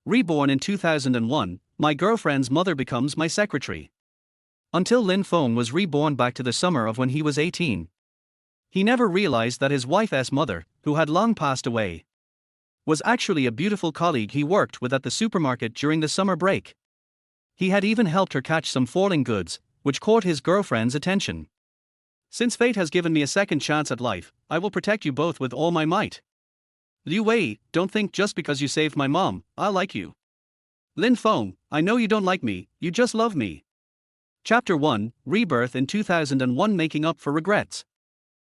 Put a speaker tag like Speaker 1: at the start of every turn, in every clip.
Speaker 1: Reborn in 2001, my girlfriend's mother becomes my secretary. Until Lin Feng was reborn back to the summer of when he was 18. He never realized that his wife's mother, who had long passed away, was actually a beautiful colleague he worked with at the supermarket during the summer break. He had even helped her catch some falling goods, which caught his girlfriend's attention. Since fate has given me a second chance at life, I will protect you both with all my might. Liu Wei, don't think just because you saved my mom, I'll like you. Lin Feng, I know you don't like me, you just love me. Chapter 1, Rebirth in 2001, Making Up for Regrets.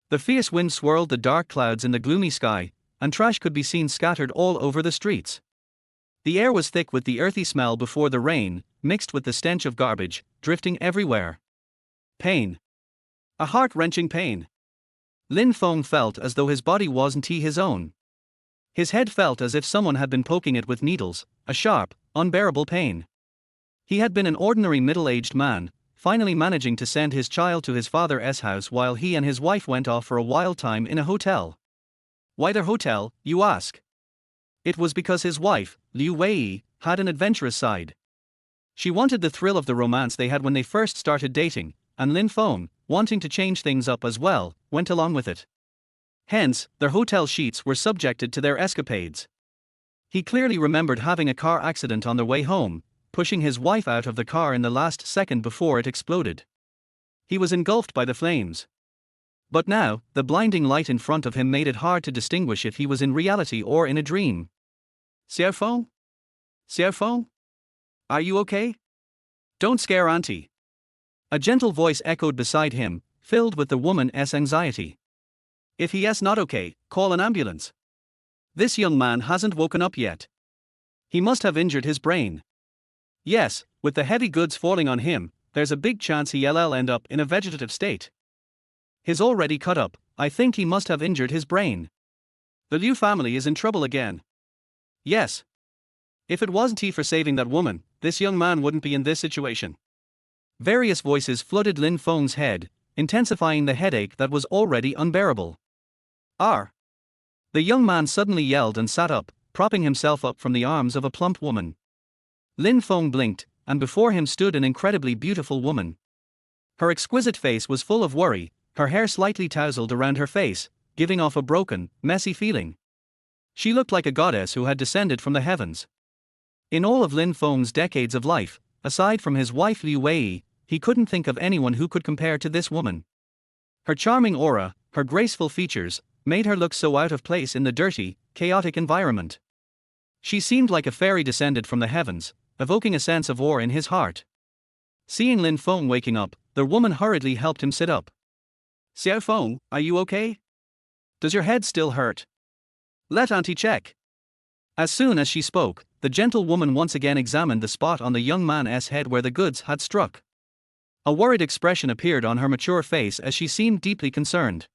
Speaker 1: The fierce wind swirled the dark clouds in the gloomy sky, and trash could be seen scattered all over the streets. The air was thick with the earthy smell before the rain, mixed with the stench of garbage, drifting everywhere. Pain. A heart-wrenching pain. Lin Feng felt as though his body wasn't his own. His head felt as if someone had been poking it with needles, a sharp, unbearable pain. He had been an ordinary middle-aged man, finally managing to send his child to his father's house while he and his wife went off for a wild time in a hotel. Why their hotel, you ask? It was because his wife, Liu Wei, had an adventurous side. She wanted the thrill of the romance they had when they first started dating, and Lin Feng, wanting to change things up as well, went along with it. Hence, their hotel sheets were subjected to their escapades. He clearly remembered having a car accident on their way home, pushing his wife out of the car in the last second before it exploded. He was engulfed by the flames. But now, the blinding light in front of him made it hard to distinguish if he was in reality or in a dream. Xiao Feng? Xiao Feng? Are you okay? Don't scare Auntie. A gentle voice echoed beside him, filled with the woman's anxiety. If he's not okay, call an ambulance. This young man hasn't woken up yet. He must have injured his brain. Yes, with the heavy goods falling on him, there's a big chance he'll end up in a vegetative state. He's already cut up, I think he must have injured his brain. The Liu family is in trouble again. Yes. If it wasn't he for saving that woman, this young man wouldn't be in this situation. Various voices flooded Lin Feng's head, intensifying the headache that was already unbearable. The young man suddenly yelled and sat up, propping himself up from the arms of a plump woman. Lin Feng blinked, and before him stood an incredibly beautiful woman. Her exquisite face was full of worry, her hair slightly tousled around her face, giving off a broken, messy feeling. She looked like a goddess who had descended from the heavens. In all of Lin Feng's decades of life, aside from his wife Liu Wei, he couldn't think of anyone who could compare to this woman. Her charming aura, her graceful features, made her look so out of place in the dirty, chaotic environment. She seemed like a fairy descended from the heavens, evoking a sense of awe in his heart. Seeing Lin Feng waking up, the woman hurriedly helped him sit up. Xiao Feng, are you okay? Does your head still hurt? Let Auntie check. As soon as she spoke, the gentle woman once again examined the spot on the young man's head where the goods had struck. A worried expression appeared on her mature face as she seemed deeply concerned.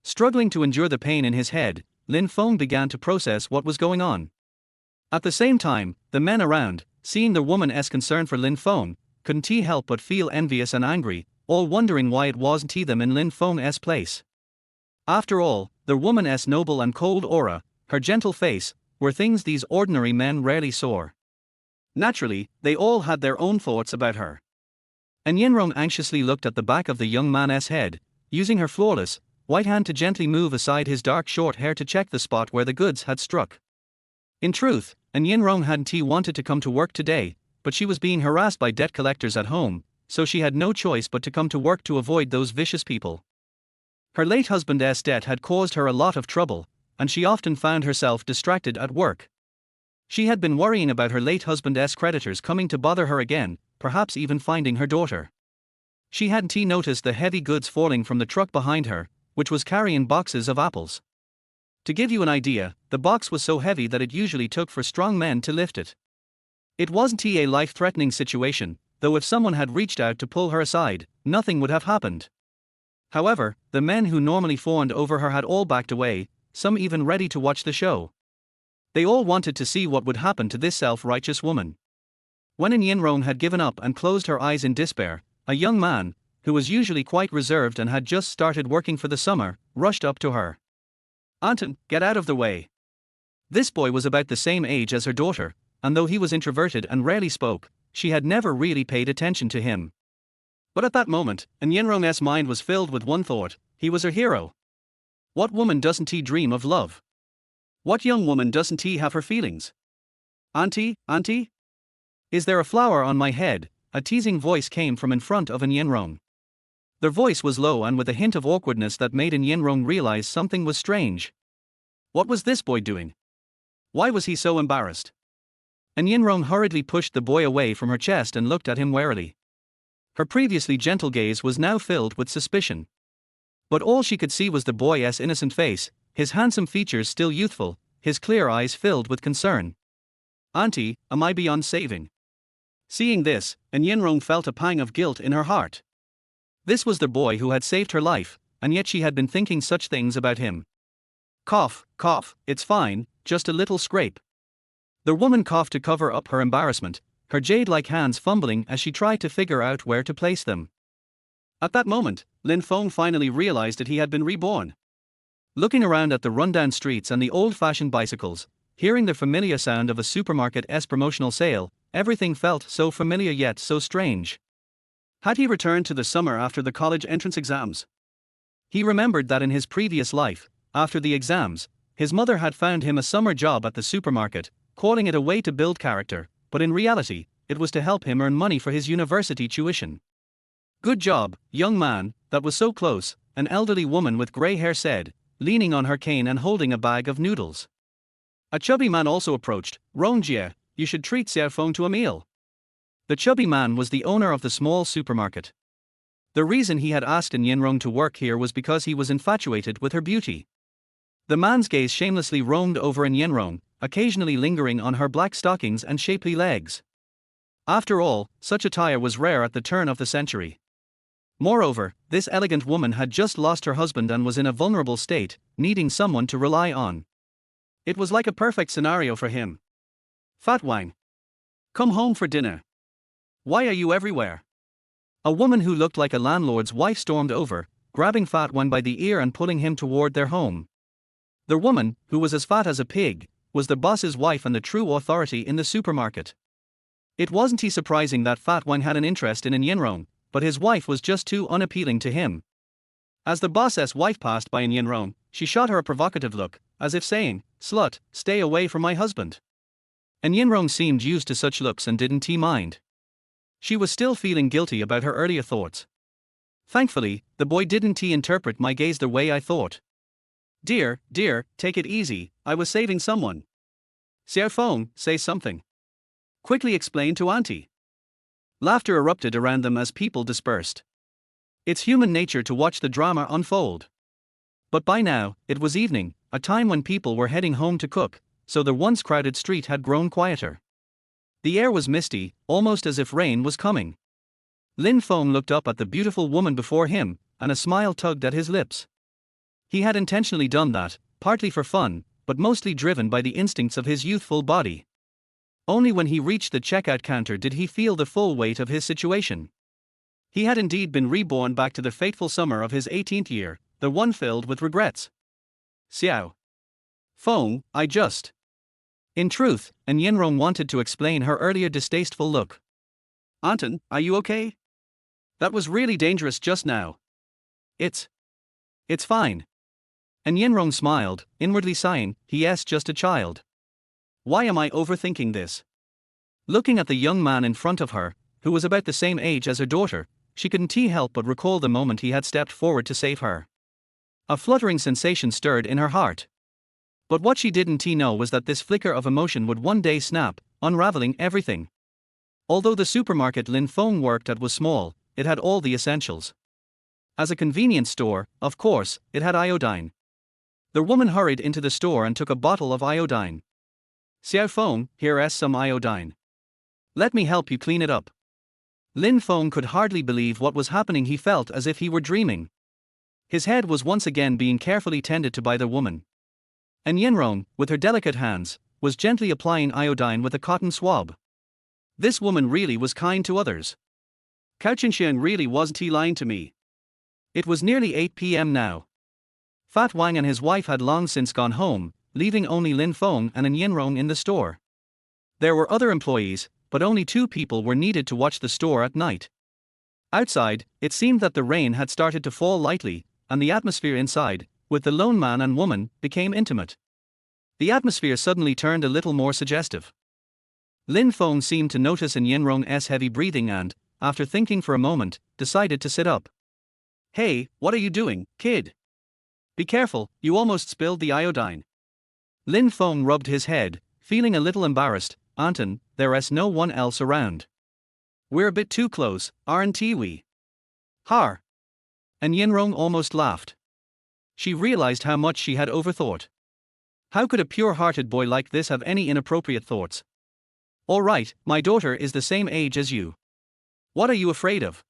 Speaker 1: Struggling to endure the pain in his head, Lin Feng began to process what was going on. At the same time, the men around, seeing the woman's concern for Lin Feng, couldn't help but feel envious and angry, all wondering why it wasn't them in Lin Feng's place. After all, the woman's noble and cold aura, her gentle face, were things these ordinary men rarely saw. Naturally, they all had their own thoughts about her. And Yinrong anxiously looked at the back of the young man's head, using her flawless, white hand to gently move aside his dark short hair to check the spot where the goods had struck. In truth, Yinrong hadn't wanted to come to work today, but she was being harassed by debt collectors at home, so she had no choice but to come to work to avoid those vicious people. Her late husband's debt had caused her a lot of trouble, and she often found herself distracted at work. She had been worrying about her late husband's creditors coming to bother her again, perhaps even finding her daughter. She hadn't noticed the heavy goods falling from the truck behind her, which was carrying boxes of apples. To give you an idea, the box was so heavy that it usually took for strong men to lift it. It wasn't a life-threatening situation, though if someone had reached out to pull her aside, nothing would have happened. However, the men who normally fawned over her had all backed away, some even ready to watch the show. They all wanted to see what would happen to this self-righteous woman. When Yinrong had given up and closed her eyes in despair, a young man, who was usually quite reserved and had just started working for the summer, rushed up to her. Anton, get out of the way. This boy was about the same age as her daughter, and though he was introverted and rarely spoke, she had never really paid attention to him. But at that moment, Yenrong's mind was filled with one thought: he was her hero. What woman doesn't he dream of love? What young woman doesn't he have her feelings? Auntie, auntie? Is there a flower on my head? A teasing voice came from in front of Yenrong. Their voice was low and with a hint of awkwardness that made Yenrong realize something was strange. What was this boy doing? Why was he so embarrassed? Yenrong hurriedly pushed the boy away from her chest and looked at him warily. Her previously gentle gaze was now filled with suspicion. But all she could see was the boy's innocent face, his handsome features still youthful, his clear eyes filled with concern. Auntie, am I beyond saving? Seeing this, Yenrong felt a pang of guilt in her heart. This was the boy who had saved her life, and yet she had been thinking such things about him. Cough, cough, it's fine, just a little scrape. The woman coughed to cover up her embarrassment, her jade-like hands fumbling as she tried to figure out where to place them. At that moment, Lin Feng finally realized that he had been reborn. Looking around at the rundown streets and the old-fashioned bicycles, hearing the familiar sound of a supermarket's promotional sale, everything felt so familiar yet so strange. Had he returned to the summer after the college entrance exams? He remembered that in his previous life, after the exams, his mother had found him a summer job at the supermarket, calling it a way to build character, but in reality, it was to help him earn money for his university tuition. Good job, young man, that was so close, an elderly woman with grey hair said, leaning on her cane and holding a bag of noodles. A chubby man also approached. Rongjie, you should treat Xiaofeng to a meal. The chubby man was the owner of the small supermarket. The reason he had asked Yenrong to work here was because he was infatuated with her beauty. The man's gaze shamelessly roamed over Yenrong, occasionally lingering on her black stockings and shapely legs. After all, such attire was rare at the turn of the century. Moreover, this elegant woman had just lost her husband and was in a vulnerable state, needing someone to rely on. It was like a perfect scenario for him. Fat Wang. Come home for dinner. Why are you everywhere? A woman who looked like a landlord's wife stormed over, grabbing Fat Wang by the ear and pulling him toward their home. The woman, who was as fat as a pig, was the boss's wife and the true authority in the supermarket. It wasn't surprising that Fat Wang had an interest in Yenrong, but his wife was just too unappealing to him. As the boss's wife passed by Yenrong, she shot her a provocative look, as if saying, "Slut, stay away from my husband." Yenrong seemed used to such looks and didn't mind. She was still feeling guilty about her earlier thoughts. Thankfully, the boy didn't interpret my gaze the way I thought. Dear, take it easy, I was saving someone. Xiaofeng, say something. Quickly explain to auntie. Laughter erupted around them as people dispersed. It's human nature to watch the drama unfold. But by now, it was evening, a time when people were heading home to cook, so the once crowded street had grown quieter. The air was misty, almost as if rain was coming. Lin Feng looked up at the beautiful woman before him, and a smile tugged at his lips. He had intentionally done that, partly for fun, but mostly driven by the instincts of his youthful body. Only when he reached the checkout counter did he feel the full weight of his situation. He had indeed been reborn back to the fateful summer of his 18th year, the one filled with regrets. Xiao Feng, I just. In truth, Yenrong wanted to explain her earlier distasteful look. Anton, are you okay? That was really dangerous just now. It's fine. Yenrong smiled, inwardly sighing, yes, just a child. Why am I overthinking this? Looking at the young man in front of her, who was about the same age as her daughter, she couldn't help but recall the moment he had stepped forward to save her. A fluttering sensation stirred in her heart. But what she didn't know was that this flicker of emotion would one day snap, unraveling everything. Although the supermarket Lin Feng worked at was small, it had all the essentials. As a convenience store, of course, it had iodine. The woman hurried into the store and took a bottle of iodine. Xiaofeng, here's some iodine. Let me help you clean it up. Lin Feng could hardly believe what was happening. He felt as if he were dreaming. His head was once again being carefully tended to by the woman. Yenrong, with her delicate hands, was gently applying iodine with a cotton swab. This woman really was kind to others. Cao Qinshiang really wasn't lying to me. It was nearly 8 p.m. now. Fat Wang and his wife had long since gone home, leaving only Lin Feng and Yenrong in the store. There were other employees, but only 2 people were needed to watch the store at night. Outside, it seemed that the rain had started to fall lightly, and the atmosphere inside, with the lone man and woman, became intimate. The atmosphere suddenly turned a little more suggestive. Lin Feng seemed to notice in Yinrong's heavy breathing and, after thinking for a moment, decided to sit up. "Hey, what are you doing, kid? Be careful, you almost spilled the iodine." Lin Feng rubbed his head, feeling a little embarrassed. "Anton, there's no one else around. We're a bit too close, aren't we?" "Har." And Yinrong almost laughed. She realized how much she had overthought. How could a pure-hearted boy like this have any inappropriate thoughts? "All right, my daughter is the same age as you. What are you afraid of?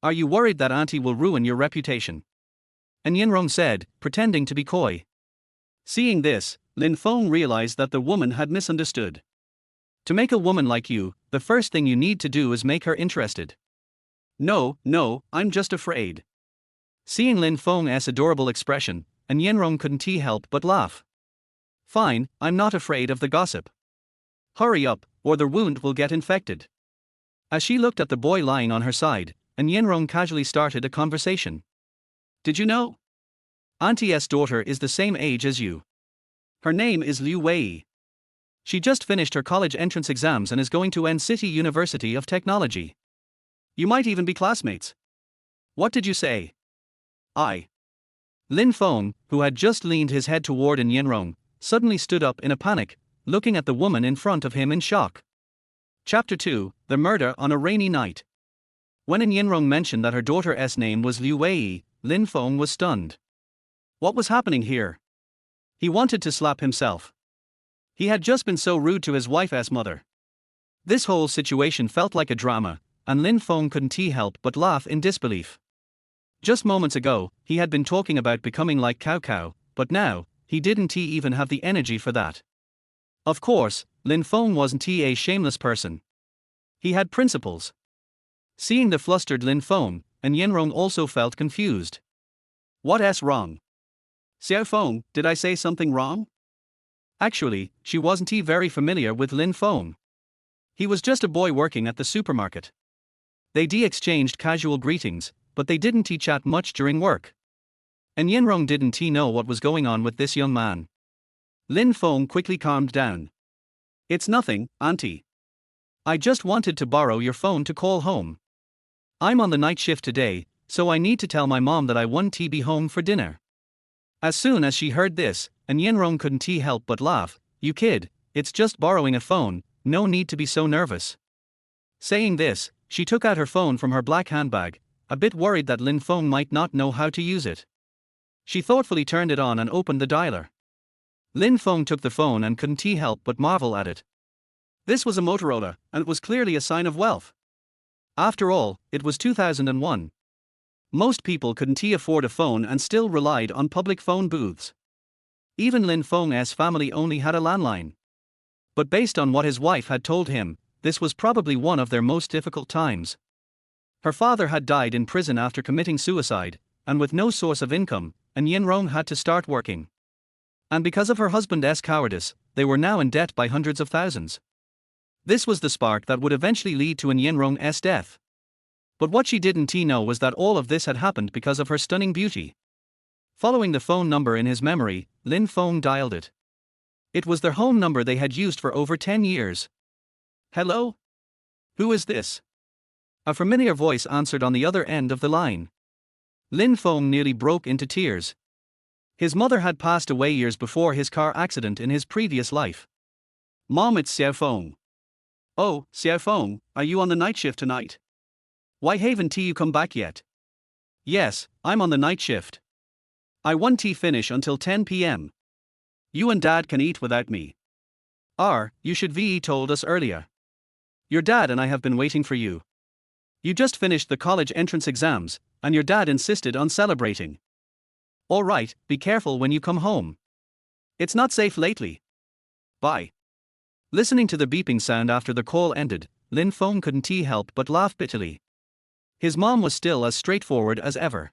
Speaker 1: Are you worried that auntie will ruin your reputation?" And Yinrong said, pretending to be coy. Seeing this, Lin Feng realized that the woman had misunderstood. To make a woman like you, the first thing you need to do is make her interested. "No, I'm just afraid." Seeing Lin Feng's adorable expression, and Yinrong couldn't help but laugh. "Fine, I'm not afraid of the gossip. Hurry up, or the wound will get infected." As she looked at the boy lying on her side, and Yinrong casually started a conversation. "Did you know? Auntie's daughter is the same age as you. Her name is Liu Wei. She just finished her college entrance exams and is going to City University of Technology. You might even be classmates." "What did you say?" Lin Feng, who had just leaned his head toward Yinrong, suddenly stood up in a panic, looking at the woman in front of him in shock. Chapter 2, The Murder on a Rainy Night. When Yinrong mentioned that her daughter's name was Liu Wei, Lin Feng was stunned. What was happening here? He wanted to slap himself. He had just been so rude to his wife's mother. This whole situation felt like a drama, and Lin Feng couldn't help but laugh in disbelief. Just moments ago, he had been talking about becoming like Cao Cao, but now, he didn't even have the energy for that. Of course, Lin Feng wasn't a shameless person. He had principles. Seeing the flustered Lin Feng, and Yinrong also felt confused. "What's wrong? Xiao Feng, did I say something wrong?" Actually, she wasn't very familiar with Lin Feng. He was just a boy working at the supermarket. They exchanged casual greetings, but they didn't chat much during work. And Yinrong didn't know what was going on with this young man. Lin Feng quickly calmed down. "It's nothing, auntie. I just wanted to borrow your phone to call home. I'm on the night shift today, so I need to tell my mom that I won't be home for dinner." As soon as she heard this, and Yinrong couldn't help but laugh. "You kid, it's just borrowing a phone, no need to be so nervous." Saying this, she took out her phone from her black handbag, a bit worried that Lin Feng might not know how to use it. She thoughtfully turned it on and opened the dialer. Lin Feng took the phone and couldn't help but marvel at it. This was a Motorola, and it was clearly a sign of wealth. After all, it was 2001. Most people couldn't afford a phone and still relied on public phone booths. Even Lin Feng's family only had a landline. But based on what his wife had told him, this was probably one of their most difficult times. Her father had died in prison after committing suicide, and with no source of income, and Yinrong had to start working. And because of her husband's cowardice, they were now in debt by hundreds of thousands. This was the spark that would eventually lead to Yinrong's death. But what she didn't know was that all of this had happened because of her stunning beauty. Following the phone number in his memory, Lin Feng dialed it. It was their home number they had used for over 10 years. "Hello? Who is this?" A familiar voice answered on the other end of the line. Lin Feng nearly broke into tears. His mother had passed away years before his car accident in his previous life. "Mom, it's Xiao Feng." "Oh, Xiao Feng, are you on the night shift tonight? Why haven't you come back yet?" "Yes, I'm on the night shift. I won't finish until 10 p.m. You and Dad can eat without me." You should have told us earlier. Your dad and I have been waiting for you. You just finished the college entrance exams, and your dad insisted on celebrating. All right, be careful when you come home. It's not safe lately. Bye." Listening to the beeping sound after the call ended, Lin Feng couldn't help but laugh bitterly. His mom was still as straightforward as ever.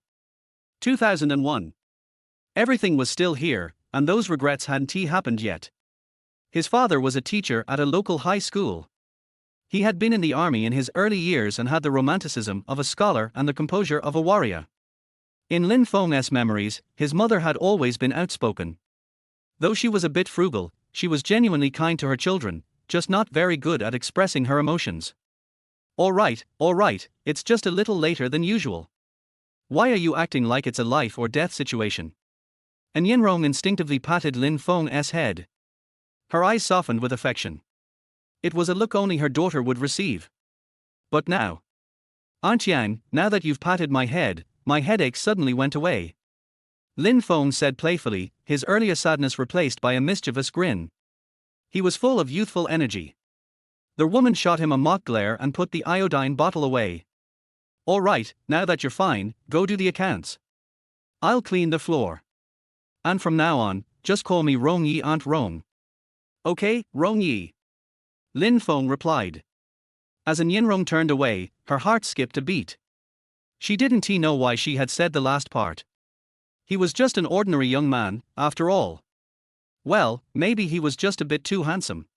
Speaker 1: 2001. Everything was still here, and those regrets hadn't happened yet. His father was a teacher at a local high school. He had been in the army in his early years and had the romanticism of a scholar and the composure of a warrior. In Lin Feng's memories, his mother had always been outspoken. Though she was a bit frugal, she was genuinely kind to her children, just not very good at expressing her emotions. All right, it's just a little later than usual. Why are you acting like it's a life or death situation? And Yinrong instinctively patted Lin Feng's head. Her eyes softened with affection. It was a look only her daughter would receive. But now. Aunt Yang, now that you've patted my head, my headache suddenly went away. Lin Feng said playfully, his earlier sadness replaced by a mischievous grin. He was full of youthful energy. The woman shot him a mock glare and put the iodine bottle away. All right, now that you're fine, go do the accounts. I'll clean the floor. And from now on, just call me Rong Yi Aunt Rong. Okay, Rong Yi. Lin Feng replied. As An Yinrong turned away, her heart skipped a beat. She didn't know why she had said the last part. He was just an ordinary young man, after all. Well, maybe he was just a bit too handsome.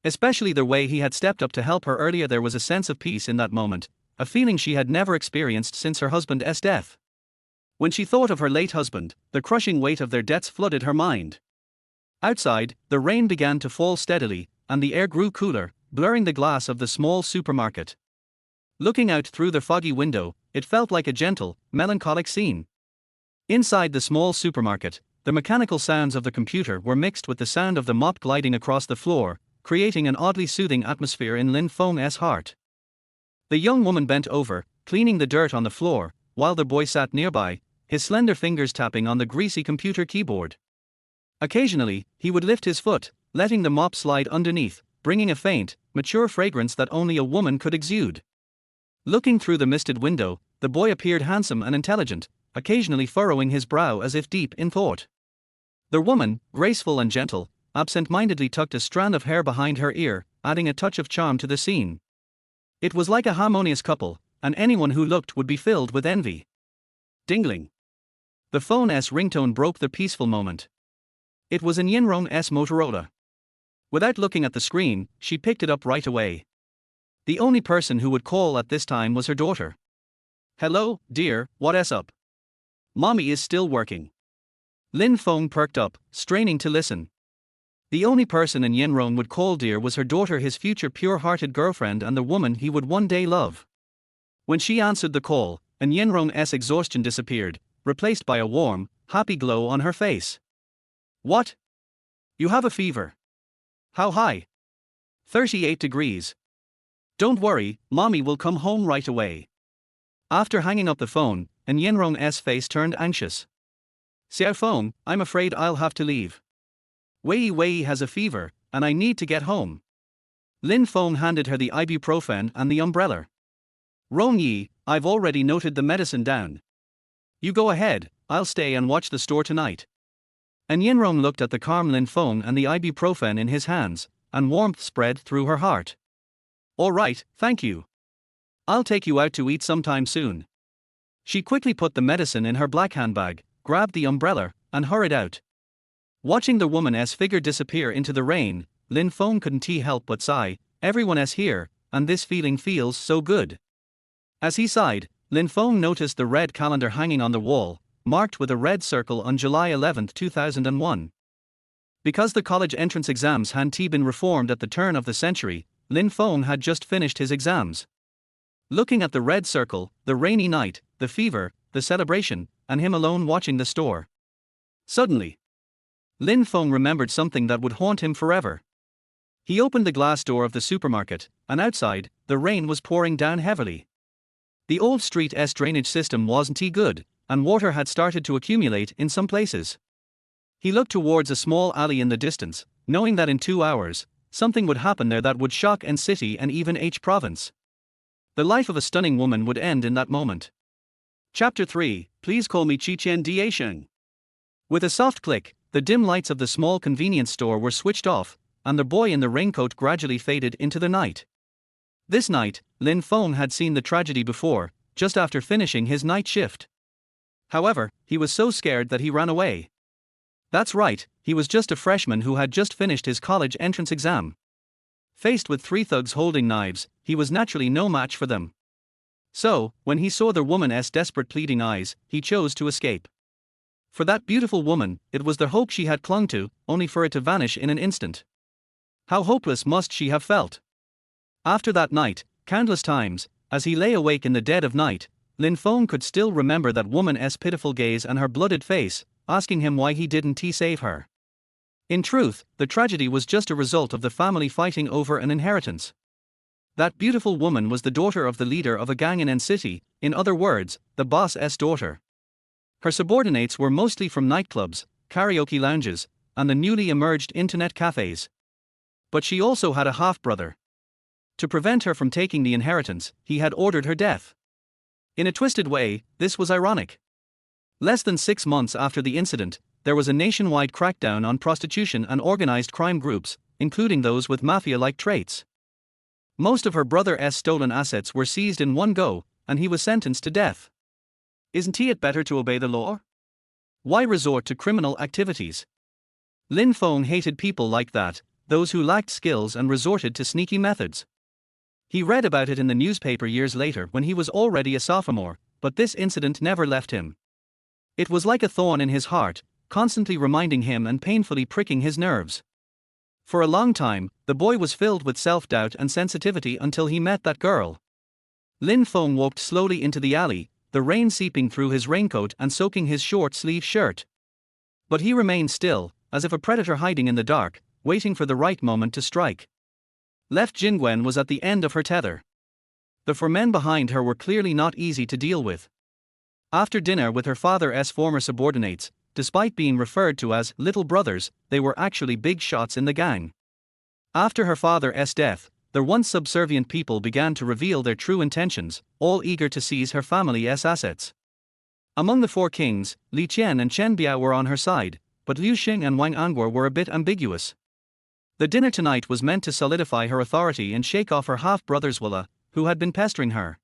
Speaker 1: Especially the way he had stepped up to help her earlier. There was a sense of peace in that moment, a feeling she had never experienced since her husband's death. When she thought of her late husband, the crushing weight of their debts flooded her mind. Outside, the rain began to fall steadily, and the air grew cooler, blurring the glass of the small supermarket. Looking out through the foggy window, it felt like a gentle, melancholic scene. Inside the small supermarket, the mechanical sounds of the computer were mixed with the sound of the mop gliding across the floor, creating an oddly soothing atmosphere in Lin Feng's heart. The young woman bent over, cleaning the dirt on the floor, while the boy sat nearby, his slender fingers tapping on the greasy computer keyboard. Occasionally, he would lift his foot, letting the mop slide underneath, bringing a faint, mature fragrance that only a woman could exude. Looking through the misted window, the boy appeared handsome and intelligent, occasionally furrowing his brow as if deep in thought. The woman, graceful and gentle, absent-mindedly tucked a strand of hair behind her ear, adding a touch of charm to the scene. It was like a harmonious couple, and anyone who looked would be filled with envy. Dingling. The phone's ringtone broke the peaceful moment. It was An Yinrong's Motorola. Without looking at the screen, she picked it up right away. The only person who would call at this time was her daughter. Hello, dear, what's up? Mommy is still working. Lin Feng perked up, straining to listen. The only person An Yinrong would call dear was her daughter, his future pure-hearted girlfriend and the woman he would one day love. When she answered the call, An Yinrong's exhaustion disappeared, replaced by a warm, happy glow on her face. What? You have a fever. How high? 38 degrees. Don't worry, Mommy will come home right away. After hanging up the phone, An Yinrong's face turned anxious. Xiao Feng, I'm afraid I'll have to leave. Wei has a fever, and I need to get home. Lin Feng handed her the ibuprofen and the umbrella. Rong Yi, I've already noted the medicine down. You go ahead, I'll stay and watch the store tonight. An Yinrong looked at the calm Lin Feng and the ibuprofen in his hands, and warmth spread through her heart. All right, thank you. I'll take you out to eat sometime soon. She quickly put the medicine in her black handbag, grabbed the umbrella, and hurried out. Watching the woman's figure disappear into the rain, Lin Feng couldn't help but sigh, everyone's here, and this feeling feels so good. As he sighed, Lin Feng noticed the red calendar hanging on the wall, marked with a red circle on July 11, 2001. Because the college entrance exams hadn't been reformed at the turn of the century, Lin Feng had just finished his exams. Looking at the red circle, the rainy night, the fever, the celebration, and him alone watching the store. Suddenly, Lin Feng remembered something that would haunt him forever. He opened the glass door of the supermarket, and outside, the rain was pouring down heavily. The old street's drainage system wasn't good, and water had started to accumulate in some places. He looked towards a small alley in the distance, knowing that in 2 hours, something would happen there that would shock N city and even H province. The life of a stunning woman would end in that moment. Chapter 3, Please Call Me Chichen Diasheng. With a soft click, the dim lights of the small convenience store were switched off, and the boy in the raincoat gradually faded into the night. This night, Lin Feng had seen the tragedy before, just after finishing his night shift. However, he was so scared that he ran away. That's right, he was just a freshman who had just finished his college entrance exam. Faced with three thugs holding knives, he was naturally no match for them. So, when he saw the woman's desperate pleading eyes, he chose to escape. For that beautiful woman, it was the hope she had clung to, only for it to vanish in an instant. How hopeless must she have felt? After that night, countless times, as he lay awake in the dead of night, Lin Feng could still remember that woman's pitiful gaze and her blooded face, asking him why he didn't save her. In truth, the tragedy was just a result of the family fighting over an inheritance. That beautiful woman was the daughter of the leader of a gang in N City, in other words, the boss's daughter. Her subordinates were mostly from nightclubs, karaoke lounges, and the newly emerged internet cafes. But she also had a half-brother. To prevent her from taking the inheritance, he had ordered her death. In a twisted way, this was ironic. Less than 6 months after the incident, there was a nationwide crackdown on prostitution and organized crime groups, including those with mafia-like traits. Most of her brother's stolen assets were seized in one go, and he was sentenced to death. Isn't it better to obey the law? Why resort to criminal activities? Lin Feng hated people like that, those who lacked skills and resorted to sneaky methods. He read about it in the newspaper years later when he was already a sophomore, but this incident never left him. It was like a thorn in his heart, constantly reminding him and painfully pricking his nerves. For a long time, the boy was filled with self-doubt and sensitivity until he met that girl. Lin Feng walked slowly into the alley, the rain seeping through his raincoat and soaking his short-sleeved shirt. But he remained still, as if a predator hiding in the dark, waiting for the right moment to strike. Left Jingwen was at the end of her tether. The 4 men behind her were clearly not easy to deal with. After dinner with her father's former subordinates, despite being referred to as little brothers, they were actually big shots in the gang. After her father's death, the once subservient people began to reveal their true intentions, all eager to seize her family's assets. Among the 4 kings, Li Qian and Chen Biao were on her side, but Liu Xing and Wang Anguo were a bit ambiguous. The dinner tonight was meant to solidify her authority and shake off her half-brother's Willa, who had been pestering her.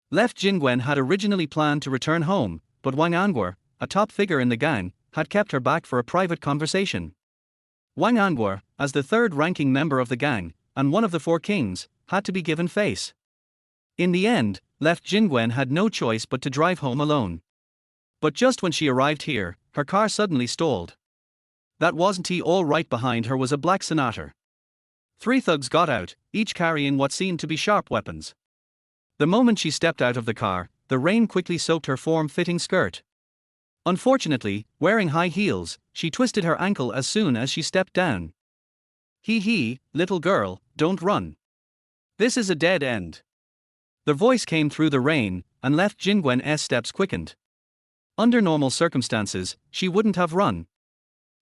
Speaker 1: Left Jingwen had originally planned to return home, but Wang Anguo, a top figure in the gang, had kept her back for a private conversation. Wang Anguo, as the third-ranking member of the gang, and one of the 4 kings, had to be given face. In the end, Left Jingwen had no choice but to drive home alone. But just when she arrived here, her car suddenly stalled. That wasn't all right. Behind her was a black Sonata. 3 thugs got out, each carrying what seemed to be sharp weapons. The moment she stepped out of the car, the rain quickly soaked her form-fitting skirt. Unfortunately, wearing high heels, she twisted her ankle as soon as she stepped down. Hee, little girl, don't run. This is a dead end. The voice came through the rain, and Left Jingwen's steps quickened. Under normal circumstances, she wouldn't have run.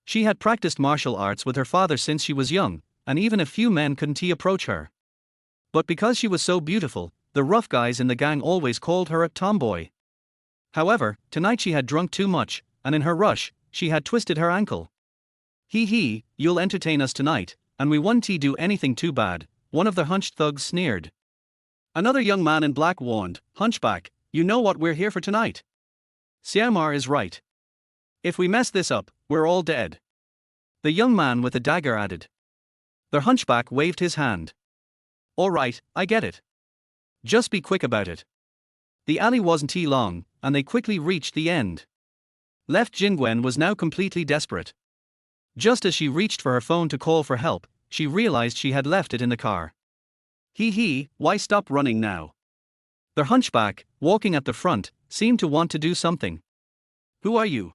Speaker 1: She had practiced martial arts with her father since she was young, and even a few men couldn't approach her. But because she was so beautiful, the rough guys in the gang always called her a tomboy. However, tonight she had drunk too much, and in her rush, she had twisted her ankle. Hee, you'll entertain us tonight, and we won't do anything too bad, one of the hunched thugs sneered. Another young man in black warned, Hunchback, you know what we're here for tonight. Xiaomar is right. If we mess this up, we're all dead. The young man with the dagger added. The hunchback waved his hand. All right, I get it. Just be quick about it. The alley wasn't long, and they quickly reached the end. Left Jingwen was now completely desperate. Just as she reached for her phone to call for help, she realized she had left it in the car. Hee, why stop running now? The hunchback, walking at the front, seemed to want to do something. Who are you?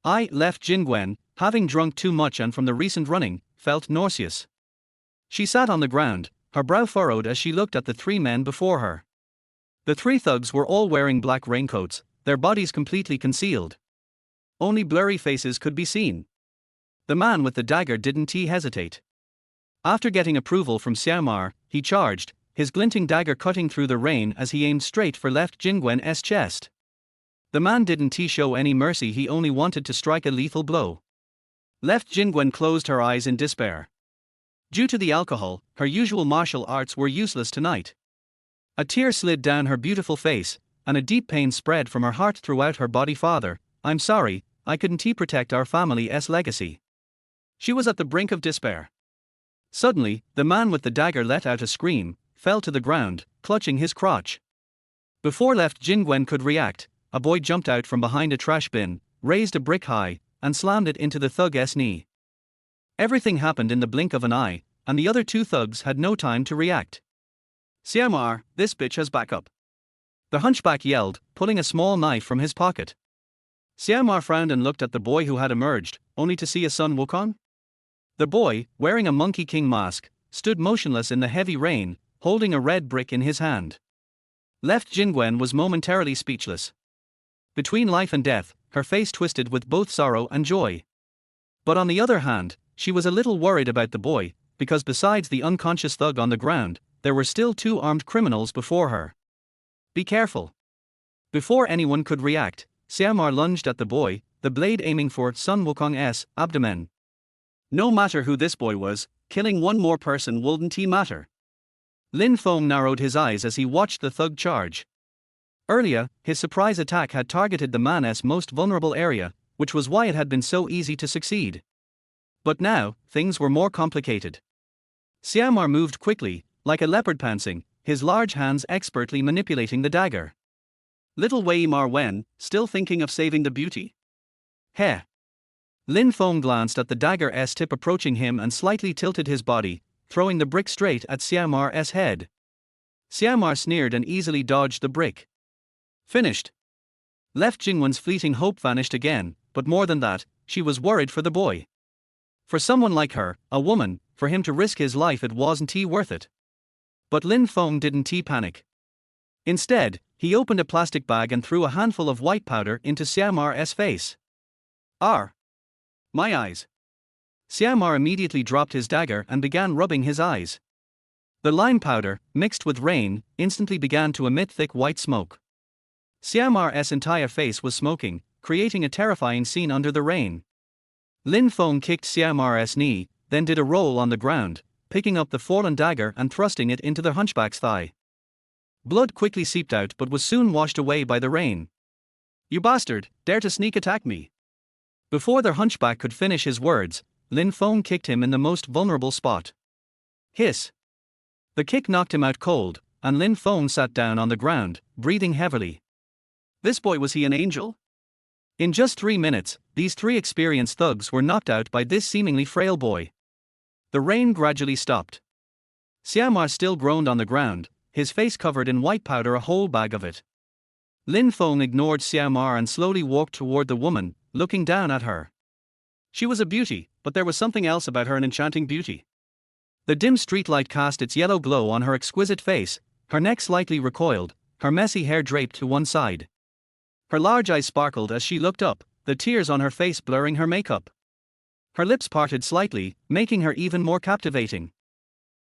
Speaker 1: I, Left Jingwen, having drunk too much and from the recent running, felt nauseous. She sat on the ground, her brow furrowed as she looked at the 3 men before her. The 3 thugs were all wearing black raincoats, their bodies completely concealed. Only blurry faces could be seen. The man with the dagger didn't hesitate. After getting approval from Xiaomar, he charged, his glinting dagger cutting through the rain as he aimed straight for Left Jingwen's chest. The man didn't show any mercy, he only wanted to strike a lethal blow. Left Jingwen closed her eyes in despair. Due to the alcohol, her usual martial arts were useless tonight. A tear slid down her beautiful face, and a deep pain spread from her heart throughout her body. Father, I'm sorry, I couldn't protect our family's legacy. She was at the brink of despair. Suddenly, the man with the dagger let out a scream, fell to the ground, clutching his crotch. Before Left Jingwen could react, a boy jumped out from behind a trash bin, raised a brick high, and slammed it into the thug's knee. Everything happened in the blink of an eye, and the other two thugs had no time to react. Siamar, this bitch has backup. The hunchback yelled, pulling a small knife from his pocket. Siamar frowned and looked at the boy who had emerged, only to see a Sun Wukong. The boy, wearing a Monkey King mask, stood motionless in the heavy rain, holding a red brick in his hand. Left Jingwen was momentarily speechless. Between life and death, her face twisted with both sorrow and joy. But on the other hand, she was a little worried about the boy, because besides the unconscious thug on the ground, there were still two armed criminals before her. Be careful. Before anyone could react, Siamar lunged at the boy, the blade aiming for Sun Wukong's abdomen. No matter who this boy was, killing one more person wouldn't matter. Lin Feng narrowed his eyes as he watched the thug charge. Earlier, his surprise attack had targeted the man's most vulnerable area, which was why it had been so easy to succeed. But now, things were more complicated. Siamar moved quickly, like a leopard pouncing, his large hands expertly manipulating the dagger. Little Wei Mar Wen, still thinking of saving the beauty? Heh. Lin Feng glanced at the dagger's tip approaching him and slightly tilted his body, throwing the brick straight at Siamar's head. Siamar sneered and easily dodged the brick. Finished. Left Jingwen's fleeting hope vanished again, but more than that, she was worried for the boy. For someone like her, a woman, for him to risk his life, it wasn't worth it. But Lin Feng didn't panic. Instead, he opened a plastic bag and threw a handful of white powder into Siamar's face. My eyes. Siamar immediately dropped his dagger and began rubbing his eyes. The lime powder, mixed with rain, instantly began to emit thick white smoke. Siamar's entire face was smoking, creating a terrifying scene under the rain. Lin Feng kicked Siamar's knee, then did a roll on the ground, picking up the fallen dagger and thrusting it into the hunchback's thigh. Blood quickly seeped out but was soon washed away by the rain. You bastard, dare to sneak attack me! Before the hunchback could finish his words, Lin Feng kicked him in the most vulnerable spot. Hiss! The kick knocked him out cold, and Lin Feng sat down on the ground, breathing heavily. This boy, was he an angel? In just 3 minutes, these 3 experienced thugs were knocked out by this seemingly frail boy. The rain gradually stopped. Siamar still groaned on the ground, his face covered in white powder, a whole bag of it. Lin Feng ignored Siamar and slowly walked toward the woman, looking down at her. She was a beauty, but there was something else about her, an enchanting beauty. The dim streetlight cast its yellow glow on her exquisite face, her neck slightly recoiled, her messy hair draped to one side. Her large eyes sparkled as she looked up, the tears on her face blurring her makeup. Her lips parted slightly, making her even more captivating.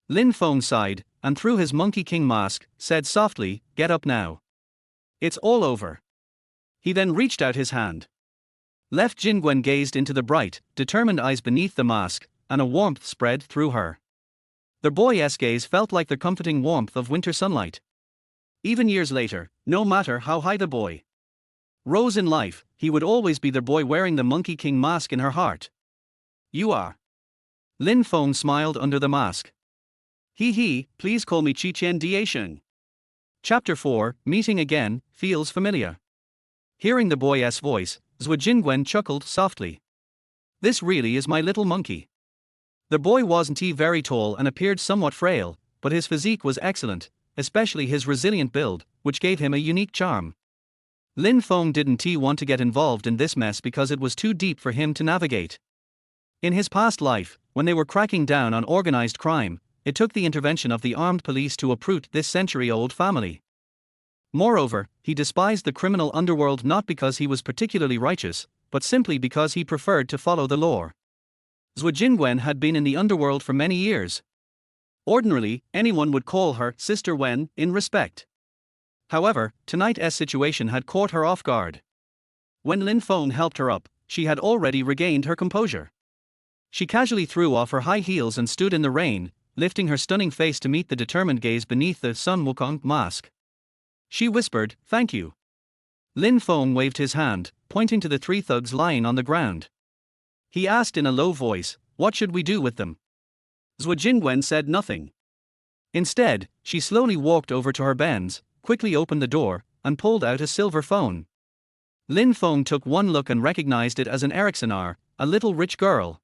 Speaker 1: Lin Feng sighed, and through his Monkey King mask, said softly, "Get up now. It's all over." He then reached out his hand. Left Jingwen gazed into the bright, determined eyes beneath the mask, and a warmth spread through her. The boy's gaze felt like the comforting warmth of winter sunlight. Even years later, no matter how high the boy rose in life, he would always be the boy wearing the Monkey King mask in her heart. You are. Lin Feng smiled under the mask. Please call me Qiqian Diasheng. Chapter 4, Meeting Again, feels familiar. Hearing the boy's voice, Zhou Jingwen chuckled softly. This really is my little monkey. The boy wasn't very tall and appeared somewhat frail, but his physique was excellent, especially his resilient build, which gave him a unique charm. Lin Feng didn't want to get involved in this mess because it was too deep for him to navigate. In his past life, when they were cracking down on organized crime, it took the intervention of the armed police to uproot this century-old family. Moreover, he despised the criminal underworld not because he was particularly righteous, but simply because he preferred to follow the law. Zhou Jingwen had been in the underworld for many years. Ordinarily, anyone would call her Sister Wen, in respect. However, tonight's situation had caught her off guard. When Lin Feng helped her up, she had already regained her composure. She casually threw off her high heels and stood in the rain, lifting her stunning face to meet the determined gaze beneath the Sun Wukong mask. She whispered, "Thank you." Lin Feng waved his hand, pointing to the three thugs lying on the ground. He asked in a low voice, "What should we do with them?" Zhuo Jingwen said nothing. Instead, she slowly walked over to her Benz, quickly opened the door, and pulled out a silver phone. Lin Feng took one look and recognized it as an Ericsson R, a little rich girl.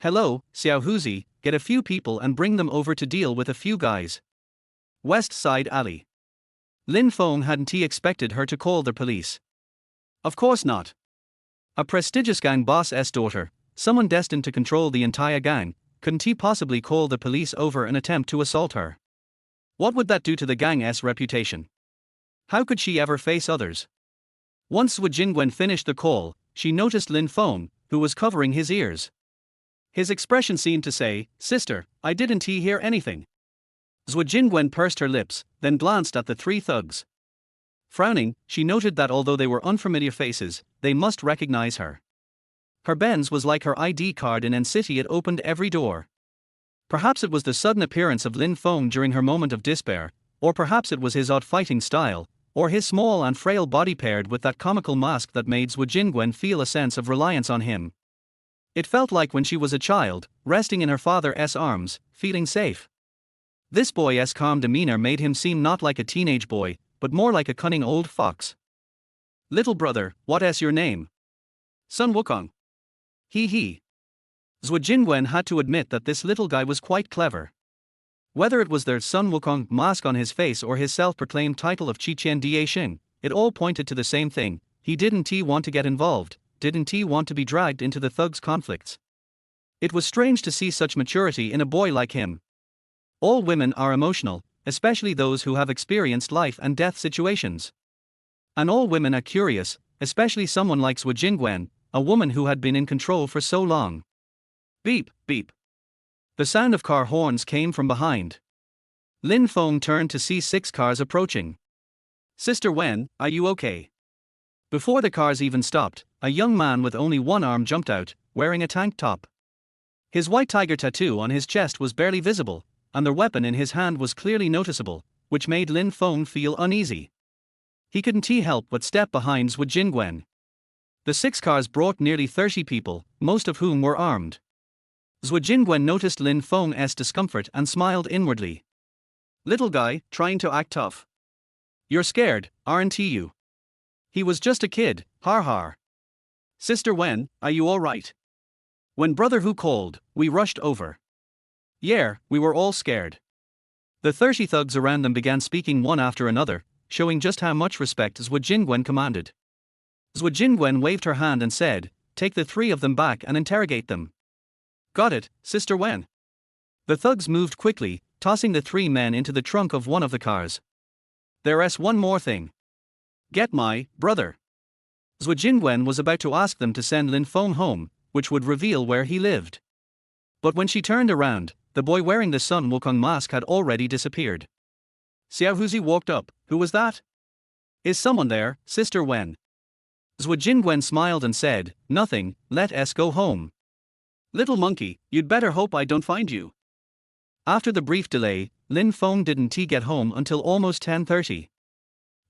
Speaker 1: "Hello, Xiao Huzi, get a few people and bring them over to deal with a few guys. West Side Alley." Lin Feng hadn't expected her to call the police. Of course not. A prestigious gang boss's daughter, someone destined to control the entire gang, couldn't he possibly call the police over an attempt to assault her? What would that do to the gang's reputation? How could she ever face others? Once Zhuo Jingwen finished the call, she noticed Lin Feng, who was covering his ears. His expression seemed to say, "Sister, I didn't hear anything." Zhuo Jingwen pursed her lips, then glanced at the three thugs. Frowning, she noted that although they were unfamiliar faces, they must recognize her. Her Benz was like her ID card in N-City, it opened every door. Perhaps it was the sudden appearance of Lin Feng during her moment of despair, or perhaps it was his odd fighting style, or his small and frail body paired with that comical mask that made Zhuo Jingwen feel a sense of reliance on him. It felt like when she was a child, resting in her father's arms, feeling safe. This boy's calm demeanor made him seem not like a teenage boy, but more like a cunning old fox. "Little brother, what's your name?" "Sun Wukong." He. Zhuo Jingwen had to admit that this little guy was quite clever. Whether it was their Sun Wukong mask on his face or his self-proclaimed title of Qiqian Diexing, it all pointed to the same thing: he didn't want to get involved, didn't want to be dragged into the thugs' conflicts. It was strange to see such maturity in a boy like him. All women are emotional, especially those who have experienced life and death situations. And all women are curious, especially someone like Zhuo Jingwen, a woman who had been in control for so long. Beep, beep. The sound of car horns came from behind. Lin Feng turned to see 6 cars approaching. "Sister Wen, are you okay?" Before the cars even stopped, a young man with only one arm jumped out, wearing a tank top. His white tiger tattoo on his chest was barely visible, and the weapon in his hand was clearly noticeable, which made Lin Feng feel uneasy. He couldn't help but step behind Zhuo Jingwen. The 6 cars brought nearly 30 people, most of whom were armed. Zhuo Jingwen noticed Lin Feng's discomfort and smiled inwardly. "Little guy, trying to act tough. You're scared, aren't you?" He was just a kid, har har. "Sister Wen, are you alright?" "When brother Hu called, we rushed over. Yeah, we were all scared." The 30 thugs around them began speaking one after another, showing just how much respect Zhuo Jingwen commanded. Zhuo Jingwen waved her hand and said, "Take the 3 of them back and interrogate them." "Got it, Sister Wen." The thugs moved quickly, tossing the 3 men into the trunk of one of the cars. "There's one more thing. Get my brother." Zhuo Jingwen was about to ask them to send Lin Feng home, which would reveal where he lived. But when she turned around, the boy wearing the Sun Wukong mask had already disappeared. Xiao Huzi walked up. "Who was that?" "Is someone there, Sister Wen?" Zhuo Jingwen smiled and said, "Nothing, let us go home." "Little monkey, you'd better hope I don't find you." After the brief delay, Lin Feng didn't get home until almost 10:30.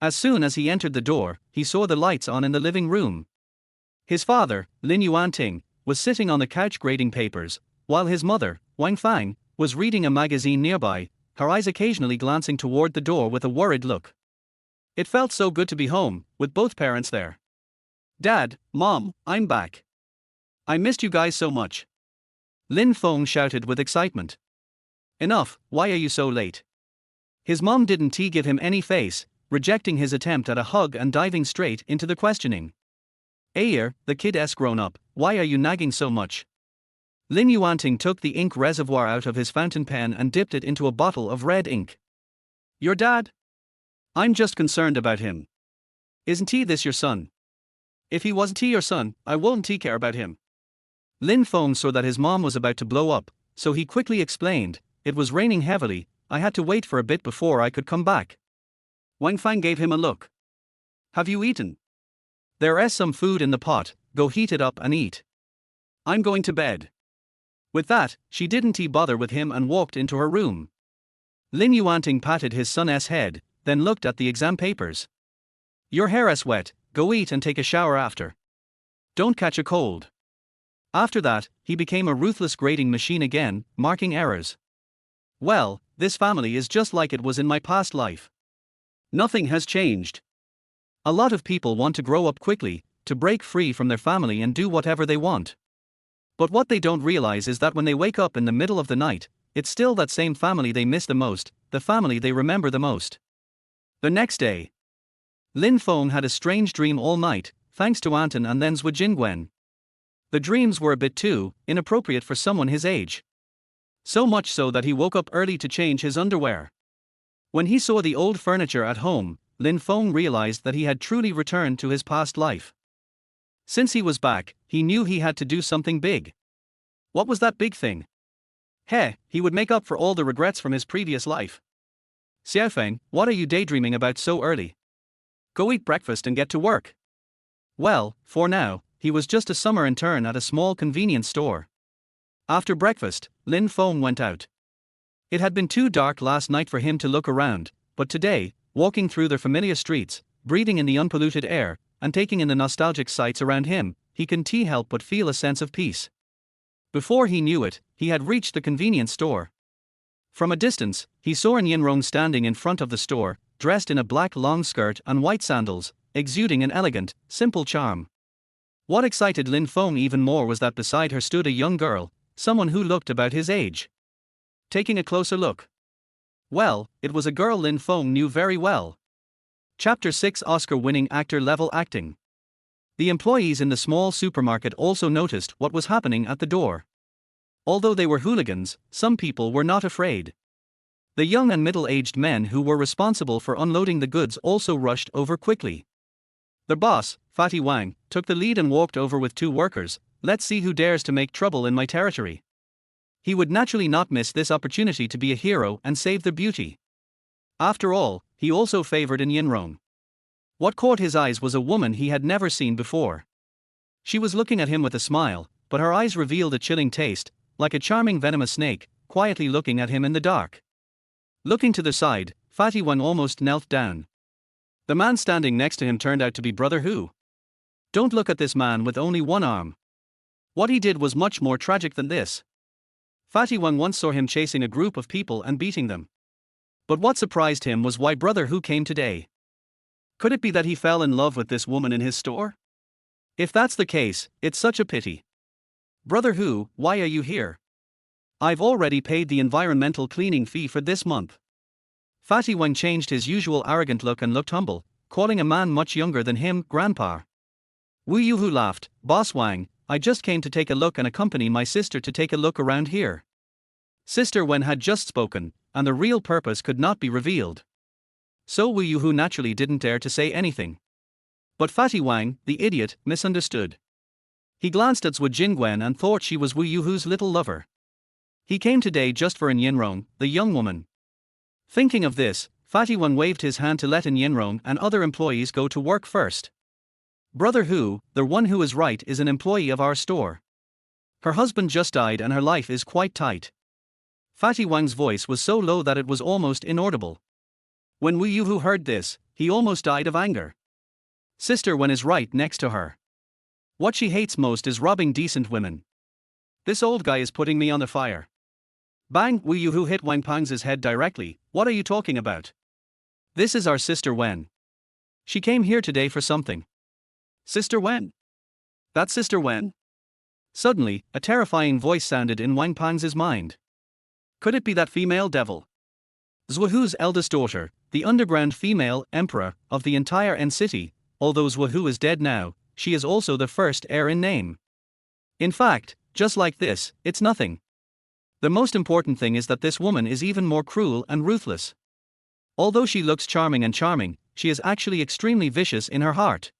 Speaker 1: As soon as he entered the door, he saw the lights on in the living room. His father, Lin Yuanting, was sitting on the couch grading papers, while his mother, Wang Fang, was reading a magazine nearby, her eyes occasionally glancing toward the door with a worried look. It felt so good to be home, with both parents there. "Dad, Mom, I'm back. I missed you guys so much." Lin Feng shouted with excitement. "Enough, why are you so late?" His mom didn't give him any face, rejecting his attempt at a hug and diving straight into the questioning. "Ayer, the kid's grown up, why are you nagging so much?" Lin Yuanting took the ink reservoir out of his fountain pen and dipped it into a bottle of red ink. "Your dad? I'm just concerned about him. Isn't he this your son? If he wasn't your son, I wouldn't care about him." Lin Feng saw that his mom was about to blow up, so he quickly explained, "It was raining heavily, I had to wait for a bit before I could come back." Wang Fang gave him a look. "Have you eaten?" "There's some food in the pot, go heat it up and eat." "I'm going to bed." With that, she didn't bother with him and walked into her room. Lin Yuanting patted his son's head, then looked at the exam papers. "Your hair's wet, go eat and take a shower after. Don't catch a cold. After that, he became a ruthless grading machine again, marking errors. Well, this family is just like it was in my past life. Nothing has changed. A lot of people want to grow up quickly, to break free from their family and do whatever they want. But what they don't realize is that when they wake up in the middle of the night, it's still that same family they miss the most, the family they remember the most. The next day, Lin Feng had a strange dream all night, thanks to Anton and then Zhu Jingwen. The dreams were a bit too inappropriate for someone his age. So much so that he woke up early to change his underwear. When he saw the old furniture at home, Lin Feng realized that he had truly returned to his past life. Since he was back, he knew he had to do something big. What was that big thing? He would make up for all the regrets from his previous life. Xiaofeng, what are you daydreaming about so early? Go eat breakfast and get to work. Well, for now, he was just a summer intern at a small convenience store. After breakfast, Lin Feng went out. It had been too dark last night for him to look around, but today, walking through the familiar streets, breathing in the unpolluted air, and taking in the nostalgic sights around him, he couldn't help but feel a sense of peace. Before he knew it, he had reached the convenience store. From a distance, he saw Yinrong standing in front of the store, dressed in a black long skirt and white sandals, exuding an elegant, simple charm. What excited Lin Feng even more was that beside her stood a young girl, someone who looked about his age. Taking a closer look. Well, it was a girl Lin Feng knew very well. Chapter 6 Oscar-winning actor-level acting. The employees in the small supermarket also noticed what was happening at the door. Although they were hooligans, some people were not afraid. The young and middle-aged men who were responsible for unloading the goods also rushed over quickly. The boss, Fatty Wang, took the lead and walked over with two workers. Let's see who dares to make trouble in my territory. He would naturally not miss this opportunity to be a hero and save the beauty. After all, he also favored Yinrong. What caught his eyes was a woman he had never seen before. She was looking at him with a smile, but her eyes revealed a chilling taste, like a charming venomous snake, quietly looking at him in the dark. Looking to the side, Fatty Wang almost knelt down. The man standing next to him turned out to be Brother Hu. Don't look at this man with only one arm. What he did was much more tragic than this. Fatty Wang once saw him chasing a group of people and beating them. But what surprised him was why Brother Hu came today. Could it be that he fell in love with this woman in his store? If that's the case, it's such a pity. Brother Hu, why are you here? I've already paid the environmental cleaning fee for this month. Fatty Wang changed his usual arrogant look and looked humble, calling a man much younger than him Grandpa. Wu Yuhu laughed. Boss Wang, I just came to take a look and accompany my sister to take a look around here. Sister Wen had just spoken, and the real purpose could not be revealed. So Wu Yuhu naturally didn't dare to say anything. But Fatty Wang, the idiot, misunderstood. He glanced at Zhu Jingwen and thought she was Wu Yuhu's little lover. He came today just for Yinrong, the young woman. Thinking of this, Fatty Wang waved his hand to let Yinrong and other employees go to work first. Brother Hu, the one who is right, is an employee of our store. Her husband just died and her life is quite tight. Fatty Wang's voice was so low that it was almost inaudible. When Wu Yuhu heard this, he almost died of anger. Sister Wen is right next to her. What she hates most is robbing decent women. This old guy is putting me on the fire. Bang! Wu Yuhu hit Wang Pang's head directly. What are you talking about? This is our sister Wen. She came here today for something. Sister Wen? That's Sister Wen? Suddenly, a terrifying voice sounded in Wang Pang's mind. Could it be that female devil? Zhu Hu's eldest daughter, the underground female emperor of the entire N city. Although Zhu Hu is dead now, she is also the first heir in name. In fact, just like this, it's nothing. The most important thing is that this woman is even more cruel and ruthless. Although she looks charming, she is actually extremely vicious in her heart.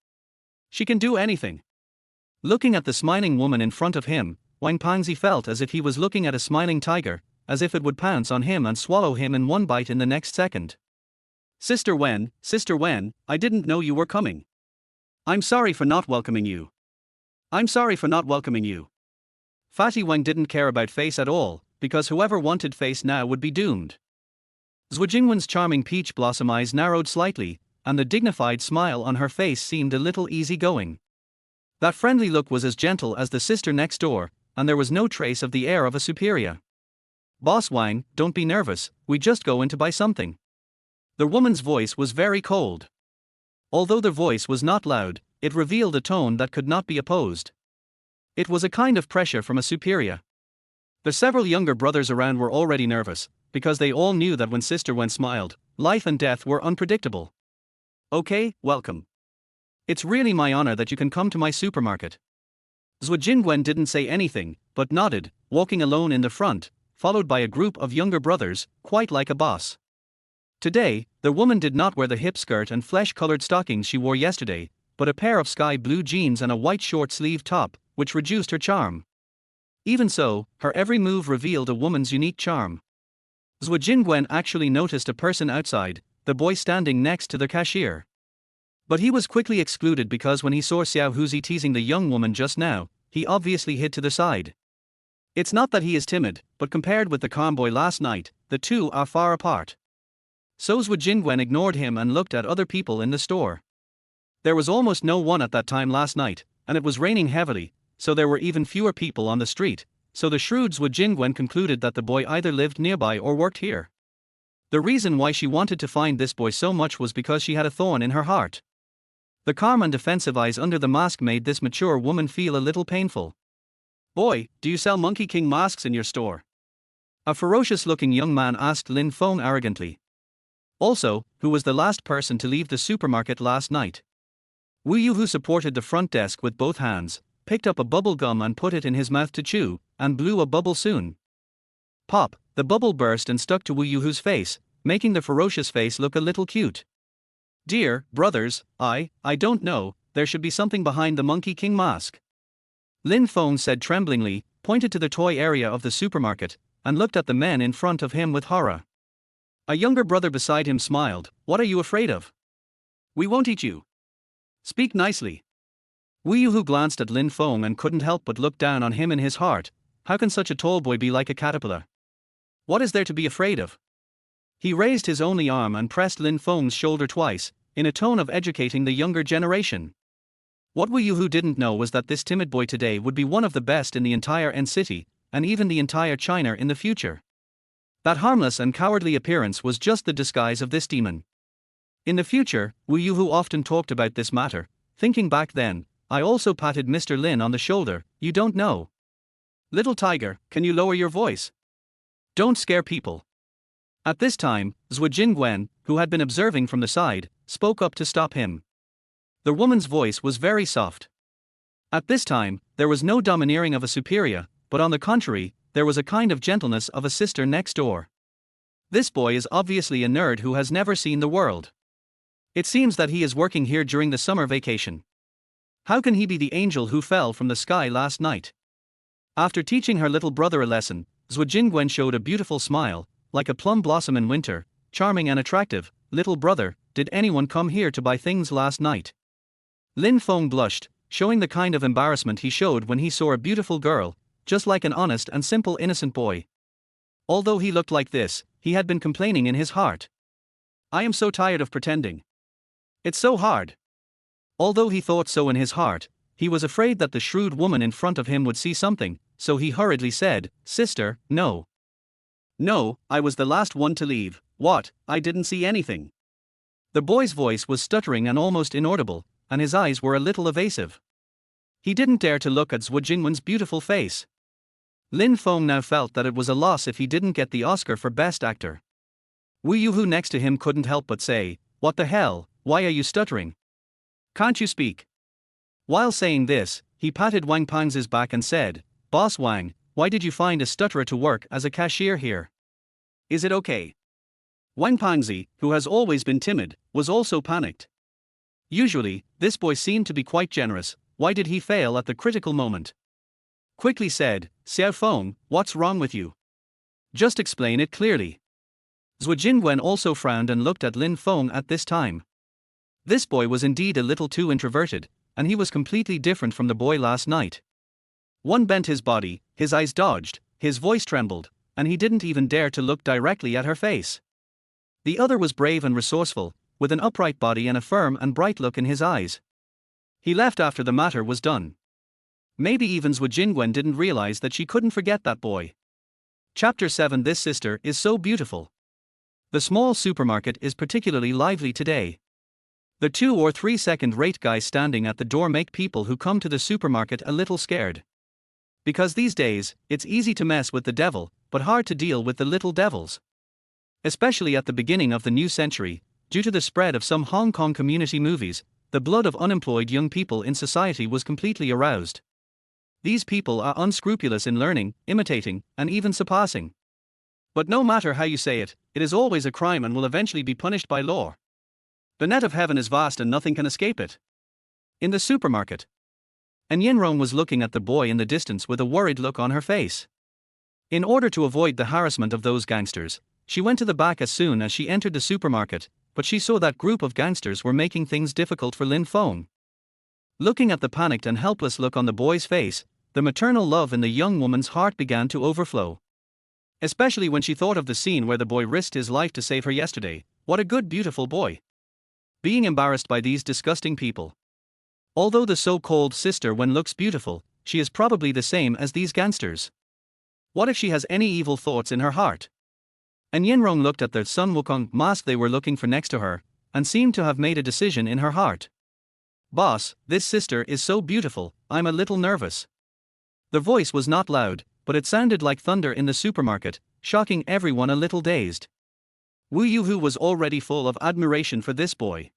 Speaker 1: She can do anything. Looking at the smiling woman in front of him, Wang Pangzi felt as if he was looking at a smiling tiger, as if it would pounce on him and swallow him in one bite in the next second. Sister Wen, I didn't know you were coming. I'm sorry for not welcoming you. Fatty Wang didn't care about face at all, because whoever wanted face now would be doomed. Zhu Jingwen's charming peach blossom eyes narrowed slightly, and the dignified smile on her face seemed a little easygoing. That friendly look was as gentle as the sister next door, and there was no trace of the air of a superior. "Boss Wang, don't be nervous, we just go in to buy something." The woman's voice was very cold. Although the voice was not loud, it revealed a tone that could not be opposed. It was a kind of pressure from a superior. The several younger brothers around were already nervous, because they all knew that when Sister Wen smiled, life and death were unpredictable. "Okay, welcome. It's really my honor that you can come to my supermarket." Zhuo Jingwen didn't say anything, but nodded, walking alone in the front, followed by a group of younger brothers, quite like a boss. Today, the woman did not wear the hip skirt and flesh-colored stockings she wore yesterday, but a pair of sky blue jeans and a white short-sleeved top, which reduced her charm. Even so, her every move revealed a woman's unique charm. Zhuo Jingwen actually noticed a person outside, the boy standing next to the cashier. But he was quickly excluded because when he saw Xiao Huzi teasing the young woman just now, he obviously hid to the side. It's not that he is timid, but compared with the calm boy last night, the two are far apart. So Zhuo Jingwen ignored him and looked at other people in the store. There was almost no one at that time last night, and it was raining heavily, so there were even fewer people on the street, so the shrewd Zhuo Jingwen concluded that the boy either lived nearby or worked here. The reason why she wanted to find this boy so much was because she had a thorn in her heart. The calm and defensive eyes under the mask made this mature woman feel a little painful. "Boy, do you sell Monkey King masks in your store?" A ferocious-looking young man asked Lin Feng arrogantly. Also, who was the last person to leave the supermarket last night? Wu Yu, who supported the front desk with both hands, picked up a bubble gum and put it in his mouth to chew, and blew a bubble soon. Pop, the bubble burst and stuck to Wu Yu's face, making the ferocious face look a little cute. "Dear brothers, I don't know, there should be something behind the Monkey King mask," Lin Feng said tremblingly, pointed to the toy area of the supermarket, and looked at the men in front of him with horror. A younger brother beside him smiled. "What are you afraid of? We won't eat you. Speak nicely." Wu Yu glanced at Lin Feng and couldn't help but look down on him in his heart. How can such a tall boy be like a caterpillar? What is there to be afraid of? He raised his only arm and pressed Lin Feng's shoulder twice, in a tone of educating the younger generation. What Wu Yu didn't know was that this timid boy today would be one of the best in the entire N city, and even the entire China in the future. That harmless and cowardly appearance was just the disguise of this demon. In the future, Wu Yu often talked about this matter, thinking back then, "I also patted Mr. Lin on the shoulder, you don't know. Little tiger, can you lower your voice? Don't scare people." At this time, Zhuo Jingwen, who had been observing from the side, spoke up to stop him. The woman's voice was very soft. At this time, there was no domineering of a superior, but on the contrary, there was a kind of gentleness of a sister next door. This boy is obviously a nerd who has never seen the world. It seems that he is working here during the summer vacation. How can he be the angel who fell from the sky last night? After teaching her little brother a lesson, Zhuo Jingwen showed a beautiful smile, like a plum blossom in winter, charming and attractive. "Little brother, did anyone come here to buy things last night?" Lin Feng blushed, showing the kind of embarrassment he showed when he saw a beautiful girl, just like an honest and simple innocent boy. Although he looked like this, he had been complaining in his heart. "I am so tired of pretending. It's so hard." Although he thought so in his heart, he was afraid that the shrewd woman in front of him would see something, so he hurriedly said, "Sister, no. No, I was the last one to leave. What, I didn't see anything." The boy's voice was stuttering and almost inaudible, and his eyes were a little evasive. He didn't dare to look at Zhuo Jingwen's beautiful face. Lin Feng now felt that it was a loss if he didn't get the Oscar for Best Actor. Wu Yu next to him couldn't help but say, "What the hell, why are you stuttering? Can't you speak?" While saying this, he patted Wang Pang's back and said, "Boss Wang, why did you find a stutterer to work as a cashier here? Is it okay?" Wang Pangzi, who has always been timid, was also panicked. Usually, this boy seemed to be quite generous. Why did he fail at the critical moment? Quickly said, "Xiao Feng, what's wrong with you? Just explain it clearly." Zhuo Jingwen also frowned and looked at Lin Feng at this time. This boy was indeed a little too introverted, and he was completely different from the boy last night. One bent his body, his eyes dodged, his voice trembled, and he didn't even dare to look directly at her face. The other was brave and resourceful, with an upright body and a firm and bright look in his eyes. He left after the matter was done. Maybe even Zhu Jingwen didn't realize that she couldn't forget that boy. Chapter 7. This sister is so beautiful. The small supermarket is particularly lively today. The 2 or 3 second rate guys standing at the door make people who come to the supermarket a little scared. Because these days, it's easy to mess with the devil, but hard to deal with the little devils. Especially at the beginning of the new century, due to the spread of some Hong Kong community movies, the blood of unemployed young people in society was completely aroused. These people are unscrupulous in learning, imitating, and even surpassing. But no matter how you say it, it is always a crime and will eventually be punished by law. The net of heaven is vast and nothing can escape it. In the supermarket, and Yinrong was looking at the boy in the distance with a worried look on her face. In order to avoid the harassment of those gangsters, she went to the back as soon as she entered the supermarket, but she saw that group of gangsters were making things difficult for Lin Feng. Looking at the panicked and helpless look on the boy's face, the maternal love in the young woman's heart began to overflow. Especially when she thought of the scene where the boy risked his life to save her yesterday. What a good, beautiful boy. Being embarrassed by these disgusting people. Although the so-called sister Wen looks beautiful, she is probably the same as these gangsters. What if she has any evil thoughts in her heart? And Yinrong looked at the Sun Wukong mask they were looking for next to her, and seemed to have made a decision in her heart. Boss, this sister is so beautiful, I'm a little nervous. The voice was not loud, but it sounded like thunder in the supermarket, shocking everyone a little dazed. Wu Yuhu was already full of admiration for this boy.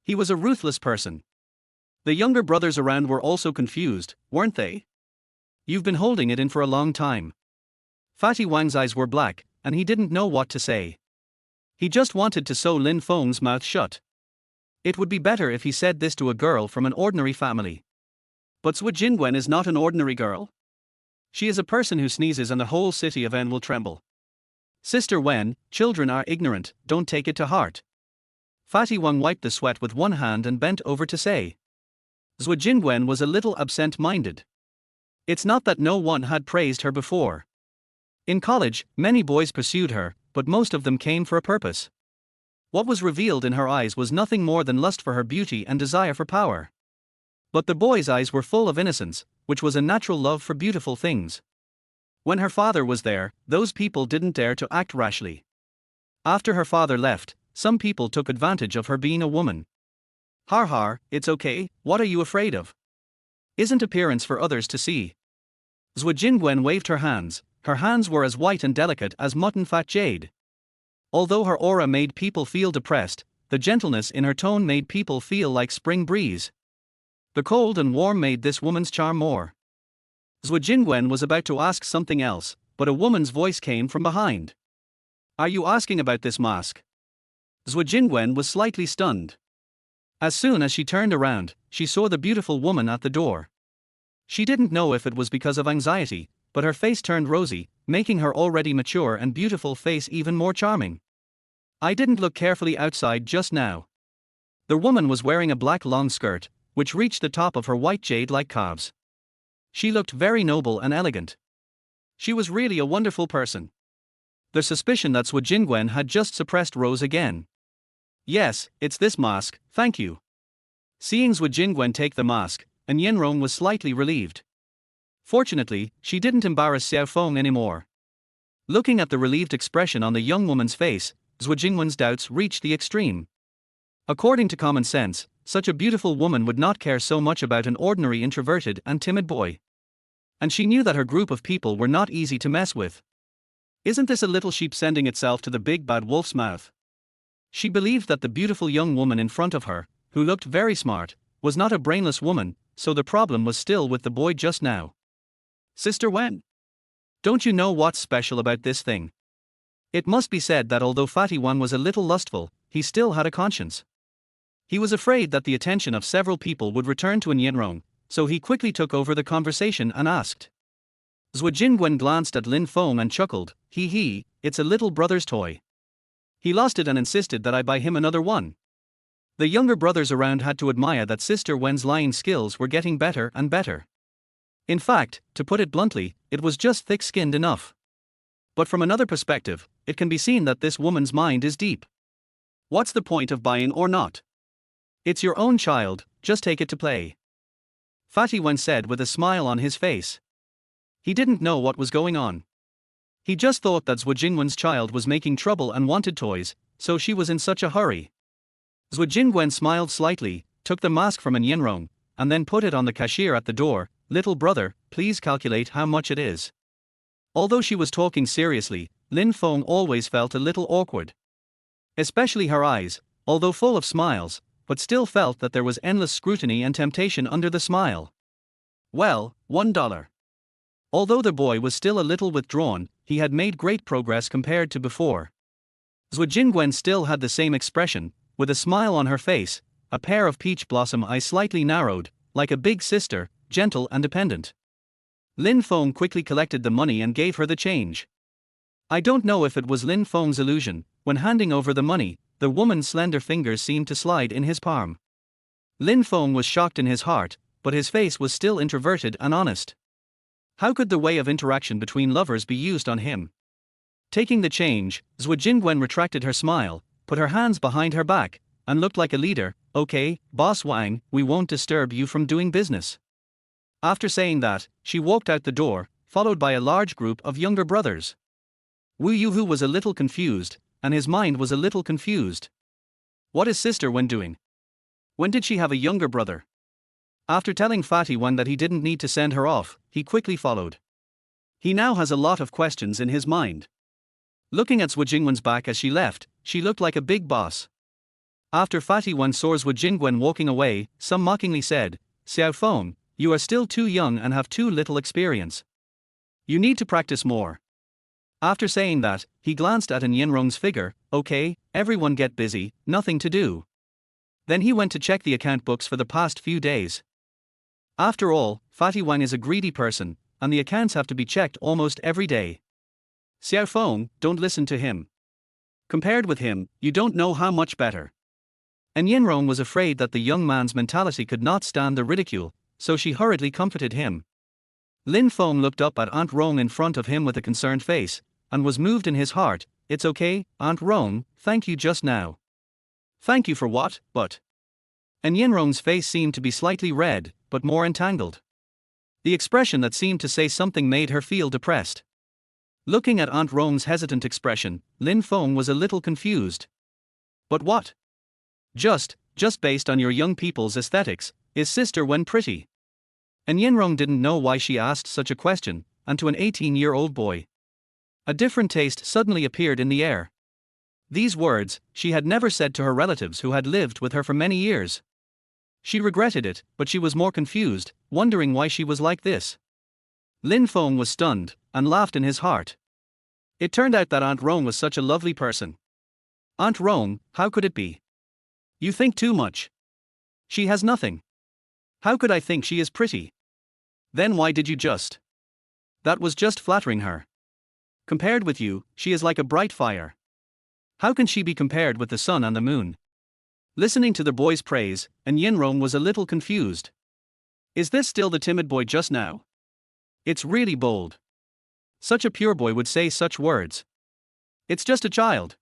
Speaker 1: He was a ruthless person. The younger brothers around were also confused, weren't they? You've been holding it in for a long time. Fatty Wang's eyes were black, and he didn't know what to say. He just wanted to sew Lin Feng's mouth shut. It would be better if he said this to a girl from an ordinary family. But Zhu Jingwen is not an ordinary girl. She is a person who sneezes and the whole city of N will tremble. Sister Wen, children are ignorant, don't take it to heart. Fatty Wang wiped the sweat with one hand and bent over to say. Zhu Jingwen was a little absent-minded. It's not that no one had praised her before. In college, many boys pursued her, but most of them came for a purpose. What was revealed in her eyes was nothing more than lust for her beauty and desire for power. But the boys' eyes were full of innocence, which was a natural love for beautiful things. When her father was there, those people didn't dare to act rashly. After her father left, some people took advantage of her being a woman. Har har, it's okay, what are you afraid of? Isn't appearance for others to see? Zhu Jingwen waved her hands were as white and delicate as mutton-fat jade. Although her aura made people feel depressed, the gentleness in her tone made people feel like spring breeze. The cold and warm made this woman's charm more. Zhu Jingwen was about to ask something else, but a woman's voice came from behind. Are you asking about this mask? Zhu Jingwen was slightly stunned. As soon as she turned around, she saw the beautiful woman at the door. She didn't know if it was because of anxiety, but her face turned rosy, making her already mature and beautiful face even more charming. I didn't look carefully outside just now. The woman was wearing a black long skirt, which reached the top of her white jade-like calves. She looked very noble and elegant. She was really a wonderful person. The suspicion that Zhu Jingwen had just suppressed rose again. Yes, it's this mask, thank you. Seeing Zhu Jingwen take the mask, and Yinrong was slightly relieved. Fortunately, she didn't embarrass Xiao Feng anymore. Looking at the relieved expression on the young woman's face, Zhu Jingwen's doubts reached the extreme. According to common sense, such a beautiful woman would not care so much about an ordinary introverted and timid boy. And she knew that her group of people were not easy to mess with. Isn't this a little sheep sending itself to the big bad wolf's mouth? She believed that the beautiful young woman in front of her, who looked very smart, was not a brainless woman, so the problem was still with the boy just now. Sister Wen, don't you know what's special about this thing? It must be said that although Fatty Wan was a little lustful, he still had a conscience. He was afraid that the attention of several people would return to Yinrong, so he quickly took over the conversation and asked. Zhu Jingwen glanced at Lin Feng and chuckled, hee, it's a little brother's toy. He lost it and insisted that I buy him another one. The younger brothers around had to admire that Sister Wen's lying skills were getting better and better. In fact, to put it bluntly, it was just thick-skinned enough. But from another perspective, it can be seen that this woman's mind is deep. What's the point of buying or not? It's your own child, just take it to play. Fatty Wen said with a smile on his face. He didn't know what was going on. He just thought that Zhu Jingwen's child was making trouble and wanted toys, so she was in such a hurry. Zhu Jingwen smiled slightly, took the mask from An Yinrong, and then put it on the cashier at the door. Little brother, please calculate how much it is. Although she was talking seriously, Lin Feng always felt a little awkward. Especially her eyes, although full of smiles, but still felt that there was endless scrutiny and temptation under the smile. Well, $1. Although the boy was still a little withdrawn, he had made great progress compared to before. Zhu Jingwen still had the same expression, with a smile on her face, a pair of peach blossom eyes slightly narrowed, like a big sister, gentle and dependent. Lin Feng quickly collected the money and gave her the change. I don't know if it was Lin Feng's illusion, when handing over the money, the woman's slender fingers seemed to slide in his palm. Lin Feng was shocked in his heart, but his face was still introverted and honest. How could the way of interaction between lovers be used on him? Taking the change, Zhu Jingwen retracted her smile, put her hands behind her back, and looked like a leader. Okay, Boss Wang, we won't disturb you from doing business. After saying that, she walked out the door, followed by a large group of younger brothers. Wu Yuhu was a little confused, and his mind was a little confused. What is Sister Wen doing? When did she have a younger brother? After telling Fatty Wen that he didn't need to send her off, he quickly followed. He now has a lot of questions in his mind. Looking at Zhu Jingwen's back as she left, she looked like a big boss. After Fatty Wen saw Zhu Jingwen walking away, some mockingly said, Xiao Feng, you are still too young and have too little experience. You need to practice more. After saying that, he glanced at An Yinrong's figure. Okay, everyone get busy, nothing to do. Then he went to check the account books for the past few days. After all, Fatty Wang is a greedy person, and the accounts have to be checked almost every day. Xiao Feng, don't listen to him. Compared with him, you don't know how much better. An Yinrong was afraid that the young man's mentality could not stand the ridicule, so she hurriedly comforted him. Lin Feng looked up at Aunt Rong in front of him with a concerned face, and was moved in his heart. It's okay, Aunt Rong, thank you just now. Thank you for what, but? An Yinrong's face seemed to be slightly red, but more entangled. The expression that seemed to say something made her feel depressed. Looking at Aunt Rong's hesitant expression, Lin Feng was a little confused. But what? Just based on your young people's aesthetics, is Sister Wen pretty? An Yinrong didn't know why she asked such a question, and to an 18-year-old boy. A different taste suddenly appeared in the air. These words, she had never said to her relatives who had lived with her for many years. She regretted it, but she was more confused, wondering why she was like this. Lin Feng was stunned, and laughed in his heart. It turned out that Aunt Rong was such a lovely person. Aunt Rong, how could it be? You think too much. She has nothing. How could I think she is pretty? Then why did you just? That was just flattering her. Compared with you, she is like a bright fire. How can she be compared with the sun and the moon? Listening to the boy's praise, An Yinrong was a little confused. Is this still the timid boy just now? It's really bold. Such a pure boy would say such words. It's just a child.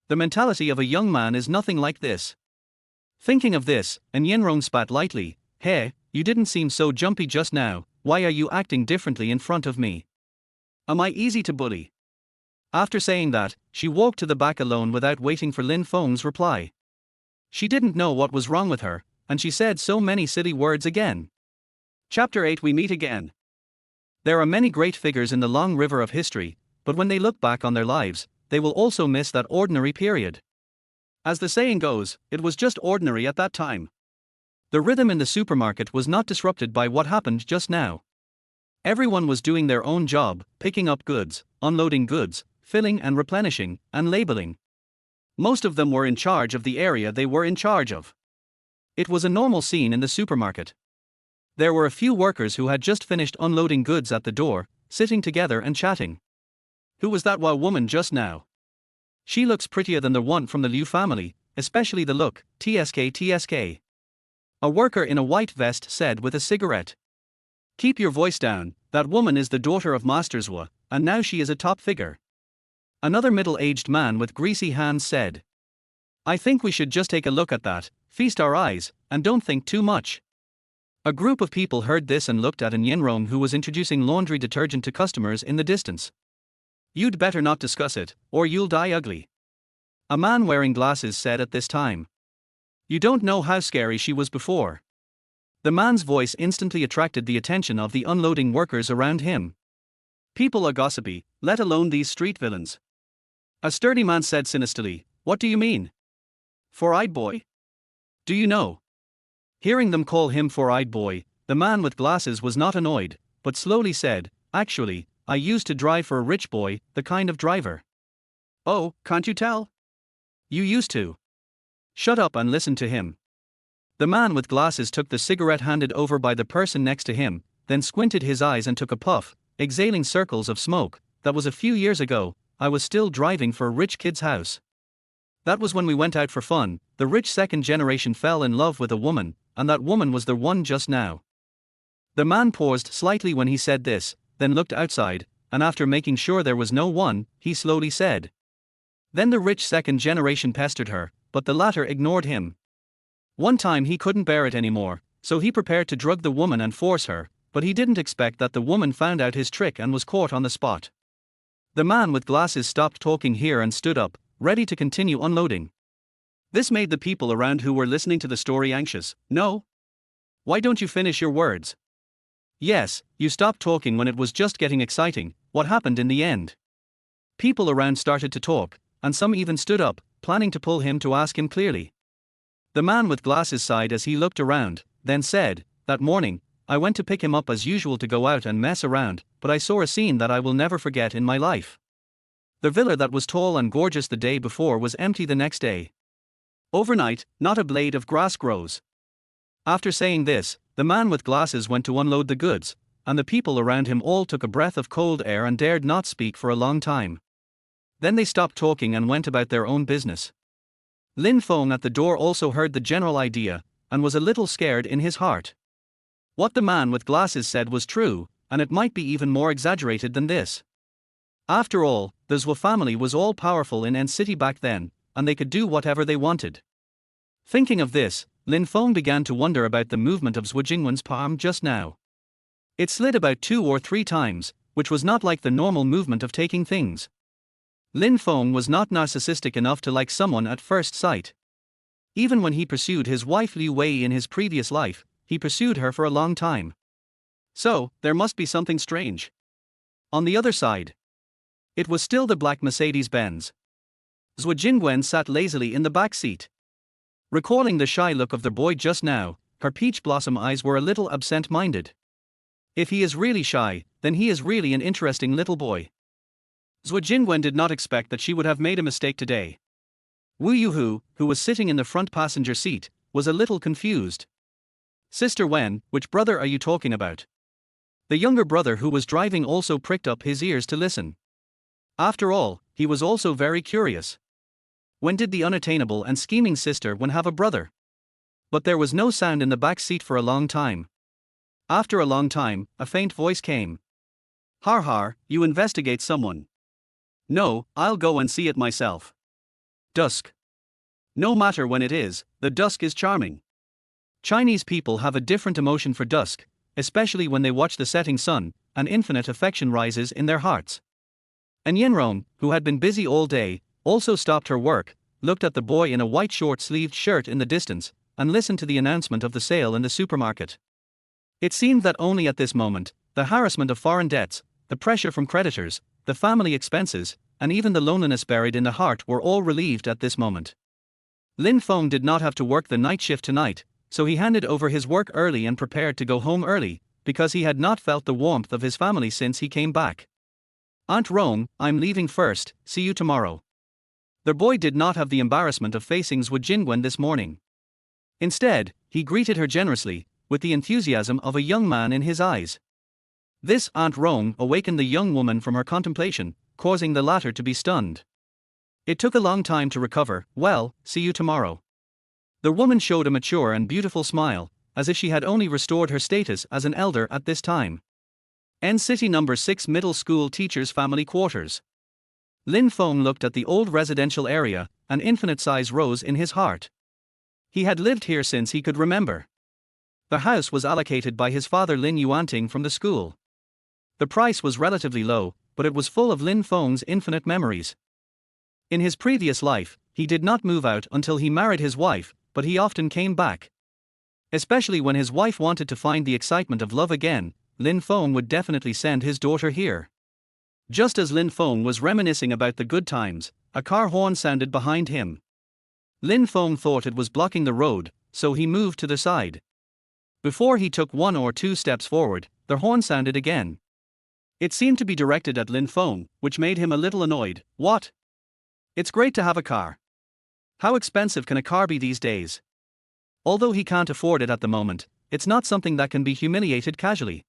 Speaker 1: The mentality of a young man is nothing like this. Thinking of this, An Yinrong spat lightly. Hey, you didn't seem so jumpy just now, why are you acting differently in front of me? Am I easy to bully? After saying that, she walked to the back alone without waiting for Lin Feng's reply. She didn't know what was wrong with her, and she said so many silly words again. Chapter 8 We meet again. There are many great figures in the long river of history, but when they look back on their lives, they will also miss that ordinary period. As the saying goes, it was just ordinary at that time. The rhythm in the supermarket was not disrupted by what happened just now. Everyone was doing their own job, picking up goods, unloading goods, filling and replenishing, and labeling. Most of them were in charge of the area they were in charge of. It was a normal scene in the supermarket. There were a few workers who had just finished unloading goods at the door, sitting together and chatting. Who was that woman just now? She looks prettier than the one from the Liu family, especially the look. TSK. A worker in a white vest said with a cigarette. Keep your voice down, that woman is the daughter of Master Zhou, and now she is a top figure. Another middle-aged man with greasy hands said. I think we should just take a look at that, feast our eyes, and don't think too much. A group of people heard this and looked at An Yenrong, who was introducing laundry detergent to customers in the distance. You'd better not discuss it, or you'll die ugly. A man wearing glasses said at this time. You don't know how scary she was before. The man's voice instantly attracted the attention of the unloading workers around him. People are gossipy, let alone these street villains. A sturdy man said sinisterly, What do you mean? Four-eyed boy? Do you know? Hearing them call him four-eyed boy, the man with glasses was not annoyed, but slowly said, Actually, I used to drive for a rich boy, the kind of driver. Oh, can't you tell? You used to. Shut up and listen to him. The man with glasses took the cigarette handed over by the person next to him, then squinted his eyes and took a puff, exhaling circles of smoke. That was a few years ago. I was still driving for a rich kid's house. That was when we went out for fun. The rich second generation fell in love with a woman, and that woman was the one just now. The man paused slightly when he said this, then looked outside, and after making sure there was no one, he slowly said. Then the rich second generation pestered her, but the latter ignored him. One time he couldn't bear it anymore, so he prepared to drug the woman and force her, but he didn't expect that the woman found out his trick and was caught on the spot. The man with glasses stopped talking here and stood up, ready to continue unloading. This made the people around who were listening to the story anxious. No? Why don't you finish your words? Yes, you stopped talking when it was just getting exciting. What happened in the end? People around started to talk, and some even stood up, planning to pull him to ask him clearly. The man with glasses sighed as he looked around, then said, That morning, I went to pick him up as usual to go out and mess around, but I saw a scene that I will never forget in my life. The villa that was tall and gorgeous the day before was empty the next day. Overnight, not a blade of grass grows. After saying this, the man with glasses went to unload the goods, and the people around him all took a breath of cold air and dared not speak for a long time. Then they stopped talking and went about their own business. Lin Feng at the door also heard the general idea, and was a little scared in his heart. What the man with glasses said was true, and it might be even more exaggerated than this. After all, the Zhou family was all powerful in N City back then, and they could do whatever they wanted. Thinking of this, Lin Feng began to wonder about the movement of Zhou Jingwen's palm just now. It slid about 2 or 3 times, which was not like the normal movement of taking things. Lin Feng was not narcissistic enough to like someone at first sight. Even when he pursued his wife Liu Wei in his previous life, he pursued her for a long time. So, there must be something strange. On the other side, it was still the black Mercedes-Benz. Zhou Jingwen sat lazily in the back seat. Recalling the shy look of the boy just now, her peach blossom eyes were a little absent-minded. If he is really shy, then he is really an interesting little boy. Zhou Jingwen did not expect that she would have made a mistake today. Wu Yuhu, who was sitting in the front passenger seat, was a little confused. Sister Wen, which brother are you talking about? The younger brother who was driving also pricked up his ears to listen. After all, he was also very curious. When did the unattainable and scheming sister Wen have a brother? But there was no sound in the back seat for a long time. After a long time, a faint voice came. Har har, you investigate someone. No, I'll go and see it myself. Dusk. No matter when it is, the dusk is charming. Chinese people have a different emotion for dusk, especially when they watch the setting sun, and infinite affection rises in their hearts. An Yenrong, who had been busy all day, also stopped her work, looked at the boy in a white short-sleeved shirt in the distance, and listened to the announcement of the sale in the supermarket. It seemed that only at this moment, the harassment of foreign debts, the pressure from creditors, the family expenses, and even the loneliness buried in the heart were all relieved at this moment. Lin Feng did not have to work the night shift tonight, so he handed over his work early and prepared to go home early, because he had not felt the warmth of his family since he came back. Aunt Rong, I'm leaving first, see you tomorrow. The boy did not have the embarrassment of facing Zhou Jingwen this morning. Instead, he greeted her generously, with the enthusiasm of a young man in his eyes. This Aunt Rong awakened the young woman from her contemplation, causing the latter to be stunned. It took a long time to recover. Well, see you tomorrow. The woman showed a mature and beautiful smile, as if she had only restored her status as an elder at this time. N City No. 6 Middle School Teachers' Family Quarters. Lin Feng looked at the old residential area, an infinite sighs rose in his heart. He had lived here since he could remember. The house was allocated by his father Lin Yuanting from the school. The price was relatively low, but it was full of Lin Feng's infinite memories. In his previous life, he did not move out until he married his wife, but he often came back. Especially when his wife wanted to find the excitement of love again, Lin Feng would definitely send his daughter here. Just as Lin Feng was reminiscing about the good times, a car horn sounded behind him. Lin Feng thought it was blocking the road, so he moved to the side. Before he took 1 or 2 steps forward, the horn sounded again. It seemed to be directed at Lin Feng, which made him a little annoyed. What? It's great to have a car. How expensive can a car be these days? Although he can't afford it at the moment, it's not something that can be humiliated casually.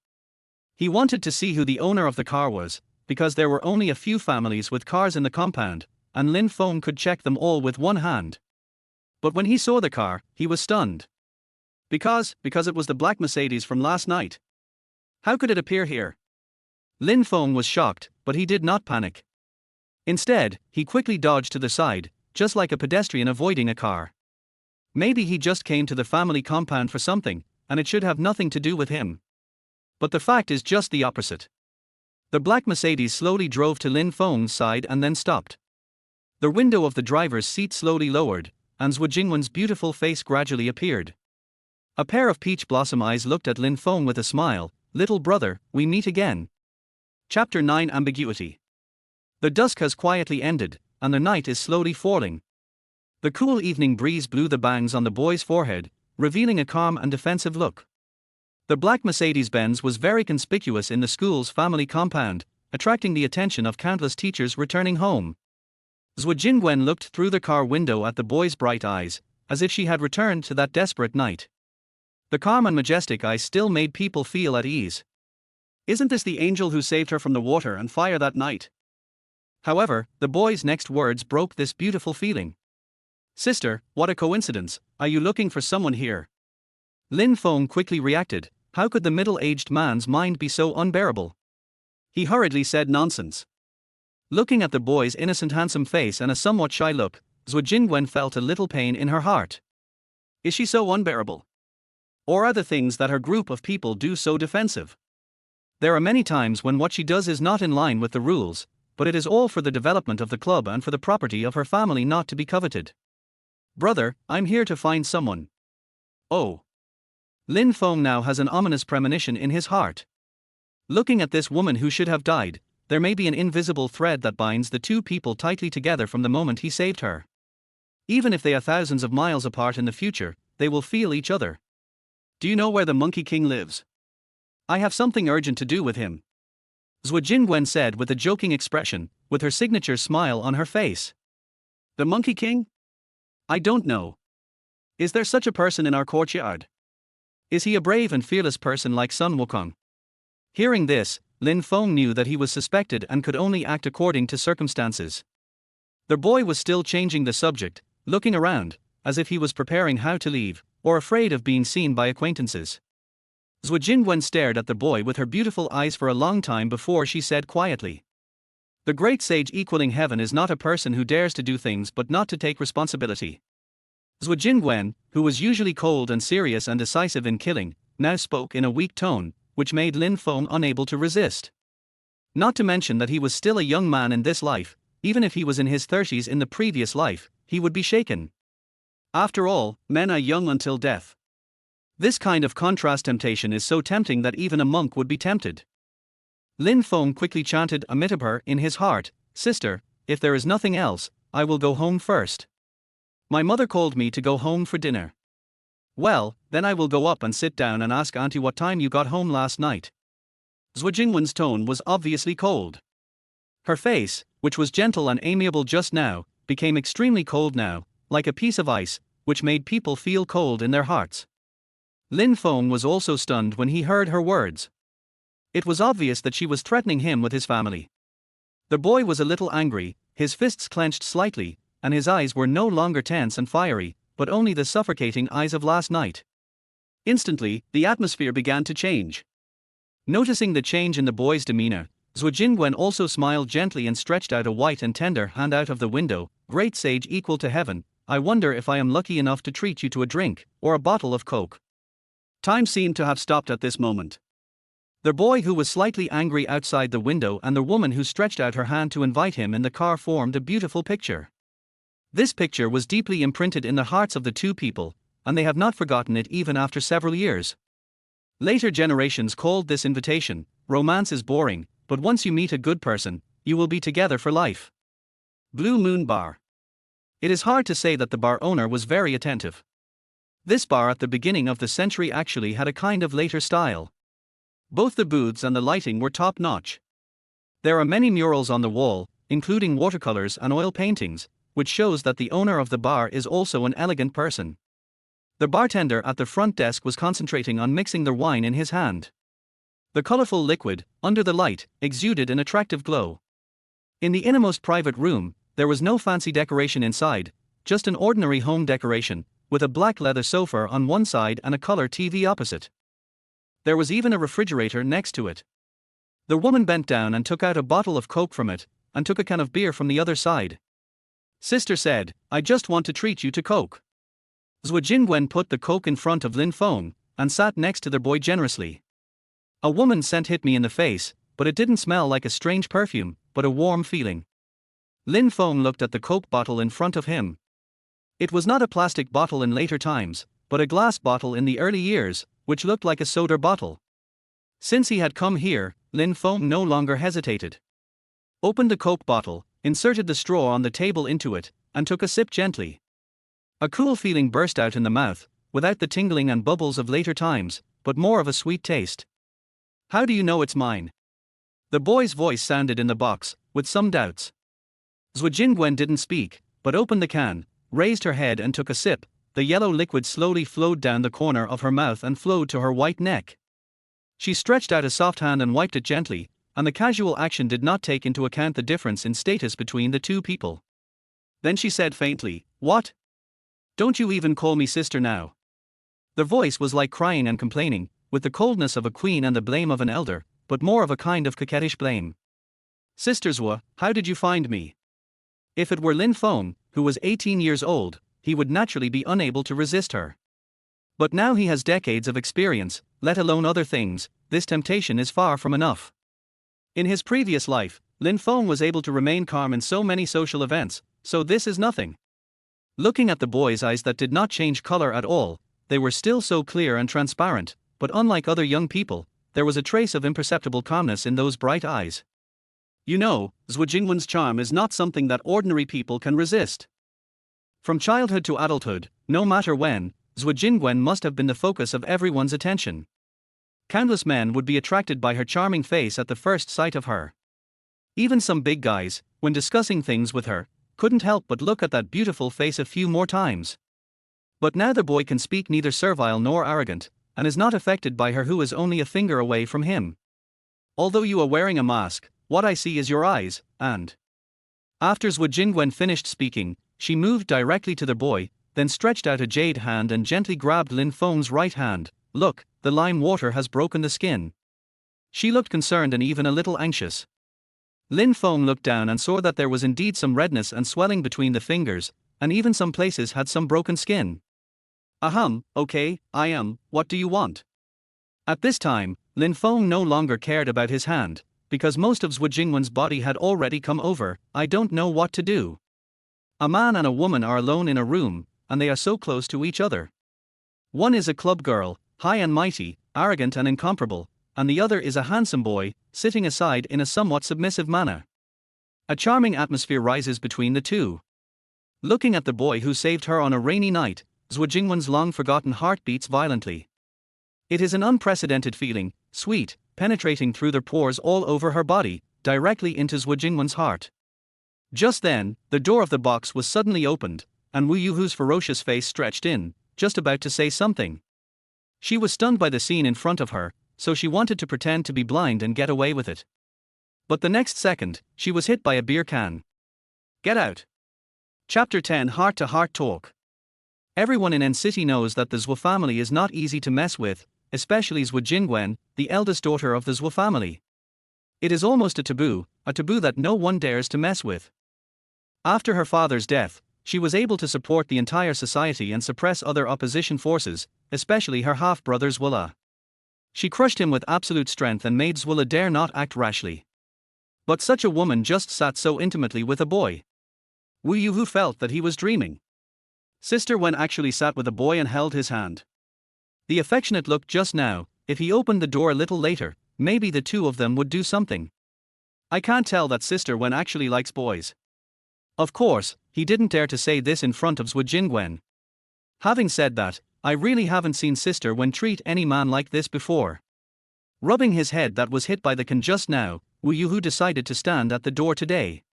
Speaker 1: He wanted to see who the owner of the car was, because there were only a few families with cars in the compound, and Lin Feng could check them all with one hand. But when he saw the car, he was stunned. Because it was the black Mercedes from last night. How could it appear here? Lin Feng was shocked, but he did not panic. Instead, he quickly dodged to the side, just like a pedestrian avoiding a car. Maybe he just came to the family compound for something, and it should have nothing to do with him. But the fact is just the opposite. The black Mercedes slowly drove to Lin Feng's side and then stopped. The window of the driver's seat slowly lowered, and Zhu Jingwen's beautiful face gradually appeared. A pair of peach blossom eyes looked at Lin Feng with a smile. Little brother, we meet again. Chapter 9 Ambiguity. The dusk has quietly ended, and the night is slowly falling. The cool evening breeze blew the bangs on the boy's forehead, revealing a calm and defensive look. The black Mercedes-Benz was very conspicuous in the school's family compound, attracting the attention of countless teachers returning home. Zhu Jingwen looked through the car window at the boy's bright eyes, as if she had returned to that desperate night. The calm and majestic eyes still made people feel at ease. Isn't this the angel who saved her from the water and fire that night? However, the boy's next words broke this beautiful feeling. Sister, what a coincidence, are you looking for someone here? Lin Feng quickly reacted. How could the middle-aged man's mind be so unbearable? He hurriedly said nonsense. Looking at the boy's innocent handsome face and a somewhat shy look, Zhu Jingwen felt a little pain in her heart. Is she so unbearable? Or are the things that her group of people do so defensive? There are many times when what she does is not in line with the rules, but it is all for the development of the club and for the property of her family not to be coveted. Brother, I'm here to find someone. Oh. Lin Feng now has an ominous premonition in his heart. Looking at this woman who should have died, there may be an invisible thread that binds the two people tightly together from the moment he saved her. Even if they are thousands of miles apart in the future, they will feel each other. Do you know where the Monkey King lives? I have something urgent to do with him. Zhu Jingwen said with a joking expression, with her signature smile on her face. The Monkey King? I don't know. Is there such a person in our courtyard? Is he a brave and fearless person like Sun Wukong? Hearing this, Lin Feng knew that he was suspected and could only act according to circumstances. The boy was still changing the subject, looking around, as if he was preparing how to leave, or afraid of being seen by acquaintances. Zhu Jingwen stared at the boy with her beautiful eyes for a long time before she said quietly. The great sage equaling heaven is not a person who dares to do things but not to take responsibility. Zhu Jingwen, who was usually cold and serious and decisive in killing, now spoke in a weak tone, which made Lin Feng unable to resist. Not to mention that he was still a young man in this life, even if he was in his 30s in the previous life, he would be shaken. After all, men are young until death. This kind of contrast temptation is so tempting that even a monk would be tempted. Lin Feng quickly chanted Amitabha in his heart, Sister, if there is nothing else, I will go home first. My mother called me to go home for dinner. Well, then I will go up and sit down and ask Auntie what time you got home last night. Zhu Jingwen's tone was obviously cold. Her face, which was gentle and amiable just now, became extremely cold now, like a piece of ice, which made people feel cold in their hearts. Lin Feng was also stunned when he heard her words. It was obvious that she was threatening him with his family. The boy was a little angry, his fists clenched slightly, and his eyes were no longer tense and fiery, but only the suffocating eyes of last night. Instantly, the atmosphere began to change. Noticing the change in the boy's demeanor, Zhu Jingwen also smiled gently and stretched out a white and tender hand out of the window, great sage equal to heaven, I wonder if I am lucky enough to treat you to a drink, or a bottle of Coke. Time seemed to have stopped at this moment. The boy who was slightly angry outside the window and the woman who stretched out her hand to invite him in the car formed a beautiful picture. This picture was deeply imprinted in the hearts of the two people, and they have not forgotten it even after several years. Later generations called this invitation, "Romance is boring, but once you meet a good person, you will be together for life." Blue Moon Bar. It is hard to say that the bar owner was very attentive. This bar at the beginning of the century actually had a kind of later style. Both the booths and the lighting were top-notch. There are many murals on the wall, including watercolors and oil paintings, which shows that the owner of the bar is also an elegant person. The bartender at the front desk was concentrating on mixing the wine in his hand. The colorful liquid, under the light, exuded an attractive glow. In the innermost private room, there was no fancy decoration inside, just an ordinary home decoration, with a black leather sofa on one side and a color TV opposite. There was even a refrigerator next to it. The woman bent down and took out a bottle of Coke from it, and took a can of beer from the other side. Sister said, "I just want to treat you to Coke." Zhuo Jingwen put the Coke in front of Lin Feng, and sat next to their boy generously. A woman's scent hit me in the face, but it didn't smell like a strange perfume, but a warm feeling. Lin Feng looked at the Coke bottle in front of him. It was not a plastic bottle in later times, but a glass bottle in the early years, which looked like a soda bottle. Since he had come here, Lin Feng no longer hesitated. Opened the Coke bottle, inserted the straw on the table into it, and took a sip gently. A cool feeling burst out in the mouth, without the tingling and bubbles of later times, but more of a sweet taste. "How do you know it's mine?" The boy's voice sounded in the box, with some doubts. Zhuo Jingwen didn't speak, but opened the can, raised her head and took a sip. The yellow liquid slowly flowed down the corner of her mouth and flowed to her white neck. She stretched out a soft hand and wiped it gently, and the casual action did not take into account the difference in status between the two people. Then she said faintly, "What? Don't you even call me sister now?" The voice was like crying and complaining, with the coldness of a queen and the blame of an elder, but more of a kind of coquettish blame. "Sister Zhuo, how did you find me?" If it were Lin Feng, who was 18 years old, he would naturally be unable to resist her. But now he has decades of experience, let alone other things, this temptation is far from enough. In his previous life, Lin Feng was able to remain calm in so many social events, so this is nothing. Looking at the boy's eyes that did not change color at all, they were still so clear and transparent, but unlike other young people, there was a trace of imperceptible calmness in those bright eyes. You know, Zhuo Jingwen's charm is not something that ordinary people can resist. From childhood to adulthood, no matter when, Zhuo Jingwen must have been the focus of everyone's attention. Countless men would be attracted by her charming face at the first sight of her. Even some big guys, when discussing things with her, couldn't help but look at that beautiful face a few more times. But now the boy can speak neither servile nor arrogant, and is not affected by her who is only a finger away from him. "Although you are wearing a mask, what I see is your eyes, and..." After Zhuo Jingwen finished speaking, she moved directly to the boy, then stretched out a jade hand and gently grabbed Lin Feng's right hand. "Look, the lime water has broken the skin." She looked concerned and even a little anxious. Lin Feng looked down and saw that there was indeed some redness and swelling between the fingers, and even some places had some broken skin. Okay, what do you want?" At this time, Lin Feng no longer cared about his hand, because most of Zhuo Jingwen's body had already come over. "I don't know what to do. A man and a woman are alone in a room, and they are so close to each other. One is a club girl, high and mighty, arrogant and incomparable, and the other is a handsome boy, sitting aside in a somewhat submissive manner. A charming atmosphere rises between the two." Looking at the boy who saved her on a rainy night, Zhuo Jingwen's long-forgotten heart beats violently. It is an unprecedented feeling, sweet, penetrating through the pores all over her body, directly into Zhuo Jingwen's heart. Just then, the door of the box was suddenly opened, and Wu Yuhu's ferocious face stretched in, just about to say something. She was stunned by the scene in front of her, so she wanted to pretend to be blind and get away with it. But the next second, she was hit by a beer can. "Get out." Chapter 10 Heart-to-Heart Talk. Everyone in N City knows that the Zhuo family is not easy to mess with, especially Zhuo Jingwen, the eldest daughter of the Zhuo family. It is almost a taboo that no one dares to mess with. After her father's death, she was able to support the entire society and suppress other opposition forces, especially her half-brother Zwilla. She crushed him with absolute strength and made Zwilla dare not act rashly. But such a woman just sat so intimately with a boy. Wu Yuhu felt that he was dreaming. Sister Wen actually sat with a boy and held his hand. The affectionate look just now, if he opened the door a little later, maybe the two of them would do something. I can't tell that Sister Wen actually likes boys. Of course, he didn't dare to say this in front of Zhu Jingwen. Having said that, I really haven't seen Sister Wen treat any man like this before. Rubbing his head that was hit by the can just now, Wu Yuhu decided to stand at the door today.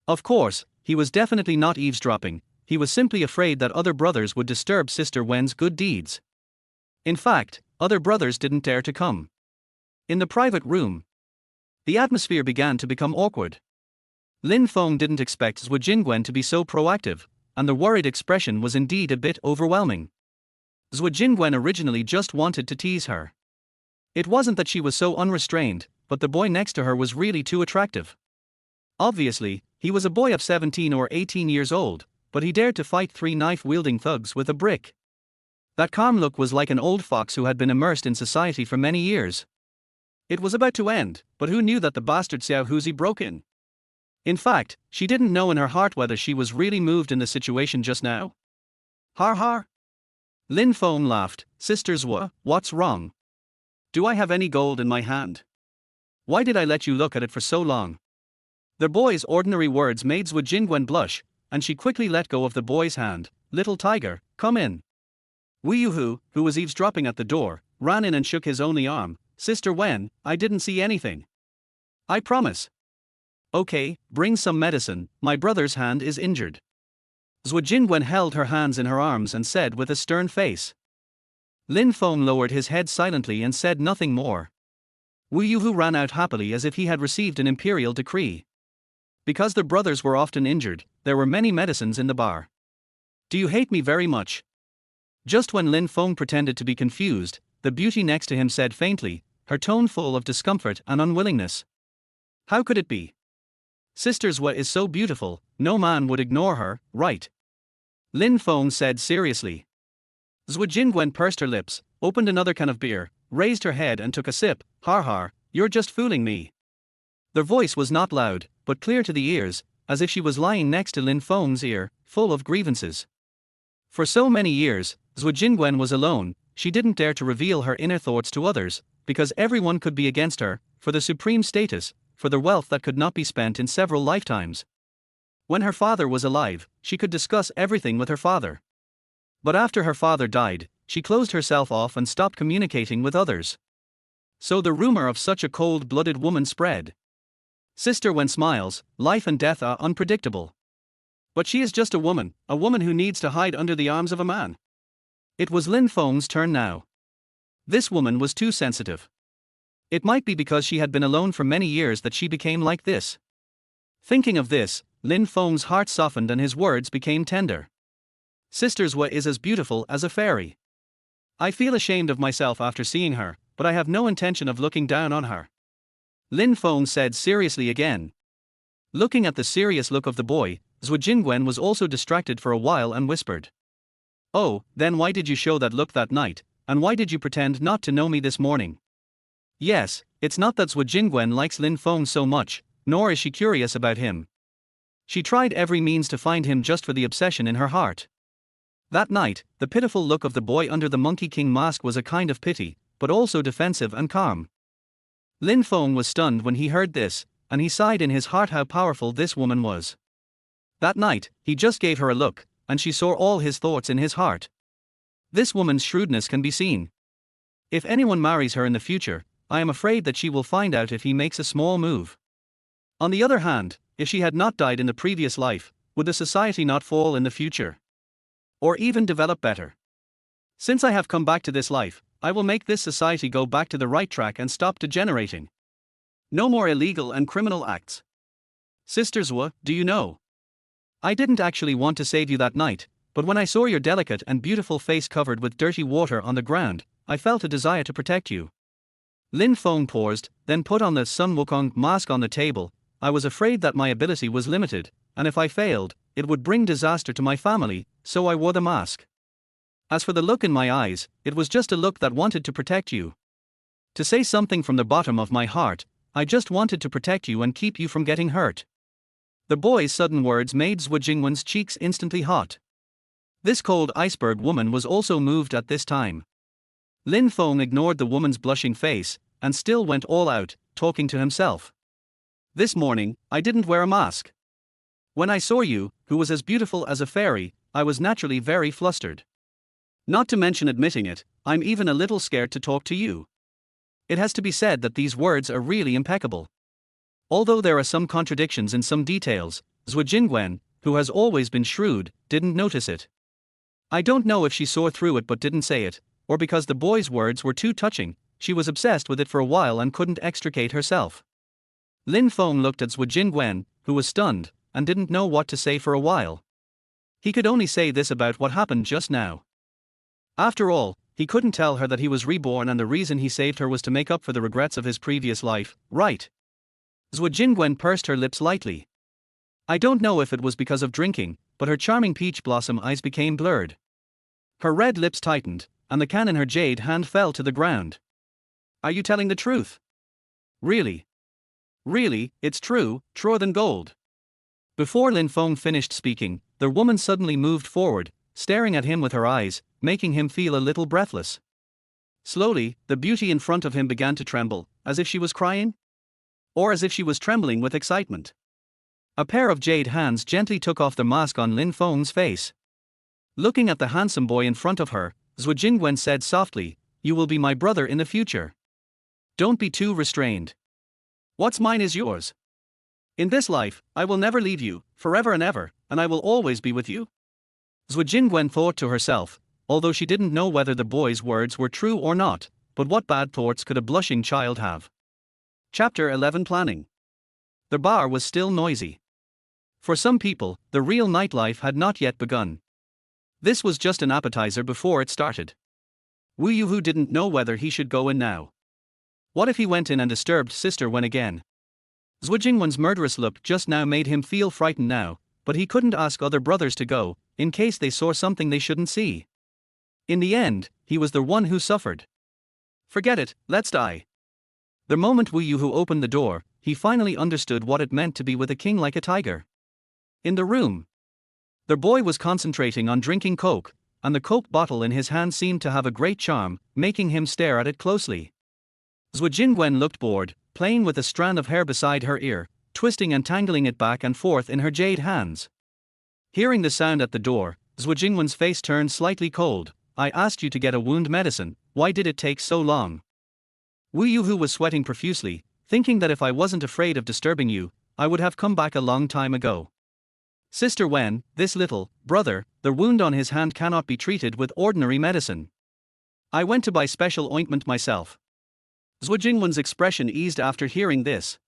Speaker 1: Of course, he was definitely not eavesdropping, he was simply afraid that other brothers would disturb Sister Wen's good deeds. In fact, other brothers didn't dare to come. In the private room, the atmosphere began to become awkward. Lin Feng didn't expect Zhu Jingwen to be so proactive, and the worried expression was indeed a bit overwhelming. Zhu Jingwen originally just wanted to tease her. It wasn't that she was so unrestrained, but the boy next to her was really too attractive. Obviously, he was a boy of 17 or 18 years old, but he dared to fight 3 knife-wielding thugs with a brick. That calm look was like an old fox who had been immersed in society for many years. It was about to end, but who knew that the bastard Xiao Huzi broke in? In fact, she didn't know in her heart whether she was really moved in the situation just now. Har har. Lin Feng laughed. Sister Zhu, what's wrong? Do I have any gold in my hand? Why did I let you look at it for so long? The boy's ordinary words made Zhu Jingwen blush, and she quickly let go of the boy's hand. Little tiger, come in. Wu Yuhu, who was eavesdropping at the door, ran in and shook his only arm. Sister Wen, I didn't see anything. I promise. Okay, bring some medicine, my brother's hand is injured. Zhu Jingwen held her hands in her arms and said with a stern face. Lin Feng lowered his head silently and said nothing more. Wu Yuhu ran out happily as if he had received an imperial decree. Because the brothers were often injured, there were many medicines in the bar. Do you hate me very much? Just when Lin Feng pretended to be confused, the beauty next to him said faintly, her tone full of discomfort and unwillingness. How could it be? Sister Zhu is so beautiful, no man would ignore her, right? Lin Feng said seriously. Zhu Jingwen pursed her lips, opened another can of beer, raised her head and took a sip. Har har, you're just fooling me. Their voice was not loud, but clear to the ears, as if she was lying next to Lin Feng's ear, full of grievances. For so many years, Zhu Jingwen was alone. She didn't dare to reveal her inner thoughts to others, because everyone could be against her, for the supreme status, for the wealth that could not be spent in several lifetimes. When her father was alive, she could discuss everything with her father. But after her father died, she closed herself off and stopped communicating with others. So the rumor of such a cold-blooded woman spread. Sister Wen smiles, life and death are unpredictable. But she is just a woman who needs to hide under the arms of a man. It was Lin Feng's turn now. This woman was too sensitive. It might be because she had been alone for many years that she became like this. Thinking of this, Lin Feng's heart softened and his words became tender. Sister Zhu is as beautiful as a fairy. I feel ashamed of myself after seeing her, but I have no intention of looking down on her. Lin Feng said seriously again. Looking at the serious look of the boy, Zhu Jingwen was also distracted for a while and whispered. Oh, then why did you show that look that night, and why did you pretend not to know me this morning? Yes, it's not that Zhu Jingwen likes Lin Feng so much, nor is she curious about him. She tried every means to find him just for the obsession in her heart. That night, the pitiful look of the boy under the Monkey King mask was a kind of pity, but also defensive and calm. Lin Feng was stunned when he heard this, and he sighed in his heart how powerful this woman was. That night, he just gave her a look, and she saw all his thoughts in his heart. This woman's shrewdness can be seen. If anyone marries her in the future, I am afraid that she will find out if he makes a small move. On the other hand, if she had not died in the previous life, would the society not fall in the future? Or even develop better? Since I have come back to this life, I will make this society go back to the right track and stop degenerating. No more illegal and criminal acts. Sister Zhu, do you know? I didn't actually want to save you that night, but when I saw your delicate and beautiful face covered with dirty water on the ground, I felt a desire to protect you. Lin Feng paused, then put on the Sun Wukong mask on the table. I was afraid that my ability was limited, and if I failed, it would bring disaster to my family, so I wore the mask. As for the look in my eyes, it was just a look that wanted to protect you. To say something from the bottom of my heart, I just wanted to protect you and keep you from getting hurt. The boy's sudden words made Zhuo Jingwen's cheeks instantly hot. This cold iceberg woman was also moved at this time. Lin Feng ignored the woman's blushing face, and still went all out, talking to himself. This morning, I didn't wear a mask. When I saw you, who was as beautiful as a fairy, I was naturally very flustered. Not to mention admitting it, I'm even a little scared to talk to you. It has to be said that these words are really impeccable. Although there are some contradictions in some details, Zhuo Jingwen, who has always been shrewd, didn't notice it. I don't know if she saw through it but didn't say it, or because the boy's words were too touching, she was obsessed with it for a while and couldn't extricate herself. Lin Feng looked at Zhuo Jingwen, who was stunned, and didn't know what to say for a while. He could only say this about what happened just now. After all, he couldn't tell her that he was reborn and the reason he saved her was to make up for the regrets of his previous life, right? Zhuo Jingwen pursed her lips lightly. I don't know if it was because of drinking, but her charming peach blossom eyes became blurred. Her red lips tightened, and the can in her jade hand fell to the ground. Are you telling the truth? Really? Really, it's true, truer than gold. Before Lin Feng finished speaking, the woman suddenly moved forward, staring at him with her eyes, making him feel a little breathless. Slowly, the beauty in front of him began to tremble, as if she was crying? Or as if she was trembling with excitement. A pair of jade hands gently took off the mask on Lin Feng's face. Looking at the handsome boy in front of her, Zhuo Jingwen said softly, "You will be my brother in the future. Don't be too restrained. What's mine is yours. In this life, I will never leave you, forever and ever, and I will always be with you." Zhuo Jingwen thought to herself, although she didn't know whether the boy's words were true or not, but what bad thoughts could a blushing child have? Chapter 11 Planning. The bar was still noisy. For some people, the real nightlife had not yet begun. This was just an appetizer before it started. Wu Yuhu didn't know whether he should go in now. What if he went in and disturbed Sister Wen again? Zhuo Jingwen's murderous look just now made him feel frightened now, but he couldn't ask other brothers to go, in case they saw something they shouldn't see. In the end, he was the one who suffered. Forget it, let's die. The moment Wu Yuhu opened the door, he finally understood what it meant to be with a king like a tiger. In the room, the boy was concentrating on drinking coke, and the coke bottle in his hand seemed to have a great charm, making him stare at it closely. Zhuo Jingwen looked bored, playing with a strand of hair beside her ear, twisting and tangling it back and forth in her jade hands. Hearing the sound at the door, Zhuo Jingwen's face turned slightly cold. I asked you to get a wound medicine, why did it take so long? Wu Yuhu was sweating profusely, thinking that if I wasn't afraid of disturbing you, I would have come back a long time ago. Sister Wen, this little brother, the wound on his hand cannot be treated with ordinary medicine. I went to buy special ointment myself. Zhuo Jingwen's expression eased after hearing this.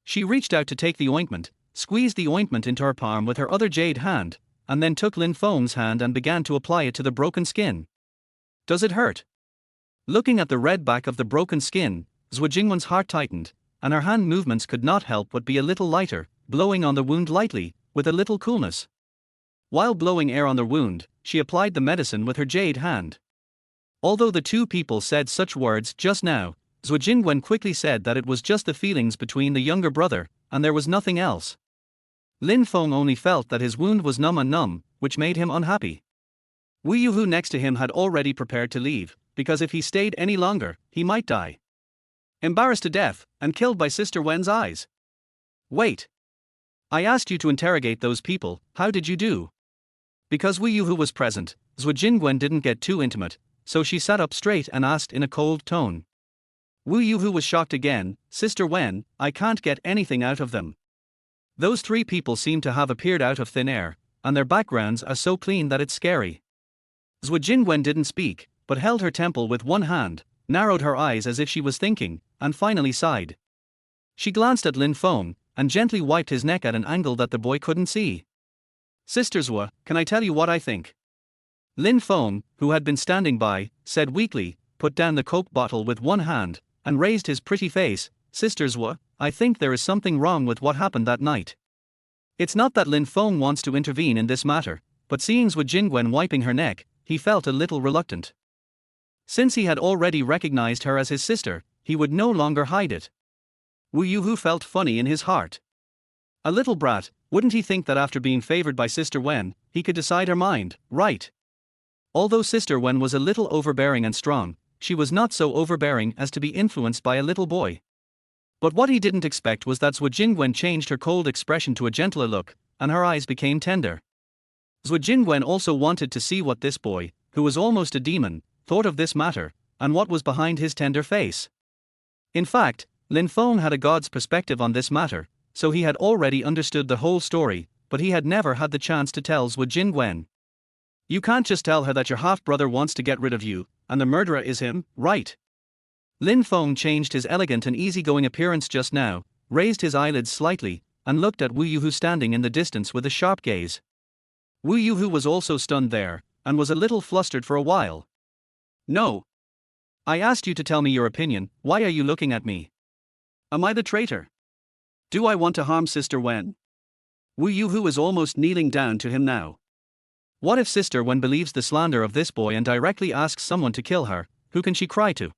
Speaker 1: She reached out to take the ointment, squeezed the ointment into her palm with her other jade hand, and then took Lin Feng's hand and began to apply it to the broken skin. Does it hurt? Looking at the red back of the broken skin, Zhuo Jingwen's heart tightened, and her hand movements could not help but be a little lighter, blowing on the wound lightly, with a little coolness. While blowing air on the wound, she applied the medicine with her jade hand. Although the two people said such words just now, Zhuo Jingwen quickly said that it was just the feelings between the younger brother, and there was nothing else. Lin Feng only felt that his wound was numb, which made him unhappy. Wu Yuhu next to him had already prepared to leave, because if he stayed any longer, he might die. Embarrassed to death, and killed by Sister Wen's eyes. Wait. I asked you to interrogate those people, how did you do? Because Wu Yuhu was present, Zhuo Jingwen didn't get too intimate, so she sat up straight and asked in a cold tone. Wu Yuhu was shocked again, Sister Wen, I can't get anything out of them. Those three people seem to have appeared out of thin air, and their backgrounds are so clean that it's scary. Zhuo Jingwen didn't speak, but held her temple with one hand, narrowed her eyes as if she was thinking, and finally sighed. She glanced at Lin Feng, and gently wiped his neck at an angle that the boy couldn't see. Sister Zhuo, can I tell you what I think? Lin Feng, who had been standing by, said weakly, put down the coke bottle with one hand, and raised his pretty face. Sister Zhuo, I think there is something wrong with what happened that night. It's not that Lin Feng wants to intervene in this matter, but seeing Zhu Jingwen wiping her neck, he felt a little reluctant. Since he had already recognized her as his sister, he would no longer hide it. Wu Yuhu felt funny in his heart. A little brat, wouldn't he think that after being favored by Sister Wen, he could decide her mind, right? Although Sister Wen was a little overbearing and strong, she was not so overbearing as to be influenced by a little boy. But what he didn't expect was that Zhu Jingwen changed her cold expression to a gentler look, and her eyes became tender. Zhu Jingwen also wanted to see what this boy, who was almost a demon, thought of this matter, and what was behind his tender face. In fact, Lin Feng had a god's perspective on this matter, so he had already understood the whole story, but he had never had the chance to tell Zhu Jingwen. You can't just tell her that your half-brother wants to get rid of you, and the murderer is him, right? Lin Feng changed his elegant and easygoing appearance just now, raised his eyelids slightly, and looked at Wu Yuhu standing in the distance with a sharp gaze. Wu Yuhu was also stunned there, and was a little flustered for a while. No. I asked you to tell me your opinion, why are you looking at me? Am I the traitor? Do I want to harm Sister Wen? Wu Yuhu is almost kneeling down to him now. What if Sister Wen believes the slander of this boy and directly asks someone to kill her, who can she cry to?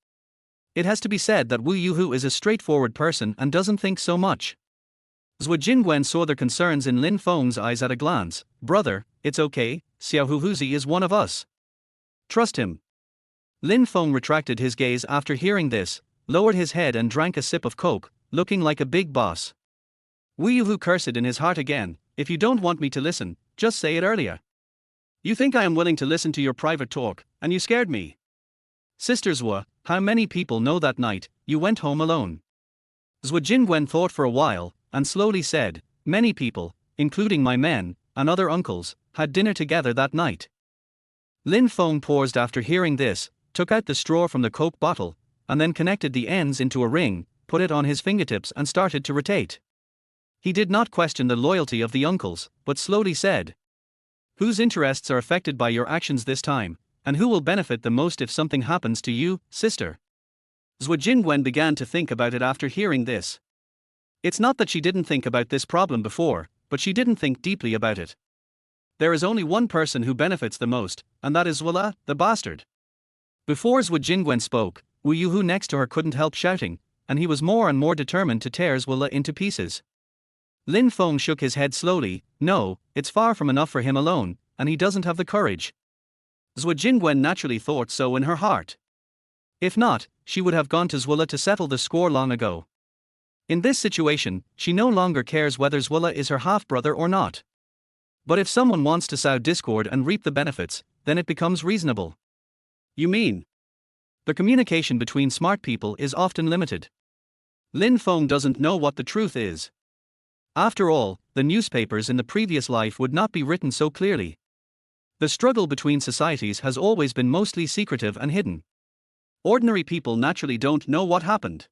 Speaker 1: It has to be said that Wu Yuhu is a straightforward person and doesn't think so much. Zhu Jingwen saw their concerns in Lin Feng's eyes at a glance. Brother, it's okay, Xiao Huhuzi is one of us. Trust him. Lin Feng retracted his gaze after hearing this, lowered his head and drank a sip of coke, looking like a big boss. Wu Yuhu cursed in his heart again. If you don't want me to listen, just say it earlier. You think I am willing to listen to your private talk, and you scared me. Sister Zhu, how many people know that night you went home alone? Zhu Jingwen thought for a while, and slowly said, many people, including my men, and other uncles, had dinner together that night. Lin Feng paused after hearing this, took out the straw from the coke bottle, and then connected the ends into a ring, put it on his fingertips and started to rotate. He did not question the loyalty of the uncles, but slowly said, whose interests are affected by your actions this time, and who will benefit the most if something happens to you, sister? Zhu Jingwen began to think about it after hearing this. It's not that she didn't think about this problem before, but she didn't think deeply about it. There is only one person who benefits the most, and that is Zhuela, the bastard. Before Zhu Jingwen spoke, Wu Yuhu next to her couldn't help shouting, and he was more and more determined to tear Zhuela into pieces. Lin Feng shook his head slowly. No, it's far from enough for him alone, and he doesn't have the courage. Zhu Jingwen naturally thought so in her heart. If not, she would have gone to Zhuela to settle the score long ago. In this situation, she no longer cares whether Zhuela is her half-brother or not. But if someone wants to sow discord and reap the benefits, then it becomes reasonable. You mean? The communication between smart people is often limited. Lin Feng doesn't know what the truth is. After all, the newspapers in the previous life would not be written so clearly. The struggle between societies has always been mostly secretive and hidden. Ordinary people naturally don't know what happened.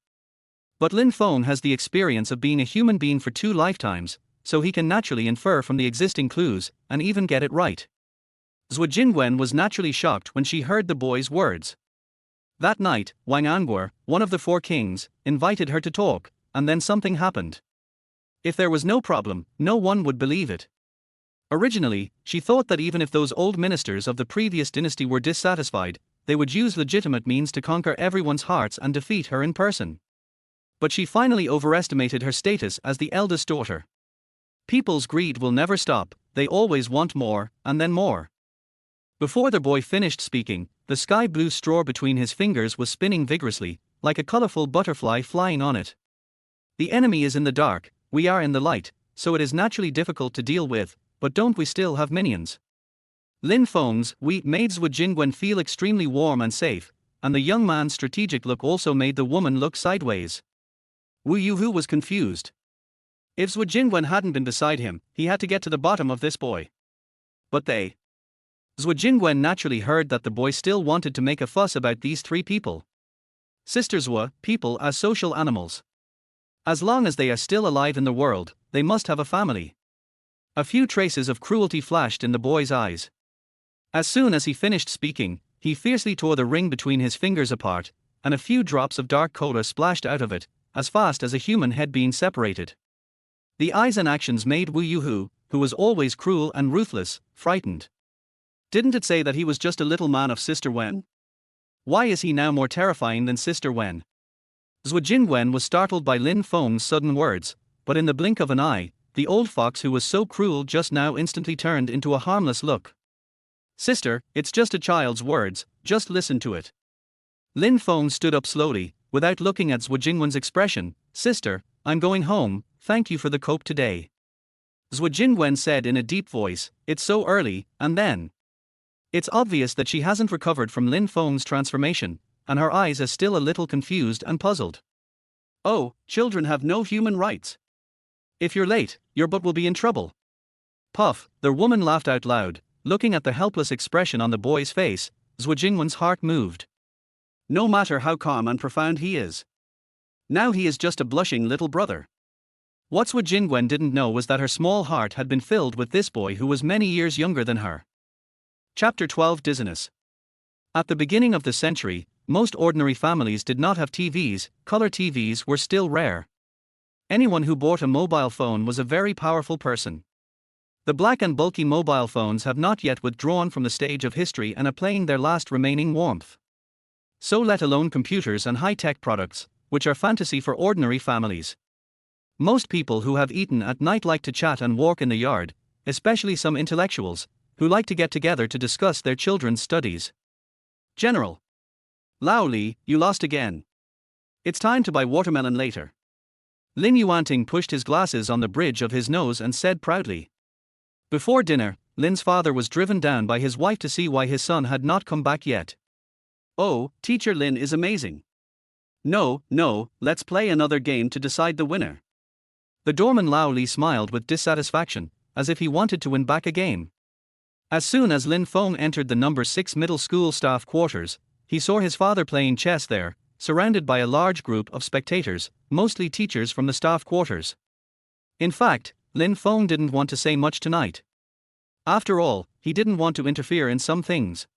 Speaker 1: But Lin Feng has the experience of being a human being for 2 lifetimes, so he can naturally infer from the existing clues, and even get it right. Zhu Jingwen was naturally shocked when she heard the boy's words. That night, Wang Anguo, one of the 4 kings, invited her to talk, and then something happened. If there was no problem, no one would believe it. Originally, she thought that even if those old ministers of the previous dynasty were dissatisfied, they would use legitimate means to conquer everyone's hearts and defeat her in person. But she finally overestimated her status as the eldest daughter. People's greed will never stop, they always want more, and then more. Before the boy finished speaking, the sky blue straw between his fingers was spinning vigorously, like a colorful butterfly flying on it. The enemy is in the dark, we are in the light, so it is naturally difficult to deal with, but don't we still have minions? Lin Feng's made Zhu Jingwen feel extremely warm and safe, and the young man's strategic look also made the woman look sideways. Wu Yuhu was confused. If Zhu Jingwen hadn't been beside him, he had to get to the bottom of this boy. But they. Zhu Jingwen naturally heard that the boy still wanted to make a fuss about these 3 people. Sister Zhu, people as social animals. As long as they are still alive in the world, they must have a family. A few traces of cruelty flashed in the boy's eyes. As soon as he finished speaking, he fiercely tore the ring between his fingers apart, and a few drops of dark cola splashed out of it, as fast as a human head being separated. The eyes and actions made Wu Yuhu, who was always cruel and ruthless, frightened. Didn't it say that he was just a little man of Sister Wen? Why is he now more terrifying than Sister Wen? Zhuo Jingwen was startled by Lin Feng's sudden words, but in the blink of an eye, the old fox who was so cruel just now instantly turned into a harmless look. Sister, it's just a child's words, just listen to it. Lin Feng stood up slowly, without looking at Zhuo Jingwen's expression. Sister, I'm going home, thank you for the cope today. Zhuo Jingwen said in a deep voice, it's so early, and then. It's obvious that she hasn't recovered from Lin Feng's transformation, and her eyes are still a little confused and puzzled. Oh, children have no human rights. If you're late, your butt will be in trouble. Puff, the woman laughed out loud, looking at the helpless expression on the boy's face. Zhuo Jingwen's heart moved. No matter how calm and profound he is. Now he is just a blushing little brother. What Zhuo Jingwen didn't know was that her small heart had been filled with this boy who was many years younger than her. Chapter 12 Dizziness. At the beginning of the century, most ordinary families did not have TVs, color TVs were still rare. Anyone who bought a mobile phone was a very powerful person. The black and bulky mobile phones have not yet withdrawn from the stage of history and are playing their last remaining warmth. So let alone computers and high-tech products, which are fantasy for ordinary families. Most people who have eaten at night like to chat and walk in the yard, especially some intellectuals, who like to get together to discuss their children's studies. General. Lao Li, you lost again. It's time to buy watermelon later. Lin Yuanting pushed his glasses on the bridge of his nose and said proudly. Before dinner, Lin's father was driven down by his wife to see why his son had not come back yet. Oh, Teacher Lin is amazing. No, let's play another game to decide the winner. The doorman Lao Li smiled with dissatisfaction, as if he wanted to win back a game. As soon as Lin Feng entered the number 6 middle school staff quarters, he saw his father playing chess there, surrounded by a large group of spectators, mostly teachers from the staff quarters. In fact, Lin Feng didn't want to say much tonight. After all, he didn't want to interfere in some things.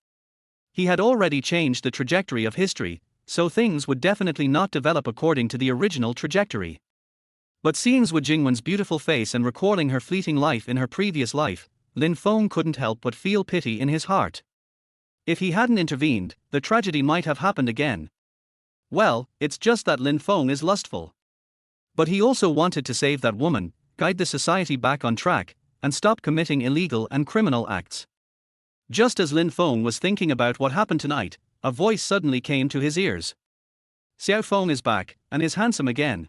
Speaker 1: He had already changed the trajectory of history, so things would definitely not develop according to the original trajectory. But seeing Zhuo Jingwen's beautiful face and recalling her fleeting life in her previous life, Lin Feng couldn't help but feel pity in his heart. If he hadn't intervened, the tragedy might have happened again. Well, it's just that Lin Feng is lustful. But he also wanted to save that woman, guide the society back on track, and stop committing illegal and criminal acts. Just as Lin Feng was thinking about what happened tonight, a voice suddenly came to his ears. Xiao Feng is back, and is handsome again.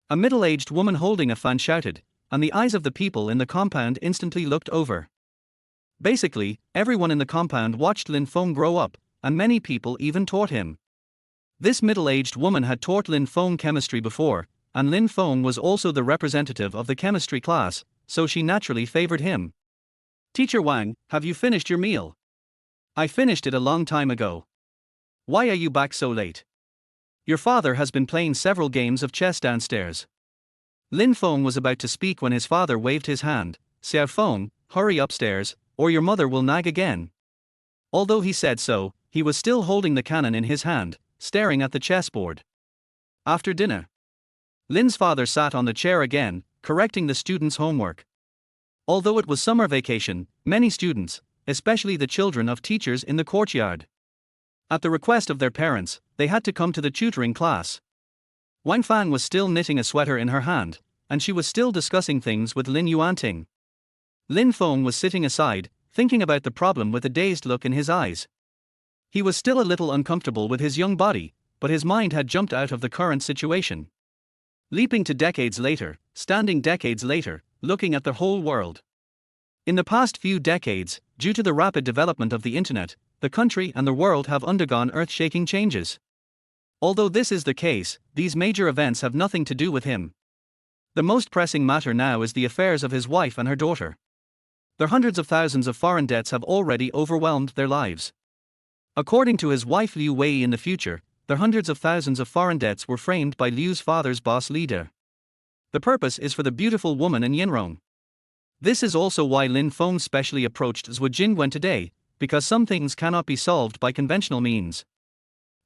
Speaker 1: A middle-aged woman holding a fan shouted, and the eyes of the people in the compound instantly looked over. Basically, everyone in the compound watched Lin Feng grow up, and many people even taught him. This middle-aged woman had taught Lin Feng chemistry before, and Lin Feng was also the representative of the chemistry class, so she naturally favored him. Teacher Wang, have you finished your meal? I finished it a long time ago. Why are you back so late? Your father has been playing several games of chess downstairs. Lin Feng was about to speak when his father waved his hand. Xiao Feng, hurry upstairs, or your mother will nag again. Although he said so, he was still holding the cannon in his hand, staring at the chessboard. After dinner, Lin's father sat on the chair again, correcting the students' homework. Although it was summer vacation, many students, especially the children of teachers in the courtyard, at the request of their parents, they had to come to the tutoring class. Wang Fan was still knitting a sweater in her hand, and she was still discussing things with Lin Yuanting. Lin Feng was sitting aside, thinking about the problem with a dazed look in his eyes. He was still a little uncomfortable with his young body, but his mind had jumped out of the current situation. Leaping to decades later, standing decades later, looking at the whole world. In the past few decades, due to the rapid development of the internet, the country and the world have undergone earth-shaking changes. Although this is the case, these major events have nothing to do with him. The most pressing matter now is the affairs of his wife and her daughter. Their hundreds of thousands of foreign debts have already overwhelmed their lives. According to his wife Liu Wei, in the future, their hundreds of thousands of foreign debts were framed by Liu's father's boss leader. The purpose is for the beautiful woman in Yinrong. This is also why Lin Feng specially approached Zhuo Jingwen today, because some things cannot be solved by conventional means.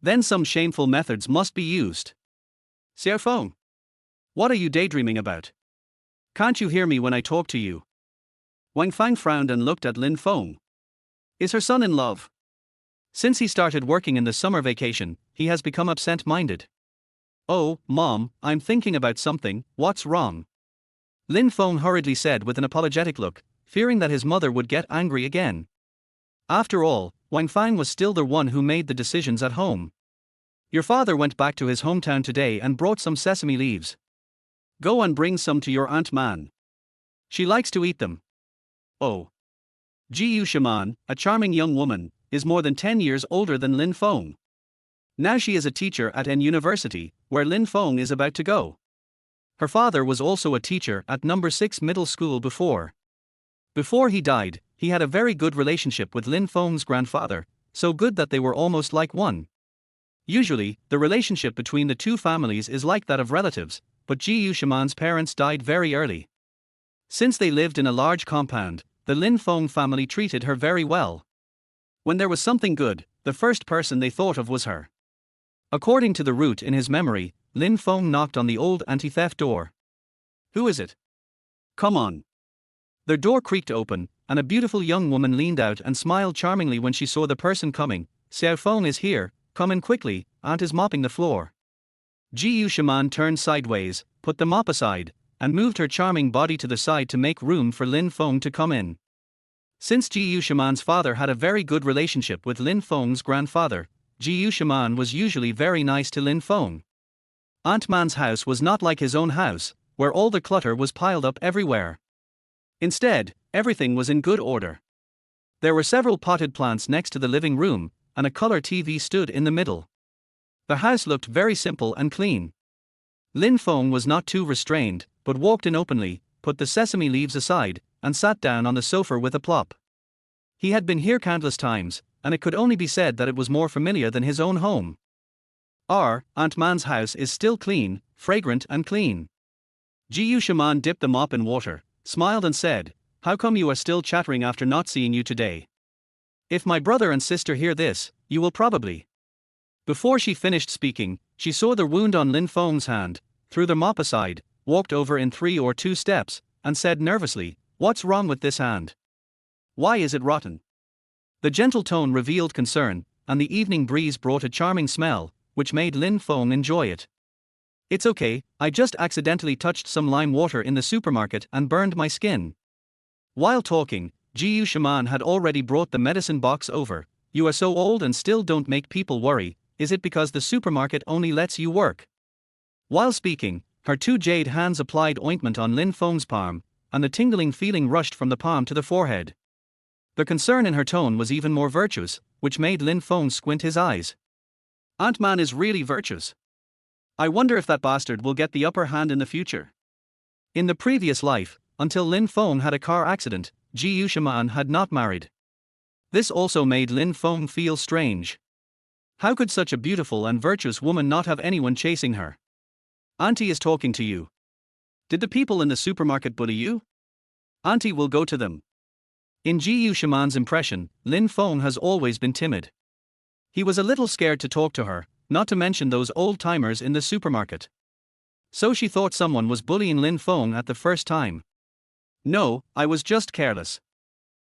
Speaker 1: Then some shameful methods must be used. Xiao Feng, what are you daydreaming about? Can't you hear me when I talk to you? Wang Fang frowned and looked at Lin Feng. Is her son in love? Since he started working in the summer vacation, he has become absent-minded. Oh, Mom, I'm thinking about something, what's wrong? Lin Feng hurriedly said with an apologetic look, fearing that his mother would get angry again. After all, Wang Fang was still the one who made the decisions at home. Your father went back to his hometown today and brought some sesame leaves. Go and bring some to your Aunt Man. She likes to eat them. Oh. Ji Shaman, a charming young woman, is more than 10 years older than Lin Feng. Now she is a teacher at an university, where Lin Feng is about to go. Her father was also a teacher at number 6 middle school before. Before he died, he had a very good relationship with Lin Feng's grandfather, so good that they were almost like one. Usually, the relationship between the two families is like that of relatives, but Ji Shaman's parents died very early. Since they lived in a large compound, the Lin Feng family treated her very well. When there was something good, the first person they thought of was her. According to the route in his memory, Lin Feng knocked on the old anti-theft door. Who is it? Come on. Their door creaked open, and a beautiful young woman leaned out and smiled charmingly when she saw the person coming. Xiao Feng is here, come in quickly, Aunt is mopping the floor. Ji Shaman turned sideways, put the mop aside, and moved her charming body to the side to make room for Lin Feng to come in. Since Ji Shaman's father had a very good relationship with Lin Feng's grandfather, Ji Shaman was usually very nice to Lin Feng. Aunt Man's house was not like his own house, where all the clutter was piled up everywhere. Instead, everything was in good order. There were several potted plants next to the living room, and a color TV stood in the middle. The house looked very simple and clean. Lin Feng was not too restrained, but walked in openly, put the sesame leaves aside, and sat down on the sofa with a plop. He had been here countless times, and it could only be said that it was more familiar than his own home. Aunt Man's house is still clean, fragrant and clean. Ji Shaman dipped the mop in water, smiled and said, how come you are still chattering after not seeing you today? If my brother and sister hear this, you will probably. Before she finished speaking, she saw the wound on Lin Feng's hand, threw the mop aside, walked over in 3 or 2 steps, and said nervously, what's wrong with this hand? Why is it rotten? The gentle tone revealed concern, and the evening breeze brought a charming smell, which made Lin Feng enjoy it. It's okay, I just accidentally touched some lime water in the supermarket and burned my skin. While talking, Ji Shaman had already brought the medicine box over. You are so old and still don't make people worry, is it because the supermarket only lets you work? While speaking, her 2 jade hands applied ointment on Lin Feng's palm, and the tingling feeling rushed from the palm to the forehead. The concern in her tone was even more virtuous, which made Lin Feng squint his eyes. Aunt Man is really virtuous. I wonder if that bastard will get the upper hand in the future. In the previous life, until Lin Feng had a car accident, Ji Shaman had not married. This also made Lin Feng feel strange. How could such a beautiful and virtuous woman not have anyone chasing her? Auntie is talking to you. Did the people in the supermarket bully you? Auntie will go to them. In Ji Shaman's impression, Lin Feng has always been timid. He was a little scared to talk to her, not to mention those old-timers in the supermarket. So she thought someone was bullying Lin Feng at the first time. No, I was just careless.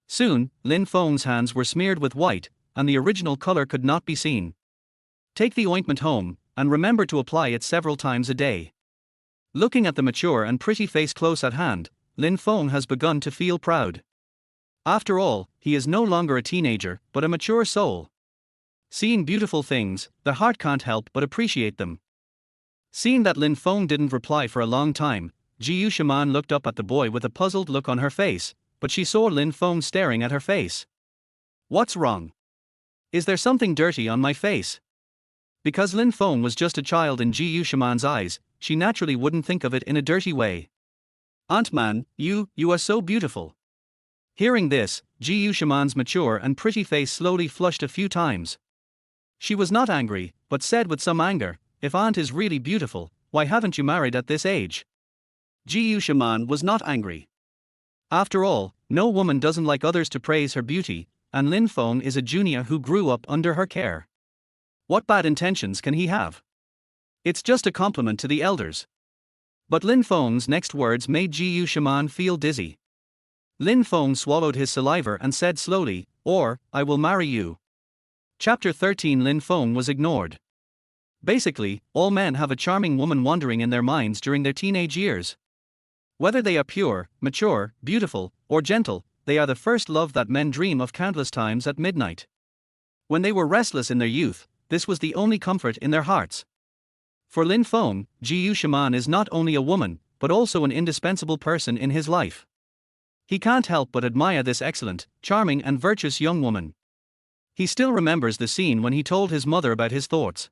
Speaker 1: Soon, Lin Feng's hands were smeared with white, and the original color could not be seen. Take the ointment home, and remember to apply it several times a day. Looking at the mature and pretty face close at hand, Lin Feng has begun to feel proud. After all, he is no longer a teenager, but a mature soul. Seeing beautiful things, the heart can't help but appreciate them. Seeing that Lin Feng didn't reply for a long time, Ji Shaman looked up at the boy with a puzzled look on her face, but she saw Lin Feng staring at her face. What's wrong? Is there something dirty on my face? Because Lin Feng was just a child in Ji Shaman's eyes, she naturally wouldn't think of it in a dirty way. Aunt Man, you are so beautiful. Hearing this, Ji Shaman's mature and pretty face slowly flushed a few times. She was not angry, but said with some anger, if Aunt is really beautiful, why haven't you married at this age? Ji Shaman was not angry. After all, no woman doesn't like others to praise her beauty, and Lin Feng is a junior who grew up under her care. What bad intentions can he have? It's just a compliment to the elders. But Lin Feng's next words made Ji Shaman feel dizzy. Lin Feng swallowed his saliva and said slowly, "Or, I will marry you." Chapter 13. Lin Feng was ignored. Basically, all men have a charming woman wandering in their minds during their teenage years. Whether they are pure, mature, beautiful, or gentle, they are the first love that men dream of countless times at midnight. When they were restless in their youth, this was the only comfort in their hearts. For Lin Feng, Ji Shaman is not only a woman, but also an indispensable person in his life. He can't help but admire this excellent, charming and virtuous young woman. He still remembers the scene when he told his mother about his thoughts.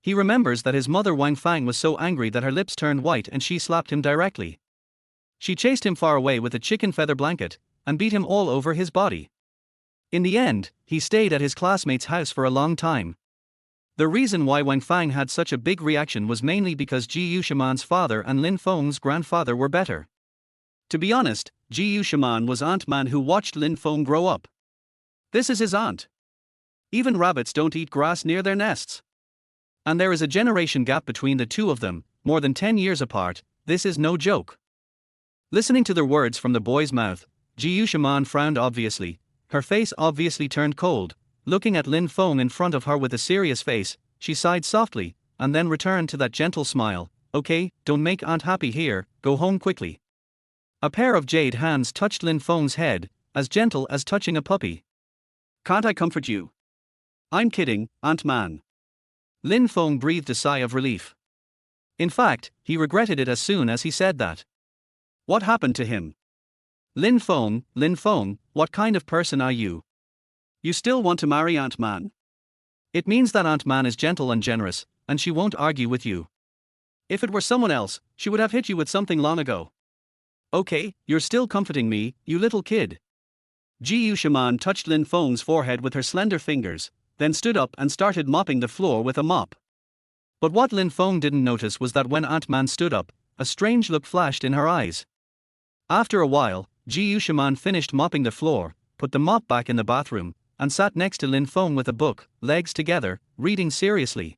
Speaker 1: He remembers that his mother Wang Fang was so angry that her lips turned white and she slapped him directly. She chased him far away with a chicken feather blanket, and beat him all over his body. In the end, he stayed at his classmate's house for a long time. The reason why Wang Fang had such a big reaction was mainly because Ji Shaman's father and Lin Feng's grandfather were better. To be honest, Ji Shaman was Aunt Man who watched Lin Feng grow up. This is his aunt. Even rabbits don't eat grass near their nests. And there is a generation gap between the two of them, more than 10 years apart. This is no joke. Listening to their words from the boy's mouth, Ji Shaman frowned obviously. Her face obviously turned cold. Looking at Lin Feng in front of her with a serious face, she sighed softly, and then returned to that gentle smile. "Okay, don't make Aunt happy here, go home quickly." A pair of jade hands touched Lin Feng's head, as gentle as touching a puppy. "Can't I comfort you?" "I'm kidding, Aunt Man." Lin Feng breathed a sigh of relief. In fact, he regretted it as soon as he said that. What happened to him? Lin Feng, what kind of person are you? You still want to marry Aunt Man? It means that Aunt Man is gentle and generous, and she won't argue with you. If it were someone else, she would have hit you with something long ago. Okay, you're still comforting me, you little kid. Ji Shaman touched Lin Feng's forehead with her slender fingers, then stood up and started mopping the floor with a mop. But what Lin Feng didn't notice was that when Aunt Man stood up, a strange look flashed in her eyes. After a while, Ji Shaman finished mopping the floor, put the mop back in the bathroom, and sat next to Lin Feng with a book, legs together, reading seriously.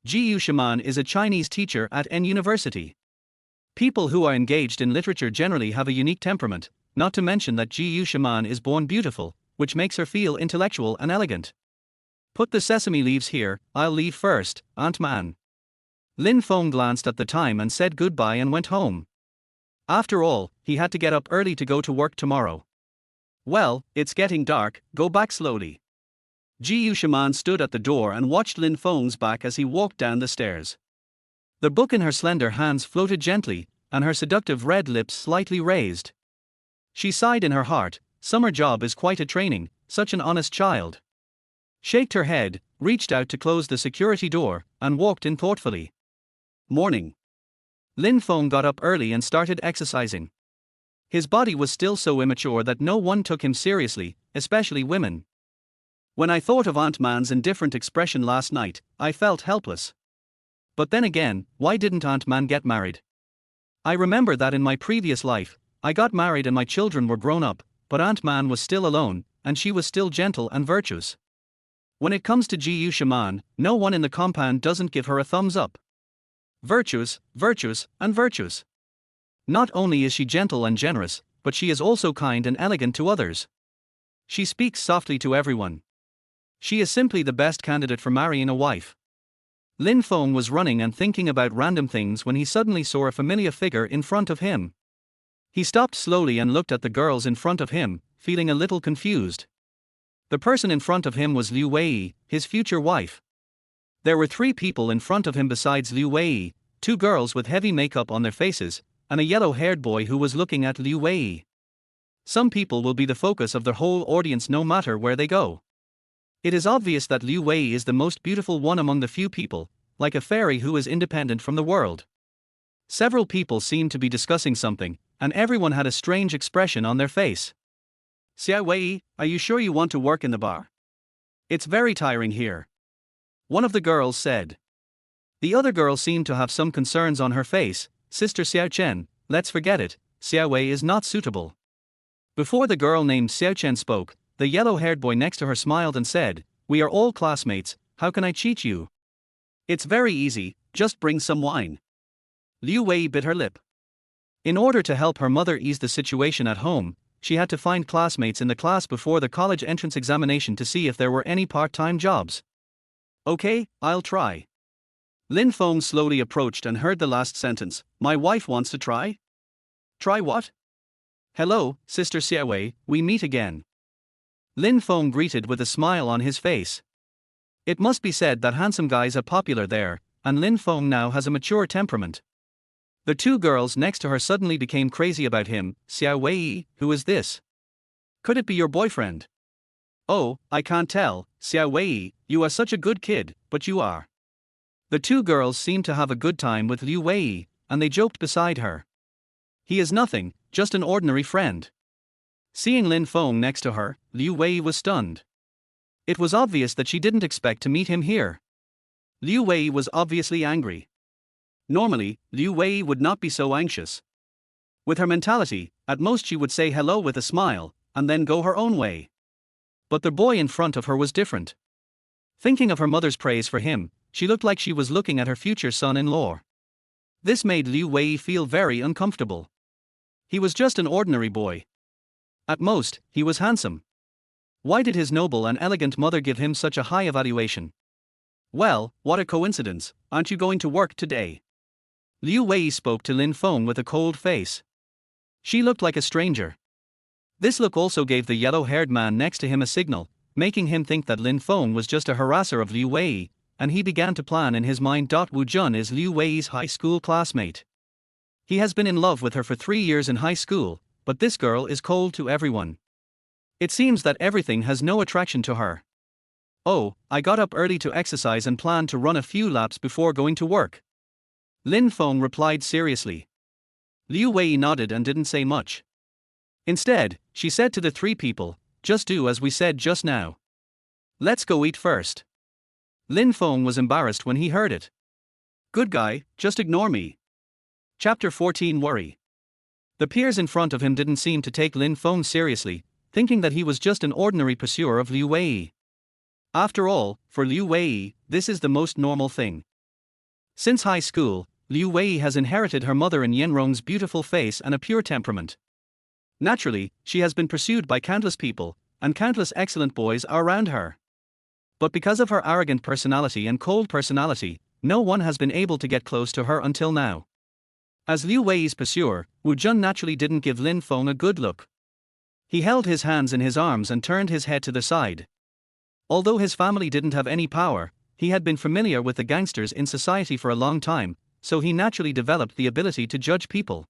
Speaker 1: Ji Shaman is a Chinese teacher at N University. People who are engaged in literature generally have a unique temperament, not to mention that Ji Shaman is born beautiful, which makes her feel intellectual and elegant. Put the sesame leaves here, I'll leave first, Aunt Man. Lin Feng glanced at the time and said goodbye and went home. After all, he had to get up early to go to work tomorrow. Well, it's getting dark, go back slowly. Ji Shaman stood at the door and watched Lin Feng's back as he walked down the stairs. The book in her slender hands floated gently, and her seductive red lips slightly raised. She sighed in her heart, summer job is quite a training, such an honest child. Shaked her head, reached out to close the security door, and walked in thoughtfully. Morning. Lin Feng got up early and started exercising. His body was still so immature that no one took him seriously, especially women. When I thought of Aunt Man's indifferent expression last night, I felt helpless. But then again, why didn't Aunt Man get married? I remember that in my previous life, I got married and my children were grown up, but Aunt Man was still alone, and she was still gentle and virtuous. When it comes to Ji Shaman, no one in the compound doesn't give her a thumbs up. Virtuous, and virtuous. Not only is she gentle and generous, but she is also kind and elegant to others. She speaks softly to everyone. She is simply the best candidate for marrying a wife. Lin Feng was running and thinking about random things when he suddenly saw a familiar figure in front of him. He stopped slowly and looked at the girls in front of him, feeling a little confused. The person in front of him was Liu Wei, his future wife. There were 3 people in front of him besides Liu Wei, 2 girls with heavy makeup on their faces, and a yellow-haired boy who was looking at Liu Wei. Some people will be the focus of the whole audience no matter where they go. It is obvious that Liu Wei is the most beautiful one among the few people, like a fairy who is independent from the world. Several people seemed to be discussing something, and everyone had a strange expression on their face. Xiao Wei, are you sure you want to work in the bar? It's very tiring here. One of the girls said. The other girl seemed to have some concerns on her face. Sister Xiao Chen, let's forget it, Xiao Wei is not suitable. Before the girl named Xiao Chen spoke, the yellow-haired boy next to her smiled and said, we are all classmates, how can I cheat you? It's very easy, just bring some wine. Liu Wei bit her lip. In order to help her mother ease the situation at home, she had to find classmates in the class before the college entrance examination to see if there were any part-time jobs. Okay, I'll try. Lin Feng slowly approached and heard the last sentence. My wife wants to try? Try what? Hello, Sister Xiaowei, we meet again. Lin Feng greeted with a smile on his face. It must be said that handsome guys are popular there, and Lin Feng now has a mature temperament. The two girls next to her suddenly became crazy about him. Xiaowei, who is this? Could it be your boyfriend? Oh, I can't tell, Xiaowei, you are such a good kid, but you are. The two girls seemed to have a good time with Liu Wei, and they joked beside her. He is nothing, just an ordinary friend. Seeing Lin Feng next to her, Liu Wei was stunned. It was obvious that she didn't expect to meet him here. Liu Wei was obviously angry. Normally, Liu Wei would not be so anxious. With her mentality, at most she would say hello with a smile, and then go her own way. But the boy in front of her was different. Thinking of her mother's praise for him, she looked like she was looking at her future son-in-law. This made Liu Wei feel very uncomfortable. He was just an ordinary boy. At most, he was handsome. Why did his noble and elegant mother give him such a high evaluation? Well, what a coincidence, aren't you going to work today? Liu Wei spoke to Lin Feng with a cold face. She looked like a stranger. This look also gave the yellow-haired man next to him a signal, making him think that Lin Feng was just a harasser of Liu Wei, and he began to plan in his mind. Wu Jun is Liu Wei's high school classmate. He has been in love with her for 3 years in high school, but this girl is cold to everyone. It seems that everything has no attraction to her. Oh, I got up early to exercise and planned to run a few laps before going to work. Lin Feng replied seriously. Liu Wei nodded and didn't say much. Instead, she said to the three people, just do as we said just now. Let's go eat first. Lin Feng was embarrassed when he heard it. Good guy, just ignore me. Chapter 14 Worry. The peers in front of him didn't seem to take Lin Feng seriously, thinking that he was just an ordinary pursuer of Liu Wei. After all, for Liu Wei, this is the most normal thing. Since high school, Liu Wei has inherited her mother in Yenrong's beautiful face and a pure temperament. Naturally, she has been pursued by countless people, and countless excellent boys are around her. But because of her arrogant personality and cold personality, no one has been able to get close to her until now. As Liu Wei's pursuer, Wu Jun naturally didn't give Lin Feng a good look. He held his hands in his arms and turned his head to the side. Although his family didn't have any power, he had been familiar with the gangsters in society for a long time, so he naturally developed the ability to judge people.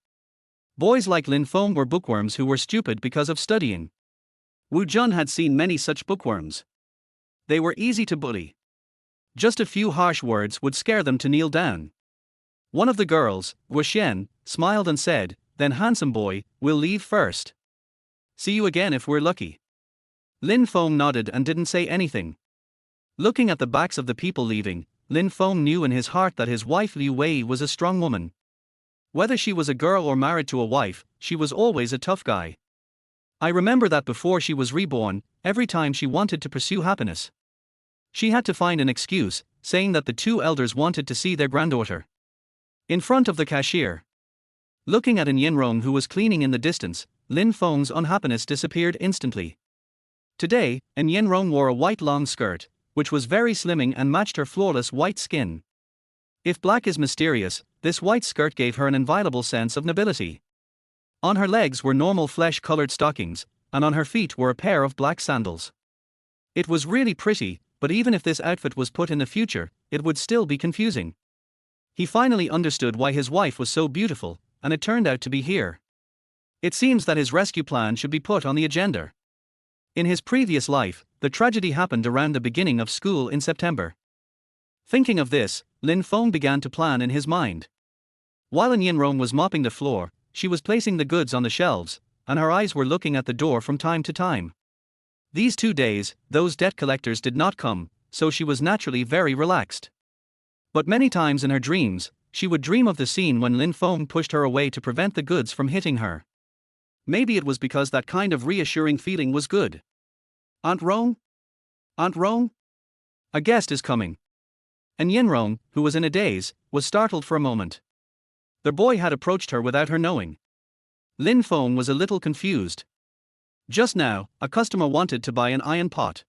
Speaker 1: Boys like Lin Feng were bookworms who were stupid because of studying. Wu Jun had seen many such bookworms. They were easy to bully. Just a few harsh words would scare them to kneel down. One of the girls, Wu Xian, smiled and said, then handsome boy, we'll leave first. See you again if we're lucky. Lin Feng nodded and didn't say anything. Looking at the backs of the people leaving, Lin Feng knew in his heart that his wife Liu Wei was a strong woman. Whether she was a girl or married to a wife, she was always a tough guy. I remember that before she was reborn, every time she wanted to pursue happiness, she had to find an excuse, saying that the two elders wanted to see their granddaughter. In front of the cashier, looking at an Yenrong who was cleaning in the distance, Lin Feng's unhappiness disappeared instantly. Today, an Yenrong wore a white long skirt, which was very slimming and matched her flawless white skin. If black is mysterious, this white skirt gave her an inviolable sense of nobility. On her legs were normal flesh-colored stockings, and on her feet were a pair of black sandals. It was really pretty, but even if this outfit was put in the future, it would still be confusing. He finally understood why his wife was so beautiful, and it turned out to be here. It seems that his rescue plan should be put on the agenda. In his previous life, the tragedy happened around the beginning of school in September. Thinking of this, Lin Feng began to plan in his mind. While An Yenrong was mopping the floor, she was placing the goods on the shelves, and her eyes were looking at the door from time to time. These 2 days, those debt collectors did not come, so she was naturally very relaxed. But many times in her dreams, she would dream of the scene when Lin Feng pushed her away to prevent the goods from hitting her. Maybe it was because that kind of reassuring feeling was good. Aunt Rong? Aunt Rong? A guest is coming. And Yenrong, who was in a daze, was startled for a moment. The boy had approached her without her knowing. Lin Feng was a little confused. Just now, a customer wanted to buy an iron pot.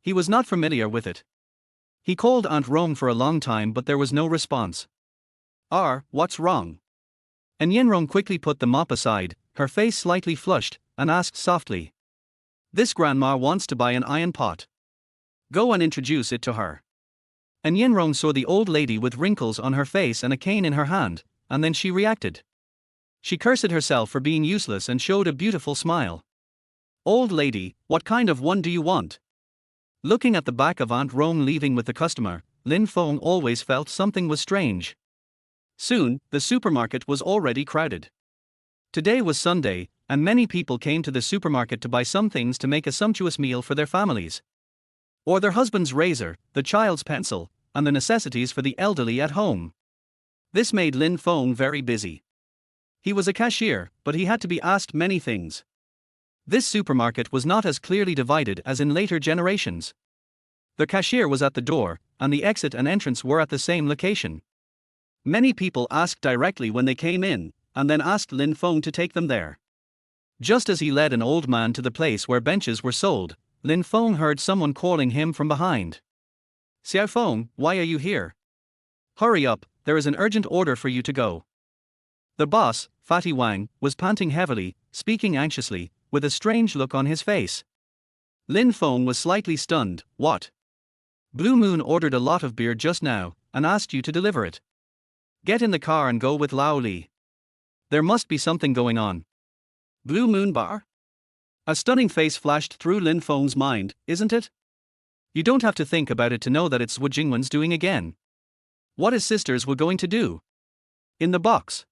Speaker 1: He was not familiar with it. He called Aunt Rome for a long time but there was no response. What's wrong? And Yenrong quickly put the mop aside, her face slightly flushed, and asked softly. This grandma wants to buy an iron pot. Go and introduce it to her. And Yenrong saw the old lady with wrinkles on her face and a cane in her hand, and then she reacted. She cursed herself for being useless and showed a beautiful smile. Old lady, what kind of one do you want? Looking at the back of Aunt Rome leaving with the customer, Lin Feng always felt something was strange. Soon, the supermarket was already crowded. Today was Sunday, and many people came to the supermarket to buy some things to make a sumptuous meal for their families. Or their husband's razor, the child's pencil, and the necessities for the elderly at home. This made Lin Feng very busy. He was a cashier, but he had to be asked many things. This supermarket was not as clearly divided as in later generations. The cashier was at the door, and the exit and entrance were at the same location. Many people asked directly when they came in, and then asked Lin Feng to take them there. Just as he led an old man to the place where benches were sold, Lin Feng heard someone calling him from behind. Xiao Feng, why are you here? Hurry up, there is an urgent order for you to go. The boss, Fatty Wang, was panting heavily, speaking anxiously, with a strange look on his face. Lin Feng was slightly stunned. What? Blue Moon ordered a lot of beer just now, and asked you to deliver it. Get in the car and go with Lao Li. There must be something going on. Blue Moon Bar? A stunning face flashed through Lin Feng's mind, isn't it? You don't have to think about it to know that it's Wu Jingwen's doing again. What his sisters were going to do? In the box.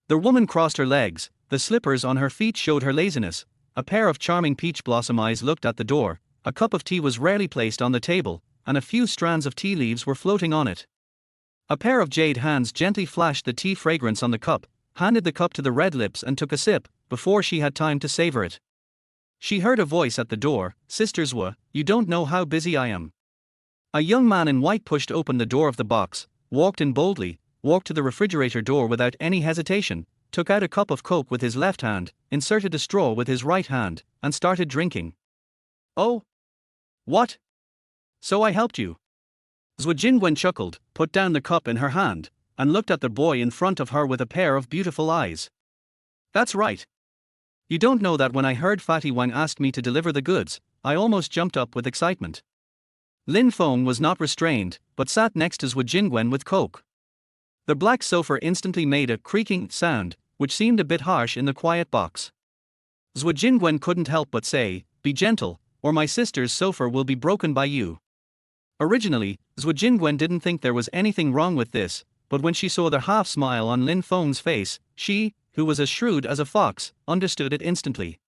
Speaker 1: The woman crossed her legs, the slippers on her feet showed her laziness, a pair of charming peach blossom eyes looked at the door, a cup of tea was rarely placed on the table, and a few strands of tea leaves were floating on it. A pair of jade hands gently flashed the tea fragrance on the cup, handed the cup to the red lips and took a sip, before she had time to savor it. She heard a voice at the door, Sisters Wu, you don't know how busy I am. A young man in white pushed open the door of the box, walked in boldly, walked to the refrigerator door without any hesitation, took out a cup of Coke with his left hand, inserted a straw with his right hand, and started drinking. Oh? What? So I helped you? Zhu Jingwen chuckled, put down the cup in her hand, and looked at the boy in front of her with a pair of beautiful eyes. That's right. You don't know that when I heard Fatty Wang ask me to deliver the goods, I almost jumped up with excitement. Lin Feng was not restrained, but sat next to Zhu Jingwen with Coke. The black sofa instantly made a creaking sound, which seemed a bit harsh in the quiet box. Zhu Jingwen couldn't help but say, be gentle, or my sister's sofa will be broken by you. Originally, Zhu Jingwen didn't think there was anything wrong with this, but when she saw the half-smile on Lin Feng's face, she, who was as shrewd as a fox, understood it instantly.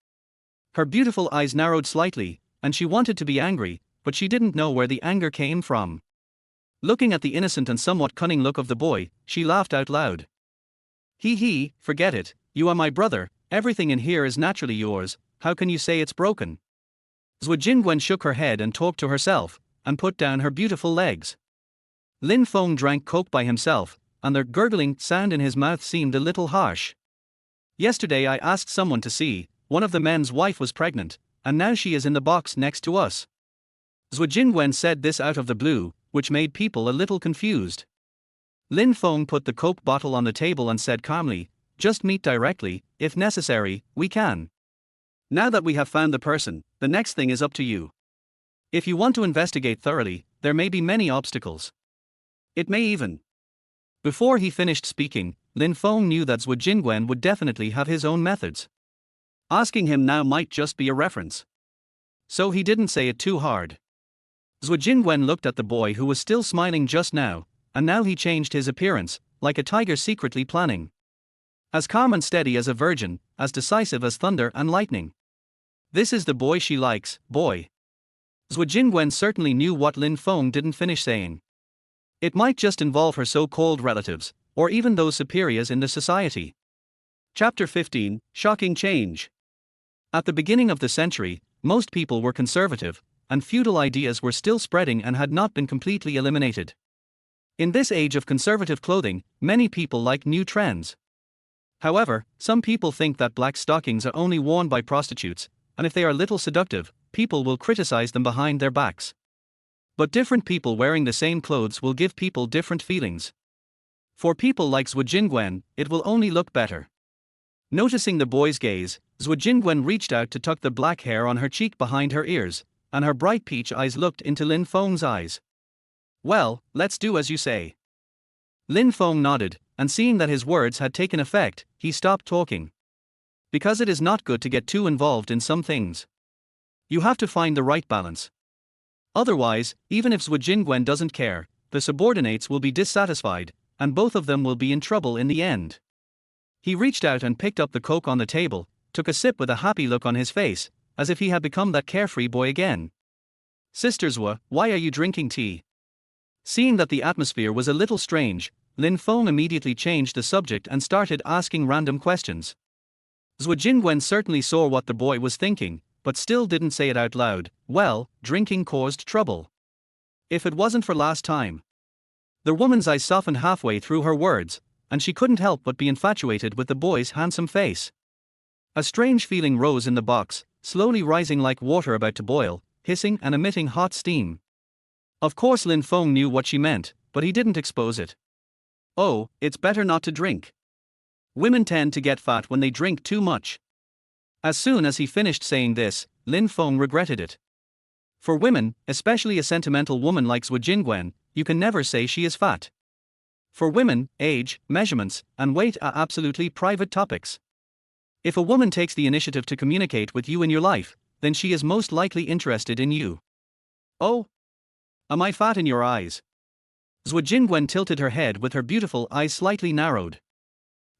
Speaker 1: Her beautiful eyes narrowed slightly, and she wanted to be angry, but she didn't know where the anger came from. Looking at the innocent and somewhat cunning look of the boy, she laughed out loud. He, forget it, you are my brother, everything in here is naturally yours, how can you say it's broken? Zhu Jingwen shook her head and talked to herself, and put down her beautiful legs. Lin Feng drank Coke by himself, and the gurgling sound in his mouth seemed a little harsh. Yesterday I asked someone to see, one of the men's wife was pregnant, and now she is in the box next to us. Zhu Jingwen said this out of the blue, which made people a little confused. Lin Feng put the Coke bottle on the table and said calmly, just meet directly, if necessary, we can. Now that we have found the person, the next thing is up to you. If you want to investigate thoroughly, there may be many obstacles. It may even. Before he finished speaking, Lin Feng knew that Zhu Jingwen would definitely have his own methods. Asking him now might just be a reference. So he didn't say it too hard. Zhu Jingwen looked at the boy who was still smiling just now, and now he changed his appearance, like a tiger secretly planning. As calm and steady as a virgin, as decisive as thunder and lightning. This is the boy she likes, boy. Zhu Jingwen certainly knew what Lin Feng didn't finish saying. It might just involve her so-called relatives, or even those superiors in the society. Chapter 15, Shocking Change. At the beginning of the century, most people were conservative, and feudal ideas were still spreading and had not been completely eliminated. In this age of conservative clothing, many people like new trends. However, some people think that black stockings are only worn by prostitutes, and if they are little seductive, people will criticize them behind their backs. But different people wearing the same clothes will give people different feelings. For people like Zhu Jingwen, it will only look better. Noticing the boy's gaze, Zhu Jingwen reached out to tuck the black hair on her cheek behind her ears, and her bright peach eyes looked into Lin Feng's eyes. Well, let's do as you say. Lin Feng nodded, and seeing that his words had taken effect, he stopped talking. Because it is not good to get too involved in some things. You have to find the right balance. Otherwise, even if Zhu Jingwen doesn't care, the subordinates will be dissatisfied, and both of them will be in trouble in the end. He reached out and picked up the coke on the table, took a sip with a happy look on his face, as if he had become that carefree boy again. Sister Zhu, why are you drinking tea? Seeing that the atmosphere was a little strange, Lin Feng immediately changed the subject and started asking random questions. Zhu Jingwen certainly saw what the boy was thinking, but still didn't say it out loud. Well, drinking caused trouble. If it wasn't for last time. The woman's eyes softened halfway through her words, and she couldn't help but be infatuated with the boy's handsome face. A strange feeling rose in the box, slowly rising like water about to boil, hissing and emitting hot steam. Of course Lin Feng knew what she meant, but he didn't expose it. Oh, it's better not to drink. Women tend to get fat when they drink too much. As soon as he finished saying this, Lin Feng regretted it. For women, especially a sentimental woman like Zhu Jingwen, you can never say she is fat. For women, age, measurements, and weight are absolutely private topics. If a woman takes the initiative to communicate with you in your life, then she is most likely interested in you. Oh? Am I fat in your eyes? Zhu Jingwen tilted her head with her beautiful eyes slightly narrowed.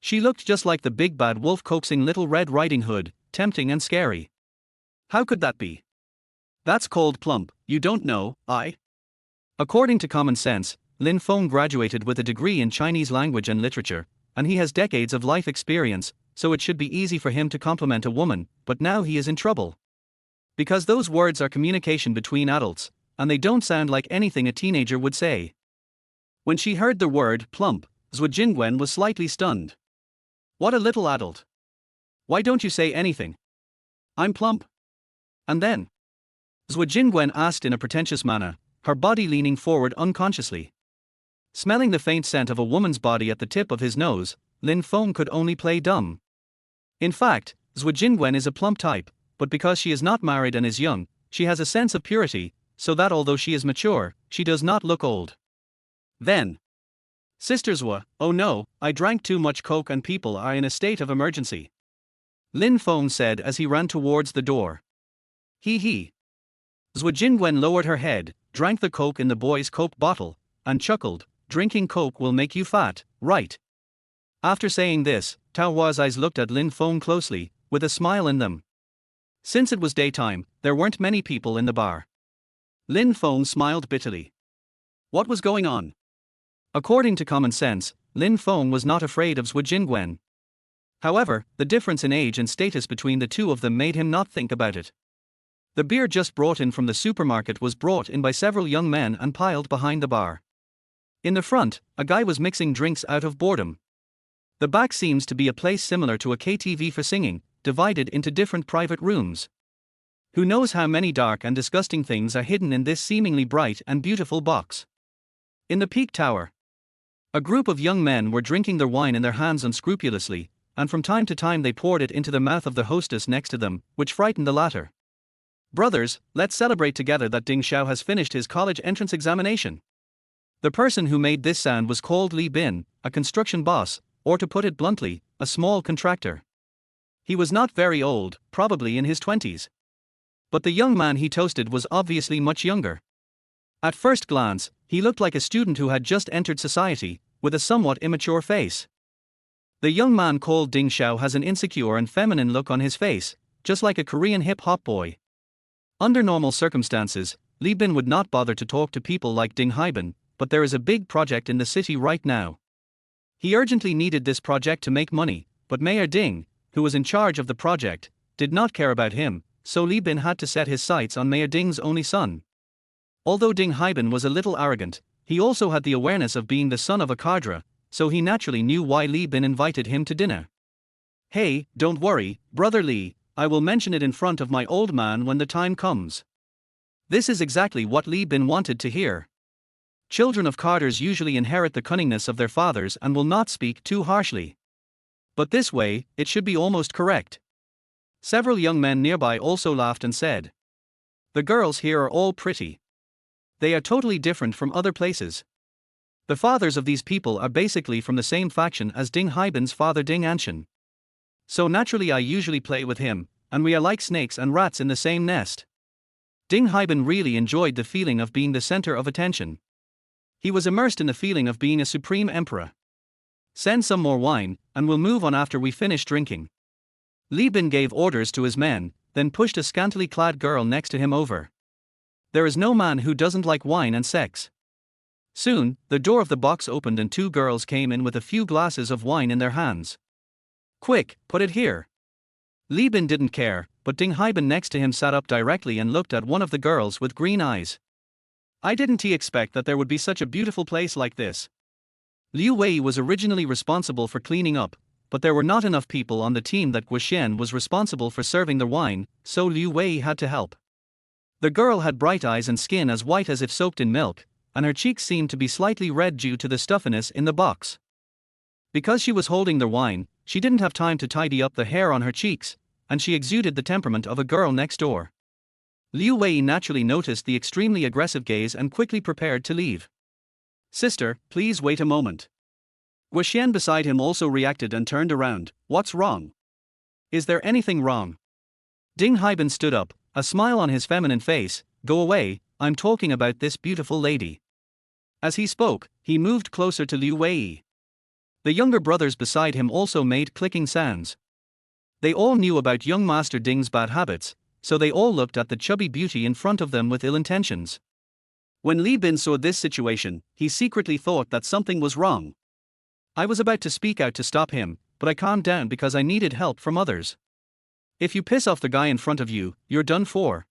Speaker 1: She looked just like the big bad wolf coaxing Little Red Riding Hood, tempting and scary. How could that be? That's called plump, you don't know, According to common sense, Lin Feng graduated with a degree in Chinese language and literature, and he has decades of life experience, so it should be easy for him to compliment a woman, but now he is in trouble. Because those words are communication between adults, and they don't sound like anything a teenager would say. When she heard the word plump, Zhu Jingwen was slightly stunned. What a little adult. Why don't you say anything? I'm plump. And then? Zhu Jingwen asked in a pretentious manner, her body leaning forward unconsciously. Smelling the faint scent of a woman's body at the tip of his nose, Lin Feng could only play dumb. In fact, Zhu Jingwen is a plump type, but because she is not married and is young, she has a sense of purity, so that although she is mature, she does not look old. Then. Sister Zhu, oh no, I drank too much coke and people are in a state of emergency. Lin Feng said as he ran towards the door. He. Zhu Jingwen lowered her head, drank the coke in the boy's coke bottle, and chuckled, drinking coke will make you fat, right? After saying this, Tao Hua's eyes looked at Lin Feng closely, with a smile in them. Since it was daytime, there weren't many people in the bar. Lin Feng smiled bitterly. What was going on? According to common sense, Lin Feng was not afraid of Zhu Jingwen. However, the difference in age and status between the two of them made him not think about it. The beer just brought in from the supermarket was brought in by several young men and piled behind the bar. In the front, a guy was mixing drinks out of boredom. The back seems to be a place similar to a KTV for singing, divided into different private rooms. Who knows how many dark and disgusting things are hidden in this seemingly bright and beautiful box. In the peak tower, a group of young men were drinking their wine in their hands unscrupulously, and from time to time they poured it into the mouth of the hostess next to them, which frightened the latter. Brothers, let's celebrate together that Ding Xiao has finished his college entrance examination. The person who made this sound was called Li Bin, a construction boss, or to put it bluntly, a small contractor. He was not very old, probably in his 20s. But the young man he toasted was obviously much younger. At first glance, he looked like a student who had just entered society, with a somewhat immature face. The young man called Ding Xiao has an insecure and feminine look on his face, just like a Korean hip-hop boy. Under normal circumstances, Li Bin would not bother to talk to people like Ding Haibin, but there is a big project in the city right now. He urgently needed this project to make money, but Mayor Ding, who was in charge of the project, did not care about him, so Li Bin had to set his sights on Mayor Ding's only son. Although Ding Haibin was a little arrogant, He also had the awareness of being the son of a cadre, so he naturally knew why Li Bin invited him to dinner. Hey, don't worry, brother Li, I will mention it in front of my old man when the time comes. This is exactly what Li Bin wanted to hear. Children of cadres usually inherit the cunningness of their fathers and will not speak too harshly. But this way, it should be almost correct. Several young men nearby also laughed and said, "The girls here are all pretty. They are totally different from other places. The fathers of these people are basically from the same faction as Ding Haibin's father Ding Anshan. So naturally I usually play with him, and we are like snakes and rats in the same nest." Ding Haibin really enjoyed the feeling of being the center of attention. He was immersed in the feeling of being a supreme emperor. "Send some more wine, and we'll move on after we finish drinking." Li Bin gave orders to his men, then pushed a scantily clad girl next to him over. There is no man who doesn't like wine and sex. Soon, the door of the box opened and two girls came in with a few glasses of wine in their hands. "Quick, put it here." Li Bin didn't care, but Ding Haibin next to him sat up directly and looked at one of the girls with green eyes. "I didn't expect that there would be such a beautiful place like this." Liu Wei was originally responsible for cleaning up, but there were not enough people on the team that Guoxian was responsible for serving the wine, so Liu Wei had to help. The girl had bright eyes and skin as white as if soaked in milk, and her cheeks seemed to be slightly red due to the stuffiness in the box. Because she was holding the wine, she didn't have time to tidy up the hair on her cheeks, and she exuded the temperament of a girl next door. Liu Wei naturally noticed the extremely aggressive gaze and quickly prepared to leave. "Sister, please wait a moment." Guoxian beside him also reacted and turned around. "What's wrong? Is there anything wrong?" Ding Haibin stood up, a smile on his feminine face. "Go away, I'm talking about this beautiful lady." As he spoke, he moved closer to Liu Wei. The younger brothers beside him also made clicking sounds. They all knew about young Master Ding's bad habits, so they all looked at the chubby beauty in front of them with ill intentions. When Li Bin saw this situation, he secretly thought that something was wrong. "I was about to speak out to stop him, but I calmed down because I needed help from others. If you piss off the guy in front of you, you're done for."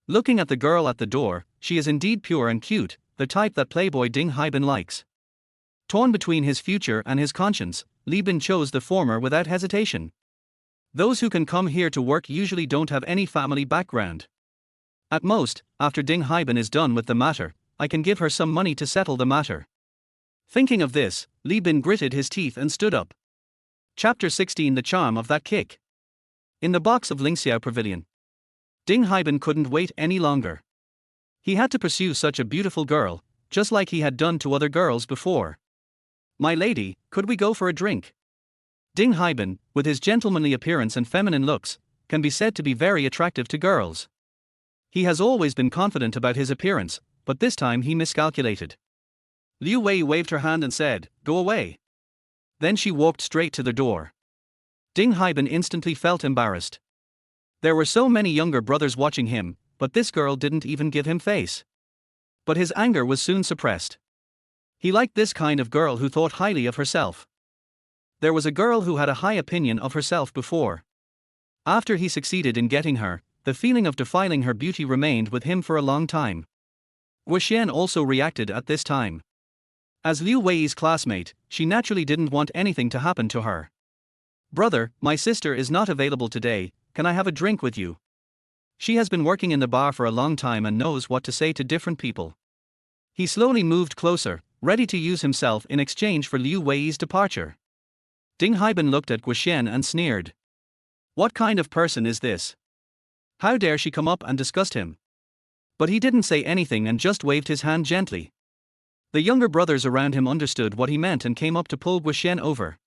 Speaker 1: Looking at the girl at the door, she is indeed pure and cute, the type that playboy Ding Haibin likes. Torn between his future and his conscience, Li Bin chose the former without hesitation. Those who can come here to work usually don't have any family background. At most, after Ding Haibin is done with the matter, I can give her some money to settle the matter. Thinking of this, Li Bin gritted his teeth and stood up. Chapter 16: The Charm of That Kick. In the box of Lingxiao Pavilion, Ding Haibin couldn't wait any longer. He had to pursue such a beautiful girl, just like he had done to other girls before. "My lady, could we go for a drink?" Ding Haibin, with his gentlemanly appearance and feminine looks, can be said to be very attractive to girls. He has always been confident about his appearance, but this time he miscalculated. Liu Wei waved her hand and said, "Go away." Then she walked straight to the door. Ding Haibin instantly felt embarrassed. There were so many younger brothers watching him, but this girl didn't even give him face. But his anger was soon suppressed. He liked this kind of girl who thought highly of herself. There was a girl who had a high opinion of herself before. After he succeeded in getting her, the feeling of defiling her beauty remained with him for a long time. Guoxian also reacted at this time. As Liu Wei's classmate, she naturally didn't want anything to happen to her. "Brother, my sister is not available today, can I have a drink with you?" She has been working in the bar for a long time and knows what to say to different people. He slowly moved closer, ready to use himself in exchange for Liu Wei's departure. Ding Haibin looked at Guoxian and sneered. What kind of person is this? How dare she come up and disgust him? But he didn't say anything and just waved his hand gently. The younger brothers around him understood what he meant and came up to pull Guoxian over.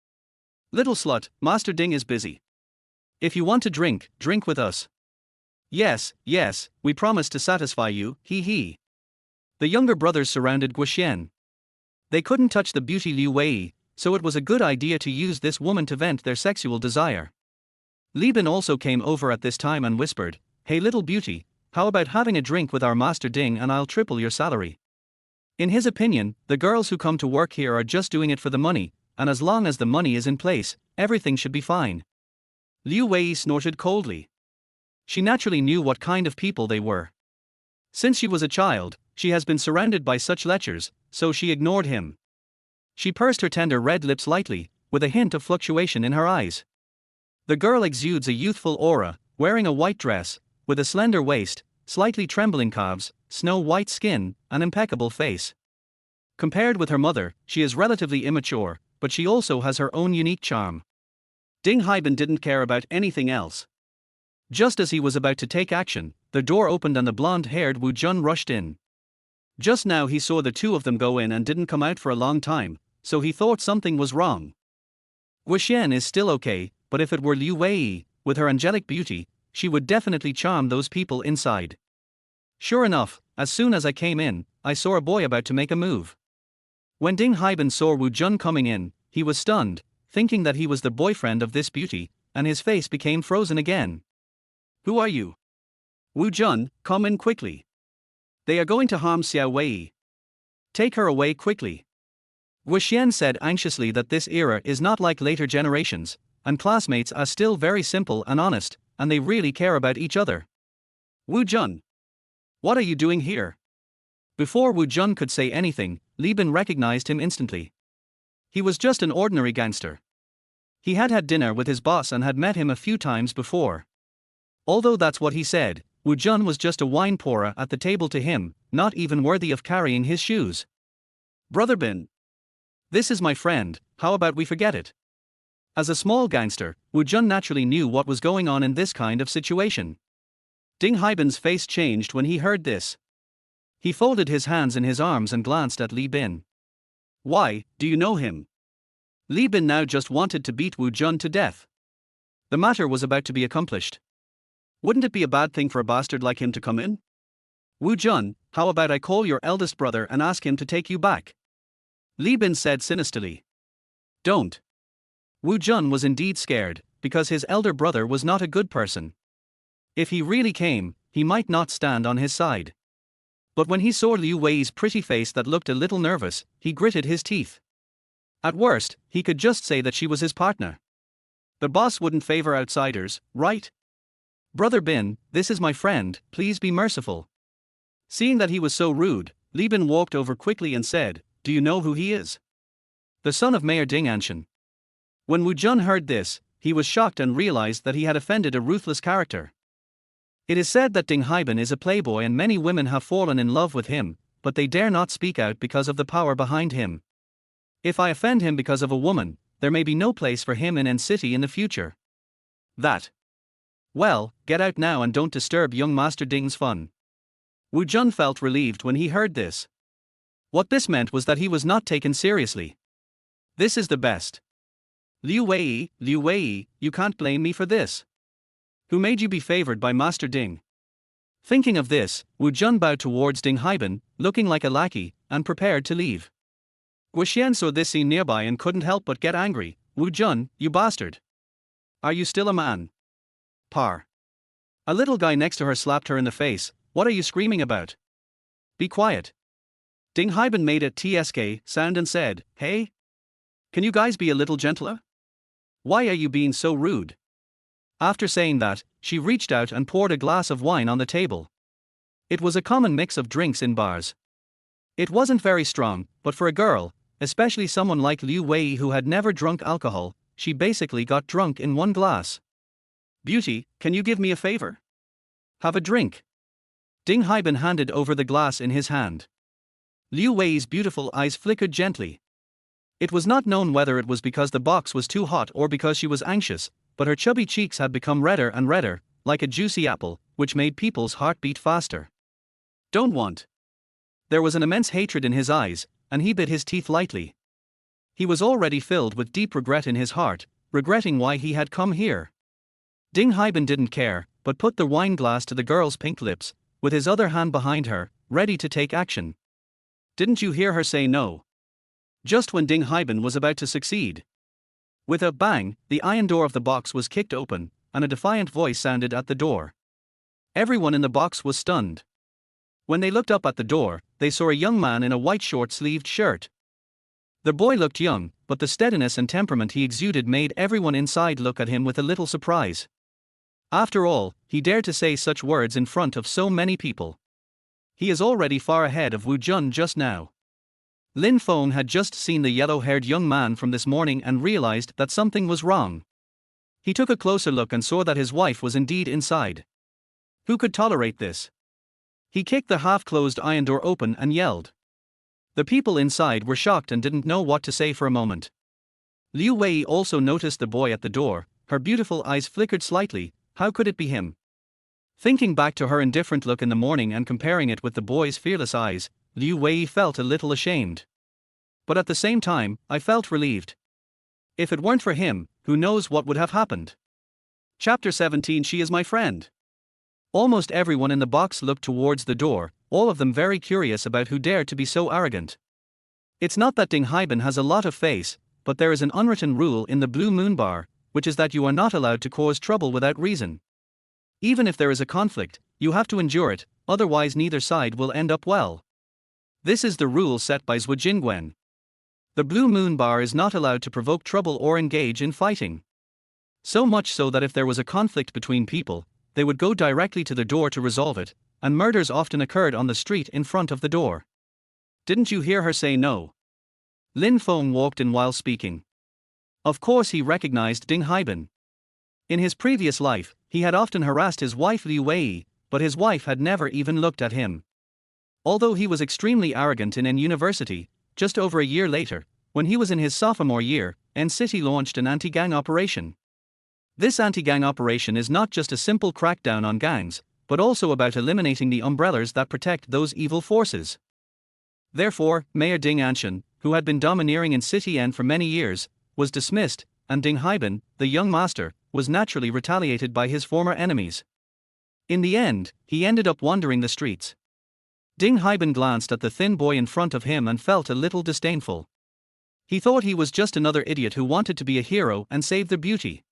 Speaker 1: "Little slut, Master Ding is busy. If you want to drink, drink with us." Yes, we promise to satisfy you, he. The younger brothers surrounded Guoxian. They couldn't touch the beauty Liu Wei, so it was a good idea to use this woman to vent their sexual desire. Li Bin also came over at this time and whispered, "Hey little beauty, how about having a drink with our Master Ding and I'll triple your salary." In his opinion, the girls who come to work here are just doing it for the money, and as long as the money is in place, everything should be fine. Liu Wei snorted coldly. She naturally knew what kind of people they were. Since she was a child, she has been surrounded by such lechers, so she ignored him. She pursed her tender red lips lightly, with a hint of fluctuation in her eyes. The girl exudes a youthful aura, wearing a white dress, with a slender waist, slightly trembling calves, snow-white skin, an impeccable face. Compared with her mother, she is relatively immature, but she also has her own unique charm. Ding Haiban didn't care about anything else. Just as he was about to take action, the door opened and the blonde-haired Wu Jun rushed in. Just now he saw the two of them go in and didn't come out for a long time, so he thought something was wrong. Guoxian is still okay, but if it were Liu Wei, with her angelic beauty, she would definitely charm those people inside. Sure enough, as soon as I came in, I saw a boy about to make a move. When Ding Haiban saw Wu Jun coming in, he was stunned, thinking that he was the boyfriend of this beauty, and his face became frozen again. Who are you? Wu Jun, come in quickly. They are going to harm Xiao Wei. Take her away quickly. Guoxian said anxiously that this era is not like later generations, and classmates are still very simple and honest, and they really care about each other. Wu Jun. What are you doing here? Before Wu Jun could say anything, Li Bin recognized him instantly. He was just an ordinary gangster. He had had dinner with his boss and had met him a few times before. Although that's what he said, Wu Jun was just a wine pourer at the table to him, not even worthy of carrying his shoes. Brother Bin. This is my friend, how about we forget it? As a small gangster, Wu Jun naturally knew what was going on in this kind of situation. Ding Haiban's face changed when he heard this. He folded his hands in his arms and glanced at Li Bin. Why, do you know him? Li Bin now just wanted to beat Wu Jun to death. The matter was about to be accomplished. Wouldn't it be a bad thing for a bastard like him to come in? Wu Jun, how about I call your eldest brother and ask him to take you back? Li Bin said sinisterly. Don't. Wu Jun was indeed scared, because his elder brother was not a good person. If he really came, he might not stand on his side. But when he saw Liu Wei's pretty face that looked a little nervous, he gritted his teeth. At worst, he could just say that she was his partner. The boss wouldn't favor outsiders, right? Brother Bin, this is my friend, please be merciful. Seeing that he was so rude, Li Bin walked over quickly and said, do you know who he is? The son of Mayor Ding Anshan. When Wu Jun heard this, he was shocked and realized that he had offended a ruthless character. It is said that Ding Haiban is a playboy and many women have fallen in love with him, but they dare not speak out because of the power behind him. If I offend him because of a woman, there may be no place for him in N City in the future. That. Well, get out now and don't disturb young Master Ding's fun. Wu Jun felt relieved when he heard this. What this meant was that he was not taken seriously. This is the best. Liu Wei, you can't blame me for this. Who made you be favored by Master Ding? Thinking of this, Wu Jun bowed towards Ding Haiban, looking like a lackey, and prepared to leave. Guoxian saw this scene nearby and couldn't help but get angry. Wu Jun, you bastard. Are you still a man? Par. A little guy next to her slapped her in the face. What are you screaming about? Be quiet. Ding Haiban made a TSK sound and said, hey? Can you guys be a little gentler? Why are you being so rude? After saying that, she reached out and poured a glass of wine on the table. It was a common mix of drinks in bars. It wasn't very strong, but for a girl, especially someone like Liu Wei who had never drunk alcohol, she basically got drunk in one glass. Beauty, can you give me a favor? Have a drink. Ding Haiban handed over the glass in his hand. Liu Wei's beautiful eyes flickered gently. It was not known whether it was because the box was too hot or because she was anxious, but her chubby cheeks had become redder and redder, like a juicy apple, which made people's heart beat faster. Don't want. There was an immense hatred in his eyes, and he bit his teeth lightly. He was already filled with deep regret in his heart, regretting why he had come here. Ding Haiban didn't care, but put the wine glass to the girl's pink lips, with his other hand behind her, ready to take action. Didn't you hear her say no? Just when Ding Haiban was about to succeed. With a bang, the iron door of the box was kicked open, and a defiant voice sounded at the door. Everyone in the box was stunned. When they looked up at the door, they saw a young man in a white short-sleeved shirt. The boy looked young, but the steadiness and temperament he exuded made everyone inside look at him with a little surprise. After all, he dared to say such words in front of so many people. He is already far ahead of Wu Jun just now. Lin Feng had just seen the yellow-haired young man from this morning and realized that something was wrong. He took a closer look and saw that his wife was indeed inside. Who could tolerate this? He kicked the half-closed iron door open and yelled. The people inside were shocked and didn't know what to say for a moment. Liu Wei also noticed the boy at the door. Her beautiful eyes flickered slightly. How could it be him? Thinking back to her indifferent look in the morning and comparing it with the boy's fearless eyes, Liu Wei felt a little ashamed. But at the same time, I felt relieved. If it weren't for him, who knows what would have happened? Chapter 17. She is my friend. Almost everyone in the box looked towards the door, all of them very curious about who dared to be so arrogant. It's not that Ding Haiban has a lot of face, but there is an unwritten rule in the Blue Moon Bar, which is that you are not allowed to cause trouble without reason. Even if there is a conflict, you have to endure it, otherwise neither side will end up well. This is the rule set by Zhuo Jingguan. The Blue Moon Bar is not allowed to provoke trouble or engage in fighting. So much so that if there was a conflict between people, they would go directly to the door to resolve it, and murders often occurred on the street in front of the door. Didn't you hear her say no? Lin Feng walked in while speaking. Of course he recognized Ding Haiban. In his previous life, he had often harassed his wife Liu Wei, but his wife had never even looked at him. Although he was extremely arrogant in N University, just over a year later, when he was in his sophomore year, N City launched an anti-gang operation. This anti-gang operation is not just a simple crackdown on gangs, but also about eliminating the umbrellas that protect those evil forces. Therefore, Mayor Ding Anshan, who had been domineering in City N for many years, was dismissed, and Ding Haiban, the young master, was naturally retaliated by his former enemies. In the end, he ended up wandering the streets. Ding Haiban glanced at the thin boy in front of him and felt a little disdainful. He thought he was just another idiot who wanted to be a hero and save the beauty.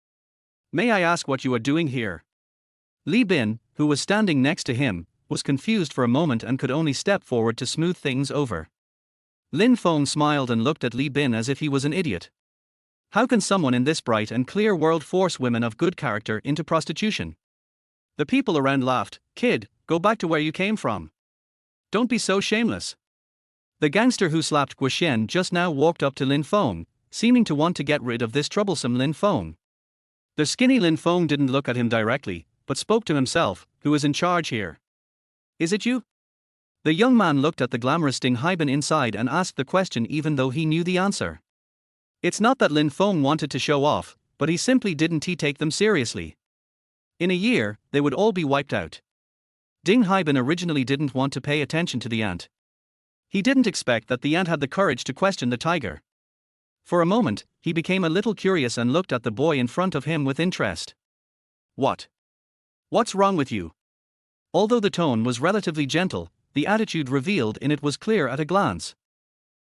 Speaker 1: May I ask what you are doing here? Li Bin, who was standing next to him, was confused for a moment and could only step forward to smooth things over. Lin Feng smiled and looked at Li Bin as if he was an idiot. How can someone in this bright and clear world force women of good character into prostitution? The people around laughed. Kid, go back to where you came from. Don't be so shameless. The gangster who slapped Guoxian just now walked up to Lin Feng, seeming to want to get rid of this troublesome Lin Feng. The skinny Lin Feng didn't look at him directly, but spoke to himself. Who is in charge here? Is it you? The young man looked at the glamorous Ding Haiban inside and asked the question even though he knew the answer. It's not that Lin Feng wanted to show off, but he simply didn't take them seriously. In a year, they would all be wiped out. Ding Haiban originally didn't want to pay attention to the ant. He didn't expect that the ant had the courage to question the tiger. For a moment, he became a little curious and looked at the boy in front of him with interest. What? What's wrong with you? Although the tone was relatively gentle, the attitude revealed in it was clear at a glance.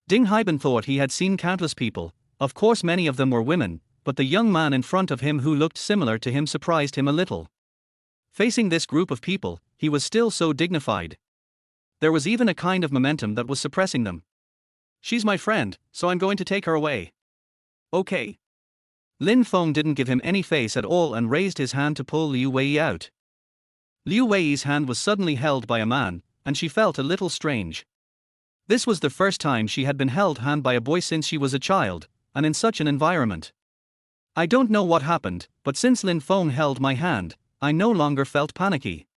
Speaker 1: Ding Haiban thought he had seen countless people, of course many of them were women, but the young man in front of him who looked similar to him surprised him a little. Facing this group of people, he was still so dignified. There was even a kind of momentum that was suppressing them. She's my friend, so I'm going to take her away. Okay. Lin Feng didn't give him any face at all and raised his hand to pull Liu Wei out. Liu Wei's hand was suddenly held by a man, and she felt a little strange. This was the first time she had been held hand by a boy since she was a child, and in such an environment. I don't know what happened, but since Lin Feng held my hand, I no longer felt panicky.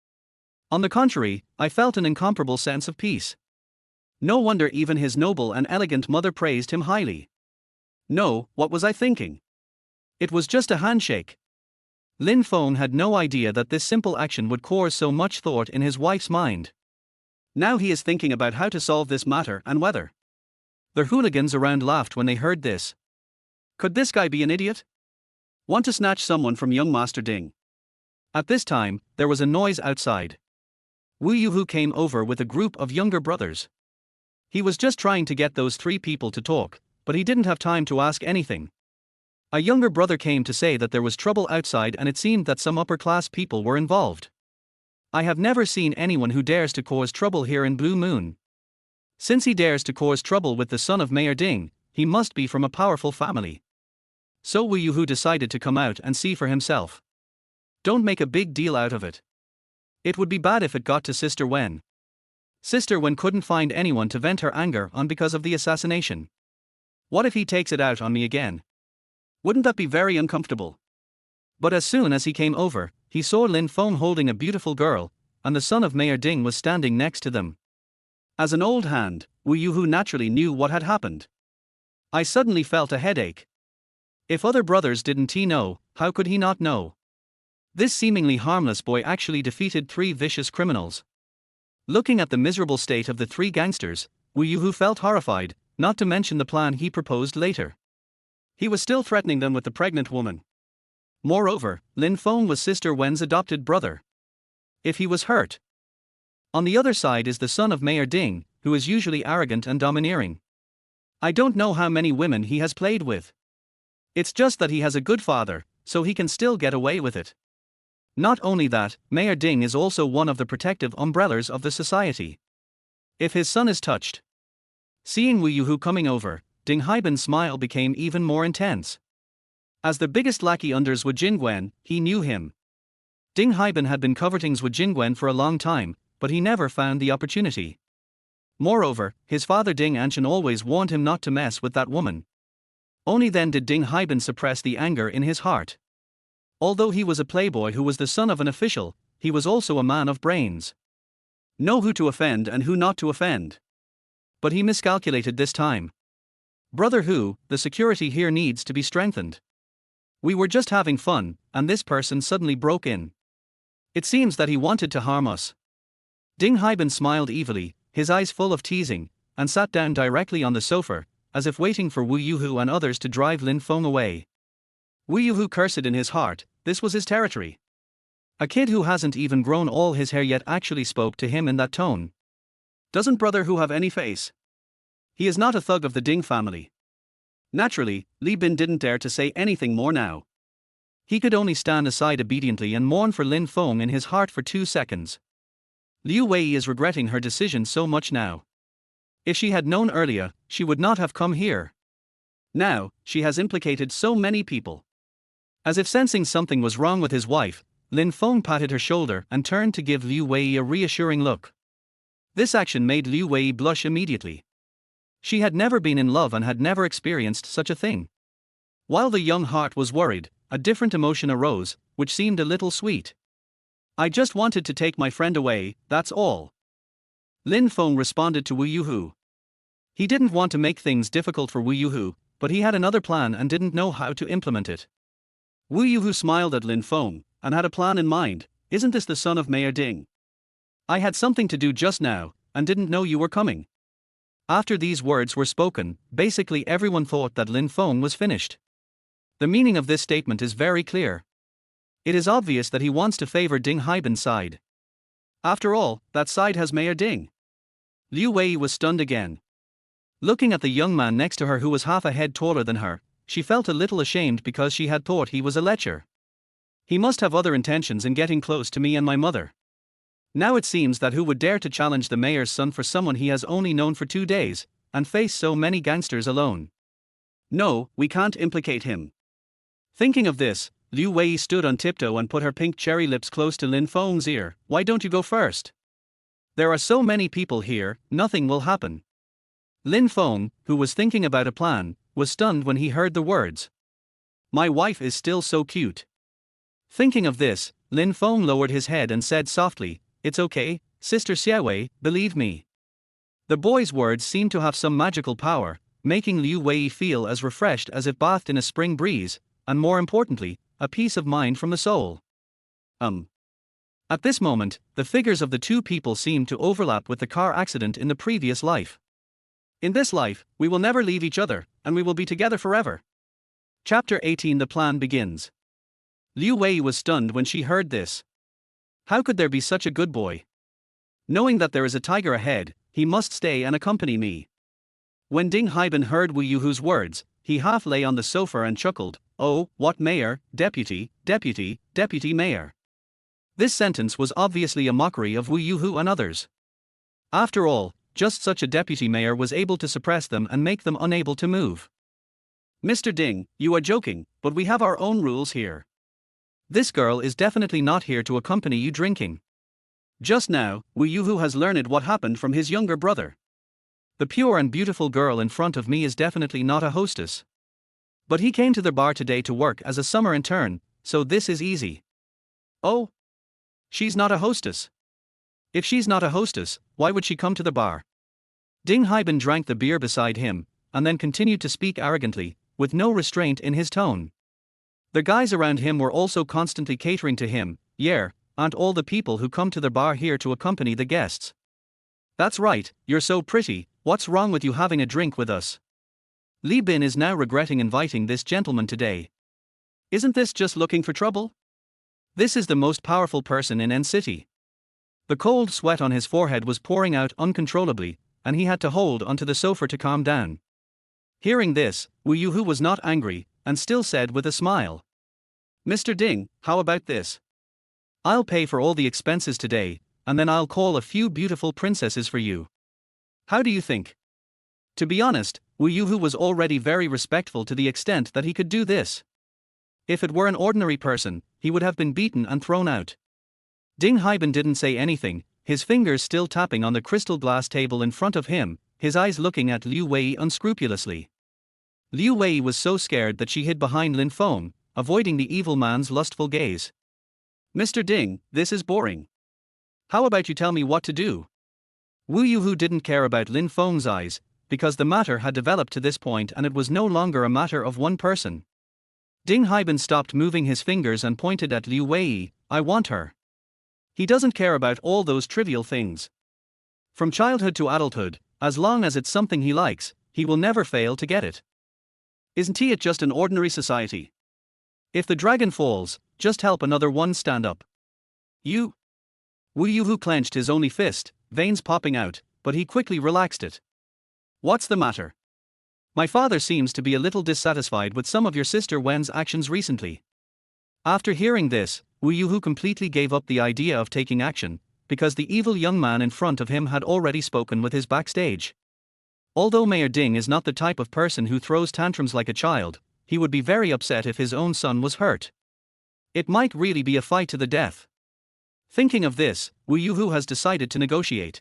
Speaker 1: On the contrary, I felt an incomparable sense of peace. No wonder even his noble and elegant mother praised him highly. No, what was I thinking? It was just a handshake. Lin Feng had no idea that this simple action would cause so much thought in his wife's mind. Now he is thinking about how to solve this matter and whether. The hooligans around laughed when they heard this. Could this guy be an idiot? Want to snatch someone from young Master Ding? At this time, there was a noise outside. Wu Yuhu came over with a group of younger brothers. He was just trying to get those three people to talk, but he didn't have time to ask anything. A younger brother came to say that there was trouble outside and it seemed that some upper-class people were involved. I have never seen anyone who dares to cause trouble here in Blue Moon. Since he dares to cause trouble with the son of Mayor Ding, he must be from a powerful family. So Wu Yuhu decided to come out and see for himself. Don't make a big deal out of it. It would be bad if it got to Sister Wen. Sister Wen couldn't find anyone to vent her anger on because of the assassination. What if he takes it out on me again? Wouldn't that be very uncomfortable? But as soon as he came over, he saw Lin Feng holding a beautiful girl, and the son of Mayor Ding was standing next to them. As an old hand, Wu Yuhu naturally knew what had happened. I suddenly felt a headache. If other brothers didn't know, how could he not know? This seemingly harmless boy actually defeated 3 vicious criminals. Looking at the miserable state of the 3 gangsters, Wu Yuhu felt horrified, not to mention the plan he proposed later. He was still threatening them with the pregnant woman. Moreover, Lin Feng was Sister Wen's adopted brother. If he was hurt. On the other side is the son of Mayor Ding, who is usually arrogant and domineering. I don't know how many women he has played with. It's just that he has a good father, so he can still get away with it. Not only that, Mayor Ding is also one of the protective umbrellas of the society. If his son is touched. Seeing Wu Yuhu coming over, Ding Haiban's smile became even more intense. As the biggest lackey under Zhu Jingguan, he knew him. Ding Haiban had been coveting Zhu Jingguan for a long time, but he never found the opportunity. Moreover, his father Ding Anshan always warned him not to mess with that woman. Only then did Ding Haiban suppress the anger in his heart. Although he was a playboy who was the son of an official, he was also a man of brains. Know who to offend and who not to offend. But he miscalculated this time. Brother Hu, the security here needs to be strengthened. We were just having fun, and this person suddenly broke in. It seems that he wanted to harm us. Ding Haiban smiled evilly, his eyes full of teasing, and sat down directly on the sofa, as if waiting for Wu Yuhu and others to drive Lin Feng away. Wu Yuhu cursed in his heart, this was his territory. A kid who hasn't even grown all his hair yet actually spoke to him in that tone. Doesn't Brother Hu have any face? He is not a thug of the Ding family. Naturally, Li Bin didn't dare to say anything more now. He could only stand aside obediently and mourn for Lin Feng in his heart for 2 seconds. Liu Wei is regretting her decision so much now. If she had known earlier, she would not have come here. Now, she has implicated so many people. As if sensing something was wrong with his wife, Lin Feng patted her shoulder and turned to give Liu Wei a reassuring look. This action made Liu Wei blush immediately. She had never been in love and had never experienced such a thing. While the young heart was worried, a different emotion arose, which seemed a little sweet. I just wanted to take my friend away, that's all. Lin Feng responded to Wu Yuhu. He didn't want to make things difficult for Wu Yuhu, but he had another plan and didn't know how to implement it. Wu Yuhu smiled at Lin Feng, and had a plan in mind. Isn't this the son of Mayor Ding? I had something to do just now, and didn't know you were coming. After these words were spoken, basically everyone thought that Lin Feng was finished. The meaning of this statement is very clear. It is obvious that he wants to favor Ding Haiban's side. After all, that side has Mayor Ding. Liu Wei was stunned again. Looking at the young man next to her who was half a head taller than her, she felt a little ashamed because she had thought he was a lecher. He must have other intentions in getting close to me and my mother. Now it seems that who would dare to challenge the mayor's son for someone he has only known for 2 days, and face so many gangsters alone. No, we can't implicate him. Thinking of this, Liu Wei stood on tiptoe and put her pink cherry lips close to Lin Feng's ear. Why don't you go first? There are so many people here, nothing will happen. Lin Feng, who was thinking about a plan, was stunned when he heard the words. My wife is still so cute. Thinking of this, Lin Feng lowered his head and said softly, It's okay, Sister Xiaowei, believe me. The boy's words seemed to have some magical power, making Liu Wei feel as refreshed as if bathed in a spring breeze, and more importantly, a peace of mind from the soul. At this moment, the figures of the 2 people seemed to overlap with the car accident in the previous life. In this life, we will never leave each other, and we will be together forever. Chapter 18. The plan begins. Liu Wei was stunned when she heard this. How could there be such a good boy? Knowing that there is a tiger ahead, he must stay and accompany me. When Ding Haiban heard Wu Yuhu's words, he half lay on the sofa and chuckled, Oh, what mayor, deputy mayor. This sentence was obviously a mockery of Wu Yuhu and others. After all, just such a deputy mayor was able to suppress them and make them unable to move. Mr. Ding, you are joking, but we have our own rules here. This girl is definitely not here to accompany you drinking. Just now, Wu Yuhu has learned what happened from his younger brother. The pure and beautiful girl in front of me is definitely not a hostess. But he came to the bar today to work as a summer intern, so this is easy. Oh? She's not a hostess. If she's not a hostess, why would she come to the bar? Ding Haibin drank the beer beside him, and then continued to speak arrogantly, with no restraint in his tone. The guys around him were also constantly catering to him. Yeah, aren't all the people who come to the bar here to accompany the guests? That's right, you're so pretty, what's wrong with you having a drink with us? Li Bin is now regretting inviting this gentleman today. Isn't this just looking for trouble? This is the most powerful person in N City. The cold sweat on his forehead was pouring out uncontrollably, and he had to hold onto the sofa to calm down. Hearing this, Wu Yuhu was not angry, and still said with a smile. Mr. Ding, how about this? I'll pay for all the expenses today, and then I'll call a few beautiful princesses for you. How do you think? To be honest, Wu Yuhu was already very respectful to the extent that he could do this. If it were an ordinary person, he would have been beaten and thrown out. Ding Haibin didn't say anything, his fingers still tapping on the crystal glass table in front of him, his eyes looking at Liu Wei unscrupulously. Liu Wei was so scared that she hid behind Lin Feng, avoiding the evil man's lustful gaze. Mr. Ding, this is boring. How about you tell me what to do? Wu Yuhu didn't care about Lin Feng's eyes, because the matter had developed to this point and it was no longer a matter of one person. Ding Haibin stopped moving his fingers and pointed at Liu Wei. I want her. He doesn't care about all those trivial things. From childhood to adulthood, as long as it's something he likes, he will never fail to get it. Isn't he just an ordinary society? If the dragon falls, just help another one stand up. You? Wu Yuhu clenched his only fist, veins popping out, but he quickly relaxed it. What's the matter? My father seems to be a little dissatisfied with some of your sister Wen's actions recently. After hearing this, Wu Yuhu completely gave up the idea of taking action, because the evil young man in front of him had already spoken with his backstage. Although Mayor Ding is not the type of person who throws tantrums like a child, he would be very upset if his own son was hurt. It might really be a fight to the death. Thinking of this, Wu Yuhu has decided to negotiate.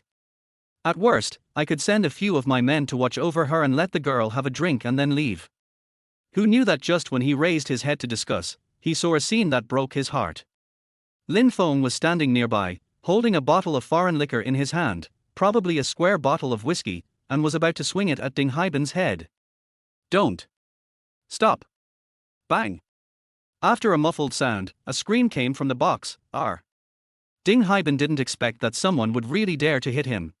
Speaker 1: At worst, I could send a few of my men to watch over her and let the girl have a drink and then leave. Who knew that just when he raised his head to discuss, he saw a scene that broke his heart. Lin Feng was standing nearby, holding a bottle of foreign liquor in his hand, probably a square bottle of whiskey, and was about to swing it at Ding Haibin's head. Don't. Stop. Bang. After a muffled sound, a scream came from the box. Ding Haibin didn't expect that someone would really dare to hit him.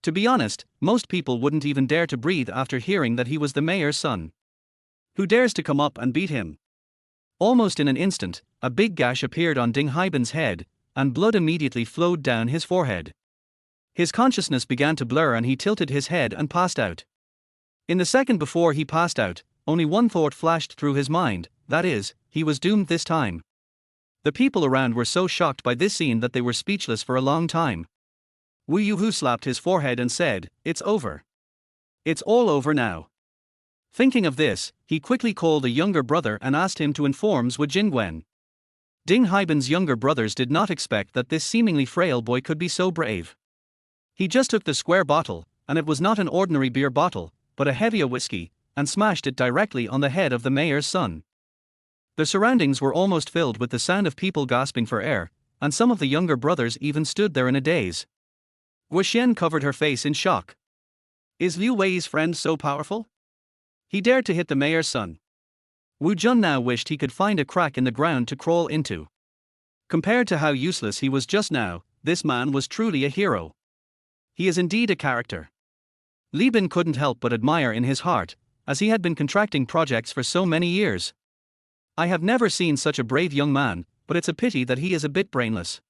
Speaker 1: To be honest, most people wouldn't even dare to breathe after hearing that he was the mayor's son. Who dares to come up and beat him? Almost in an instant, a big gash appeared on Ding Haibin's head, and blood immediately flowed down his forehead. His consciousness began to blur and he tilted his head and passed out. In the second before he passed out, only one thought flashed through his mind, that is, he was doomed this time. The people around were so shocked by this scene that they were speechless for a long time. Wu Yuhu slapped his forehead and said, "It's over. It's all over now." Thinking of this, he quickly called a younger brother and asked him to inform Zhu Jingwen. Ding Haibin's younger brothers did not expect that this seemingly frail boy could be so brave. He just took the square bottle, and it was not an ordinary beer bottle, but a heavier whiskey, and smashed it directly on the head of the mayor's son. The surroundings were almost filled with the sound of people gasping for air, and some of the younger brothers even stood there in a daze. Guoxian covered her face in shock. Is Liu Wei's friend so powerful? He dared to hit the mayor's son. Wu Jun now wished he could find a crack in the ground to crawl into. Compared to how useless he was just now, this man was truly a hero. He is indeed a character. Li Bin couldn't help but admire in his heart, as he had been contracting projects for so many years. I have never seen such a brave young man, but it's a pity that he is a bit brainless.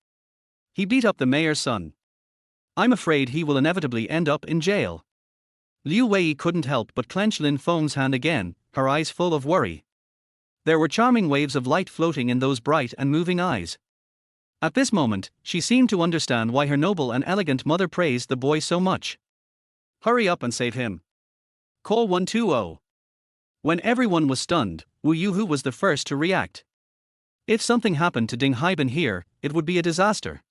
Speaker 1: He beat up the mayor's son. I'm afraid he will inevitably end up in jail. Liu Wei couldn't help but clench Lin Feng's hand again, her eyes full of worry. There were charming waves of light floating in those bright and moving eyes. At this moment, she seemed to understand why her noble and elegant mother praised the boy so much. Hurry up and save him. Call 120. When everyone was stunned, Wu Yuhu was the first to react. If something happened to Ding Haibin here, it would be a disaster.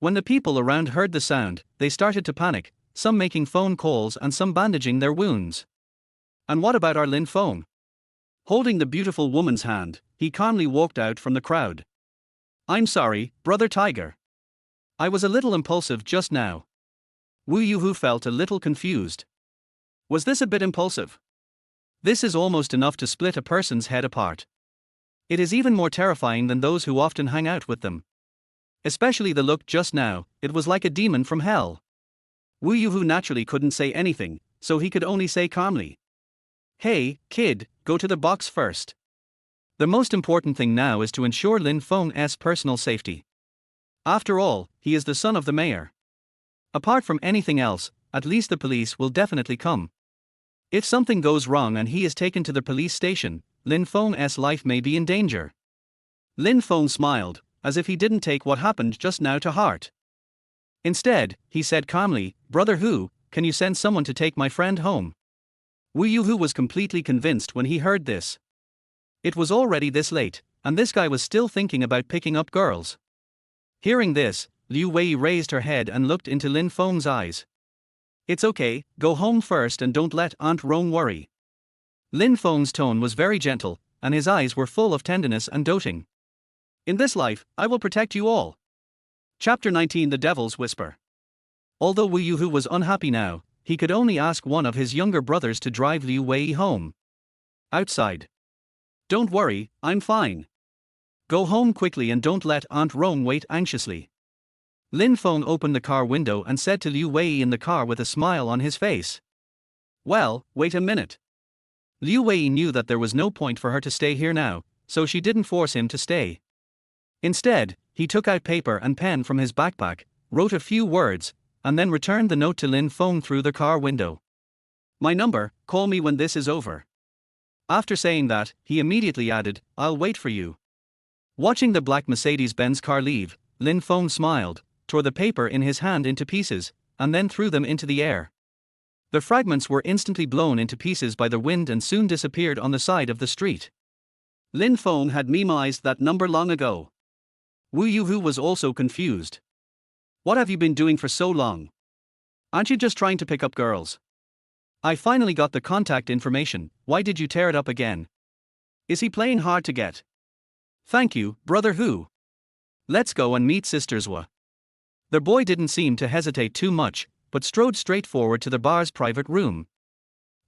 Speaker 1: When the people around heard the sound, they started to panic, some making phone calls and some bandaging their wounds. And what about our Lin Feng? Holding the beautiful woman's hand, he calmly walked out from the crowd. I'm sorry, Brother Tiger. I was a little impulsive just now. Wu Yuhu felt a little confused. Was this a bit impulsive? This is almost enough to split a person's head apart. It is even more terrifying than those who often hang out with them. Especially the look just now, it was like a demon from hell. Wu Yuhu naturally couldn't say anything, so he could only say calmly. Hey, kid, go to the box first. The most important thing now is to ensure Lin Feng's personal safety. After all, he is the son of the mayor. Apart from anything else, at least the police will definitely come. If something goes wrong and he is taken to the police station, Lin Feng's life may be in danger. Lin Feng smiled, as if he didn't take what happened just now to heart. Instead, he said calmly, Brother Hu, can you send someone to take my friend home? Wu Yuhu was completely convinced when he heard this. It was already this late, and this guy was still thinking about picking up girls. Hearing this, Liu Wei raised her head and looked into Lin Feng's eyes. It's okay, go home first and don't let Aunt Rome worry. Lin Feng's tone was very gentle, and his eyes were full of tenderness and doting. In this life, I will protect you all. Chapter 19 The Devil's Whisper. Although Wu Yuhu was unhappy now, he could only ask one of his younger brothers to drive Liu Wei home. Outside. Don't worry, I'm fine. Go home quickly and don't let Aunt Rome wait anxiously. Lin Feng opened the car window and said to Liu Wei in the car with a smile on his face. Well, wait a minute. Liu Wei knew that there was no point for her to stay here now, so she didn't force him to stay. Instead, he took out paper and pen from his backpack, wrote a few words, and then returned the note to Lin Feng through the car window. My number, call me when this is over. After saying that, he immediately added, I'll wait for you. Watching the black Mercedes-Benz car leave, Lin Feng smiled, tore the paper in his hand into pieces, and then threw them into the air. The fragments were instantly blown into pieces by the wind and soon disappeared on the side of the street. Lin Feng had memorized that number long ago. Wu Yuhu was also confused. What have you been doing for so long? Aren't you just trying to pick up girls? I finally got the contact information, why did you tear it up again? Is he playing hard to get? Thank you, Brother Hu. Let's go and meet Sisters Wa. The boy didn't seem to hesitate too much, but strode straight forward to the bar's private room.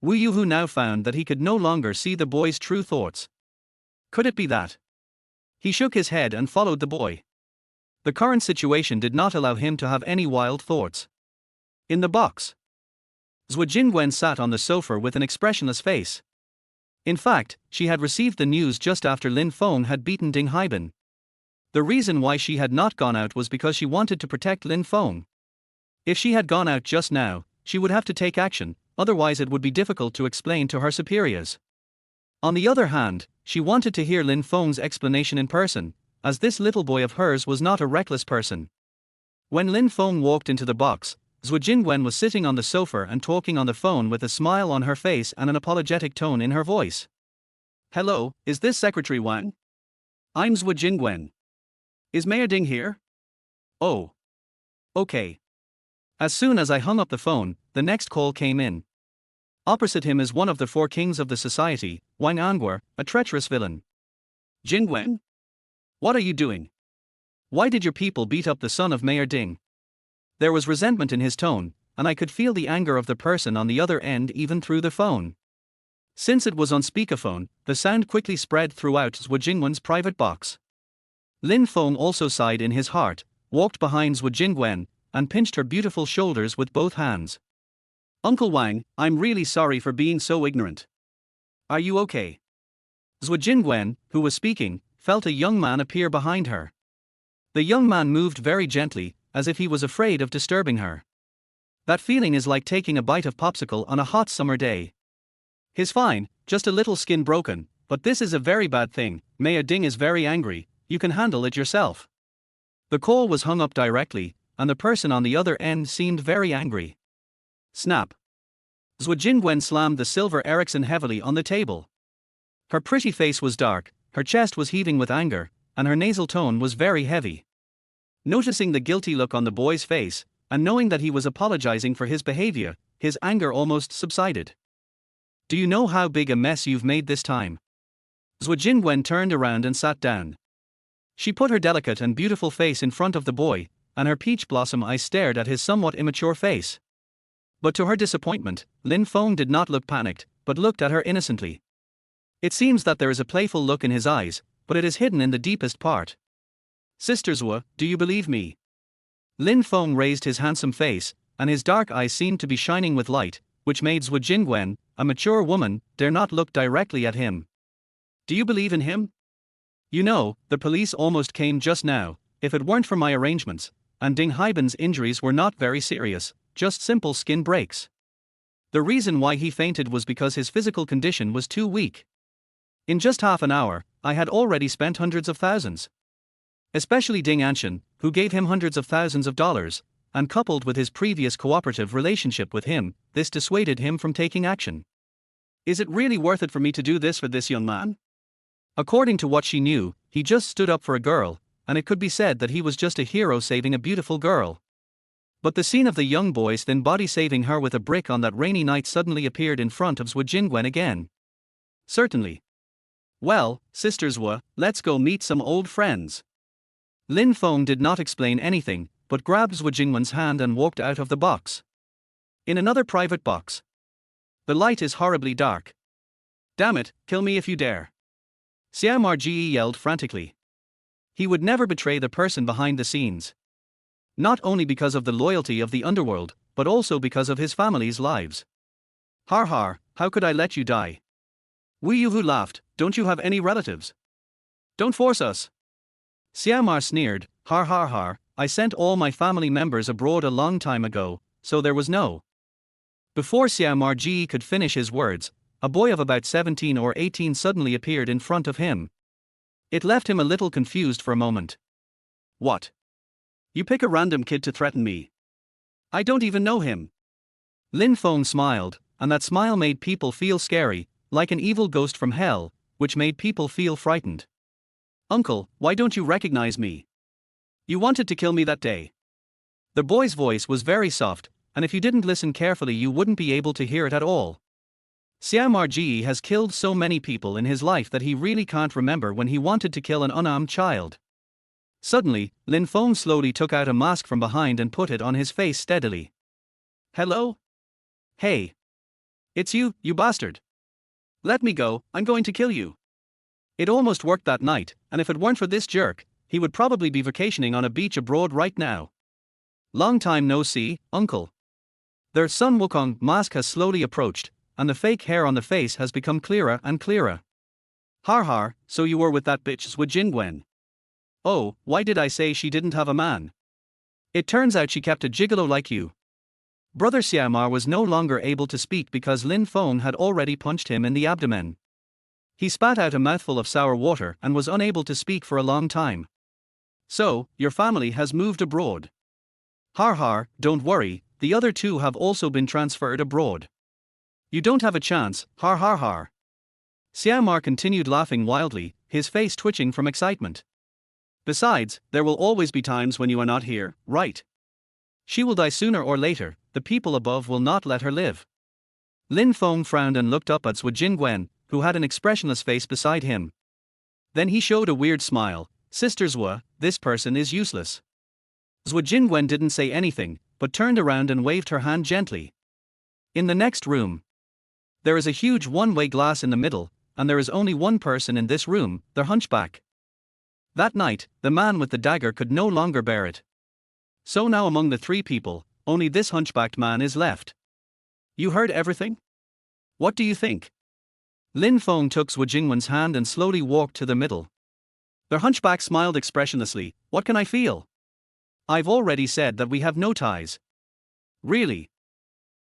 Speaker 1: Wu Yuhu now found that he could no longer see the boy's true thoughts. Could it be that? He shook his head and followed the boy. The current situation did not allow him to have any wild thoughts. In the box, Zhuo Jingwen sat on the sofa with an expressionless face. In fact, she had received the news just after Lin Feng had beaten Ding Haibin. The reason why she had not gone out was because she wanted to protect Lin Feng. If she had gone out just now, she would have to take action, otherwise it would be difficult to explain to her superiors. On the other hand, she wanted to hear Lin Feng's explanation in person, as this little boy of hers was not a reckless person. When Lin Feng walked into the box, Zhuo Jingwen was sitting on the sofa and talking on the phone with a smile on her face and an apologetic tone in her voice. Hello, is this Secretary Wang? I'm Zhuo Jingwen. Is Mayor Ding here? Oh. Okay. As soon as I hung up the phone, the next call came in. Opposite him is one of the four kings of the society, Wang Anguo, a treacherous villain. Jingwen? What are you doing? Why did your people beat up the son of Mayor Ding? There was resentment in his tone, and I could feel the anger of the person on the other end even through the phone. Since it was on speakerphone, the sound quickly spread throughout Zhuo Jingwen's private box. Lin Feng also sighed in his heart, walked behind Zhuo Jingwen, and pinched her beautiful shoulders with both hands. Uncle Wang, I'm really sorry for being so ignorant. Are you okay? Zhuo Jingwen, who was speaking, felt a young man appear behind her. The young man moved very gently, as if he was afraid of disturbing her. That feeling is like taking a bite of popsicle on a hot summer day. He's fine, just a little skin broken, but this is a very bad thing. Mayor Ding is very angry, you can handle it yourself. The call was hung up directly, and the person on the other end seemed very angry. Snap. Zhuo Jingwen slammed the silver Ericsson heavily on the table. Her pretty face was dark, her chest was heaving with anger, and her nasal tone was very heavy. Noticing the guilty look on the boy's face, and knowing that he was apologizing for his behavior, his anger almost subsided. Do you know how big a mess you've made this time? Zhuo Jingwen turned around and sat down. She put her delicate and beautiful face in front of the boy, and her peach blossom eyes stared at his somewhat immature face. But to her disappointment, Lin Feng did not look panicked, but looked at her innocently. It seems that there is a playful look in his eyes, but it is hidden in the deepest part. Sister Zhuo, do you believe me? Lin Feng raised his handsome face, and his dark eyes seemed to be shining with light, which made Zhuo Jingwen, a mature woman, dare not look directly at him. Do you believe in him? You know, the police almost came just now, if it weren't for my arrangements, and Ding Haiban's injuries were not very serious, just simple skin breaks. The reason why he fainted was because his physical condition was too weak. In just half an hour, I had already spent hundreds of thousands. Especially Ding Anshan, who gave him hundreds of thousands of dollars, and coupled with his previous cooperative relationship with him, this dissuaded him from taking action. Is it really worth it for me to do this for this young man? According to what she knew, he just stood up for a girl, and it could be said that he was just a hero saving a beautiful girl. But the scene of the young boy's thin body saving her with a brick on that rainy night suddenly appeared in front of Zhuo Jingwen again. Certainly. Well, Sister Zhuo, let's go meet some old friends. Lin Feng did not explain anything, but grabbed Zhuo Jingwen's hand and walked out of the box. In another private box. The light is horribly dark. Damn it, kill me if you dare. Xiao Marji yelled frantically. He would never betray the person behind the scenes. Not only because of the loyalty of the underworld, but also because of his family's lives. Har har, how could I let you die? Wu Yuhu laughed, don't you have any relatives? Don't force us. Xiaomar sneered, har har har, I sent all my family members abroad a long time ago, so there was no. Before Xiaomar Ji could finish his words, a boy of about 17 or 18 suddenly appeared in front of him. It left him a little confused for a moment. What? You pick a random kid to threaten me? I don't even know him. Lin Feng smiled, and that smile made people feel scary, like an evil ghost from hell, which made people feel frightened. Uncle, why don't you recognize me? You wanted to kill me that day. The boy's voice was very soft, and if you didn't listen carefully you wouldn't be able to hear it at all. Xiao Marji has killed so many people in his life that he really can't remember when he wanted to kill an unarmed child. Suddenly, Lin Feng slowly took out a mask from behind and put it on his face steadily. Hello? Hey. It's you, you bastard. Let me go, I'm going to kill you. It almost worked that night, and if it weren't for this jerk, he would probably be vacationing on a beach abroad right now. Long time no see, uncle. Their Sun Wukong mask has slowly approached, and the fake hair on the face has become clearer and clearer. Har har, so you were with that bitch Zhuo Jingwen. Oh, why did I say she didn't have a man? It turns out she kept a gigolo like you. Brother Xiaomar was no longer able to speak because Lin Feng had already punched him in the abdomen. He spat out a mouthful of sour water and was unable to speak for a long time. So, your family has moved abroad. Har har, don't worry, the other two have also been transferred abroad. You don't have a chance, har har har. Xiaomar continued laughing wildly, his face twitching from excitement. Besides, there will always be times when you are not here, right? She will die sooner or later, the people above will not let her live. Lin Feng frowned and looked up at Zhuo Jingwen, who had an expressionless face beside him. Then he showed a weird smile. Sister Zhuo, this person is useless. Zhuo Jingwen didn't say anything, but turned around and waved her hand gently. In the next room. There is a huge one-way glass in the middle, and there is only one person in this room, the hunchback. That night, the man with the dagger could no longer bear it. So now among the three people, only this hunchbacked man is left. You heard everything? What do you think? Lin Feng took Zhuo Jingwen's hand and slowly walked to the middle. The hunchback smiled expressionlessly. What can I feel? I've already said that we have no ties. Really?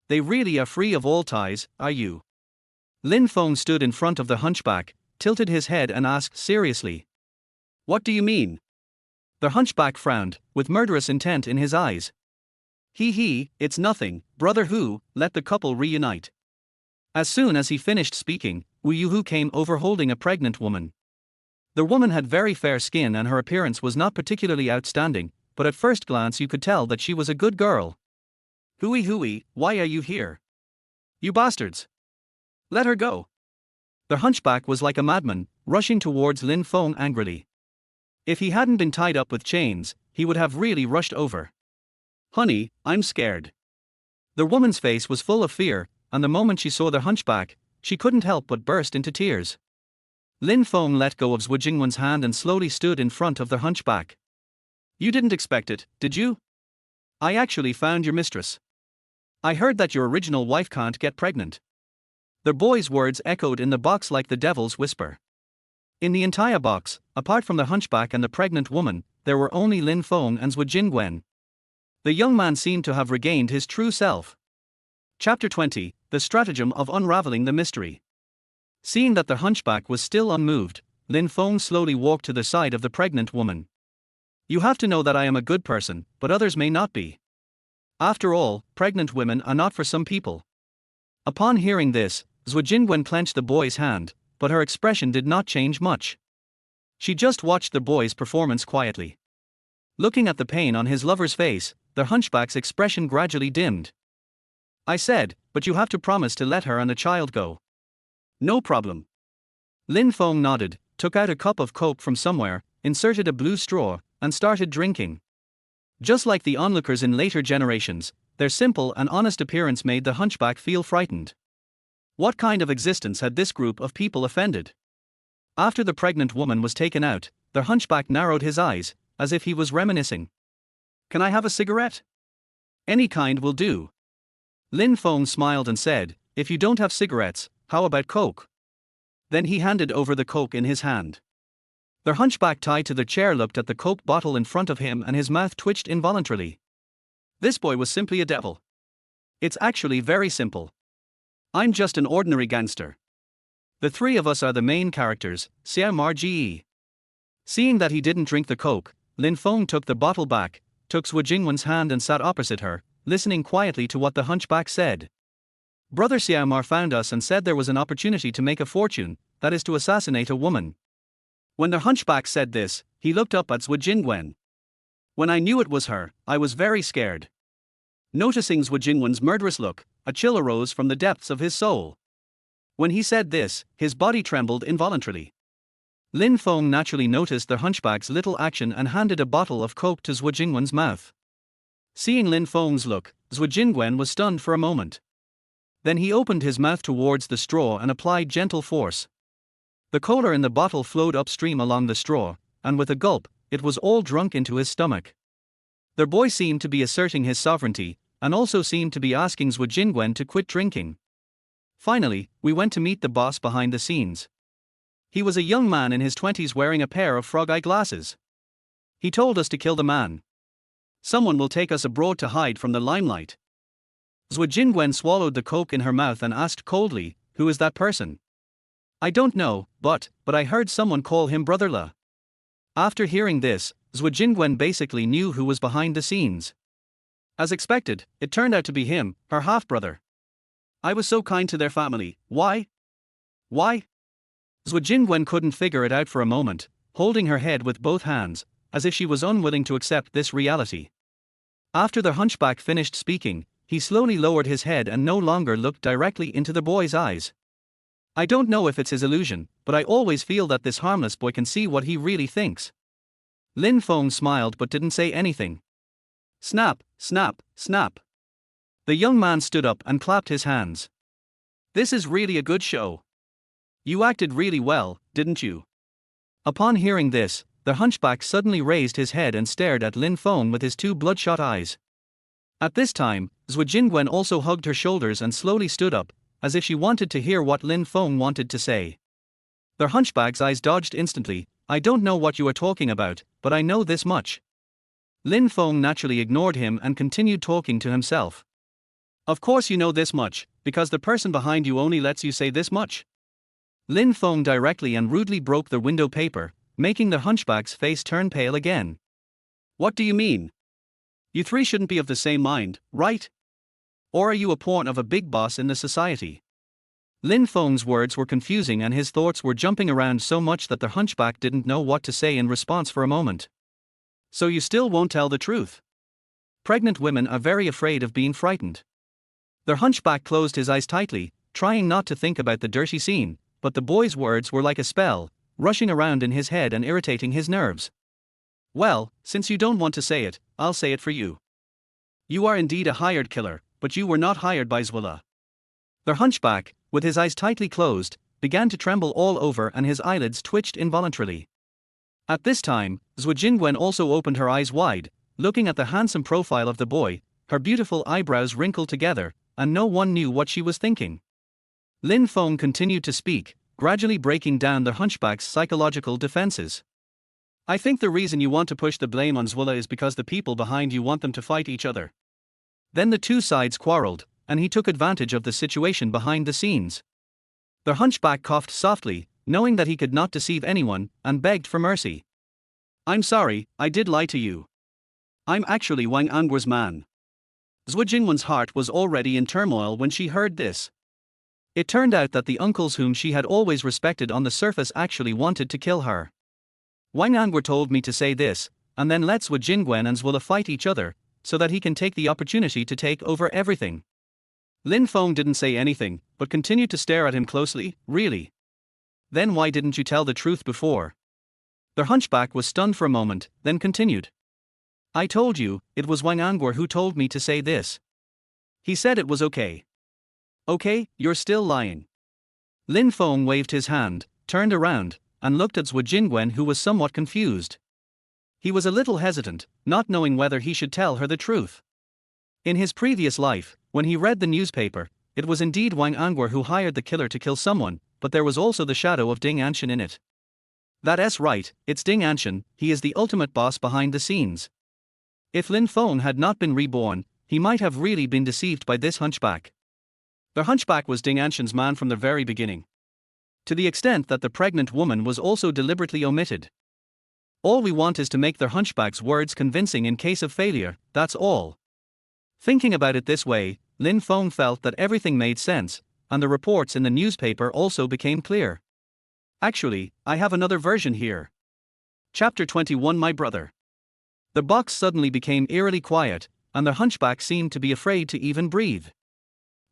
Speaker 1: They really are free of all ties, are you? Lin Feng stood in front of the hunchback, tilted his head and asked seriously. What do you mean? The hunchback frowned, with murderous intent in his eyes. He, it's nothing, brother Hu, let the couple reunite. As soon as he finished speaking, Wu Yuhu came over holding a pregnant woman. The woman had very fair skin and her appearance was not particularly outstanding, but at first glance you could tell that she was a good girl. Hooey hooey, why are you here? You bastards! Let her go! The hunchback was like a madman, rushing towards Lin Feng angrily. If he hadn't been tied up with chains, he would have really rushed over. Honey, I'm scared. The woman's face was full of fear, and the moment she saw the hunchback, she couldn't help but burst into tears. Lin Feng let go of Zhu Jingwen's hand and slowly stood in front of the hunchback. You didn't expect it, did you? I actually found your mistress. I heard that your original wife can't get pregnant. The boy's words echoed in the box like the devil's whisper. In the entire box, apart from the hunchback and the pregnant woman, there were only Lin Feng and Zhu Jingwen. The young man seemed to have regained his true self. Chapter 20, The Stratagem of Unraveling the Mystery. Seeing that the hunchback was still unmoved, Lin Feng slowly walked to the side of the pregnant woman. You have to know that I am a good person, but others may not be. After all, pregnant women are not for some people. Upon hearing this, Zhu Jingwen clenched the boy's hand, but her expression did not change much. She just watched the boy's performance quietly. Looking at the pain on his lover's face, the hunchback's expression gradually dimmed. I said, but you have to promise to let her and the child go. No problem. Lin Feng nodded, took out a cup of coke from somewhere, inserted a blue straw, and started drinking. Just like the onlookers in later generations, their simple and honest appearance made the hunchback feel frightened. What kind of existence had this group of people offended? After the pregnant woman was taken out, the hunchback narrowed his eyes, as if he was reminiscing. Can I have a cigarette? Any kind will do. Lin Feng smiled and said, if you don't have cigarettes, how about coke? Then he handed over the coke in his hand. The hunchback tied to the chair looked at the coke bottle in front of him and his mouth twitched involuntarily. This boy was simply a devil. It's actually very simple. I'm just an ordinary gangster. The three of us are the main characters, Xiao Marji. Seeing that he didn't drink the coke, Lin Feng took the bottle back, took Zhu Jingwen's hand and sat opposite her, listening quietly to what the hunchback said. Brother Xiaomar found us and said there was an opportunity to make a fortune, that is to assassinate a woman. When the hunchback said this, he looked up at Zhu Jingwen. When I knew it was her, I was very scared. Noticing Zhu Jingwen's murderous look, a chill arose from the depths of his soul. When he said this, his body trembled involuntarily. Lin Feng naturally noticed the hunchback's little action and handed a bottle of coke to Zhu Jingwen's mouth. Seeing Lin Feng's look, Zhu Jingwen was stunned for a moment. Then he opened his mouth towards the straw and applied gentle force. The cola in the bottle flowed upstream along the straw, and with a gulp, it was all drunk into his stomach. The boy seemed to be asserting his sovereignty, and also seemed to be asking Zhu Jingwen to quit drinking. Finally, we went to meet the boss behind the scenes. He was a young man in his 20s wearing a pair of frog-eye glasses. He told us to kill the man. Someone will take us abroad to hide from the limelight. Zhu Jingwen swallowed the coke in her mouth and asked coldly, who is that person? I don't know, but I heard someone call him Brother Le. After hearing this, Zhu Jingwen basically knew who was behind the scenes. As expected, it turned out to be him, her half-brother. I was so kind to their family, why? Why? Zhu Jingwen couldn't figure it out for a moment, holding her head with both hands, as if she was unwilling to accept this reality. After the hunchback finished speaking, he slowly lowered his head and no longer looked directly into the boy's eyes. I don't know if it's his illusion, but I always feel that this harmless boy can see what he really thinks. Lin Feng smiled but didn't say anything. Snap, snap, snap. The young man stood up and clapped his hands. This is really a good show. You acted really well, didn't you? Upon hearing this, the hunchback suddenly raised his head and stared at Lin Feng with his two bloodshot eyes. At this time, Zhu Jingwen also hugged her shoulders and slowly stood up, as if she wanted to hear what Lin Feng wanted to say. The hunchback's eyes dodged instantly. I don't know what you are talking about, but I know this much. Lin Feng naturally ignored him and continued talking to himself. Of course you know this much, because the person behind you only lets you say this much. Lin Feng directly and rudely broke the window paper, making the hunchback's face turn pale again. What do you mean? You three shouldn't be of the same mind, right? Or are you a pawn of a big boss in the society? Lin Feng's words were confusing and his thoughts were jumping around so much that the hunchback didn't know what to say in response for a moment. So you still won't tell the truth? Pregnant women are very afraid of being frightened. The hunchback closed his eyes tightly, trying not to think about the dirty scene, but the boy's words were like a spell, rushing around in his head and irritating his nerves. Well, since you don't want to say it, I'll say it for you. You are indeed a hired killer, but you were not hired by Zwilla. The hunchback, with his eyes tightly closed, began to tremble all over and his eyelids twitched involuntarily. At this time, Zhuo Jingwen also opened her eyes wide, looking at the handsome profile of the boy, her beautiful eyebrows wrinkled together, and no one knew what she was thinking. Lin Feng continued to speak, gradually breaking down the hunchback's psychological defenses. I think the reason you want to push the blame on Zwilla is because the people behind you want them to fight each other. Then the two sides quarreled, and he took advantage of the situation behind the scenes. The hunchback coughed softly, knowing that he could not deceive anyone, and begged for mercy. I'm sorry, I did lie to you. I'm actually Wang Angguo's man. Zhuo Jingwen's heart was already in turmoil when she heard this. It turned out that the uncles whom she had always respected on the surface actually wanted to kill her. Wang Angguo told me to say this, and then let Zhuo Jingwen and Zwilla fight each other, so that he can take the opportunity to take over everything. Lin Feng didn't say anything, but continued to stare at him closely. Really? Then why didn't you tell the truth before? The hunchback was stunned for a moment, then continued. I told you, it was Wang Angguo who told me to say this. He said it was okay. Okay, you're still lying. Lin Feng waved his hand, turned around, and looked at Zhuo Jingwen, who was somewhat confused. He was a little hesitant, not knowing whether he should tell her the truth. In his previous life, when he read the newspaper, it was indeed Wang Angguo who hired the killer to kill someone, but there was also the shadow of Ding Anshan in it. That's right, it's Ding Anshan, he is the ultimate boss behind the scenes. If Lin Feng had not been reborn, he might have really been deceived by this hunchback. The hunchback was Ding Anshan's man from the very beginning. To the extent that the pregnant woman was also deliberately omitted. All we want is to make the hunchback's words convincing in case of failure, that's all. Thinking about it this way, Lin Feng felt that everything made sense, and the reports in the newspaper also became clear. Actually, I have another version here. Chapter 21 My Brother. The box suddenly became eerily quiet, and the hunchback seemed to be afraid to even breathe.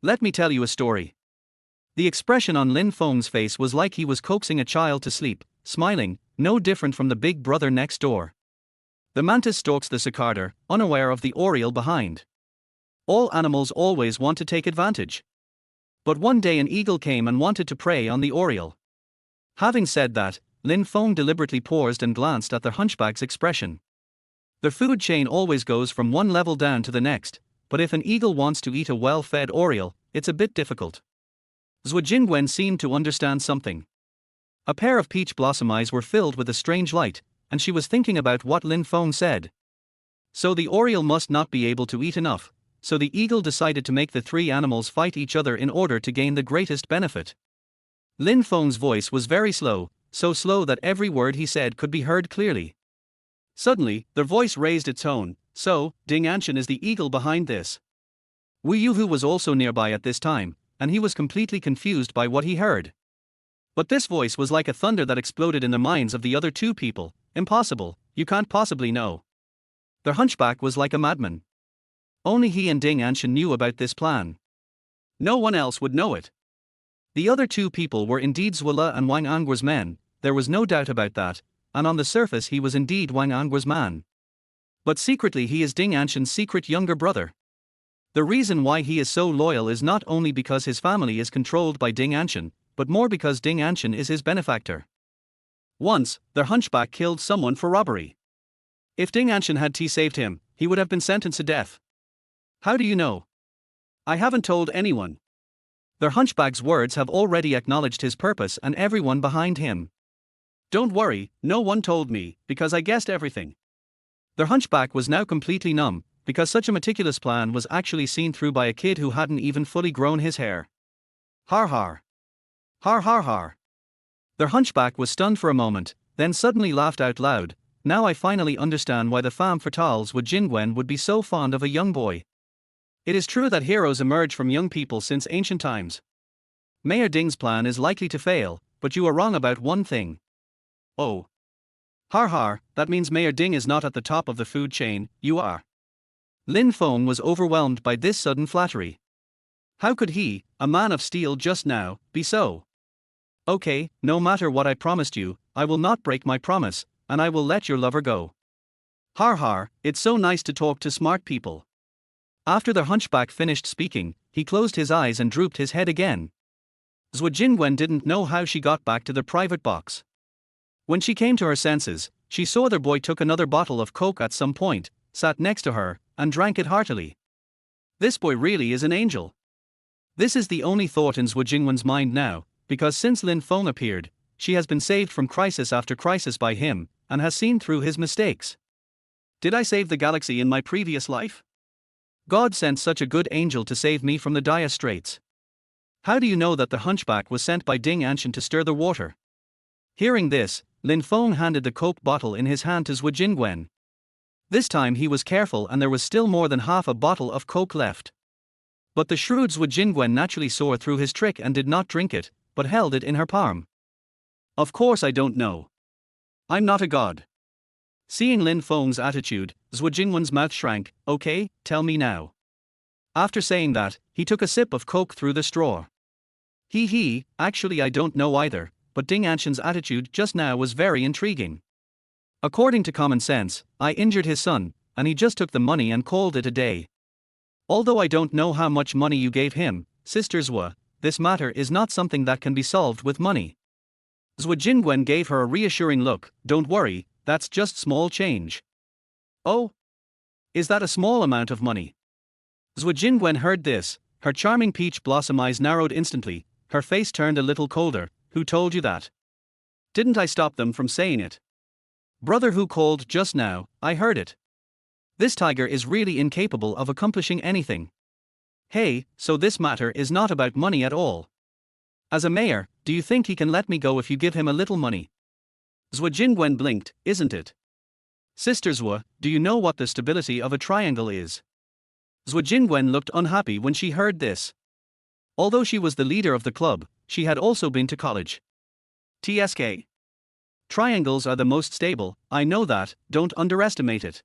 Speaker 1: Let me tell you a story. The expression on Lin Feng's face was like he was coaxing a child to sleep, smiling, no different from the big brother next door. The mantis stalks the cicada, unaware of the oriole behind. All animals always want to take advantage. But one day an eagle came and wanted to prey on the oriole. Having said that, Lin Feng deliberately paused and glanced at the hunchback's expression. The food chain always goes from one level down to the next, but if an eagle wants to eat a well-fed oriole, it's a bit difficult. Zhuo Jingwen seemed to understand something. A pair of peach blossom eyes were filled with a strange light, and she was thinking about what Lin Feng said. So the oriole must not be able to eat enough, so the eagle decided to make the three animals fight each other in order to gain the greatest benefit. Lin Feng's voice was very slow, so slow that every word he said could be heard clearly. Suddenly, the voice raised its tone, so, Ding Anshan is the eagle behind this. Wu Yuhu was also nearby at this time, and he was completely confused by what he heard. But this voice was like a thunder that exploded in the minds of the other two people. Impossible, you can't possibly know. The hunchback was like a madman. Only he and Ding Anshan knew about this plan. No one else would know it. The other two people were indeed Zwilla and Wang Angguo's men, there was no doubt about that, and on the surface he was indeed Wang Angguo's man. But secretly he is Ding Anshan's secret younger brother. The reason why he is so loyal is not only because his family is controlled by Ding Anshan, but more because Ding Anshan is his benefactor. Once, the hunchback killed someone for robbery. If Ding Anshan had saved him, he would have been sentenced to death. How do you know? I haven't told anyone. The hunchback's words have already acknowledged his purpose and everyone behind him. Don't worry, no one told me, because I guessed everything. The hunchback was now completely numb, because such a meticulous plan was actually seen through by a kid who hadn't even fully grown his hair. Har har. Har har har. The hunchback was stunned for a moment, then suddenly laughed out loud. Now I finally understand why the femme fatales Wu Jingwen would be so fond of a young boy. It is true that heroes emerge from young people since ancient times. Mayor Ding's plan is likely to fail, but you are wrong about one thing. Oh. Har har, that means Mayor Ding is not at the top of the food chain, you are. Lin Feng was overwhelmed by this sudden flattery. How could he, a man of steel just now, be so? Okay, no matter what I promised you, I will not break my promise, and I will let your lover go. Har har, it's so nice to talk to smart people. After the hunchback finished speaking, he closed his eyes and drooped his head again. Zhu Jingwen didn't know how she got back to the private box. When she came to her senses, she saw their boy took another bottle of Coke at some point, sat next to her, and drank it heartily. This boy really is an angel. This is the only thought in Zhu Jingwen's mind now, because since Lin Feng appeared, she has been saved from crisis after crisis by him, and has seen through his mistakes. Did I save the galaxy in my previous life? God sent such a good angel to save me from the dire straits. How do you know that the hunchback was sent by Ding Anshan to stir the water? Hearing this, Lin Feng handed the Coke bottle in his hand to Zhu Jingwen. This time he was careful and there was still more than half a bottle of Coke left. But the shrewd Zhu Jingwen naturally saw through his trick and did not drink it, but held it in her palm. Of course I don't know. I'm not a god. Seeing Lin Feng's attitude, Zhu Jingwen's mouth shrank. Okay, tell me now. After saying that, he took a sip of Coke through the straw. Actually I don't know either, but Ding Anshan's attitude just now was very intriguing. According to common sense, I injured his son, and he just took the money and called it a day. Although I don't know how much money you gave him, Sister Zhu, this matter is not something that can be solved with money. Zhu Jingwen gave her a reassuring look. Don't worry, that's just small change. Oh? Is that a small amount of money? Zhu Jingwen heard this, her charming peach blossom eyes narrowed instantly, her face turned a little colder. Who told you that? Didn't I stop them from saying it? Brother who called just now, I heard it. This tiger is really incapable of accomplishing anything. Hey, so this matter is not about money at all. As a mayor, do you think he can let me go if you give him a little money? Zhu Jingwen blinked. Isn't it? Sister Zhu, do you know what the stability of a triangle is? Zhu Jingwen looked unhappy when she heard this. Although she was the leader of the club, she had also been to college. TSK. Triangles are the most stable, I know that, don't underestimate it.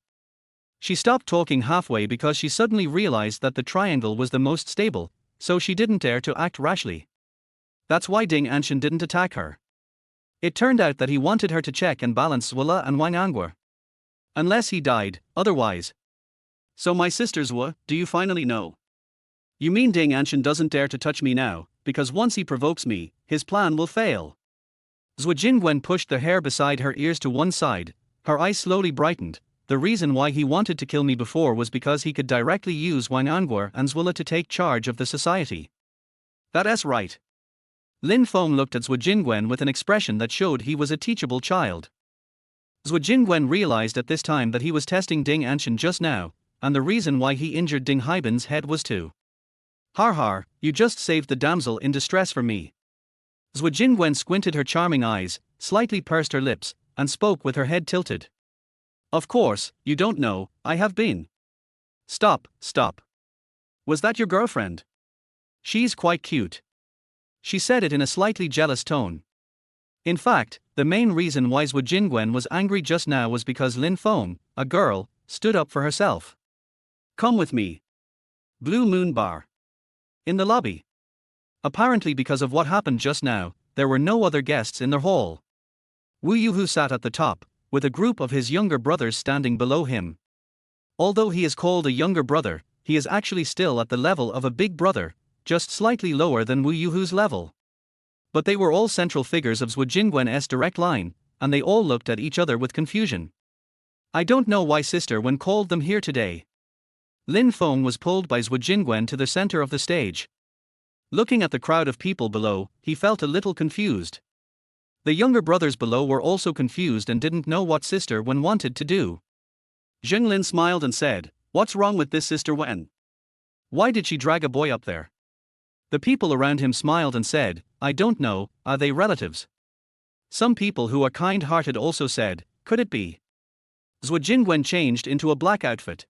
Speaker 1: She stopped talking halfway because she suddenly realized that the triangle was the most stable, so she didn't dare to act rashly. That's why Ding Anshan didn't attack her. It turned out that he wanted her to check and balance Zhuo and Wang Angua. Unless he died, otherwise. So my sister Zhu, do you finally know? You mean Ding Anshan doesn't dare to touch me now, because once he provokes me, his plan will fail. Zhu Jingwen pushed the hair beside her ears to one side, her eyes slowly brightened. The reason why he wanted to kill me before was because he could directly use Wang Angua and Zhuo to take charge of the society. That's right. Lin Feng looked at Zhu Jingwen with an expression that showed he was a teachable child. Zhu Jingwen realized at this time that he was testing Ding Anshan just now, and the reason why he injured Ding Haiban's head was to. Har har, you just saved the damsel in distress for me. Zhu Jingwen squinted her charming eyes, slightly pursed her lips, and spoke with her head tilted. Of course, you don't know, I have been. Stop. Was that your girlfriend? She's quite cute. She said it in a slightly jealous tone. In fact, the main reason why Zhu Jingwen was angry just now was because Lin Feng, a girl, stood up for herself. Come with me. Blue Moon Bar. In the lobby. Apparently because of what happened just now, there were no other guests in the hall. Wu Yuhu sat at the top, with a group of his younger brothers standing below him. Although he is called a younger brother, he is actually still at the level of a big brother, just slightly lower than Wu Yuhu's level. But they were all central figures of Zhu Jingwen's direct line, and they all looked at each other with confusion. I don't know why Sister Wen called them here today. Lin Feng was pulled by Zhu Jingwen to the center of the stage. Looking at the crowd of people below, he felt a little confused. The younger brothers below were also confused and didn't know what Sister Wen wanted to do. Zhenglin smiled and said, "What's wrong with this Sister Wen? Why did she drag a boy up there?" The people around him smiled and said, "I don't know, are they relatives?" Some people who are kind-hearted also said, "Could it be?" Zhu Jingwen changed into a black outfit.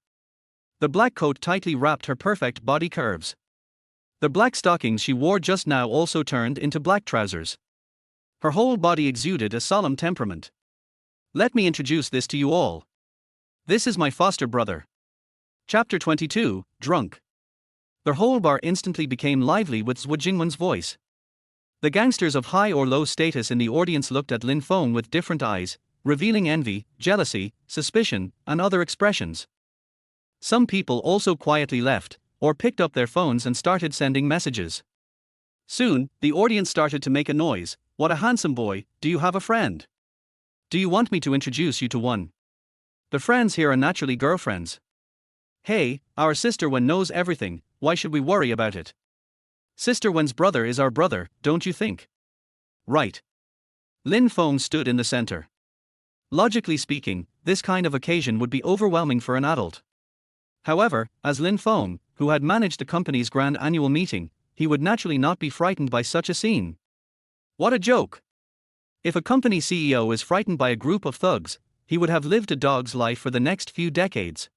Speaker 1: The black coat tightly wrapped her perfect body curves. The black stockings she wore just now also turned into black trousers. Her whole body exuded a solemn temperament. Let me introduce this to you all. This is my foster brother. Chapter 22, Drunk. The whole bar instantly became lively with Zhuo Jingwen's voice. The gangsters of high or low status in the audience looked at Lin Feng with different eyes, revealing envy, jealousy, suspicion, and other expressions. Some people also quietly left, or picked up their phones and started sending messages. Soon, the audience started to make a noise. What a handsome boy, do you have a friend? Do you want me to introduce you to one? The friends here are naturally girlfriends. Hey, our sister Wen knows everything, why should we worry about it? Sister Wen's brother is our brother, don't you think? Right. Lin Feng stood in the center. Logically speaking, this kind of occasion would be overwhelming for an adult. However, as Lin Feng, who had managed the company's grand annual meeting, he would naturally not be frightened by such a scene. What a joke! If a company CEO is frightened by a group of thugs, he would have lived a dog's life for the next few decades.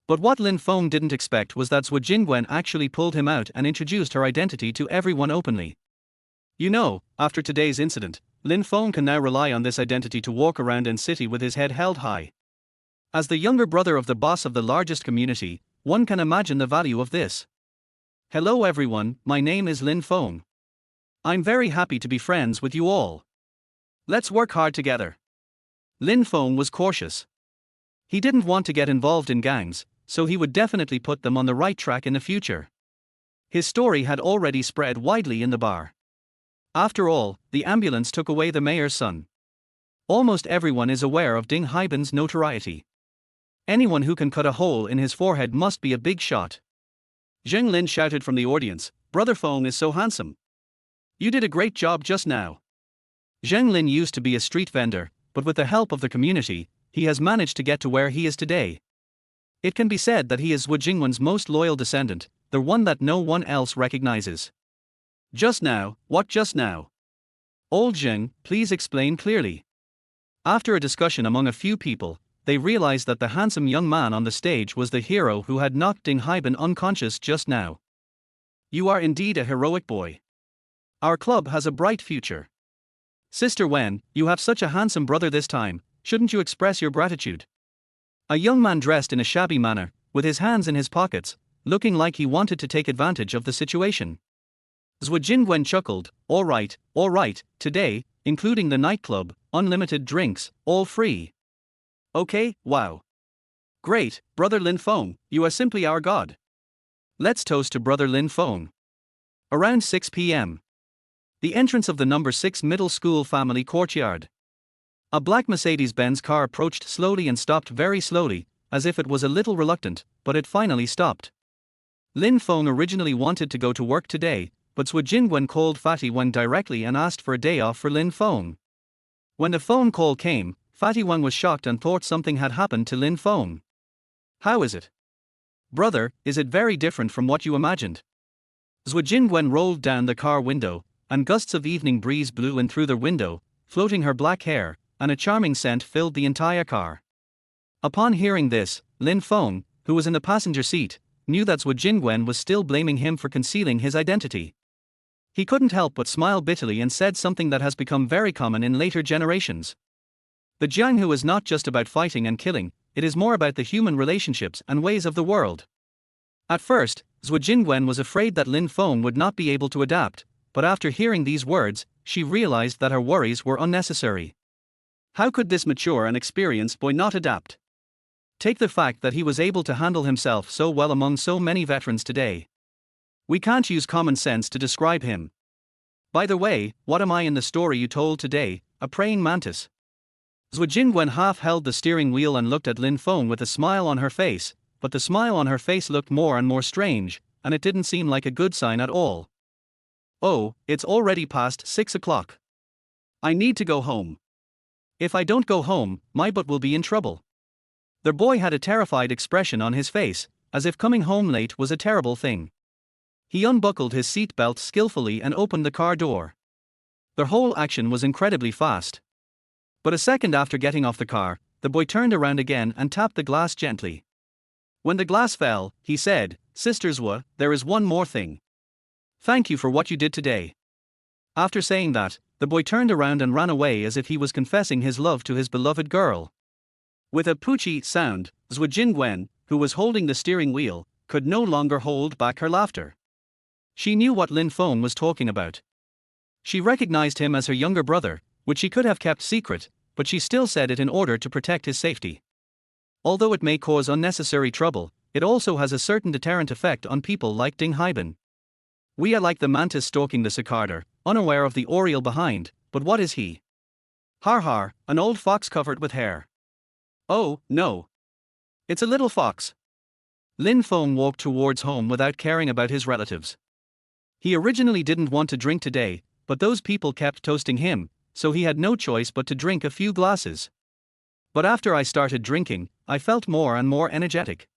Speaker 1: But what Lin Feng didn't expect was that Zhuo Jingwen actually pulled him out and introduced her identity to everyone openly. You know, after today's incident, Lin Feng can now rely on this identity to walk around in city with his head held high. As the younger brother of the boss of the largest community, one can imagine the value of this. Hello everyone, my name is Lin Feng. I'm very happy to be friends with you all. Let's work hard together. Lin Feng was cautious. He didn't want to get involved in gangs, so he would definitely put them on the right track in the future. His story had already spread widely in the bar. After all, the ambulance took away the mayor's son. Almost everyone is aware of Ding Haiban's notoriety. Anyone who can cut a hole in his forehead must be a big shot. Zheng Lin shouted from the audience, Brother Feng is so handsome. You did a great job just now. Zheng Lin used to be a street vendor, but with the help of the community, he has managed to get to where he is today. It can be said that he is Zhuo Jingwen's most loyal descendant, the one that no one else recognizes. Just now, what just now? Old Zheng, please explain clearly. After a discussion among a few people, they realized that the handsome young man on the stage was the hero who had knocked Ding Haiban unconscious just now. You are indeed a heroic boy. Our club has a bright future. Sister Wen, you have such a handsome brother this time, shouldn't you express your gratitude? A young man dressed in a shabby manner, with his hands in his pockets, looking like he wanted to take advantage of the situation. Zhuo Jingwen chuckled, all right, today, including the nightclub, unlimited drinks, all free. Okay, wow. Great, Brother Lin Feng, you are simply our god. Let's toast to Brother Lin Feng. Around 6 p.m. The entrance of the number 6 middle school family courtyard. A black Mercedes-Benz car approached slowly and stopped very slowly, as if it was a little reluctant, but it finally stopped. Lin Feng originally wanted to go to work today, but Zhuo Jingwen called Fatty Wang directly and asked for a day off for Lin Feng. When the phone call came, Fatty Wang was shocked and thought something had happened to Lin Feng. How is it? Brother, is it very different from what you imagined? Zhuo Jingwen rolled down the car window, and gusts of evening breeze blew in through the window, floating her black hair, and a charming scent filled the entire car. Upon hearing this, Lin Feng, who was in the passenger seat, knew that Zhuo Jingwen was still blaming him for concealing his identity. He couldn't help but smile bitterly and said something that has become very common in later generations. The Jianghu is not just about fighting and killing, it is more about the human relationships and ways of the world. At first, Zhuo Jingwen was afraid that Lin Feng would not be able to adapt, but after hearing these words, she realized that her worries were unnecessary. How could this mature and experienced boy not adapt? Take the fact that he was able to handle himself so well among so many veterans today. We can't use common sense to describe him. By the way, what am I in the story you told today, a praying mantis? Zhuo Jingwen half held the steering wheel and looked at Lin Feng with a smile on her face, but the smile on her face looked more and more strange, and it didn't seem like a good sign at all. Oh, it's already past 6 o'clock. I need to go home. If I don't go home, my butt will be in trouble. The boy had a terrified expression on his face, as if coming home late was a terrible thing. He unbuckled his seatbelt skillfully and opened the car door. The whole action was incredibly fast. But a second after getting off the car, the boy turned around again and tapped the glass gently. When the glass fell, he said, Sister Zhuo, there is one more thing. Thank you for what you did today. After saying that, the boy turned around and ran away as if he was confessing his love to his beloved girl. With a poochie sound, Zhu Jingwen, who was holding the steering wheel, could no longer hold back her laughter. She knew what Lin Feng was talking about. She recognized him as her younger brother, which she could have kept secret, but she still said it in order to protect his safety. Although it may cause unnecessary trouble, it also has a certain deterrent effect on people like Ding Haiban. We are like the mantis stalking the cicada, unaware of the oriole behind, but what is he? Har har, an old fox covered with hair. Oh, no. It's a little fox. Lin Feng walked towards home without caring about his relatives. He originally didn't want to drink today, but those people kept toasting him, so he had no choice but to drink a few glasses. But after I started drinking, I felt more and more energetic.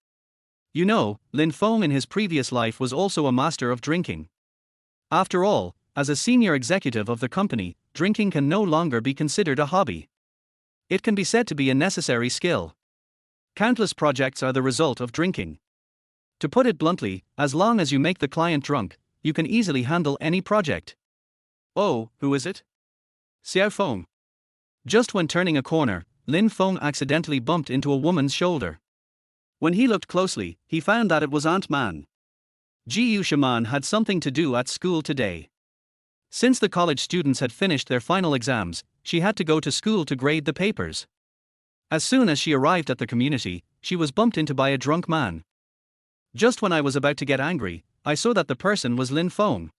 Speaker 1: You know, Lin Feng in his previous life was also a master of drinking. After all, as a senior executive of the company, drinking can no longer be considered a hobby. It can be said to be a necessary skill. Countless projects are the result of drinking. To put it bluntly, as long as you make the client drunk, you can easily handle any project. Oh, who is it? Xiao Feng. Just when turning a corner, Lin Feng accidentally bumped into a woman's shoulder. When he looked closely, he found that it was Aunt Man. Jiu Shaman had something to do at school today. Since the college students had finished their final exams, she had to go to school to grade the papers. As soon as she arrived at the community, she was bumped into by a drunk man. Just when I was about to get angry, I saw that the person was Lin Feng.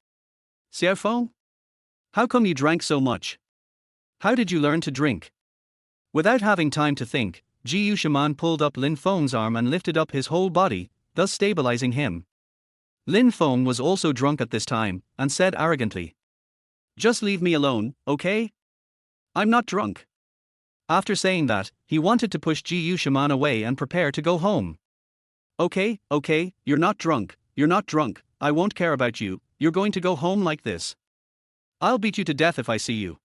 Speaker 1: Xiao Feng? How come you drank so much? How did you learn to drink? Without having time to think, Jiu Shaman pulled up Lin Feng's arm and lifted up his whole body, thus stabilizing him. Lin Feng was also drunk at this time, and said arrogantly, "Just leave me alone, okay? I'm not drunk." After saying that, he wanted to push Jiu Shaman away and prepare to go home. Okay, you're not drunk, I won't care about you, you're going to go home like this. I'll beat you to death if I see you.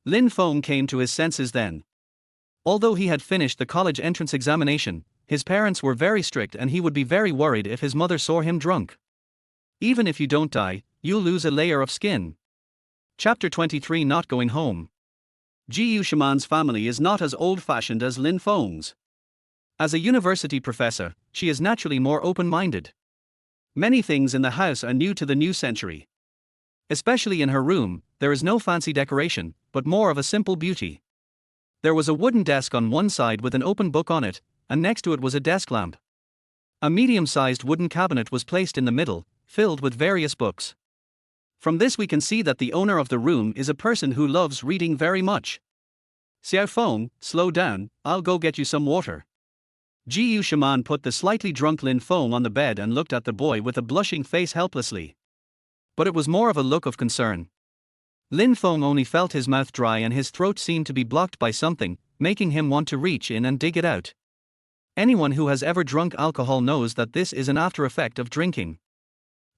Speaker 1: Lin Feng came to his senses then. Although he had finished the college entrance examination, his parents were very strict and he would be very worried if his mother saw him drunk. Even if you don't die, you'll lose a layer of skin. Chapter 23 Not Going Home. Jiu Shaman's family is not as old-fashioned as Lin Feng's. As a university professor, she is naturally more open-minded. Many things in the house are new to the new century. Especially in her room, there is no fancy decoration, but more of a simple beauty. There was a wooden desk on one side with an open book on it, and next to it was a desk lamp. A medium-sized wooden cabinet was placed in the middle, filled with various books. From this we can see that the owner of the room is a person who loves reading very much. Xiao Feng, slow down, I'll go get you some water. Jiu Shaman put the slightly drunk Lin Feng on the bed and looked at the boy with a blushing face helplessly. But it was more of a look of concern. Lin Feng only felt his mouth dry and his throat seemed to be blocked by something, making him want to reach in and dig it out. Anyone who has ever drunk alcohol knows that this is an after effect of drinking.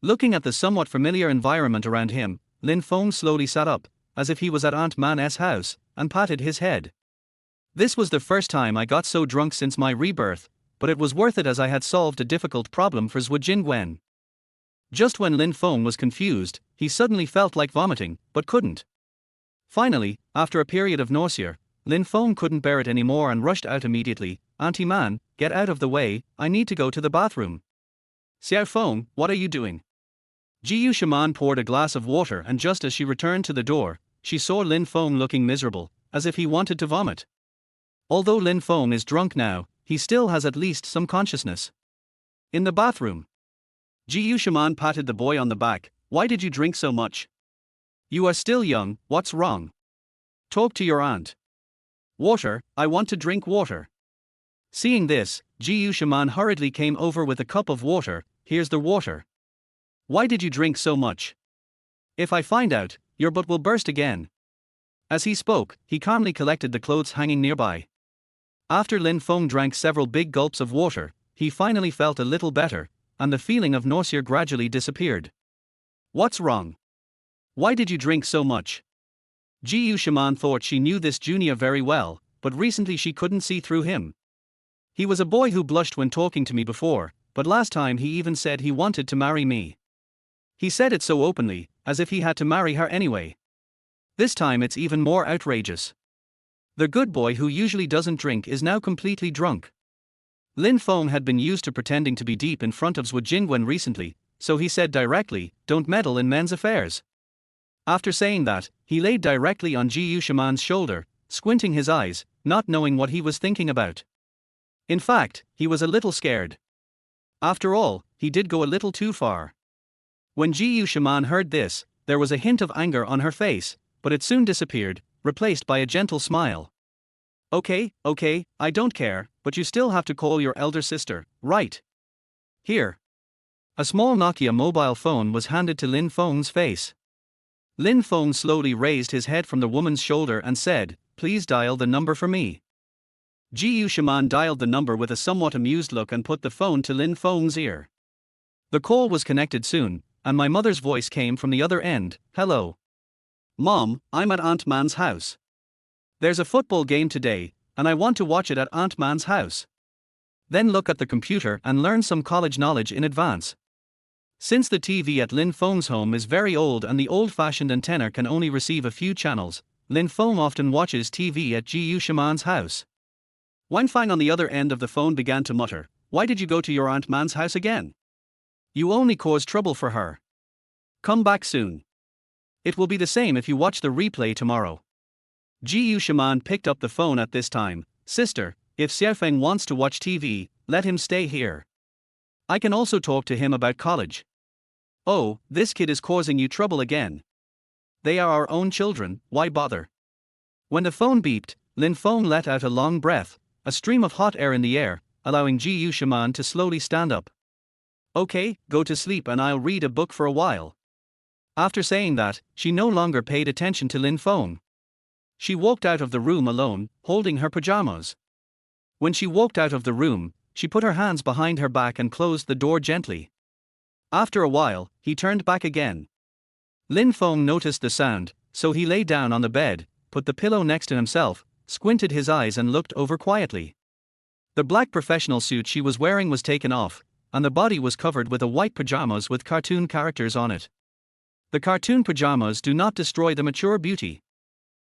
Speaker 1: Looking at the somewhat familiar environment around him, Lin Feng slowly sat up, as if he was at Aunt Man's house, and patted his head. This was the first time I got so drunk since my rebirth, but it was worth it as I had solved a difficult problem for Zhu Jingwen. Just when Lin Feng was confused, he suddenly felt like vomiting, but couldn't. Finally, after a period of nausea, Lin Feng couldn't bear it anymore and rushed out immediately. "Auntie Man, get out of the way, I need to go to the bathroom." "Xiao Feng, what are you doing?" Jiu Shaman poured a glass of water and just as she returned to the door, she saw Lin Feng looking miserable, as if he wanted to vomit. Although Lin Feng is drunk now, he still has at least some consciousness. In the bathroom. Jiu Shaman patted the boy on the back. "Why did you drink so much? You are still young, what's wrong? Talk to your aunt." "Water, I want to drink water." Seeing this, Jiu Shaman hurriedly came over with a cup of water. "Here's the water. Why did you drink so much? If I find out, your butt will burst again." As he spoke, he calmly collected the clothes hanging nearby. After Lin Feng drank several big gulps of water, he finally felt a little better, and the feeling of nausea gradually disappeared. "What's wrong? Why did you drink so much?" Jiu Shaman thought she knew this junior very well, but recently she couldn't see through him. He was a boy who blushed when talking to me before, but last time he even said he wanted to marry me. He said it so openly, as if he had to marry her anyway. This time it's even more outrageous. The good boy who usually doesn't drink is now completely drunk. Lin Feng had been used to pretending to be deep in front of Zhu Jingwen recently, so he said directly, "Don't meddle in men's affairs." After saying that, he laid directly on Ji Yushiman's shoulder, squinting his eyes, not knowing what he was thinking about. In fact, he was a little scared. After all, he did go a little too far. When Ji Yushiman heard this, there was a hint of anger on her face, but it soon disappeared, replaced by a gentle smile. Okay, I don't care, but you still have to call your elder sister, right? Here. A small Nokia mobile phone was handed to Lin Feng's face. Lin Feng slowly raised his head from the woman's shoulder and said, "Please dial the number for me." Ji Yushiman dialed the number with a somewhat amused look and put the phone to Lin Feng's ear. The call was connected soon, and my mother's voice came from the other end. "Hello. Mom, I'm at Aunt Man's house. There's a football game today, and I want to watch it at Aunt Man's house. Then look at the computer and learn some college knowledge in advance." Since the TV at Lin Feng's home is very old and the old-fashioned antenna can only receive a few channels, Lin Feng often watches TV at Ji Yushiman's house. Wan Fang on the other end of the phone began to mutter, "Why did you go to your Aunt Man's house again? You only caused trouble for her. Come back soon. It will be the same if you watch the replay tomorrow." Ji Yushiman picked up the phone at this time. "Sister, if Xiaofeng wants to watch TV, let him stay here. I can also talk to him about college." "Oh, this kid is causing you trouble again. They are our own children, why bother?" When the phone beeped, Lin Feng let out a long breath, a stream of hot air in the air, allowing Ji Yushiman to slowly stand up. "Okay, go to sleep and I'll read a book for a while." After saying that, she no longer paid attention to Lin Feng. She walked out of the room alone, holding her pajamas. When she walked out of the room, she put her hands behind her back and closed the door gently. After a while, he turned back again. Lin Feng noticed the sound, so he lay down on the bed, put the pillow next to himself, squinted his eyes and looked over quietly. The black professional suit she was wearing was taken off, and the body was covered with a white pajamas with cartoon characters on it. The cartoon pajamas do not destroy the mature beauty.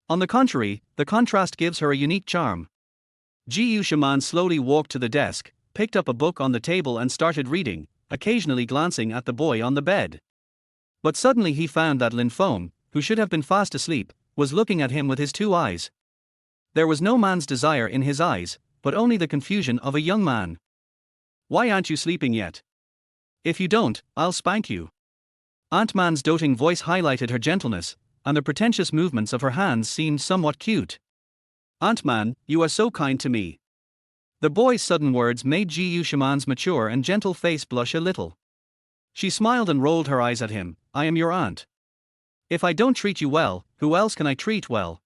Speaker 1: On the contrary, the contrast gives her a unique charm. Ji Yushiman slowly walked to the desk, picked up a book on the table and started reading, occasionally glancing at the boy on the bed. But suddenly he found that Lin Feng, who should have been fast asleep, was looking at him with his two eyes. There was no man's desire in his eyes, but only the confusion of a young man. "Why aren't you sleeping yet? If you don't, I'll spank you." Aunt Man's doting voice highlighted her gentleness, and the pretentious movements of her hands seemed somewhat cute. "Aunt Man, you are so kind to me." The boy's sudden words made Ji Yushiman's mature and gentle face blush a little. She smiled and rolled her eyes at him. "I am your aunt. If I don't treat you well, who else can I treat well?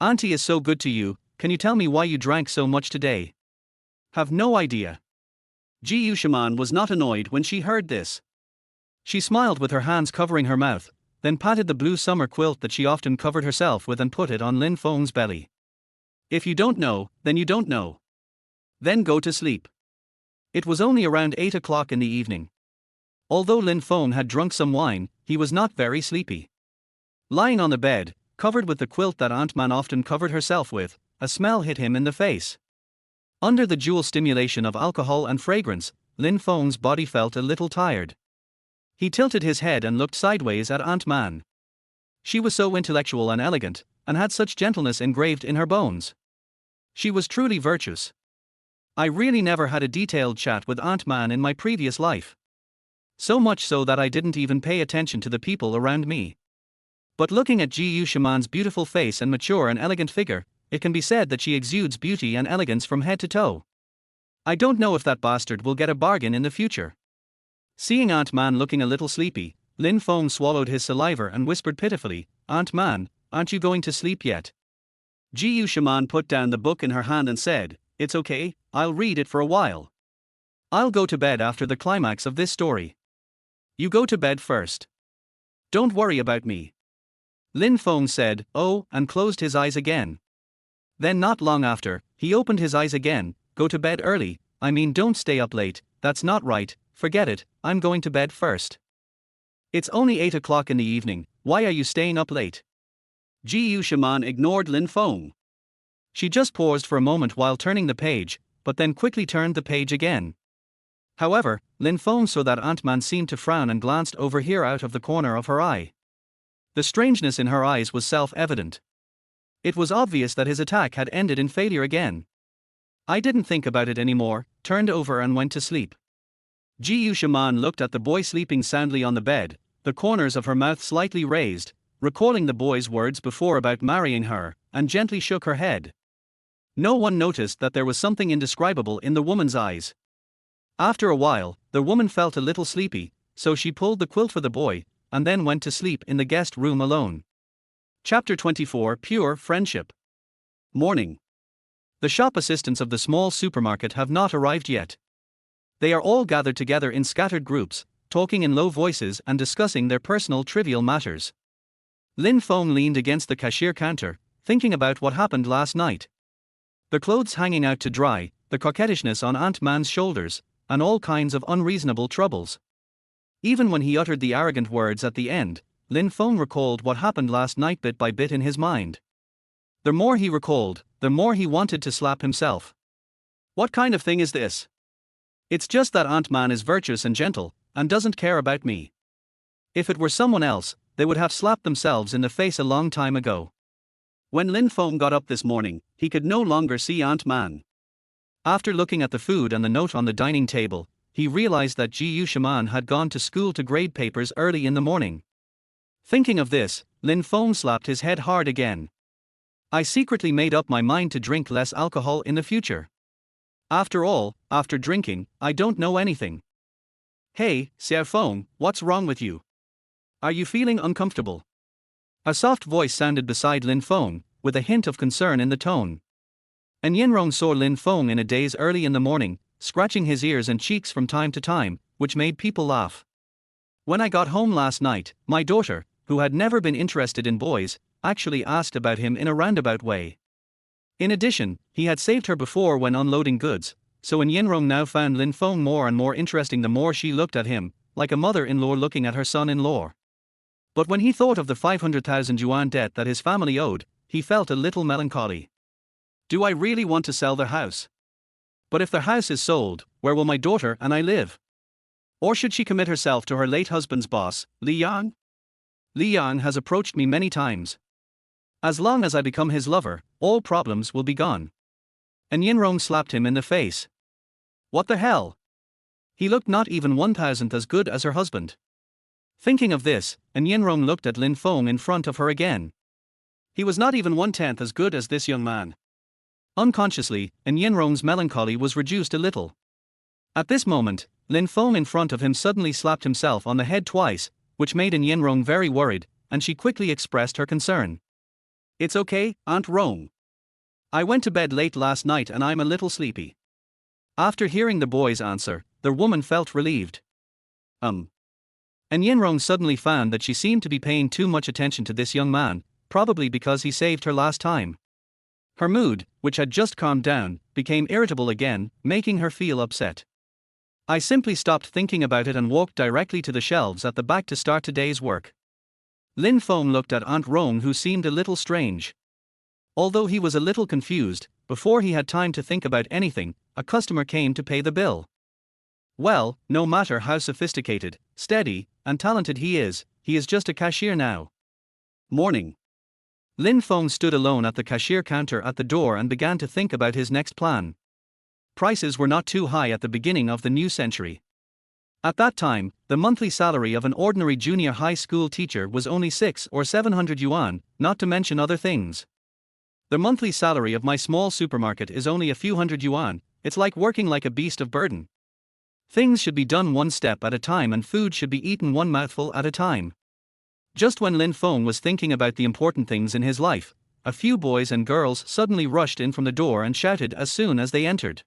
Speaker 1: Auntie is so good to you. Can you tell me why you drank so much today?" "Have no idea." Ji Yushiman was not annoyed when she heard this. She smiled with her hands covering her mouth, then patted the blue summer quilt that she often covered herself with and put it on Lin Feng's belly. "If you don't know, then you don't know. Then go to sleep." It was only around 8 o'clock in the evening. Although Lin Feng had drunk some wine, he was not very sleepy. Lying on the bed, covered with the quilt that Aunt Man often covered herself with, a smell hit him in the face. Under the dual stimulation of alcohol and fragrance, Lin Feng's body felt a little tired. He tilted his head and looked sideways at Aunt Man. She was so intellectual and elegant, and had such gentleness engraved in her bones. She was truly virtuous. I really never had a detailed chat with Aunt Man in my previous life. So much so that I didn't even pay attention to the people around me. But looking at Ji Yushiman's beautiful face and mature and elegant figure, it can be said that she exudes beauty and elegance from head to toe. I don't know if that bastard will get a bargain in the future. Seeing Aunt Man looking a little sleepy, Lin Feng swallowed his saliva and whispered pitifully, "Aunt Man, aren't you going to sleep yet?" Ji Yushiman put down the book in her hand and said, "It's okay, I'll read it for a while. I'll go to bed after the climax of this story. You go to bed first. Don't worry about me." Lin Feng said, "Oh," and closed his eyes again. Then not long after, he opened his eyes again. "Go to bed early, I mean don't stay up late, that's not right, forget it, I'm going to bed first." It's only 8 o'clock in the evening, why are you staying up late? Ji Shaman ignored Lin Feng. She just paused for a moment while turning the page, but then quickly turned the page again. However, Lin Feng saw that Ant-Man seemed to frown and glanced over here out of the corner of her eye. The strangeness in her eyes was self-evident. It was obvious that his attack had ended in failure again. I didn't think about it anymore, turned over and went to sleep. Ji Shaman looked at the boy sleeping soundly on the bed, the corners of her mouth slightly raised, recalling the boy's words before about marrying her, and gently shook her head. No one noticed that there was something indescribable in the woman's eyes. After a while, the woman felt a little sleepy, so she pulled the quilt for the boy, and then went to sleep in the guest room alone. Chapter 24 Pure Friendship. Morning. The shop assistants of the small supermarket have not arrived yet. They are all gathered together in scattered groups, talking in low voices and discussing their personal trivial matters. Lin Feng leaned against the cashier counter, thinking about what happened last night. The clothes hanging out to dry, the coquettishness on Ant-Man's shoulders, and all kinds of unreasonable troubles. Even when he uttered the arrogant words at the end, Lin Feng recalled what happened last night bit by bit in his mind. The more he recalled, the more he wanted to slap himself. What kind of thing is this? It's just that Ant-Man is virtuous and gentle, and doesn't care about me. If it were someone else, they would have slapped themselves in the face a long time ago. When Lin Feng got up this morning, he could no longer see Ant-Man. After looking at the food and the note on the dining table, he realized that Ji Shaman had gone to school to grade papers early in the morning. Thinking of this, Lin Feng slapped his head hard again. I secretly made up my mind to drink less alcohol in the future. After all, after drinking, I don't know anything. Hey, Xiao Feng, what's wrong with you? Are you feeling uncomfortable? A soft voice sounded beside Lin Feng, with a hint of concern in the tone. And Yinrong saw Lin Feng in a daze early in the morning, scratching his ears and cheeks from time to time, which made people laugh. When I got home last night, my daughter, who had never been interested in boys, actually asked about him in a roundabout way. In addition, he had saved her before when unloading goods, so Yinrong now found Lin Feng more and more interesting the more she looked at him, like a mother-in-law looking at her son-in-law. But when he thought of the 500,000 yuan debt that his family owed, he felt a little melancholy. Do I really want to sell their house? But if their house is sold, where will my daughter and I live? Or should she commit herself to her late husband's boss, Li Yang? Li Yang has approached me many times. As long as I become his lover, all problems will be gone. And Yinrong slapped him in the face. What the hell? He looked not even 1,000th as good as her husband. Thinking of this, Yinrong looked at Lin Feng in front of her again. He was not even 1/10 as good as this young man. Unconsciously, Yinrong's melancholy was reduced a little. At this moment, Lin Feng in front of him suddenly slapped himself on the head twice, which made Yinrong very worried, and she quickly expressed her concern. It's okay, Aunt Rong. I went to bed late last night and I'm a little sleepy. After hearing the boy's answer, the woman felt relieved. And Yinrong suddenly found that she seemed to be paying too much attention to this young man, probably because he saved her last time. Her mood, which had just calmed down, became irritable again, making her feel upset. I simply stopped thinking about it and walked directly to the shelves at the back to start today's work. Lin Feng looked at Aunt Rong, who seemed a little strange. Although he was a little confused, before he had time to think about anything, a customer came to pay the bill. Well, no matter how sophisticated, steady, and talented he is just a cashier now. Morning. Lin Feng stood alone at the cashier counter at the door and began to think about his next plan. Prices were not too high at the beginning of the new century. At that time, the monthly salary of an ordinary junior high school teacher was only 600 or 700 yuan, not to mention other things. The monthly salary of my small supermarket is only a few hundred yuan. It's like working like a beast of burden. Things should be done one step at a time and food should be eaten one mouthful at a time. Just when Lin Feng was thinking about the important things in his life, a few boys and girls suddenly rushed in from the door and shouted as soon as they entered.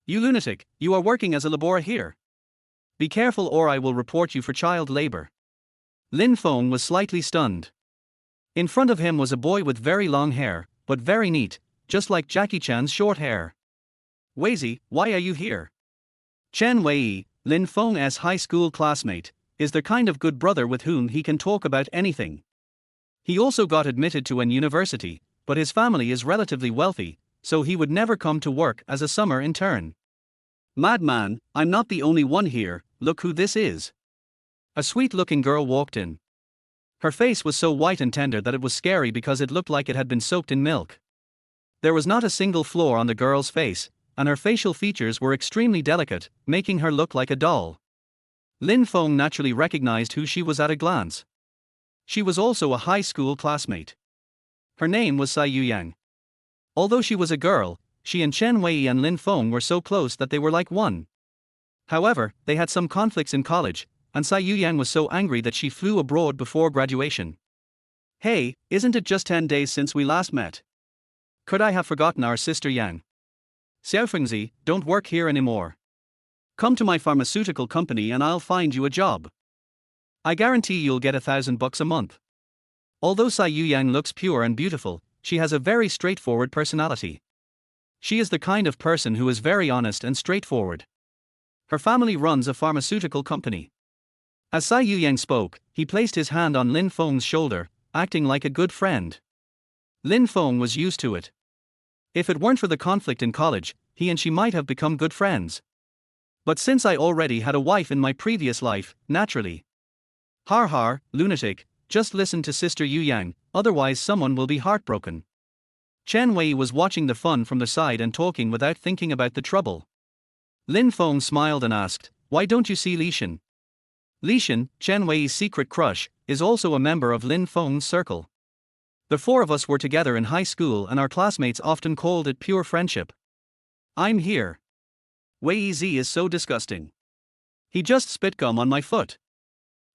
Speaker 1: You lunatic, you are working as a laborer here. Be careful or I will report you for child labor. Lin Feng was slightly stunned. In front of him was a boy with very long hair, but very neat, just like Jackie Chan's short hair. Weizi, why are you here? Chen Wei, Lin Feng's high school classmate, is the kind of good brother with whom he can talk about anything. He also got admitted to an university, but his family is relatively wealthy, so he would never come to work as a summer intern. Madman, I'm not the only one here, look who this is. A sweet-looking girl walked in. Her face was so white and tender that it was scary because it looked like it had been soaked in milk. There was not a single flaw on the girl's face, and her facial features were extremely delicate, making her look like a doll. Lin Feng naturally recognized who she was at a glance. She was also a high school classmate. Her name was Cai Yuyang. Although she was a girl, she and Chen Wei and Lin Feng were so close that they were like one. However, they had some conflicts in college, and Cai Yuyang was so angry that she flew abroad before graduation. Hey, isn't it just 10 days since we last met? Could I have forgotten our sister Yang? Xiaofengzi, don't work here anymore. Come to my pharmaceutical company and I'll find you a job. I guarantee you'll get $1,000 a month. Although Cai Yuyang looks pure and beautiful, she has a very straightforward personality. She is the kind of person who is very honest and straightforward. Her family runs a pharmaceutical company. As Cai Yuyang spoke, he placed his hand on Lin Feng's shoulder, acting like a good friend. Lin Feng was used to it. If it weren't for the conflict in college, he and she might have become good friends. But since I already had a wife in my previous life, naturally. Har har, lunatic, just listen to Sister Yuyang, otherwise someone will be heartbroken. Chen Wei was watching the fun from the side and talking without thinking about the trouble. Lin Feng smiled and asked, why don't you see Li Shan? Li Shan, Chen Wei's secret crush, is also a member of Lin Feng's circle. The four of us were together in high school and our classmates often called it pure friendship. I'm here. Wei Z is so disgusting. He just spit gum on my foot.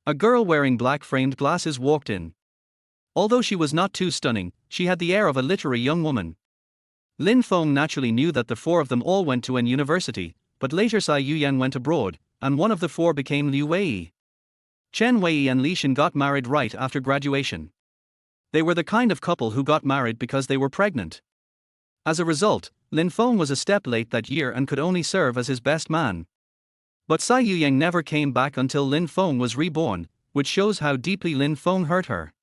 Speaker 1: A girl wearing black framed glasses walked in. Although she was not too stunning, she had the air of a literary young woman. Lin Feng naturally knew that the four of them all went to an university, but later Cai Yuyang went abroad, and one of the four became Liu Wei. Chen Wei and Li Shan got married right after graduation. They were the kind of couple who got married because they were pregnant. As a result, Lin Feng was a step late that year and could only serve as his best man. But Cai Yuyang never came back until Lin Feng was reborn, which shows how deeply Lin Feng hurt her.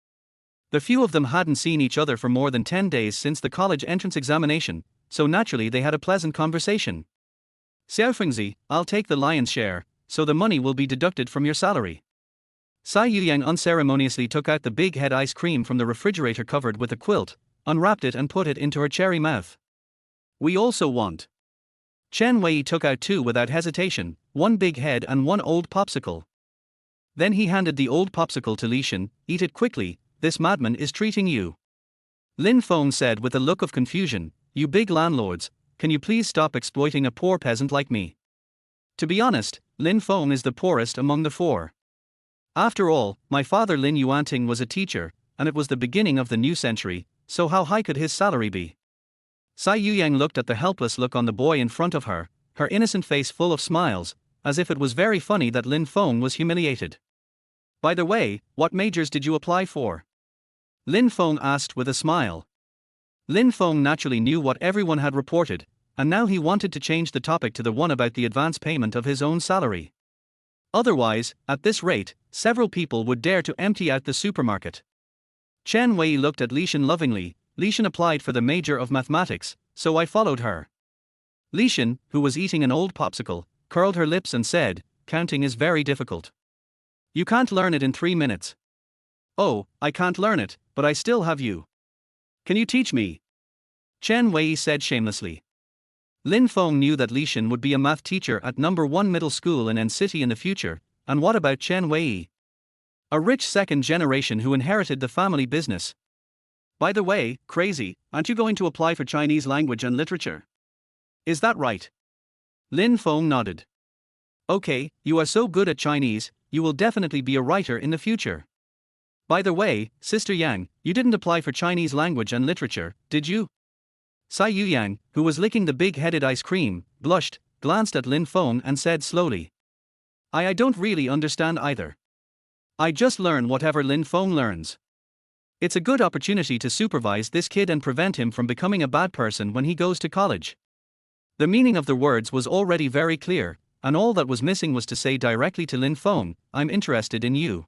Speaker 1: The few of them hadn't seen each other for more than 10 days since the college entrance examination, so naturally they had a pleasant conversation. Xiaofengzi, I'll take the lion's share, so the money will be deducted from your salary. Cai Yuyang unceremoniously took out the big head ice cream from the refrigerator covered with a quilt, unwrapped it and put it into her cherry mouth. We also want. Chen Wei took out two without hesitation, one big head and one old popsicle. Then he handed the old popsicle to Li Shan, eat it quickly, this madman is treating you. Lin Feng said with a look of confusion, you big landlords, can you please stop exploiting a poor peasant like me? To be honest, Lin Feng is the poorest among the four. After all, my father Lin Yuanting was a teacher, and it was the beginning of the new century, so how high could his salary be? Cai Yuyang looked at the helpless look on the boy in front of her, her innocent face full of smiles, as if it was very funny that Lin Feng was humiliated. By the way, what majors did you apply for? Lin Feng asked with a smile. Lin Feng naturally knew what everyone had reported, and now he wanted to change the topic to the one about the advance payment of his own salary. Otherwise, at this rate, several people would dare to empty out the supermarket. Chen Wei looked at Li Shan lovingly. Li Shan applied for the major of mathematics, so I followed her. Li Shan, who was eating an old popsicle, curled her lips and said, counting is very difficult. You can't learn it in 3 minutes. Oh, I can't learn it, but I still have you. Can you teach me? Chen Wei said shamelessly. Lin Feng knew that Li Shan would be a math teacher at number 1 middle school in N City in the future, and what about Chen Wei? A rich second generation who inherited the family business. By the way, crazy, aren't you going to apply for Chinese language and literature? Is that right? Lin Feng nodded. Okay, you are so good at Chinese, you will definitely be a writer in the future. By the way, Sister Yang, you didn't apply for Chinese language and literature, did you? Cai Yuyang, who was licking the big-headed ice cream, blushed, glanced at Lin Feng and said slowly. I don't really understand either. I just learn whatever Lin Feng learns. It's a good opportunity to supervise this kid and prevent him from becoming a bad person when he goes to college. The meaning of the words was already very clear, and all that was missing was to say directly to Lin Feng, "I'm interested in you."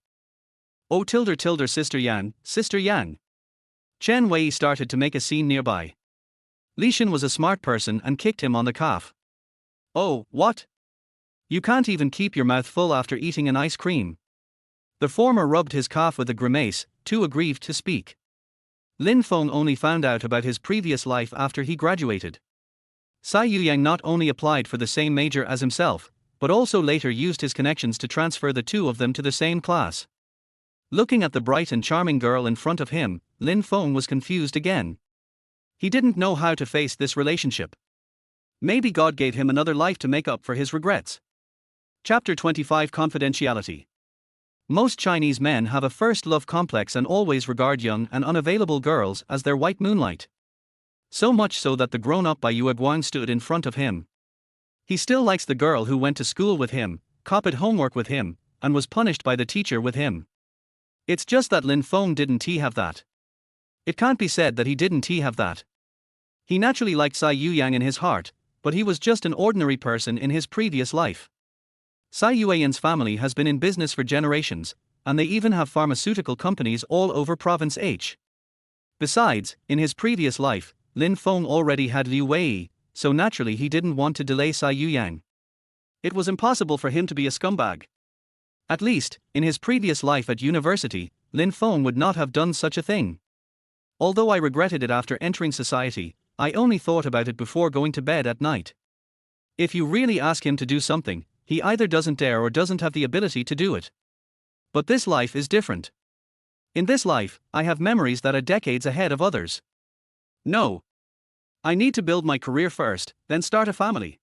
Speaker 1: Oh tilder Sister Yang, Sister Yang. Chen Wei started to make a scene nearby. Li Shan was a smart person and kicked him on the calf. "Oh, what? You can't even keep your mouth full after eating an ice cream." The former rubbed his calf with a grimace, too aggrieved to speak. Lin Feng only found out about his previous life after he graduated. Cai Yuyang not only applied for the same major as himself, but also later used his connections to transfer the two of them to the same class. Looking at the bright and charming girl in front of him, Lin Feng was confused again. He didn't know how to face this relationship. Maybe God gave him another life to make up for his regrets. Chapter 25 Confidentiality. Most Chinese men have a first love complex and always regard young and unavailable girls as their white moonlight. So much so that the grown-up Bai Yueguang stood in front of him. He still likes the girl who went to school with him, copied homework with him, and was punished by the teacher with him. It's just that Lin Feng didn't have that. It can't be said that he didn't have that. He naturally liked Cai Yuyang in his heart, but he was just an ordinary person in his previous life. Cai Yuyan's family has been in business for generations, and they even have pharmaceutical companies all over Province H. Besides, in his previous life, Lin Feng already had Liu Wei, so naturally he didn't want to delay Cai Yuyang. It was impossible for him to be a scumbag. At least, in his previous life at university, Lin Feng would not have done such a thing. Although I regretted it after entering society, I only thought about it before going to bed at night. If you really ask him to do something, he either doesn't dare or doesn't have the ability to do it. But this life is different. In this life, I have memories that are decades ahead of others. No. I need to build my career first, then start a family.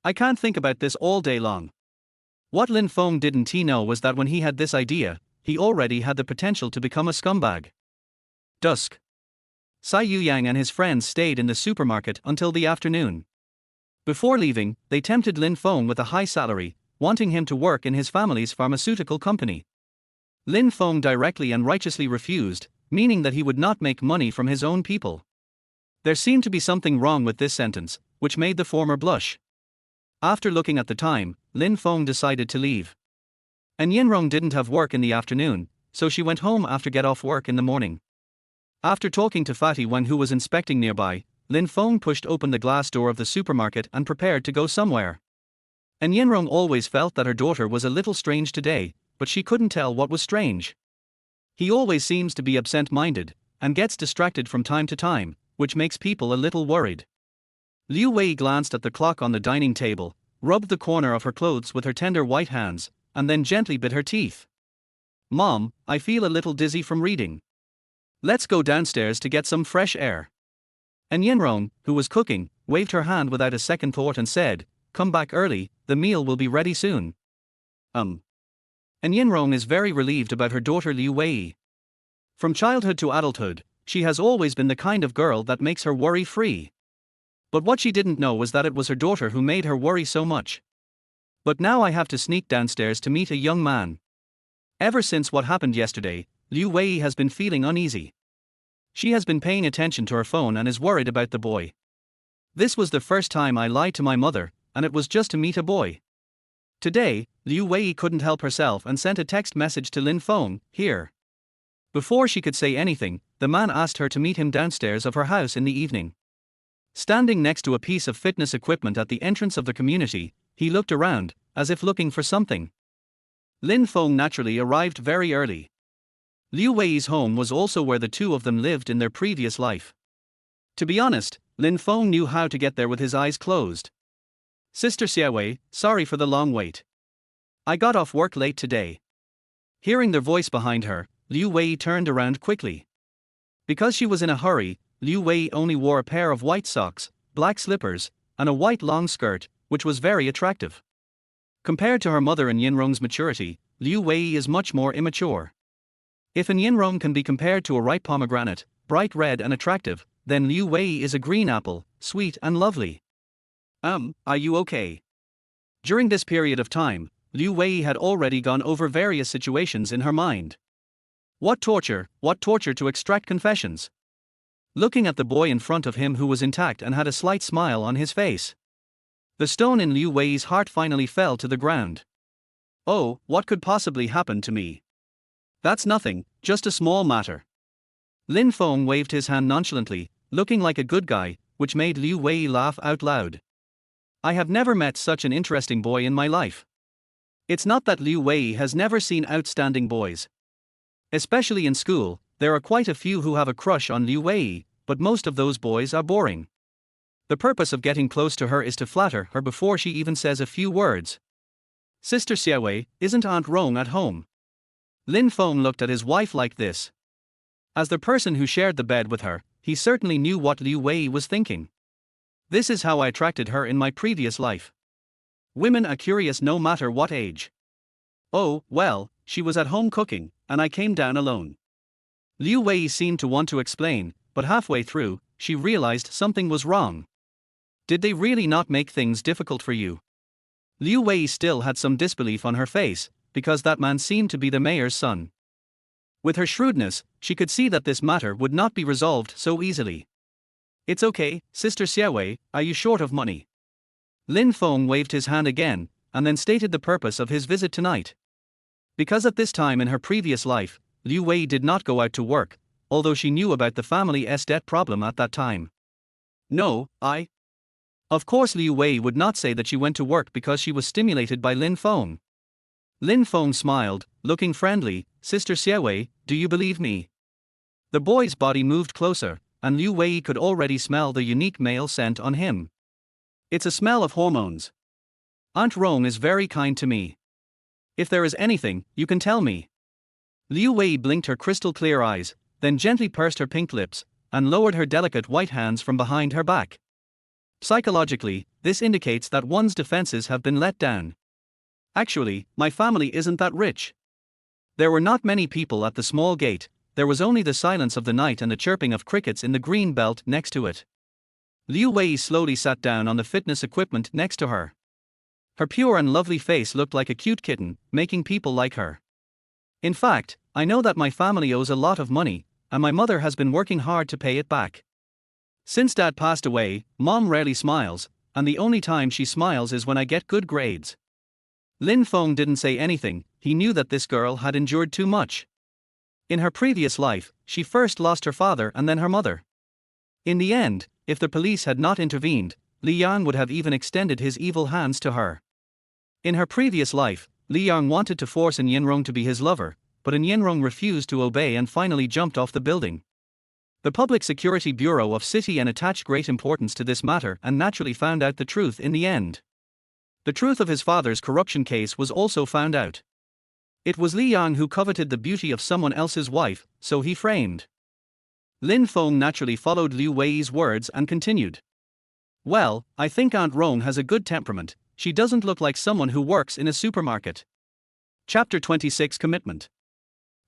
Speaker 1: I can't think about this all day long. What Lin Feng didn't know was that when he had this idea, he already had the potential to become a scumbag. Dusk. Cai Yuyang and his friends stayed in the supermarket until the afternoon. Before leaving, they tempted Lin Feng with a high salary, wanting him to work in his family's pharmaceutical company. Lin Feng directly and righteously refused, meaning that he would not make money from his own people. There seemed to be something wrong with this sentence, which made the former blush. After looking at the time, Lin Feng decided to leave. And Yinrong didn't have work in the afternoon, so she went home after get off work in the morning. After talking to Fatty Wang, who was inspecting nearby, Lin Feng pushed open the glass door of the supermarket and prepared to go somewhere. And Yinrong always felt that her daughter was a little strange today, but she couldn't tell what was strange. He always seems to be absent-minded, and gets distracted from time to time, which makes people a little worried. Liu Wei glanced at the clock on the dining table, rubbed the corner of her clothes with her tender white hands, and then gently bit her teeth. "Mom, I feel a little dizzy from reading. Let's go downstairs to get some fresh air." And Yinrong, who was cooking, waved her hand without a second thought and said, "Come back early, the meal will be ready soon." And Yinrong is very relieved about her daughter Liu Wei. From childhood to adulthood, she has always been the kind of girl that makes her worry-free. But what she didn't know was that it was her daughter who made her worry so much. But now I have to sneak downstairs to meet a young man. Ever since what happened yesterday, Liu Wei has been feeling uneasy. She has been paying attention to her phone and is worried about the boy. This was the first time I lied to my mother, and it was just to meet a boy. Today, Liu Wei couldn't help herself and sent a text message to Lin Feng, "Here." Before she could say anything, the man asked her to meet him downstairs of her house in the evening. Standing next to a piece of fitness equipment at the entrance of the community, he looked around, as if looking for something. Lin Feng naturally arrived very early. Liu Wei's home was also where the two of them lived in their previous life. To be honest, Lin Feng knew how to get there with his eyes closed. "Sister Xiaowei, sorry for the long wait. I got off work late today." Hearing their voice behind her, Liu Wei turned around quickly. Because she was in a hurry, Liu Wei only wore a pair of white socks, black slippers, and a white long skirt, which was very attractive. Compared to her mother and Yinrong's maturity, Liu Wei is much more immature. If an Yinrong can be compared to a ripe pomegranate, bright red and attractive, then Liu Wei is a green apple, sweet and lovely. Are you okay? During this period of time, Liu Wei had already gone over various situations in her mind. What torture to extract confessions. Looking at the boy in front of him who was intact and had a slight smile on his face. The stone in Liu Wei's heart finally fell to the ground. Oh, what could possibly happen to me? That's nothing, just a small matter. Lin Feng waved his hand nonchalantly, looking like a good guy, which made Liu Wei laugh out loud. I have never met such an interesting boy in my life. It's not that Liu Wei has never seen outstanding boys. Especially in school, there are quite a few who have a crush on Liu Wei, but most of those boys are boring. The purpose of getting close to her is to flatter her before she even says a few words. Sister Xiaowei, isn't Aunt Rong at home? Lin Feng looked at his wife like this. As the person who shared the bed with her, he certainly knew what Liu Wei was thinking. This is how I attracted her in my previous life. Women are curious no matter what age. Oh, well, she was at home cooking, and I came down alone. Liu Wei seemed to want to explain, but halfway through, she realized something was wrong. Did they really not make things difficult for you? Liu Wei still had some disbelief on her face, because that man seemed to be the mayor's son. With her shrewdness, she could see that this matter would not be resolved so easily. It's okay, Sister Xiaowei, are you short of money? Lin Feng waved his hand again, and then stated the purpose of his visit tonight. Because at this time in her previous life, Liu Wei did not go out to work, although she knew about the family's debt problem at that time. No, Of course Liu Wei would not say that she went to work because she was stimulated by Lin Feng. Lin Feng smiled, looking friendly. Sister Xiaowei, do you believe me? The boy's body moved closer, and Liu Wei could already smell the unique male scent on him. It's a smell of hormones. Aunt Rong is very kind to me. If there is anything, you can tell me. Liu Wei blinked her crystal clear eyes, then gently pursed her pink lips, and lowered her delicate white hands from behind her back. Psychologically, this indicates that one's defenses have been let down. Actually, my family isn't that rich. There were not many people at the small gate, there was only the silence of the night and the chirping of crickets in the green belt next to it. Liu Wei slowly sat down on the fitness equipment next to her. Her pure and lovely face looked like a cute kitten, making people like her. In fact, I know that my family owes a lot of money, and my mother has been working hard to pay it back. Since Dad passed away, Mom rarely smiles, and the only time she smiles is when I get good grades. Lin Feng didn't say anything, he knew that this girl had endured too much. In her previous life, she first lost her father and then her mother. In the end, if the police had not intervened, Li Yang would have even extended his evil hands to her. In her previous life, Li Yang wanted to force An Yinrong to be his lover, but An Yinrong refused to obey and finally jumped off the building. The Public Security Bureau of City N attached great importance to this matter and naturally found out the truth in the end. The truth of his father's corruption case was also found out. It was Li Yang who coveted the beauty of someone else's wife, so he framed. Lin Feng naturally followed Liu Wei's words and continued. Well, I think Aunt Rong has a good temperament, she doesn't look like someone who works in a supermarket. Chapter 26 Commitment.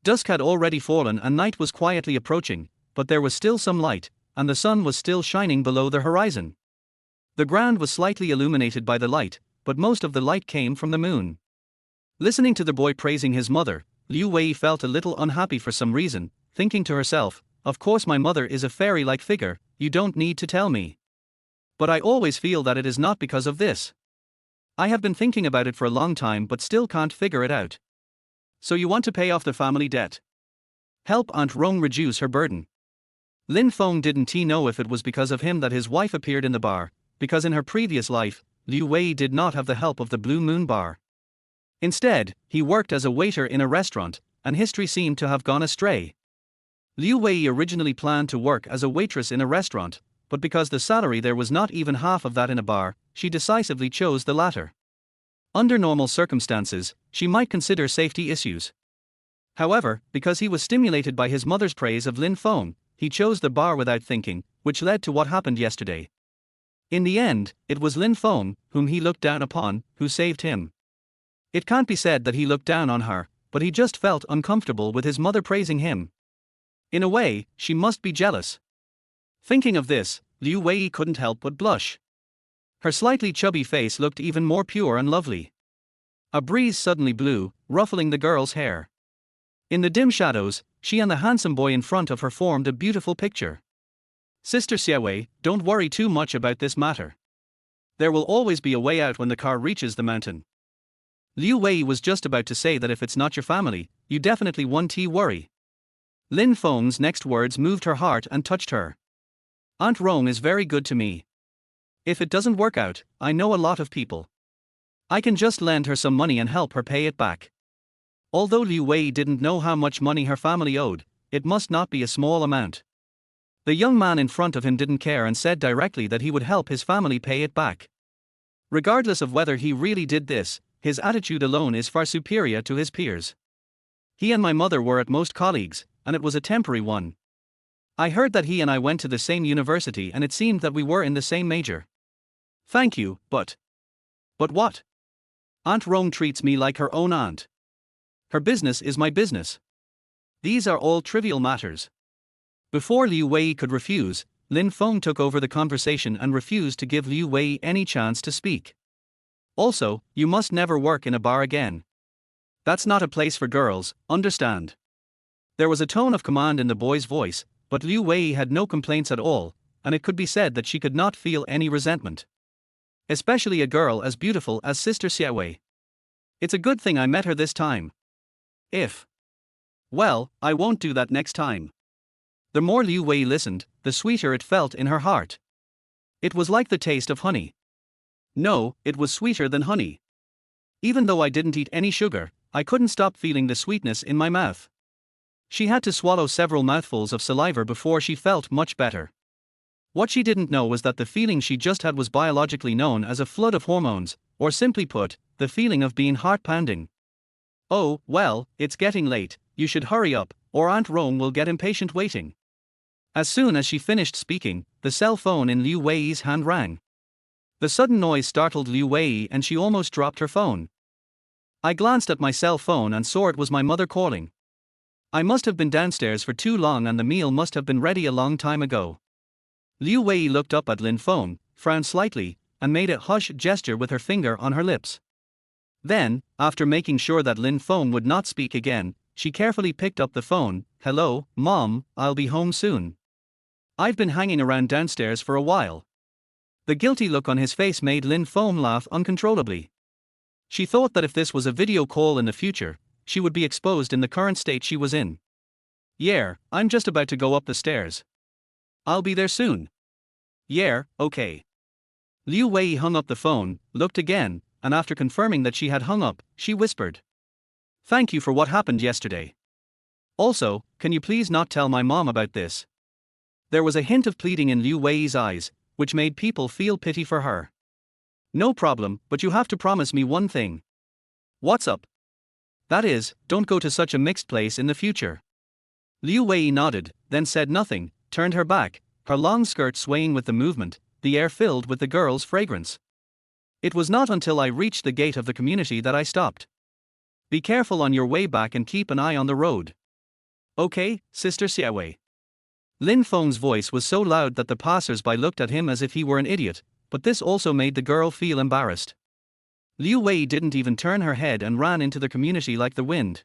Speaker 1: Dusk had already fallen and night was quietly approaching, but there was still some light, and the sun was still shining below the horizon. The ground was slightly illuminated by the light, but most of the light came from the moon. Listening to the boy praising his mother, Liu Wei felt a little unhappy for some reason, thinking to herself, of course my mother is a fairy-like figure, you don't need to tell me. But I always feel that it is not because of this. I have been thinking about it for a long time but still can't figure it out. So you want to pay off the family debt? Help Aunt Rong reduce her burden. Lin Feng didn't know if it was because of him that his wife appeared in the bar, because in her previous life, Liu Wei did not have the help of the Blue Moon Bar. Instead, he worked as a waiter in a restaurant, and history seemed to have gone astray. Liu Wei originally planned to work as a waitress in a restaurant, but because the salary there was not even half of that in a bar, she decisively chose the latter. Under normal circumstances, she might consider safety issues. However, because he was stimulated by his mother's praise of Lin Feng, he chose the bar without thinking, which led to what happened yesterday. In the end, it was Lin Feng, whom he looked down upon, who saved him. It can't be said that he looked down on her, but he just felt uncomfortable with his mother praising him. In a way, she must be jealous. Thinking of this, Liu Wei couldn't help but blush. Her slightly chubby face looked even more pure and lovely. A breeze suddenly blew, ruffling the girl's hair. In the dim shadows, she and the handsome boy in front of her formed a beautiful picture. Sister Xiaowei, don't worry too much about this matter. There will always be a way out when the car reaches the mountain. Liu Wei was just about to say that if it's not your family, you definitely won't worry. Lin Feng's next words moved her heart and touched her. Aunt Rong is very good to me. If it doesn't work out, I know a lot of people. I can just lend her some money and help her pay it back. Although Liu Wei didn't know how much money her family owed, it must not be a small amount. The young man in front of him didn't care and said directly that he would help his family pay it back. Regardless of whether he really did this, his attitude alone is far superior to his peers. He and my mother were at most colleagues, and it was a temporary one. I heard that he and I went to the same university and it seemed that we were in the same major. Thank you, but what? Aunt Rome treats me like her own aunt. Her business is my business. These are all trivial matters. Before Liu Wei could refuse, Lin Feng took over the conversation and refused to give Liu Wei any chance to speak. Also, you must never work in a bar again. That's not a place for girls, understand? There was a tone of command in the boy's voice, but Liu Wei had no complaints at all, and it could be said that she could not feel any resentment. Especially a girl as beautiful as Sister Xiaowei. It's a good thing I met her this time. Well, I won't do that next time. The more Liu Wei listened, the sweeter it felt in her heart. It was like the taste of honey. No, it was sweeter than honey. Even though I didn't eat any sugar, I couldn't stop feeling the sweetness in my mouth. She had to swallow several mouthfuls of saliva before she felt much better. What she didn't know was that the feeling she just had was biologically known as a flood of hormones, or simply put, the feeling of being heart-pounding. Oh, well, it's getting late, you should hurry up, or Aunt Rome will get impatient waiting. As soon as she finished speaking, the cell phone in Liu Wei's hand rang. The sudden noise startled Liu Wei and she almost dropped her phone. I glanced at my cell phone and saw it was my mother calling. I must have been downstairs for too long and the meal must have been ready a long time ago. Liu Wei looked up at Lin Feng, frowned slightly, and made a hush gesture with her finger on her lips. Then, after making sure that Lin Feng would not speak again, she carefully picked up the phone. Hello, Mom, I'll be home soon. I've been hanging around downstairs for a while. The guilty look on his face made Lin Feng laugh uncontrollably. She thought that if this was a video call in the future, she would be exposed in the current state she was in. Yeah, I'm just about to go up the stairs. I'll be there soon. Yeah, okay. Liu Wei hung up the phone, looked again, and after confirming that she had hung up, she whispered. Thank you for what happened yesterday. Also, can you please not tell my mom about this? There was a hint of pleading in Liu Wei's eyes, which made people feel pity for her. No problem, but you have to promise me one thing. What's up? That is, don't go to such a mixed place in the future. Liu Wei nodded, then said nothing, turned her back, her long skirt swaying with the movement, the air filled with the girl's fragrance. It was not until I reached the gate of the community that I stopped. Be careful on your way back and keep an eye on the road. Okay, Sister Xiaowei. Lin Feng's voice was so loud that the passers-by looked at him as if he were an idiot, but this also made the girl feel embarrassed. Liu Wei didn't even turn her head and ran into the community like the wind.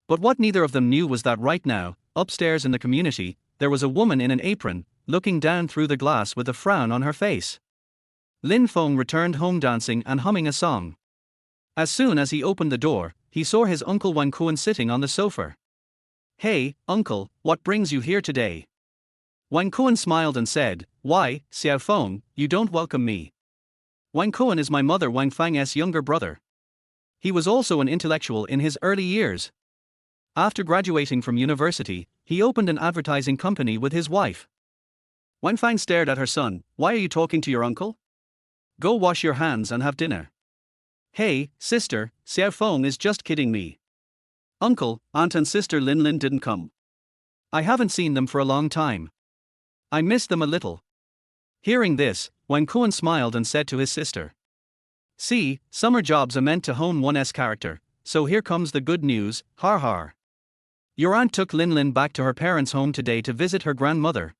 Speaker 1: But what neither of them knew was that right now, upstairs in the community, there was a woman in an apron, looking down through the glass with a frown on her face. Lin Feng returned home dancing and humming a song. As soon as he opened the door, he saw his uncle Wang Kuan sitting on the sofa. Hey, uncle, what brings you here today? Wang Kuan smiled and said, Why, Xiao Feng, you don't welcome me. Wang Kuan is my mother Wang Fang's younger brother. He was also an intellectual in his early years. After graduating from university, he opened an advertising company with his wife. Wang Fang stared at her son. Why are you talking to your uncle? Go wash your hands and have dinner. Hey, sister, Xiao Feng is just kidding me. Uncle, aunt and sister Lin didn't come. I haven't seen them for a long time. I miss them a little. Hearing this, Wang Kuan smiled and said to his sister. See, summer jobs are meant to hone one's character, so here comes the good news, har har. Your aunt took Lin back to her parents' home today to visit her grandmother.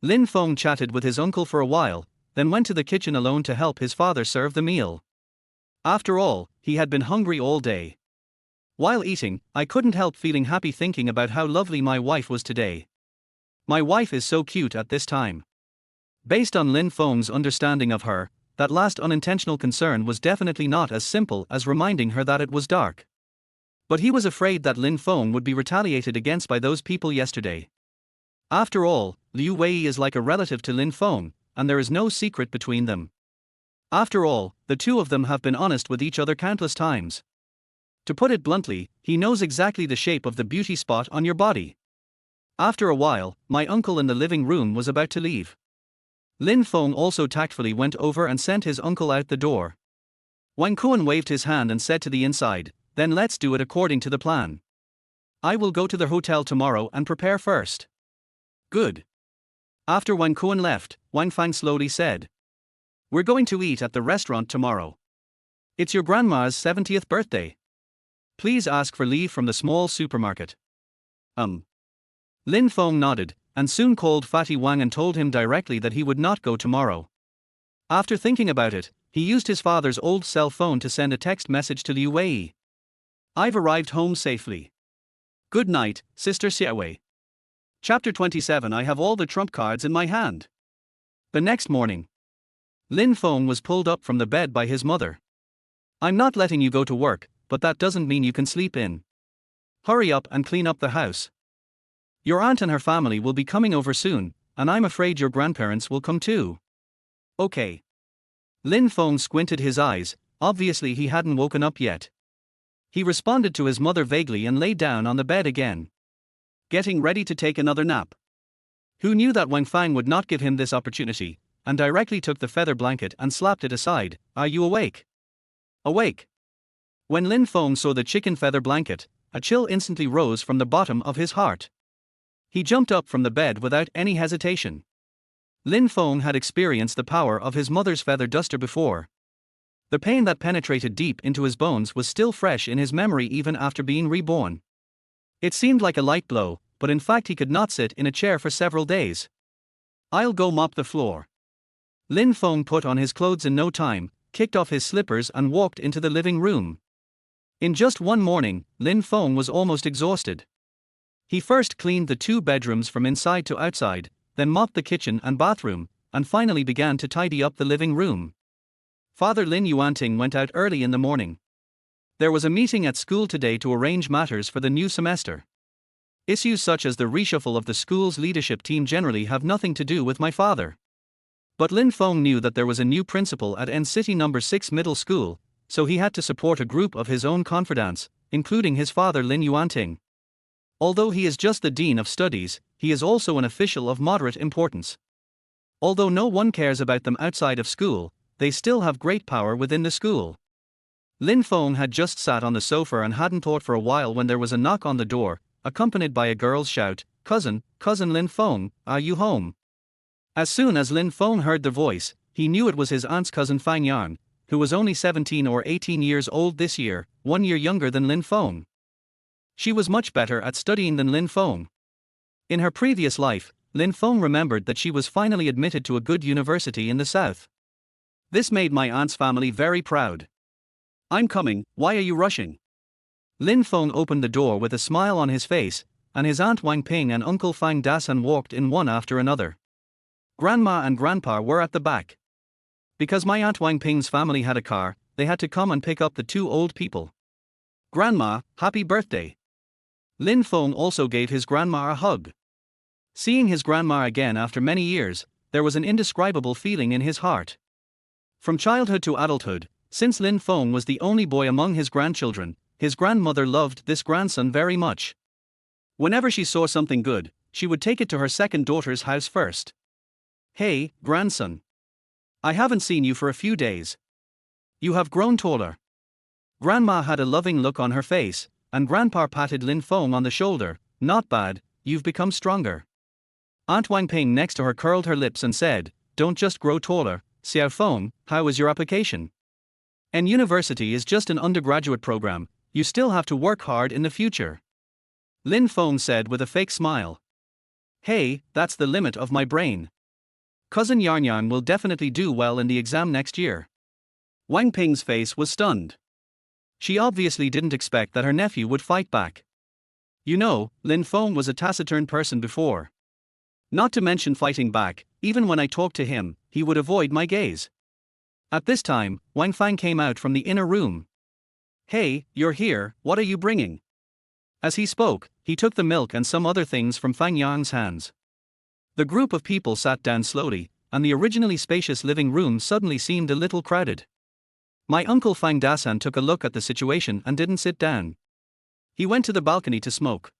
Speaker 1: Lin Feng chatted with his uncle for a while, then went to the kitchen alone to help his father serve the meal. After all, he had been hungry all day. While eating, I couldn't help feeling happy thinking about how lovely my wife was today. My wife is so cute at this time. Based on Lin Feng's understanding of her, that last unintentional concern was definitely not as simple as reminding her that it was dark. But he was afraid that Lin Feng would be retaliated against by those people yesterday. After all, Liu Wei is like a relative to Lin Feng, and there is no secret between them. After all, the two of them have been honest with each other countless times. To put it bluntly, he knows exactly the shape of the beauty spot on your body. After a while, my uncle in the living room was about to leave. Lin Feng also tactfully went over and sent his uncle out the door. Wang Kuan waved his hand and said to the inside, "Then let's do it according to the plan. I will go to the hotel tomorrow and prepare first." "Good." After Wang Kuan left, Wang Fang slowly said, "We're going to eat at the restaurant tomorrow. It's your grandma's 70th birthday. Please ask for leave from the small supermarket." Lin Feng nodded, and soon called Fatty Wang and told him directly that he would not go tomorrow. After thinking about it, he used his father's old cell phone to send a text message to Liu Wei. "I've arrived home safely. Good night, Sister Xiaowei." Chapter 27. I have all the trump cards in my hand. The next morning, Lin Feng was pulled up from the bed by his mother. "I'm not letting you go to work, but that doesn't mean you can sleep in. Hurry up and clean up the house. Your aunt and her family will be coming over soon, and I'm afraid your grandparents will come too." "Okay." Lin Feng squinted his eyes, obviously he hadn't woken up yet. He responded to his mother vaguely and lay down on the bed again, getting ready to take another nap. Who knew that Wang Fang would not give him this opportunity, and directly took the feather blanket and slapped it aside. "Are you awake?" "Awake." When Lin Feng saw the chicken feather blanket, a chill instantly rose from the bottom of his heart. He jumped up from the bed without any hesitation. Lin Feng had experienced the power of his mother's feather duster before. The pain that penetrated deep into his bones was still fresh in his memory even after being reborn. It seemed like a light blow, but in fact he could not sit in a chair for several days. "I'll go mop the floor." Lin Feng put on his clothes in no time, kicked off his slippers and walked into the living room. In just one morning, Lin Feng was almost exhausted. He first cleaned the 2 bedrooms from inside to outside, then mopped the kitchen and bathroom, and finally began to tidy up the living room. Father Lin Yuanting went out early in the morning. There was a meeting at school today to arrange matters for the new semester. Issues such as the reshuffle of the school's leadership team generally have nothing to do with my father. But Lin Feng knew that there was a new principal at N City No. 6 Middle School, so he had to support a group of his own confidants, including his father Lin Yuanting. Although he is just the dean of studies, he is also an official of moderate importance. Although no one cares about them outside of school, they still have great power within the school. Lin Feng had just sat on the sofa and hadn't thought for a while when there was a knock on the door, accompanied by a girl's shout, Cousin Lin Feng, are you home?" As soon as Lin Feng heard the voice, he knew it was his aunt's cousin Fang Yan, who was only 17 or 18 years old this year, 1 year younger than Lin Feng. She was much better at studying than Lin Feng. In her previous life, Lin Feng remembered that she was finally admitted to a good university in the south. "This made my aunt's family very proud." "I'm coming, why are you rushing?" Lin Feng opened the door with a smile on his face, and his aunt Wang Ping and uncle Fang Dasan walked in one after another. Grandma and grandpa were at the back. Because my aunt Wang Ping's family had a car, they had to come and pick up the 2 old people. "Grandma, happy birthday." Lin Feng also gave his grandma a hug. Seeing his grandma again after many years, there was an indescribable feeling in his heart. From childhood to adulthood, since Lin Feng was the only boy among his grandchildren, his grandmother loved this grandson very much. Whenever she saw something good, she would take it to her second daughter's house first. "Hey, grandson. I haven't seen you for a few days. You have grown taller." Grandma had a loving look on her face, and Grandpa patted Lin Feng on the shoulder. "Not bad, you've become stronger." Aunt Wang Ping next to her curled her lips and said, "Don't just grow taller, Xiao Feng, how is your application? And university is just an undergraduate program, you still have to work hard in the future." Lin Feng said with a fake smile. "Hey, that's the limit of my brain. Cousin Yarn will definitely do well in the exam next year." Wang Ping's face was stunned. She obviously didn't expect that her nephew would fight back. You know, Lin Feng was a taciturn person before. Not to mention fighting back, even when I talked to him, he would avoid my gaze. At this time, Wang Fang came out from the inner room. Hey, you're here, what are you bringing? As he spoke, he took the milk and some other things from Fang Yang's hands. The group of people sat down slowly, and the originally spacious living room suddenly seemed a little crowded. My uncle Fang Dasan took a look at the situation and didn't sit down. He went to the balcony to smoke.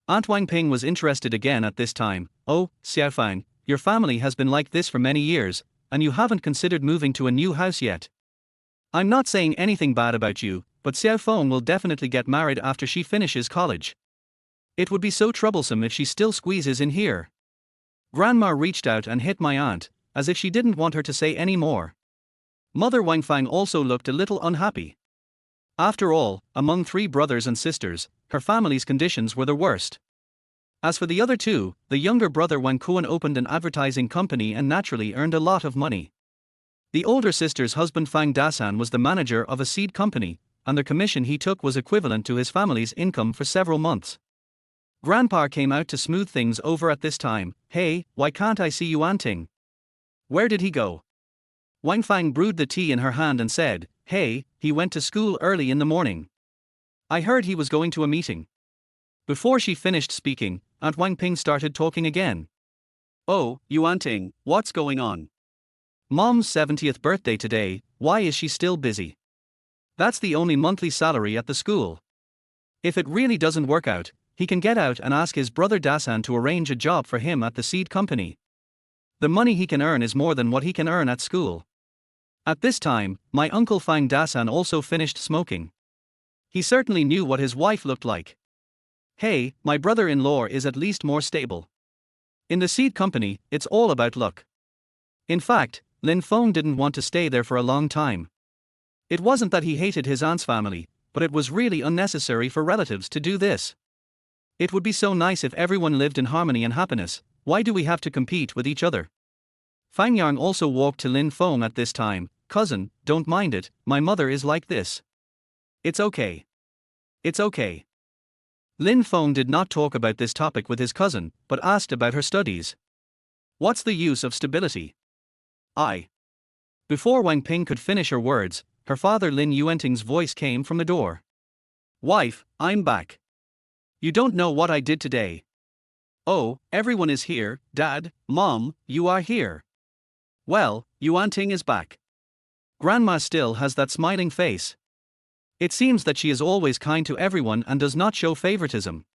Speaker 1: Aunt Wang Ping was interested again at this time. Oh, Xiaofang, your family has been like this for many years, and you haven't considered moving to a new house yet. I'm not saying anything bad about you, but Xiaofeng will definitely get married after she finishes college. It would be so troublesome if she still squeezes in here. Grandma reached out and hit my aunt, as if she didn't want her to say any more. Mother Wang Fang also looked a little unhappy. After all, among 3 brothers and sisters, her family's conditions were the worst. As for the other 2, the younger brother Wang Kuan opened an advertising company and naturally earned a lot of money. The older sister's husband Fang Dasan was the manager of a seed company, and the commission he took was equivalent to his family's income for several months. Grandpa came out to smooth things over at this time. Hey, why can't I see Yuan Ting? Where did he go? Wang Fang brewed the tea in her hand and said, Hey, he went to school early in the morning. I heard he was going to a meeting. Before she finished speaking, Aunt Wang Ping started talking again. Oh, Yuan Ting, what's going on? Mom's 70th birthday today, why is she still busy? That's the only monthly salary at the school. If it really doesn't work out, he can get out and ask his brother Dasan to arrange a job for him at the seed company. The money he can earn is more than what he can earn at school. At this time, my uncle Fang Dasan also finished smoking. He certainly knew what his wife looked like. Hey, my brother-in-law is at least more stable. In the seed company, it's all about luck. In fact, Lin Feng didn't want to stay there for a long time. It wasn't that he hated his aunt's family, but it was really unnecessary for relatives to do this. It would be so nice if everyone lived in harmony and happiness. Why do we have to compete with each other? Fang Yang also walked to Lin Feng at this time. Cousin, don't mind it, my mother is like this. It's okay. It's okay. Lin Feng did not talk about this topic with his cousin, but asked about her studies. What's the use of stability? Before Wang Ping could finish her words, her father Lin Yuanting's voice came from the door. Wife, I'm back. You don't know what I did today. Oh, everyone is here, Dad, Mom, you are here. Well, Yuan Ting is back. Grandma still has that smiling face. It seems that she is always kind to everyone and does not show favoritism.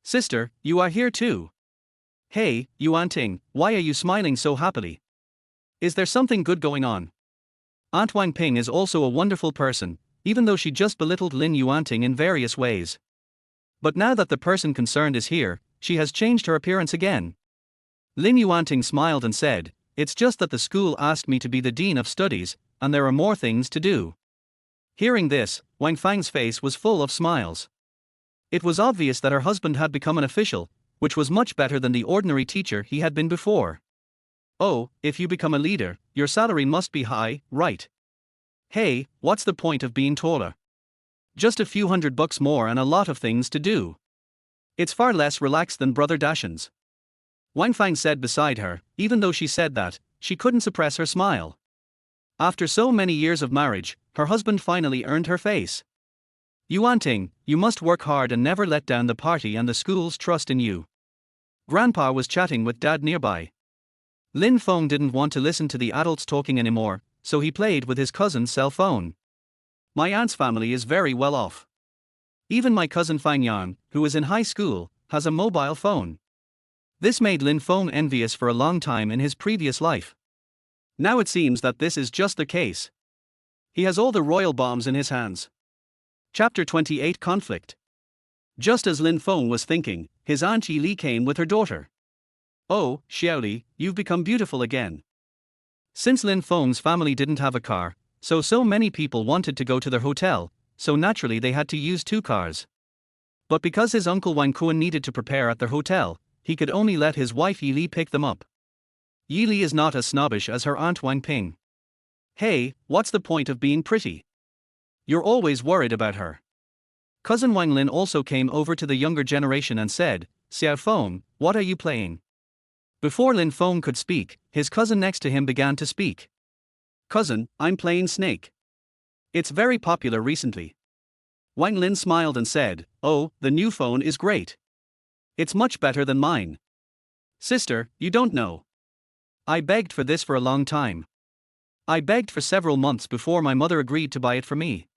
Speaker 1: Sister, you are here too. Hey, Yuan Ting, why are you smiling so happily? Is there something good going on? Aunt Wang Ping is also a wonderful person, even though she just belittled Lin Yuanting in various ways. But now that the person concerned is here, she has changed her appearance again. Lin Yuanting smiled and said, It's just that the school asked me to be the dean of studies, and there are more things to do. Hearing this, Wang Fang's face was full of smiles. It was obvious that her husband had become an official, which was much better than the ordinary teacher he had been before. Oh, if you become a leader, your salary must be high, right? Hey, what's the point of being taller? Just a few $100 more and a lot of things to do. It's far less relaxed than Brother Dashan's. Wang Fang said beside her. Even though she said that, she couldn't suppress her smile. After so many years of marriage, her husband finally earned her face. Yuan Ting, you must work hard and never let down the party and the school's trust in you. Grandpa was chatting with Dad nearby. Lin Feng didn't want to listen to the adults talking anymore, so he played with his cousin's cell phone. My aunt's family is very well off. Even my cousin Fang Yan, who is in high school, has a mobile phone. This made Lin Feng envious for a long time in his previous life. Now it seems that this is just the case. He has all the royal bombs in his hands. Chapter 28 Conflict. Just as Lin Feng was thinking, his aunt Yi Li came with her daughter. Oh, Xiaoli, you've become beautiful again. Since Lin Feng's family didn't have a car, so many people wanted to go to their hotel, so naturally they had to use 2 cars. But because his uncle Wang Kuan needed to prepare at their hotel, he could only let his wife Yi Li pick them up. Yi Li is not as snobbish as her aunt Wang Ping. Hey, what's the point of being pretty? You're always worried about her. Cousin Wang Lin also came over to the younger generation and said, Xiao Feng, what are you playing? Before Lin Feng could speak, his cousin next to him began to speak. Cousin, I'm playing Snake. It's very popular recently. Wang Lin smiled and said, "Oh, the new phone is great. It's much better than mine." "Sister, you don't know. I begged for this for a long time. I begged for several months before my mother agreed to buy it for me."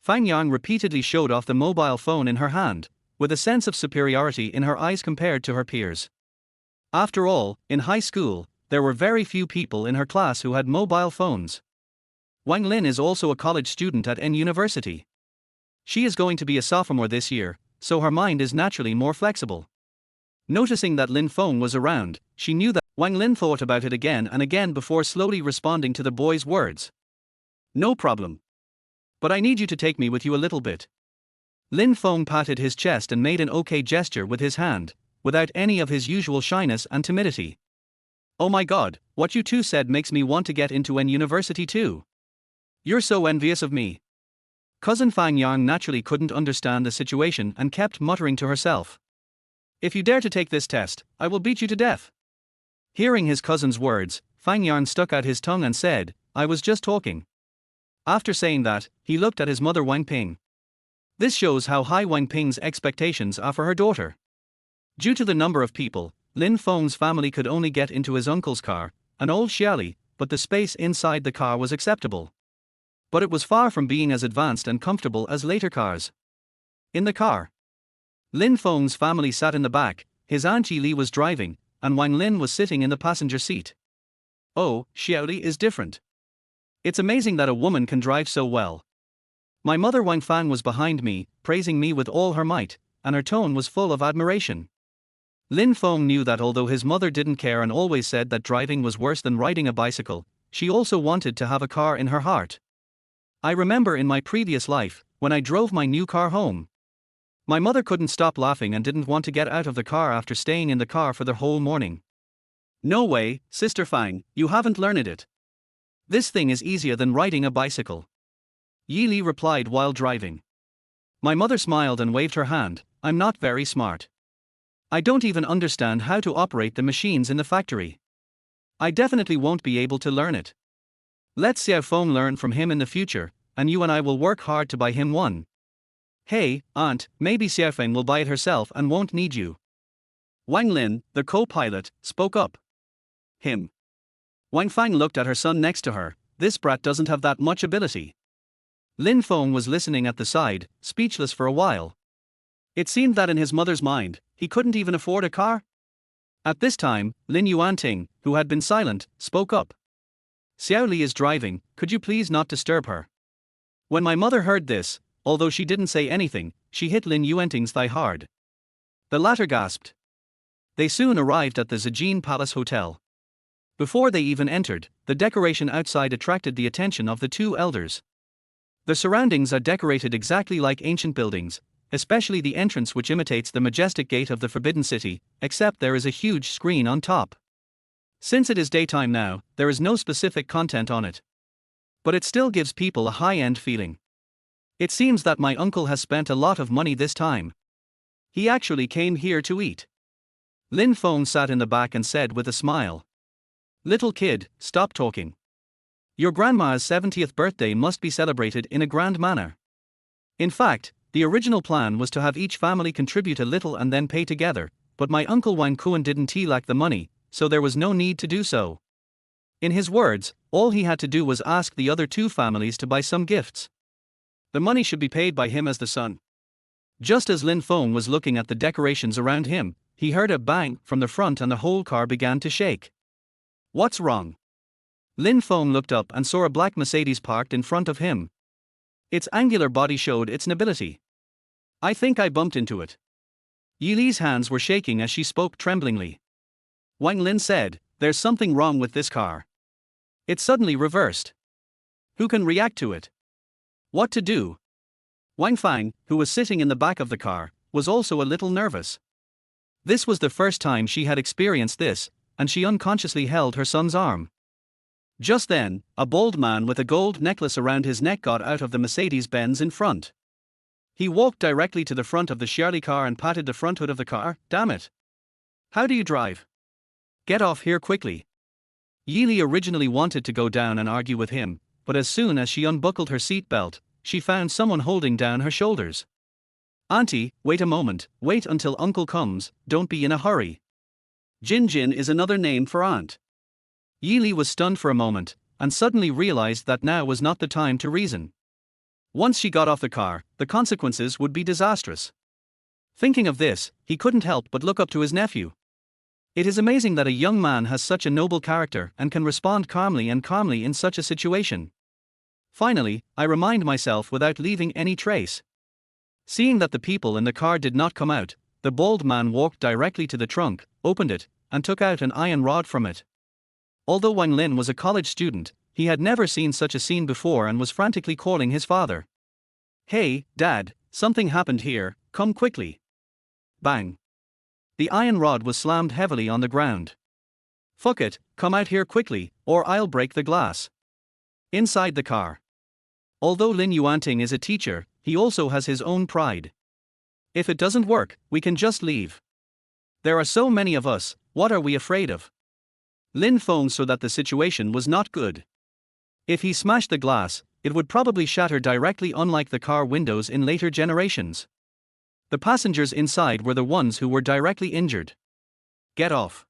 Speaker 1: Fang Yang repeatedly showed off the mobile phone in her hand, with a sense of superiority in her eyes compared to her peers. After all, in high school, there were very few people in her class who had mobile phones. Wang Lin is also a college student at N University. She is going to be a sophomore this year, so her mind is naturally more flexible. Noticing that Lin Feng was around, she knew that Wang Lin thought about it again and again before slowly responding to the boy's words. "No problem. But I need you to take me with you a little bit." Lin Feng patted his chest and made an okay gesture with his hand, without any of his usual shyness and timidity. "Oh my god, what you two said makes me want to get into N University too. You're so envious of me." Cousin Fang Yang naturally couldn't understand the situation and kept muttering to herself, "If you dare to take this test, I will beat you to death." Hearing his cousin's words, Fang Yang stuck out his tongue and said, "I was just talking." After saying that, he looked at his mother Wang Ping. This shows how high Wang Ping's expectations are for her daughter. Due to the number of people, Lin Feng's family could only get into his uncle's car, an old Xiaoli, but the space inside the car was acceptable. But it was far from being as advanced and comfortable as later cars. In the car, Lin Feng's family sat in the back, his aunt Yi Li was driving, and Wang Lin was sitting in the passenger seat. "Oh, Xiaoli is different. It's amazing that a woman can drive so well." My mother Wang Fan was behind me, praising me with all her might, and her tone was full of admiration. Lin Feng knew that although his mother didn't care and always said that driving was worse than riding a bicycle, she also wanted to have a car in her heart. "I remember in my previous life, when I drove my new car home. My mother couldn't stop laughing and didn't want to get out of the car after staying in the car for the whole morning." "No way, Sister Fang, you haven't learned it. This thing is easier than riding a bicycle," Yi Li replied while driving. My mother smiled and waved her hand. "I'm not very smart. I don't even understand how to operate the machines in the factory. I definitely won't be able to learn it. Let Xiao Feng learn from him in the future, and you and I will work hard to buy him one." "Hey, aunt, maybe Xiao Feng will buy it herself and won't need you." Wang Lin, the co-pilot, spoke up. "Him." Wang Fang looked at her son next to her. "This brat doesn't have that much ability." Lin Feng was listening at the side, speechless for a while. It seemed that in his mother's mind, he couldn't even afford a car. At this time, Lin Yuanting, who had been silent, spoke up. "Xiao Li is driving, could you please not disturb her?" When my mother heard this, although she didn't say anything, she hit Lin Yuanting's thigh hard. The latter gasped. They soon arrived at the Zijin Palace Hotel. Before they even entered, the decoration outside attracted the attention of the two elders. The surroundings are decorated exactly like ancient buildings, especially the entrance which imitates the majestic gate of the Forbidden City, except there is a huge screen on top. Since it is daytime now, there is no specific content on it. But it still gives people a high-end feeling. It seems that my uncle has spent a lot of money this time. He actually came here to eat. Lin Feng sat in the back and said with a smile. "Little kid, stop talking. Your grandma's 70th birthday must be celebrated in a grand manner." In fact, the original plan was to have each family contribute a little and then pay together, but my uncle Wang Kuan didn't lack the money, so there was no need to do so. In his words, all he had to do was ask the other two families to buy some gifts. The money should be paid by him as the son. Just as Lin Feng was looking at the decorations around him, he heard a bang from the front and the whole car began to shake. "What's wrong?" Lin Feng looked up and saw a black Mercedes parked in front of him. Its angular body showed its nobility. "I think I bumped into it." Yi Li's hands were shaking as she spoke tremblingly. Wang Lin said, "There's something wrong with this car. It suddenly reversed. Who can react to it? What to do?" Wang Fang, who was sitting in the back of the car, was also a little nervous. This was the first time she had experienced this, and she unconsciously held her son's arm. Just then, a bald man with a gold necklace around his neck got out of the Mercedes-Benz in front. He walked directly to the front of the Shirley car and patted the front hood of the car. "Damn it. How do you drive? Get off here quickly." Yili originally wanted to go down and argue with him, but as soon as she unbuckled her seatbelt, she found someone holding down her shoulders. "Auntie, wait a moment, wait until uncle comes, don't be in a hurry." Jin Jin is another name for aunt. Yili was stunned for a moment, and suddenly realized that now was not the time to reason. Once she got off the car, the consequences would be disastrous. Thinking of this, he couldn't help but look up to his nephew. It is amazing that a young man has such a noble character and can respond calmly in such a situation. Finally, I remind myself without leaving any trace. Seeing that the people in the car did not come out, the bald man walked directly to the trunk, opened it, and took out an iron rod from it. Although Wang Lin was a college student, he had never seen such a scene before and was frantically calling his father. "Hey, Dad, something happened here, come quickly." Bang. The iron rod was slammed heavily on the ground. "Fuck it, come out here quickly, or I'll break the glass." Inside the car. Although Lin Yuanting is a teacher, he also has his own pride. "If it doesn't work, we can just leave. There are so many of us, what are we afraid of?" Lin Feng saw that the situation was not good. If he smashed the glass, it would probably shatter directly, unlike the car windows in later generations. The passengers inside were the ones who were directly injured. "Get off."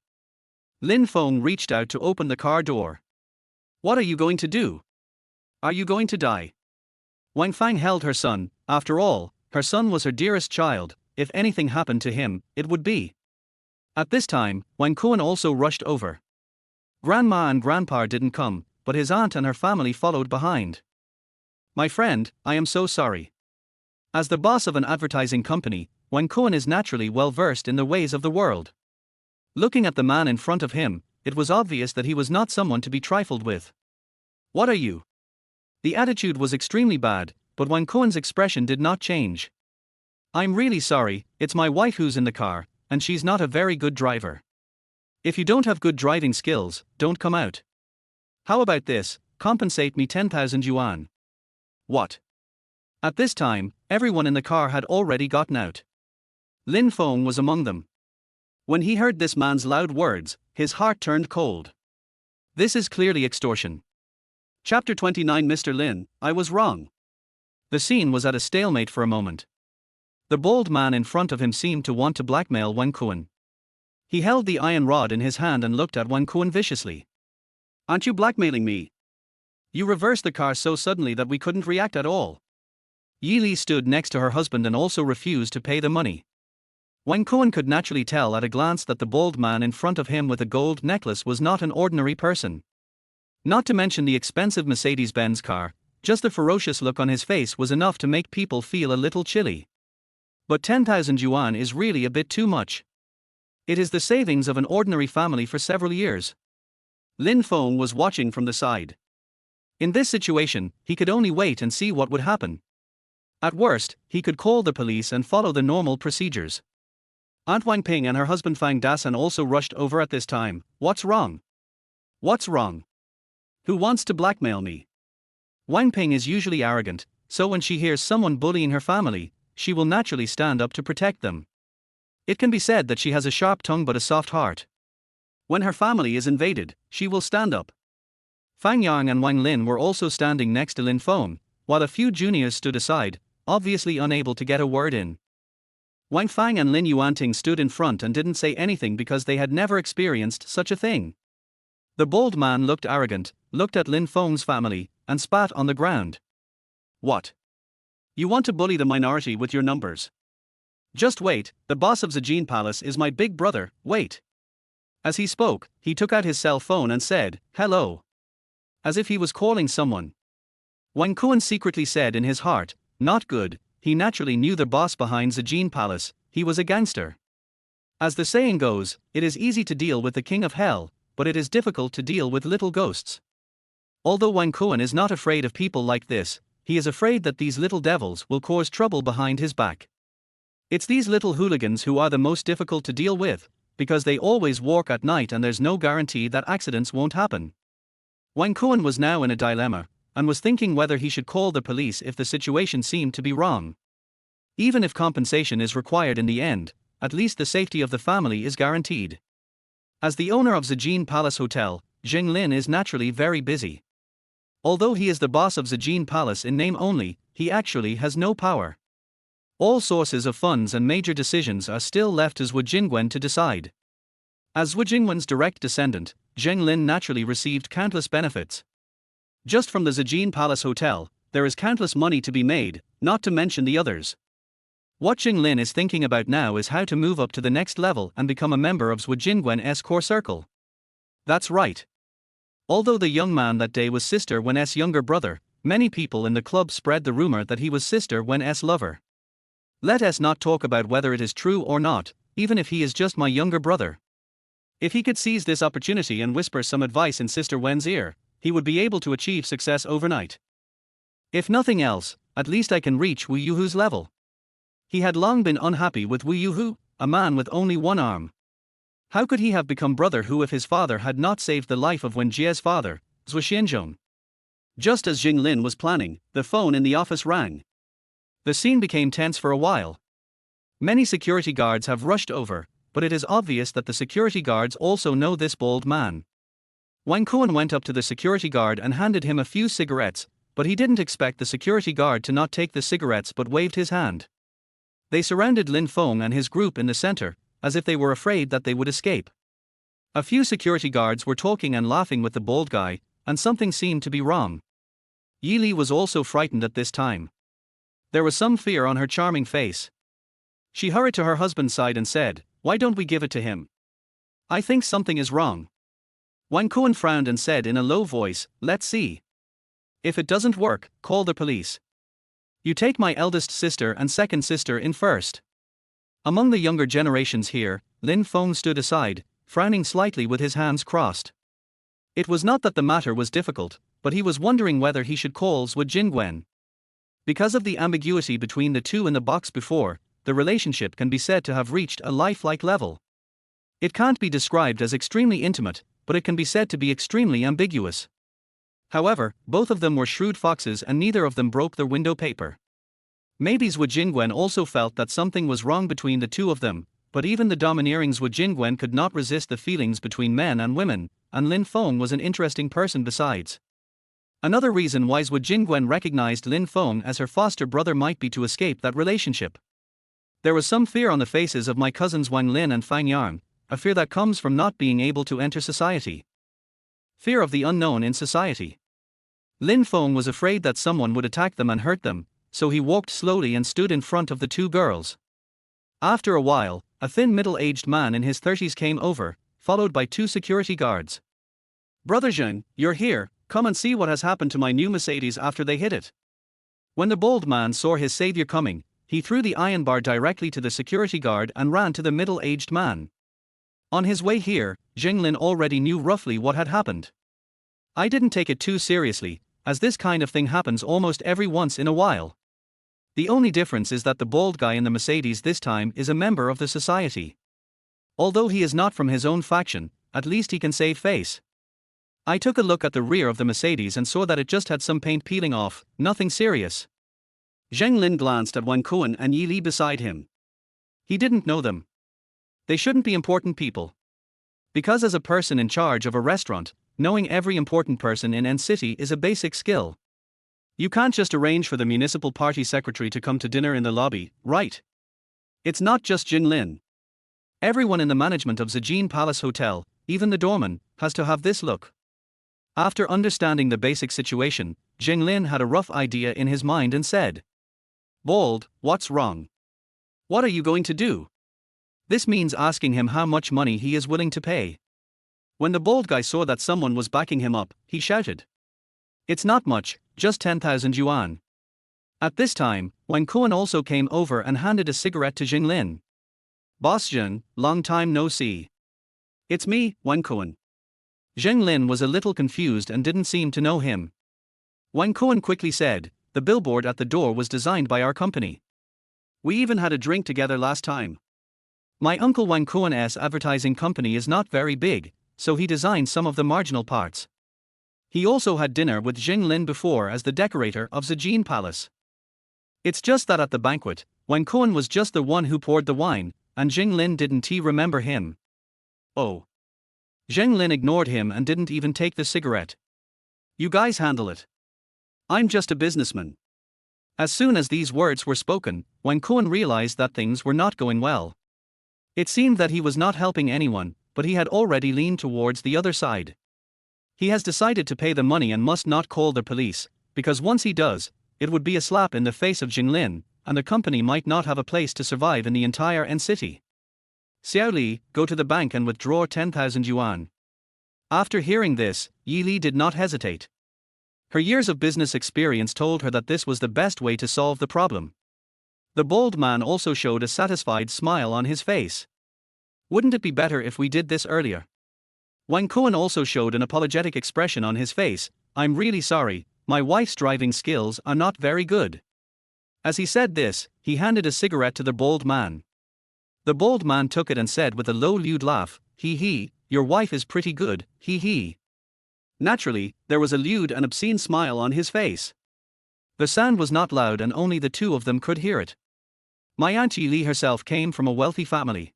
Speaker 1: Lin Feng reached out to open the car door. "What are you going to do? Are you going to die?" Wang Fang held her son. After all, her son was her dearest child. If anything happened to him, it would be. At this time, Wang Kuan also rushed over. Grandma and Grandpa didn't come, but his aunt and her family followed behind. "My friend, I am so sorry." As the boss of an advertising company, Wang Kuan is naturally well versed in the ways of the world. Looking at the man in front of him, it was obvious that he was not someone to be trifled with. "What are you?" The attitude was extremely bad, but Wang Kuan's expression did not change. "I'm really sorry, it's my wife who's in the car, and she's not a very good driver. If you don't have good driving skills, don't come out. How about this, compensate me 10,000 yuan. "What?" At this time, everyone in the car had already gotten out. Lin Feng was among them. When he heard this man's loud words, his heart turned cold. This is clearly extortion. Chapter 29. Mr. Lin, I was wrong. The scene was at a stalemate for a moment. The bald man in front of him seemed to want to blackmail Wang Kuan. He held the iron rod in his hand and looked at Wang Kuan viciously. "Aren't you blackmailing me? You reversed the car so suddenly that we couldn't react at all." Yi Li stood next to her husband and also refused to pay the money. Wang Kuan could naturally tell at a glance that the bald man in front of him with a gold necklace was not an ordinary person. Not to mention the expensive Mercedes-Benz car, just the ferocious look on his face was enough to make people feel a little chilly. But 10,000 yuan is really a bit too much. It is the savings of an ordinary family for several years. Lin Feng was watching from the side. In this situation, he could only wait and see what would happen. At worst, he could call the police and follow the normal procedures. Aunt Wang Ping and her husband Fang Dasan also rushed over at this time. "What's wrong? What's wrong? Who wants to blackmail me?" Wang Ping is usually arrogant, so when she hears someone bullying her family, she will naturally stand up to protect them. It can be said that she has a sharp tongue but a soft heart. When her family is invaded, she will stand up. Fang Yang and Wang Lin were also standing next to Lin Feng, while a few juniors stood aside, obviously unable to get a word in. Wang Fang and Lin Yuanting stood in front and didn't say anything because they had never experienced such a thing. The bald man looked arrogant, looked at Lin Feng's family, and spat on the ground. "What? You want to bully the minority with your numbers? Just wait, the boss of Zijin Palace is my big brother, wait." As he spoke, he took out his cell phone and said, "Hello." As if he was calling someone. Wang Kuan secretly said in his heart, "Not good." He naturally knew the boss behind Zijin Palace, he was a gangster. As the saying goes, it is easy to deal with the king of hell, but it is difficult to deal with little ghosts. Although Wang Kuan is not afraid of people like this, he is afraid that these little devils will cause trouble behind his back. It's these little hooligans who are the most difficult to deal with, because they always walk at night and there's no guarantee that accidents won't happen. Wang Kuan was now in a dilemma, and was thinking whether he should call the police if the situation seemed to be wrong. Even if compensation is required in the end, at least the safety of the family is guaranteed. As the owner of Zijin Palace Hotel, Jing Lin is naturally very busy. Although he is the boss of Zijin Palace in name only, he actually has no power. All sources of funds and major decisions are still left to Zhu Jingwen to decide. As Zhu Jingwen's direct descendant, Zheng Lin naturally received countless benefits. Just from the Zijin Palace Hotel, there is countless money to be made, not to mention the others. What Zheng Lin is thinking about now is how to move up to the next level and become a member of Zhu Jingwen's core circle. That's right. Although the young man that day was Sister Wen's younger brother, many people in the club spread the rumor that he was Sister Wen's lover. Let us not talk about whether it is true or not, even if he is just my younger brother. If he could seize this opportunity and whisper some advice in Sister Wen's ear, he would be able to achieve success overnight. If nothing else, at least I can reach Wu Yuhu's level. He had long been unhappy with Wu Yuhu, a man with only one arm. How could he have become brother Hu if his father had not saved the life of Wen Jie's father, Zhu Xianzhong? Just as Jing Lin was planning, the phone in the office rang. The scene became tense for a while. Many security guards have rushed over, but it is obvious that the security guards also know this bold man. Wang Kuan went up to the security guard and handed him a few cigarettes, but he didn't expect the security guard to not take the cigarettes but waved his hand. They surrounded Lin Feng and his group in the center, as if they were afraid that they would escape. A few security guards were talking and laughing with the bold guy, and something seemed to be wrong. Yi Li was also frightened at this time. There was some fear on her charming face. She hurried to her husband's side and said, "Why don't we give it to him? I think something is wrong." Wang Kuan frowned and said in a low voice, "Let's see. If it doesn't work, call the police. You take my eldest sister and second sister in first." Among the younger generations here, Lin Feng stood aside, frowning slightly with his hands crossed. It was not that the matter was difficult, but he was wondering whether he should call Zhu Jingwen. Because of the ambiguity between the two in the box before, the relationship can be said to have reached a lifelike level. It can't be described as extremely intimate, but it can be said to be extremely ambiguous. However, both of them were shrewd foxes and neither of them broke their window paper. Maybe Zhu Jingwen also felt that something was wrong between the two of them, but even the domineering Zhu Jingwen could not resist the feelings between men and women, and Lin Feng was an interesting person besides. Another reason why Zhu Jingwen recognized Lin Feng as her foster brother might be to escape that relationship. There was some fear on the faces of my cousins Wang Lin and Fang Yang, a fear that comes from not being able to enter society. Fear of the unknown in society. Lin Feng was afraid that someone would attack them and hurt them, so he walked slowly and stood in front of the two girls. After a while, a thin middle-aged man in his 30s came over, followed by two security guards. "Brother Zheng, you're here, come and see what has happened to my new Mercedes after they hit it." When the bold man saw his savior coming, he threw the iron bar directly to the security guard and ran to the middle-aged man. On his way here, Zheng Lin already knew roughly what had happened. I didn't take it too seriously, as this kind of thing happens almost every once in a while. The only difference is that the bald guy in the Mercedes this time is a member of the society. Although he is not from his own faction, at least he can save face. I took a look at the rear of the Mercedes and saw that it just had some paint peeling off, nothing serious. Zheng Lin glanced at Wang Kuan and Yi Li beside him. He didn't know them. They shouldn't be important people. Because as a person in charge of a restaurant, knowing every important person in N City is a basic skill. You can't just arrange for the municipal party secretary to come to dinner in the lobby, right? It's not just Jin Lin. Everyone in the management of Zijin Palace Hotel, even the doorman, has to have this look. After understanding the basic situation, Zheng Lin had a rough idea in his mind and said, "Bold, what's wrong? What are you going to do?" This means asking him how much money he is willing to pay. When the bold guy saw that someone was backing him up, he shouted, "It's not much, just 10,000 yuan." At this time, Wang Kuan also came over and handed a cigarette to Zheng Lin. "Boss Zheng, long time no see." "It's me, Wang Kuan." Zheng Lin was a little confused and didn't seem to know him. Wang Kuan quickly said, "The billboard at the door was designed by our company. We even had a drink together last time. My uncle Wang Kuan's advertising company is not very big, so he designed some of the marginal parts. He also had dinner with Zheng Lin before as the decorator of Zijin Palace. It's just that at the banquet, Wang Kuan was just the one who poured the wine, and Zheng Lin didn't remember him." "Oh. Zheng Lin ignored him and didn't even take the cigarette. You guys handle it. I'm just a businessman. As soon as these words were spoken, Wang Kuan realized that things were not going well. It seemed that he was not helping anyone, but he had already leaned towards the other side. He has decided to pay the money and must not call the police, because once he does, it would be a slap in the face of Zheng Lin, and the company might not have a place to survive in the entire N city. Xiao Li, go to the bank and withdraw 10,000 yuan. After hearing this, Yi Li did not hesitate. Her years of business experience told her that this was the best way to solve the problem. The bald man also showed a satisfied smile on his face. Wouldn't it be better if we did this earlier? Wang Kuan also showed an apologetic expression on his face. I'm really sorry, my wife's driving skills are not very good. As he said this, he handed a cigarette to the bald man. The bald man took it and said with a low lewd laugh, hee, your wife is pretty good, hee. Naturally, there was a lewd and obscene smile on his face. The sound was not loud and only the two of them could hear it. My Aunt Yi Li herself came from a wealthy family.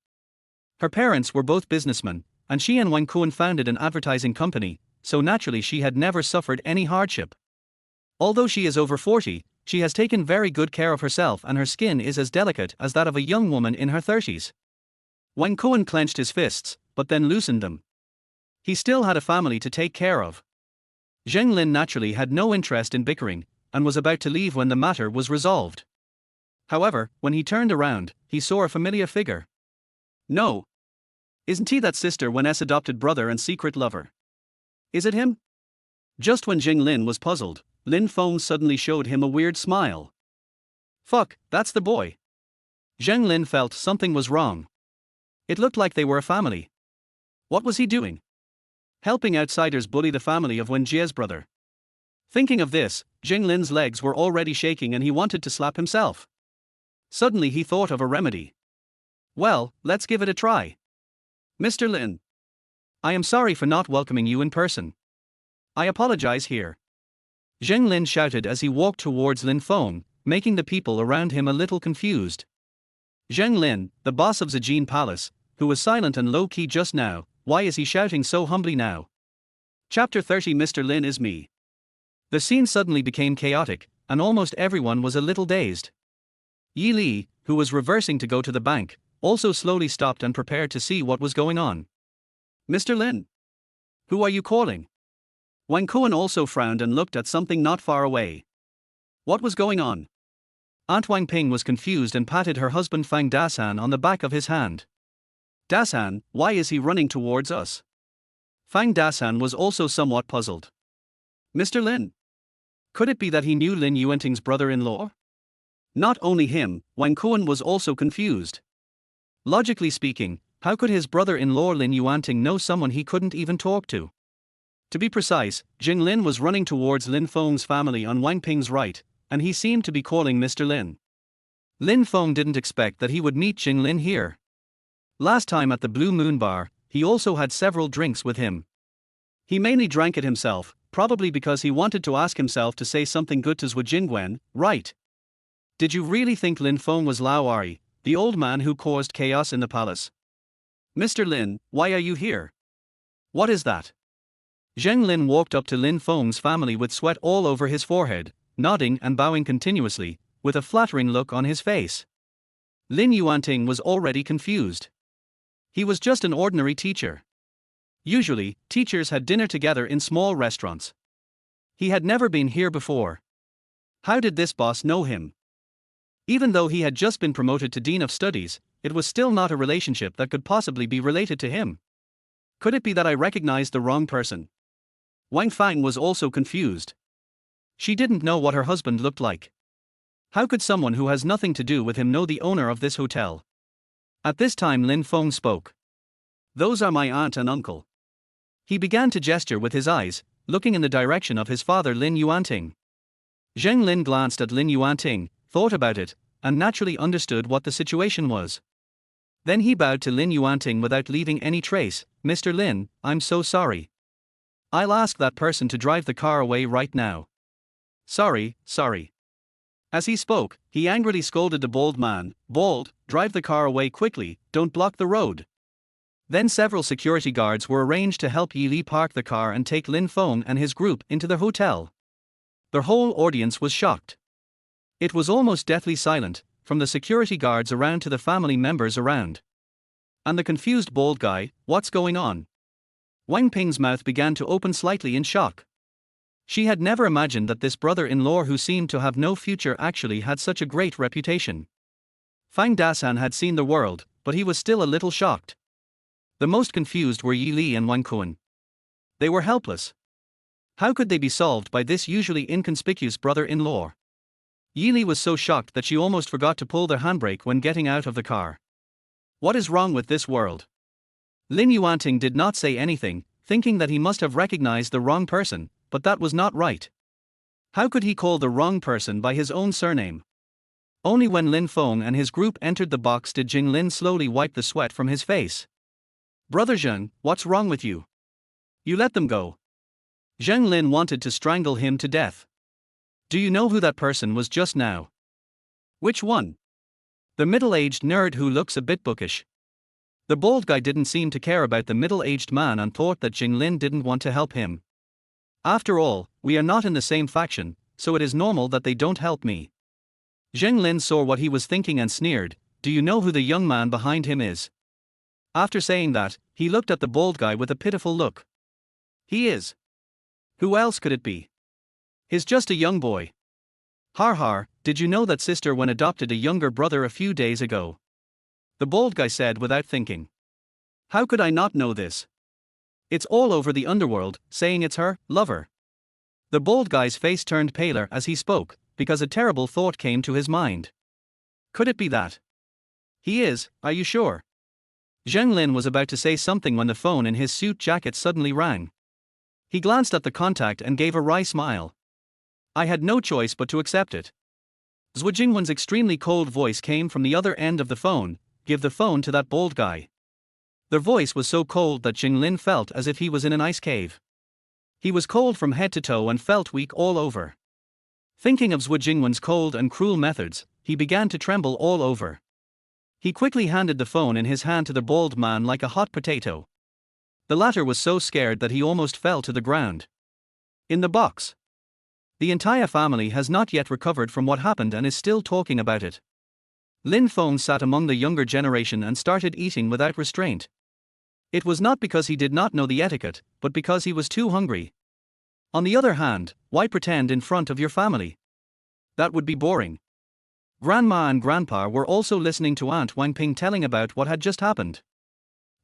Speaker 1: Her parents were both businessmen, and she and Wang Kuan founded an advertising company, so naturally she had never suffered any hardship. Although she is over 40, she has taken very good care of herself and her skin is as delicate as that of a young woman in her 30s. Wang Kuan clenched his fists, but then loosened them. He still had a family to take care of. Zheng Lin naturally had no interest in bickering, and was about to leave when the matter was resolved. However, when he turned around, he saw a familiar figure. No. Isn't he that sister Wen's adopted brother and secret lover? Is it him? Just when Zheng Lin was puzzled, Lin Feng suddenly showed him a weird smile. Fuck, that's the boy. Zheng Lin felt something was wrong. It looked like they were a family. What was he doing? Helping outsiders bully the family of Wen Jie's brother. Thinking of this, Zheng Lin's legs were already shaking and he wanted to slap himself. Suddenly he thought of a remedy. Well, let's give it a try. Mr. Lin. I am sorry for not welcoming you in person. I apologize here. Zheng Lin shouted as he walked towards Lin Feng, making the people around him a little confused. Zheng Lin, the boss of Zijin Palace, who was silent and low-key just now, why is he shouting so humbly now? Chapter 30 Mr. Lin is me. The scene suddenly became chaotic, and almost everyone was a little dazed. Yi Li, who was reversing to go to the bank, also slowly stopped and prepared to see what was going on. Mr. Lin? Who are you calling? Wang Kuan also frowned and looked at something not far away. What was going on? Aunt Wang Ping was confused and patted her husband Fang Dasan on the back of his hand. Dasan, why is he running towards us? Fang Dasan was also somewhat puzzled. Mr. Lin? Could it be that he knew Lin Yuanting's brother-in-law? Not only him, Wang Kuan was also confused. Logically speaking, how could his brother-in-law Lin Yuanting know someone he couldn't even talk to? To be precise, Zheng Lin was running towards Lin Feng's family on Wang Ping's right, and he seemed to be calling Mr. Lin. Lin Feng didn't expect that he would meet Zheng Lin here. Last time at the Blue Moon Bar, he also had several drinks with him. He mainly drank it himself, probably because he wanted to ask himself to say something good to Zhu Jingguan, right? Did you really think Lin Feng was Lao Ari, the old man who caused chaos in the palace? Mr. Lin, why are you here? What is that? Zheng Lin walked up to Lin Feng's family with sweat all over his forehead, nodding and bowing continuously, with a flattering look on his face. Lin Yuanting was already confused. He was just an ordinary teacher. Usually, teachers had dinner together in small restaurants. He had never been here before. How did this boss know him? Even though he had just been promoted to Dean of Studies, it was still not a relationship that could possibly be related to him. Could it be that I recognized the wrong person? Wang Fang was also confused. She didn't know what her husband looked like. How could someone who has nothing to do with him know the owner of this hotel? At this time Lin Feng spoke. Those are my aunt and uncle. He began to gesture with his eyes, looking in the direction of his father Lin Yuanting. Zheng Lin glanced at Lin Yuanting, thought about it, and naturally understood what the situation was. Then he bowed to Lin Yuanting without leaving any trace. Mr. Lin, I'm so sorry. I'll ask that person to drive the car away right now. Sorry. As he spoke, he angrily scolded the bald man, Bald, drive the car away quickly, don't block the road. Then several security guards were arranged to help Yi Li park the car and take Lin Feng and his group into the hotel. The whole audience was shocked. It was almost deathly silent, from the security guards around to the family members around. And the confused bald guy, what's going on? Wang Ping's mouth began to open slightly in shock. She had never imagined that this brother-in-law who seemed to have no future actually had such a great reputation. Fang Dasan had seen the world, but he was still a little shocked. The most confused were Yi Li and Wang Kuan. They were helpless. How could they be solved by this usually inconspicuous brother-in-law? Yi Li was so shocked that she almost forgot to pull their handbrake when getting out of the car. What is wrong with this world? Lin Yuanting did not say anything, thinking that he must have recognized the wrong person, but that was not right. How could he call the wrong person by his own surname? Only when Lin Feng and his group entered the box did Jing Lin slowly wipe the sweat from his face. Brother Zheng, what's wrong with you? You let them go. Zheng Lin wanted to strangle him to death. Do you know who that person was just now? Which one? The middle-aged nerd who looks a bit bookish. The bald guy didn't seem to care about the middle-aged man and thought that Jing Lin didn't want to help him. After all, we are not in the same faction, so it is normal that they don't help me. Zheng Lin saw what he was thinking and sneered, do you know who the young man behind him is? After saying that, he looked at the bald guy with a pitiful look. He is. Who else could it be? He's just a young boy. Har har, did you know that sister Wen adopted a younger brother a few days ago? The bald guy said without thinking. How could I not know this? It's all over the underworld, saying it's her lover. The bald guy's face turned paler as he spoke, because a terrible thought came to his mind. Could it be that? He is, are you sure? Zheng Lin was about to say something when the phone in his suit jacket suddenly rang. He glanced at the contact and gave a wry smile. I had no choice but to accept it. Zhu Jingwen's extremely cold voice came from the other end of the phone, give the phone to that bald guy. Their voice was so cold that Jing Lin felt as if he was in an ice cave. He was cold from head to toe and felt weak all over. Thinking of Zhu Jingwen's cold and cruel methods, he began to tremble all over. He quickly handed the phone in his hand to the bald man like a hot potato. The latter was so scared that he almost fell to the ground. In the box. The entire family has not yet recovered from what happened and is still talking about it. Lin Feng sat among the younger generation and started eating without restraint. It was not because he did not know the etiquette, but because he was too hungry. On the other hand, why pretend in front of your family? That would be boring. Grandma and Grandpa were also listening to Aunt Wang Ping telling about what had just happened.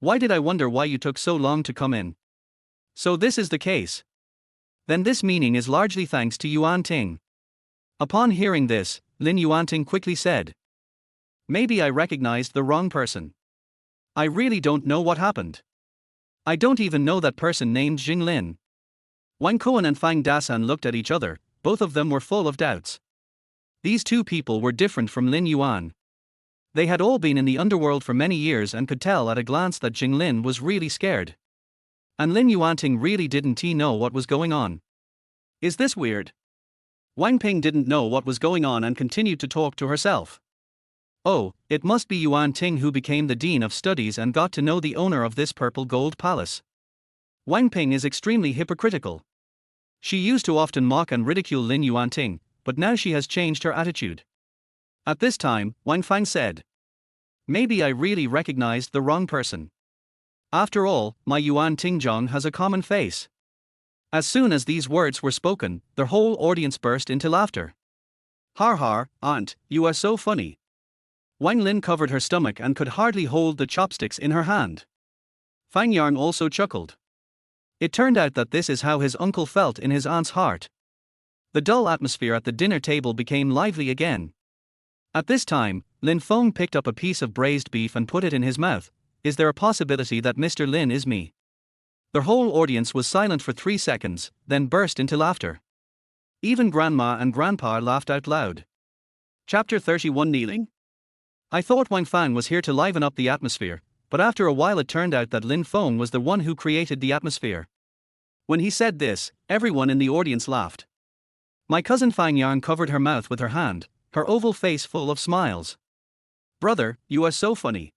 Speaker 1: Why did I wonder why you took so long to come in? So this is the case. Then this meaning is largely thanks to Yuan Ting. Upon hearing this, Lin Yuanting quickly said. Maybe I recognized the wrong person. I really don't know what happened. I don't even know that person named Jing Lin. Wang Kuan and Fang Dasan looked at each other, both of them were full of doubts. These two people were different from Lin Yuan. They had all been in the underworld for many years and could tell at a glance that Jing Lin was really scared. And Lin Yuanting really didn't know what was going on. Is this weird? Wang Ping didn't know what was going on and continued to talk to herself. Oh, it must be Yuan Ting who became the dean of studies and got to know the owner of this purple gold palace. Wang Ping is extremely hypocritical. She used to often mock and ridicule Lin Yuanting, but now she has changed her attitude. At this time, Wang Fang said. Maybe I really recognized the wrong person. After all, my Yuan Tingjong has a common face. As soon as these words were spoken, the whole audience burst into laughter. Har har, aunt, you are so funny. Wang Lin covered her stomach and could hardly hold the chopsticks in her hand. Fang Yang also chuckled. It turned out that this is how his uncle felt in his aunt's heart. The dull atmosphere at the dinner table became lively again. At this time, Lin Feng picked up a piece of braised beef and put it in his mouth. Is there a possibility that Mr. Lin is me? The whole audience was silent for 3 seconds, then burst into laughter. Even Grandma and Grandpa laughed out loud. Chapter 31 Kneeling? I thought Wang Fang was here to liven up the atmosphere, but after a while it turned out that Lin Feng was the one who created the atmosphere. When he said this, everyone in the audience laughed. My cousin Fang Yang covered her mouth with her hand, her oval face full of smiles. Brother, you are so funny.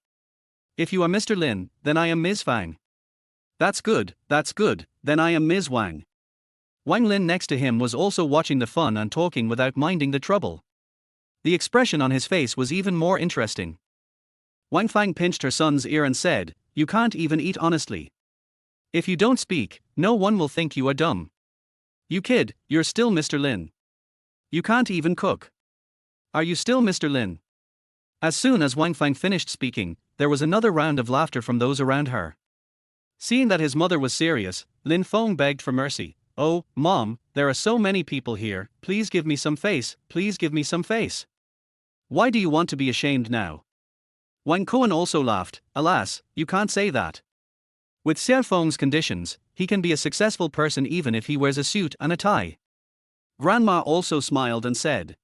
Speaker 1: If you are Mr. Lin, then I am Ms. Fang. That's good, then I am Ms. Wang. Wang Lin next to him was also watching the fun and talking without minding the trouble. The expression on his face was even more interesting. Wang Fang pinched her son's ear and said, "You can't even eat honestly. If you don't speak, no one will think you are dumb. You kid, you're still Mr. Lin. You can't even cook. Are you still Mr. Lin?" As soon as Wang Fang finished speaking, there was another round of laughter from those around her. Seeing that his mother was serious, Lin Feng begged for mercy. "Oh, Mom, there are so many people here, please give me some face, please give me some face. Why do you want to be ashamed now?" Wang Kuan also laughed. "Alas, you can't say that. With Xiao Feng's conditions, he can be a successful person even if he wears a suit and a tie." Grandma also smiled and said,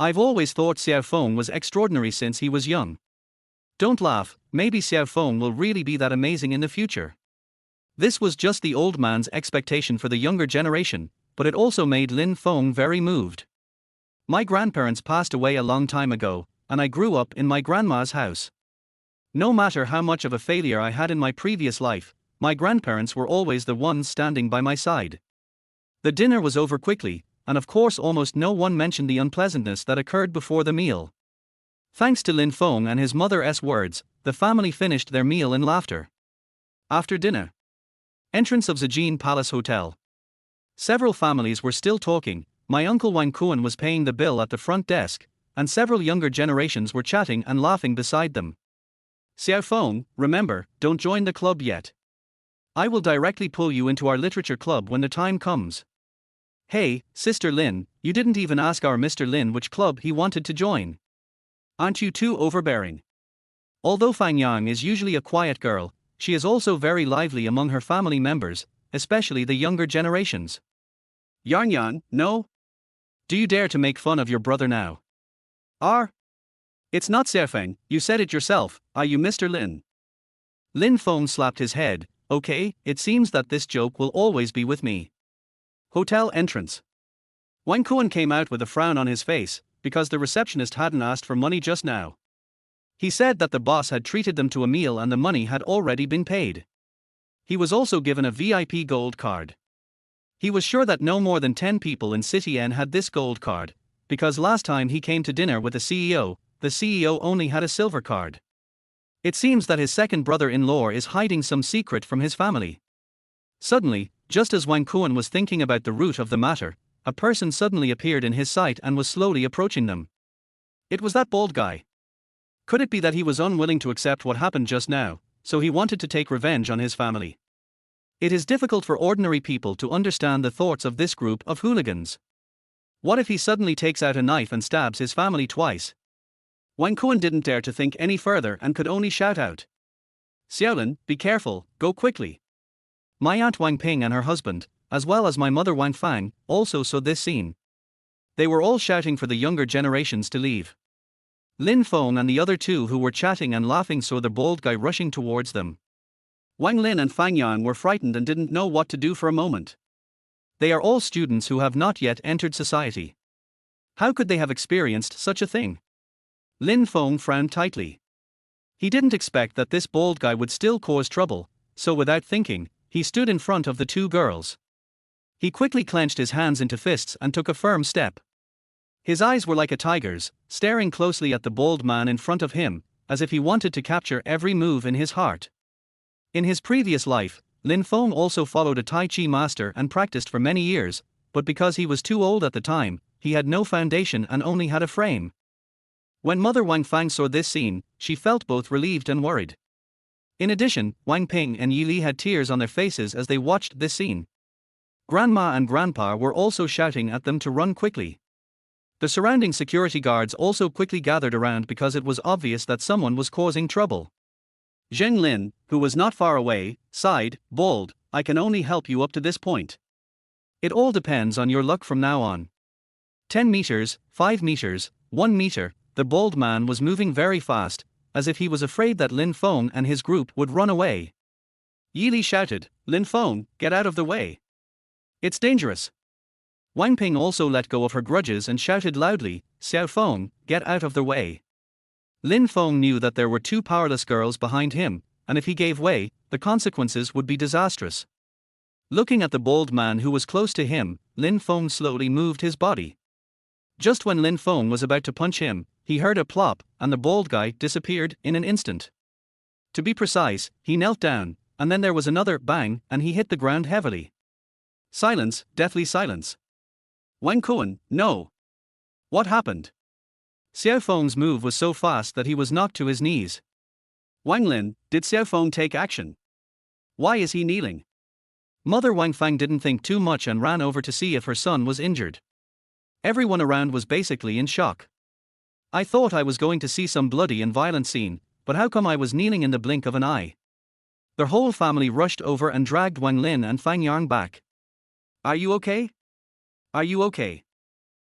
Speaker 1: "I've always thought Xiao Feng was extraordinary since he was young. Don't laugh, maybe Xiao Feng will really be that amazing in the future." This was just the old man's expectation for the younger generation, but it also made Lin Feng very moved. "My grandparents passed away a long time ago, and I grew up in my grandma's house. No matter how much of a failure I had in my previous life, my grandparents were always the ones standing by my side." The dinner was over quickly, and of course almost no one mentioned the unpleasantness that occurred before the meal. Thanks to Lin Feng and his mother's words, the family finished their meal in laughter. After dinner. Entrance of Zijin Palace Hotel. Several families were still talking. My uncle Wang Kuan was paying the bill at the front desk, and several younger generations were chatting and laughing beside them. "Xiao Feng, remember, don't join the club yet. I will directly pull you into our literature club when the time comes. Hey, Sister Lin, you didn't even ask our Mr. Lin which club he wanted to join. Aren't you too overbearing?" Although Fang Yang is usually a quiet girl, she is also very lively among her family members, especially the younger generations. "Yarn Yan, no? Do you dare to make fun of your brother now? It's not Xiaofeng, you said it yourself, are you Mr. Lin?" Lin Feng slapped his head. "Okay, it seems that this joke will always be with me." Hotel entrance. Wang Kuan came out with a frown on his face, because the receptionist hadn't asked for money just now. He said that the boss had treated them to a meal and the money had already been paid. He was also given a VIP gold card. He was sure that no more than 10 people in City N had this gold card, because last time he came to dinner with the CEO only had a silver card. It seems that his second brother-in-law is hiding some secret from his family. Suddenly, just as Wang Kuan was thinking about the root of the matter, a person suddenly appeared in his sight and was slowly approaching them. It was that bald guy. Could it be that he was unwilling to accept what happened just now, so he wanted to take revenge on his family? It is difficult for ordinary people to understand the thoughts of this group of hooligans. What if he suddenly takes out a knife and stabs his family twice? Wang Kuan didn't dare to think any further and could only shout out, "Xiaolin, be careful, go quickly." My aunt Wang Ping and her husband, as well as my mother Wang Fang, also saw this scene. They were all shouting for the younger generations to leave. Lin Feng and the other two who were chatting and laughing saw the bald guy rushing towards them. Wang Lin and Fang Yang were frightened and didn't know what to do for a moment. They are all students who have not yet entered society. How could they have experienced such a thing? Lin Feng frowned tightly. He didn't expect that this bald guy would still cause trouble, so without thinking, he stood in front of the two girls. He quickly clenched his hands into fists and took a firm step. His eyes were like a tiger's, staring closely at the bald man in front of him, as if he wanted to capture every move in his heart. In his previous life, Lin Feng also followed a Tai Chi master and practiced for many years, but because he was too old at the time, he had no foundation and only had a frame. When Mother Wang Fang saw this scene, she felt both relieved and worried. In addition, Wang Ping and Yi Li had tears on their faces as they watched this scene. Grandma and Grandpa were also shouting at them to run quickly. The surrounding security guards also quickly gathered around because it was obvious that someone was causing trouble. Zheng Lin, who was not far away, sighed, "Bold, I can only help you up to this point. It all depends on your luck from now on." 10 meters, 5 meters, 1 meter, the bald man was moving very fast, as if he was afraid that Lin Feng and his group would run away. Yi Li shouted, "Lin Feng, get out of the way. It's dangerous." Wang Ping also let go of her grudges and shouted loudly, "Xiao Feng, get out of the way. Lin Feng knew that there were two powerless girls behind him, and if he gave way, the consequences would be disastrous. Looking at the bald man who was close to him, Lin Feng slowly moved his body. Just when Lin Feng was about to punch him, he heard a plop, and the bald guy disappeared in an instant. To be precise, he knelt down, and then there was another bang, and he hit the ground heavily. Silence, deathly silence. Wang Kuan, no. What happened? Xiao Feng's move was so fast that he was knocked to his knees. Wang Lin, did Xiao Feng take action? Why is he kneeling? Mother Wang Fang didn't think too much and ran over to see if her son was injured. Everyone around was basically in shock. I thought I was going to see some bloody and violent scene, but how come I was kneeling in the blink of an eye? Their whole family rushed over and dragged Wang Lin and Fang Yang back. Are you okay? Are you okay?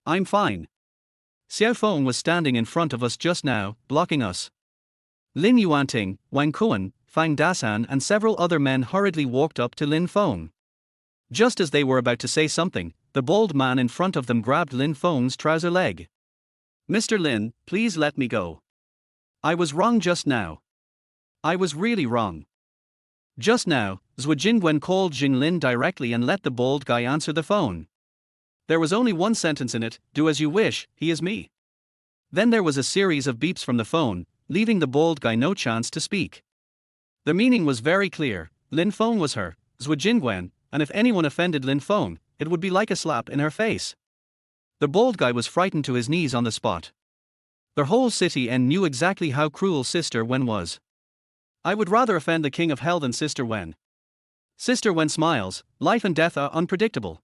Speaker 1: I'm fine. Xiao Feng was standing in front of us just now, blocking us. Lin Yuanting, Wang Kuan, Fang Dasan and several other men hurriedly walked up to Lin Feng. Just as they were about to say something, the bald man in front of them grabbed Lin Feng's trouser leg. Mr. Lin, please let me go. I was wrong just now. I was really wrong. Just now, Zhuo Jingwen called Jing Lin directly and let the bald guy answer the phone. There was only one sentence in it, do as you wish, he is me. Then there was a series of beeps from the phone, leaving the bald guy no chance to speak. The meaning was very clear, Lin Feng was her, Zhuo Jingwen, and if anyone offended Lin Feng, it would be like a slap in her face. The bald guy was frightened to his knees on the spot. Their whole city and knew exactly how cruel Sister Wen was. I would rather offend the king of hell than Sister Wen. Sister Wen smiles, life and death are unpredictable.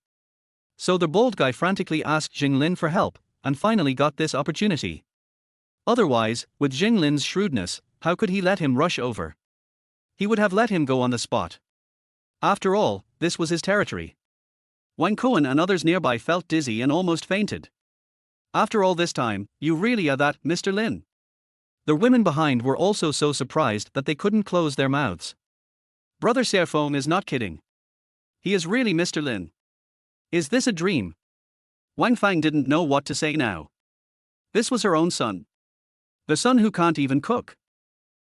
Speaker 1: So the bald guy frantically asked Jing Lin for help, and finally got this opportunity. Otherwise, with Jing Lin's shrewdness, how could he let him rush over? He would have let him go on the spot. After all, this was his territory. Wang Kuan and others nearby felt dizzy and almost fainted. After all this time, you really are that, Mr. Lin? The women behind were also so surprised that they couldn't close their mouths. Brother Xiao Feng is not kidding. He is really Mr. Lin. Is this a dream? Wang Fang didn't know what to say now. This was her own son. The son who can't even cook.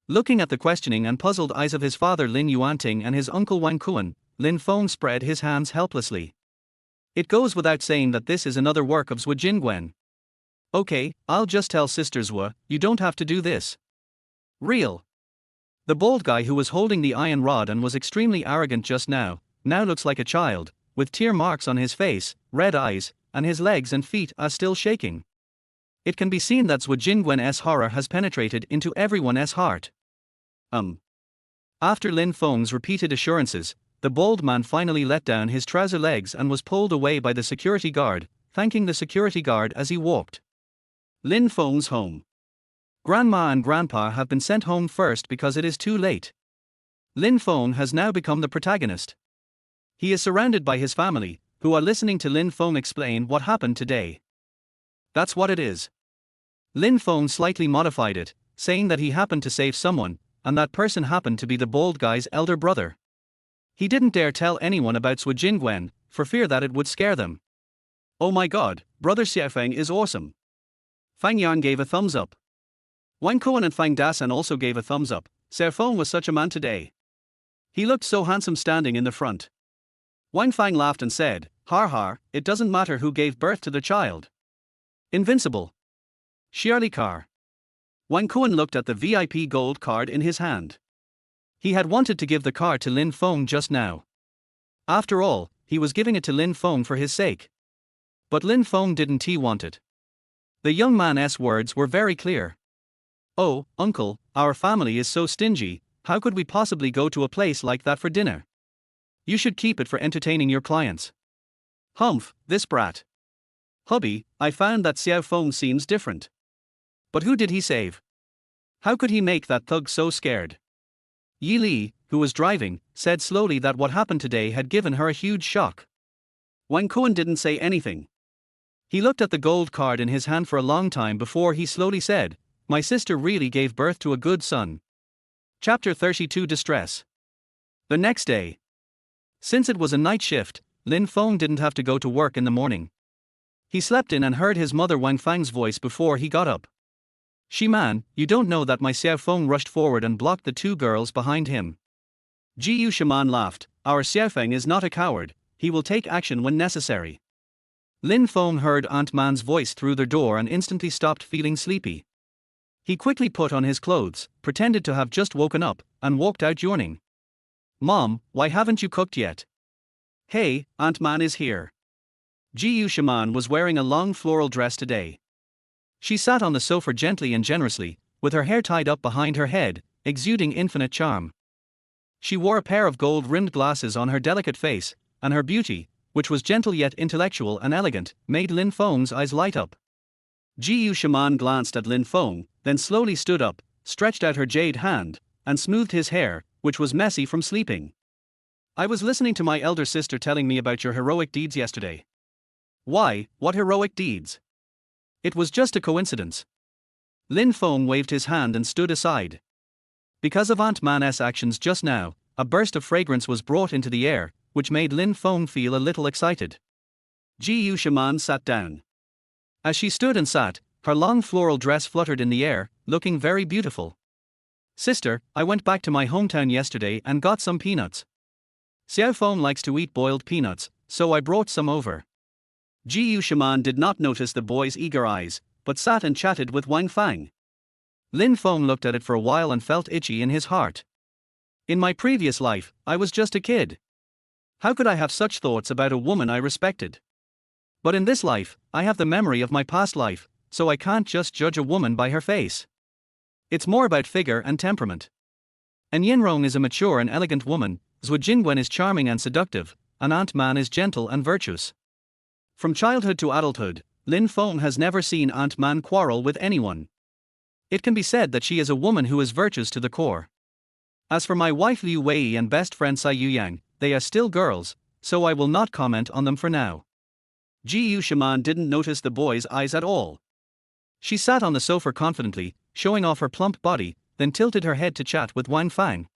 Speaker 1: Looking at the questioning and puzzled eyes of his father Lin Yuanting and his uncle Wang Kuan, Lin Feng spread his hands helplessly. It goes without saying that this is another work of Zhuo Jingwen. Okay, I'll just tell Sister Zhuo, you don't have to do this. Real. The bald guy who was holding the iron rod and was extremely arrogant just now looks like a child, with tear marks on his face, red eyes, and his legs and feet are still shaking. It can be seen that Zhuo Jingwen's horror has penetrated into everyone's heart. After Lin Feng's repeated assurances, the bald man finally let down his trouser legs and was pulled away by the security guard, thanking the security guard as he walked. Lin Feng's home. Grandma and Grandpa have been sent home first because it is too late. Lin Feng has now become the protagonist. He is surrounded by his family, who are listening to Lin Feng explain what happened today. That's what it is. Lin Feng slightly modified it, saying that he happened to save someone, and that person happened to be the bald guy's elder brother. He didn't dare tell anyone about Zhuo Jingwen, for fear that it would scare them. Oh my god, Brother Xiaofeng is awesome. Fang Yan gave a thumbs up. Wang Kuan and Fang Dasan also gave a thumbs up. Xiaofeng was such a man today. He looked so handsome standing in the front. Wang Fang laughed and said, har har, it doesn't matter who gave birth to the child. Invincible. Surely car. Wang Kuan looked at the VIP gold card in his hand. He had wanted to give the card to Lin Feng just now. After all, he was giving it to Lin Feng for his sake. But Lin Feng didn't want it. The young man's words were very clear. Oh, uncle, our family is so stingy, how could we possibly go to a place like that for dinner? You should keep it for entertaining your clients. Humph, this brat. Hubby, I found that Xiao Feng seems different. But who did he save? How could he make that thug so scared? Yi Li, who was driving, said slowly that what happened today had given her a huge shock. Wang Kuan didn't say anything. He looked at the gold card in his hand for a long time before he slowly said, my sister really gave birth to a good son. Chapter 32 Distress. The next day. Since it was a night shift, Lin Feng didn't have to go to work in the morning. He slept in and heard his mother Wang Fang's voice before he got up. "Shiman, you don't know that my Xiao Feng rushed forward and blocked the two girls behind him." Jiu Shaman laughed. "Our Xiao Feng is not a coward, he will take action when necessary." Lin Feng heard Aunt Man's voice through the door and instantly stopped feeling sleepy. He quickly put on his clothes, pretended to have just woken up, and walked out yawning. "Mom, why haven't you cooked yet?" "Hey, Aunt Man is here." Jiu Shaman was wearing a long floral dress today. She sat on the sofa gently and generously, with her hair tied up behind her head, exuding infinite charm. She wore a pair of gold-rimmed glasses on her delicate face, and her beauty, which was gentle yet intellectual and elegant, made Lin Feng's eyes light up. Jiu Shaman glanced at Lin Feng, then slowly stood up, stretched out her jade hand, and smoothed his hair, which was messy from sleeping. "I was listening to my elder sister telling me about your heroic deeds yesterday." "Why, what heroic deeds?" "It was just a coincidence." Lin Feng waved his hand and stood aside. Because of Aunt Man's actions just now, a burst of fragrance was brought into the air, which made Lin Feng feel a little excited. Jiu Shaman sat down. As she stood and sat, her long floral dress fluttered in the air, looking very beautiful. "Sister, I went back to my hometown yesterday and got some peanuts. Xiao Feng likes to eat boiled peanuts, so I brought some over." Jiu Shaman did not notice the boy's eager eyes, but sat and chatted with Wang Fang. Lin Feng looked at it for a while and felt itchy in his heart. "In my previous life, I was just a kid. How could I have such thoughts about a woman I respected? But in this life, I have the memory of my past life, so I can't just judge a woman by her face. It's more about figure and temperament. And Yinrong is a mature and elegant woman, Zhu Jingwen is charming and seductive, and Aunt Man is gentle and virtuous." From childhood to adulthood, Lin Feng has never seen Aunt Man quarrel with anyone. It can be said that she is a woman who is virtuous to the core. As for my wife Liu Wei and best friend Sai Yuyang, they are still girls, so I will not comment on them for now. Jiu Shaman didn't notice the boy's eyes at all. She sat on the sofa confidently, showing off her plump body, then tilted her head to chat with Wang Fang.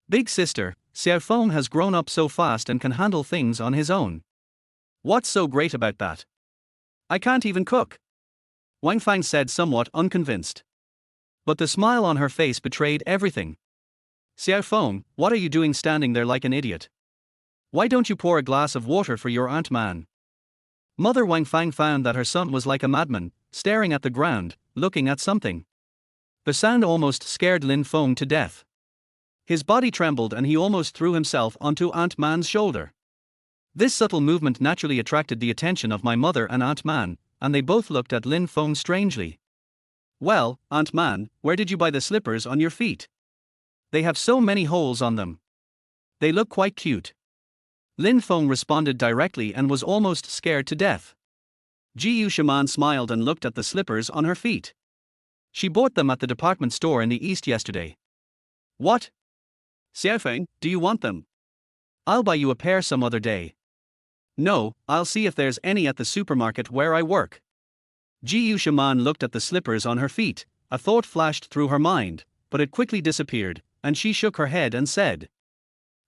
Speaker 1: "Big sister, Xiao Feng has grown up so fast and can handle things on his own. What's so great about that? I can't even cook." Wang Fang said, somewhat unconvinced. But the smile on her face betrayed everything. "Xiao Feng, what are you doing standing there like an idiot? Why don't you pour a glass of water for your Aunt Man?" Mother Wang Fang found that her son was like a madman, staring at the ground, looking at something. The sound almost scared Lin Feng to death. His body trembled and he almost threw himself onto Aunt Man's shoulder. This subtle movement naturally attracted the attention of my mother and Aunt Man, and they both looked at Lin Feng strangely. "Well, Aunt Man, where did you buy the slippers on your feet? They have so many holes on them. They look quite cute." Lin Feng responded directly and was almost scared to death. Jiu Shaman smiled and looked at the slippers on her feet. "She bought them at the department store in the east yesterday." "What? Xiao Feng, do you want them?" "I'll buy you a pair some other day." "No, I'll see if there's any at the supermarket where I work." Jiu Shaman looked at the slippers on her feet. A thought flashed through her mind, but it quickly disappeared, and she shook her head and said,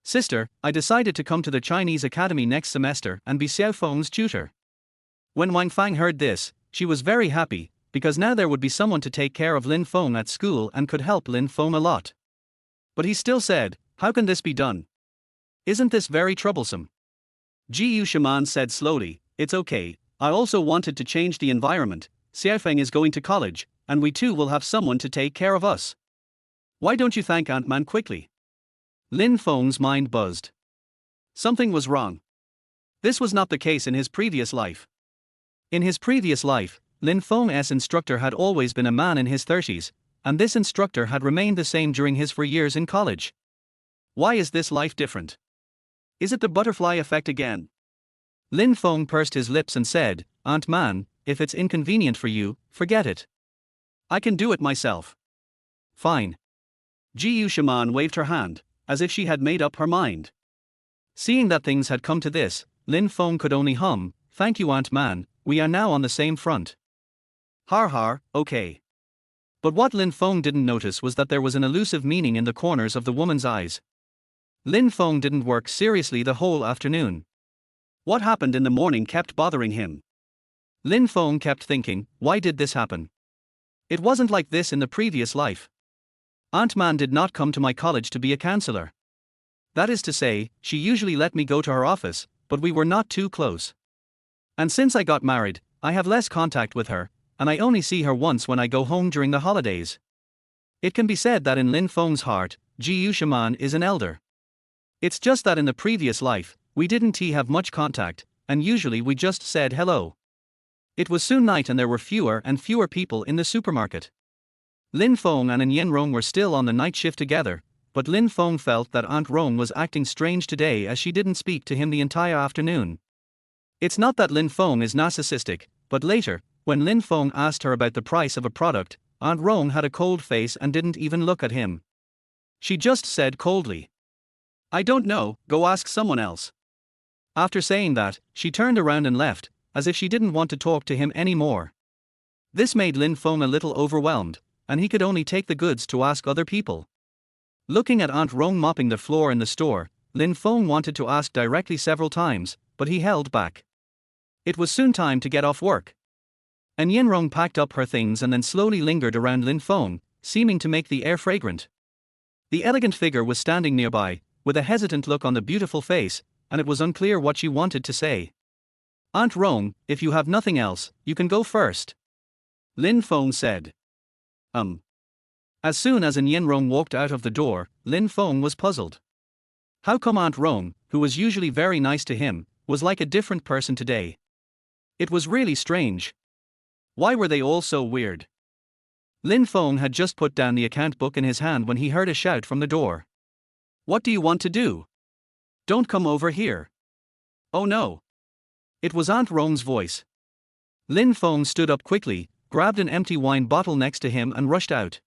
Speaker 1: "Sister, I decided to come to the Chinese Academy next semester and be Xiao Feng's tutor." When Wang Fang heard this, she was very happy, because now there would be someone to take care of Lin Feng at school and could help Lin Feng a lot. But he still said, "How can this be done? Isn't this very troublesome?" Jiu Shaman said slowly, "It's okay, I also wanted to change the environment. Xiao Feng is going to college, and we too will have someone to take care of us. Why don't you thank Aunt Man quickly?" Lin Feng's mind buzzed. Something was wrong. This was not the case in his previous life. In his previous life, Lin Feng's instructor had always been a man in his 30s, and this instructor had remained the same during his 4 years in college. Why is this life different? Is it the butterfly effect again? Lin Feng pursed his lips and said, "Aunt Man, if it's inconvenient for you, forget it. I can do it myself." "Fine." Jiu Shaman waved her hand, as if she had made up her mind. Seeing that things had come to this, Lin Feng could only hum, "Thank you Aunt Man, we are now on the same front." Har har, okay. But what Lin Feng didn't notice was that there was an elusive meaning in the corners of the woman's eyes. Lin Feng didn't work seriously the whole afternoon. What happened in the morning kept bothering him. Lin Feng kept thinking, why did this happen? It wasn't like this in the previous life. Aunt Man did not come to my college to be a counselor. That is to say, she usually let me go to her office, but we were not too close. And since I got married, I have less contact with her, and I only see her once when I go home during the holidays. It can be said that in Lin Feng's heart, Jiu Shaman is an elder. It's just that in the previous life, we didn't have much contact, and usually we just said hello. It was soon night and there were fewer and fewer people in the supermarket. Lin Feng and Yen Rong were still on the night shift together, but Lin Feng felt that Aunt Rong was acting strange today as she didn't speak to him the entire afternoon. It's not that Lin Feng is narcissistic, but later, when Lin Feng asked her about the price of a product, Aunt Rong had a cold face and didn't even look at him. She just said coldly, "I don't know, go ask someone else." After saying that, she turned around and left, as if she didn't want to talk to him anymore. This made Lin Feng a little overwhelmed, and he could only take the goods to ask other people. Looking at Aunt Rong mopping the floor in the store, Lin Feng wanted to ask directly several times, but he held back. It was soon time to get off work. And Yen Rong packed up her things and then slowly lingered around Lin Feng, seeming to make the air fragrant. The elegant figure was standing nearby, with a hesitant look on the beautiful face, and it was unclear what she wanted to say. "Aunt Rong, if you have nothing else, you can go first," Lin Feng said. As soon as Yen Rong walked out of the door, Lin Feng was puzzled. How come Aunt Rong, who was usually very nice to him, was like a different person today? It was really strange. Why were they all so weird? Lin Feng had just put down the account book in his hand when he heard a shout from the door. "What do you want to do? Don't come over here." "Oh no." It was Aunt Rong's voice. Lin Feng stood up quickly, grabbed an empty wine bottle next to him and rushed out.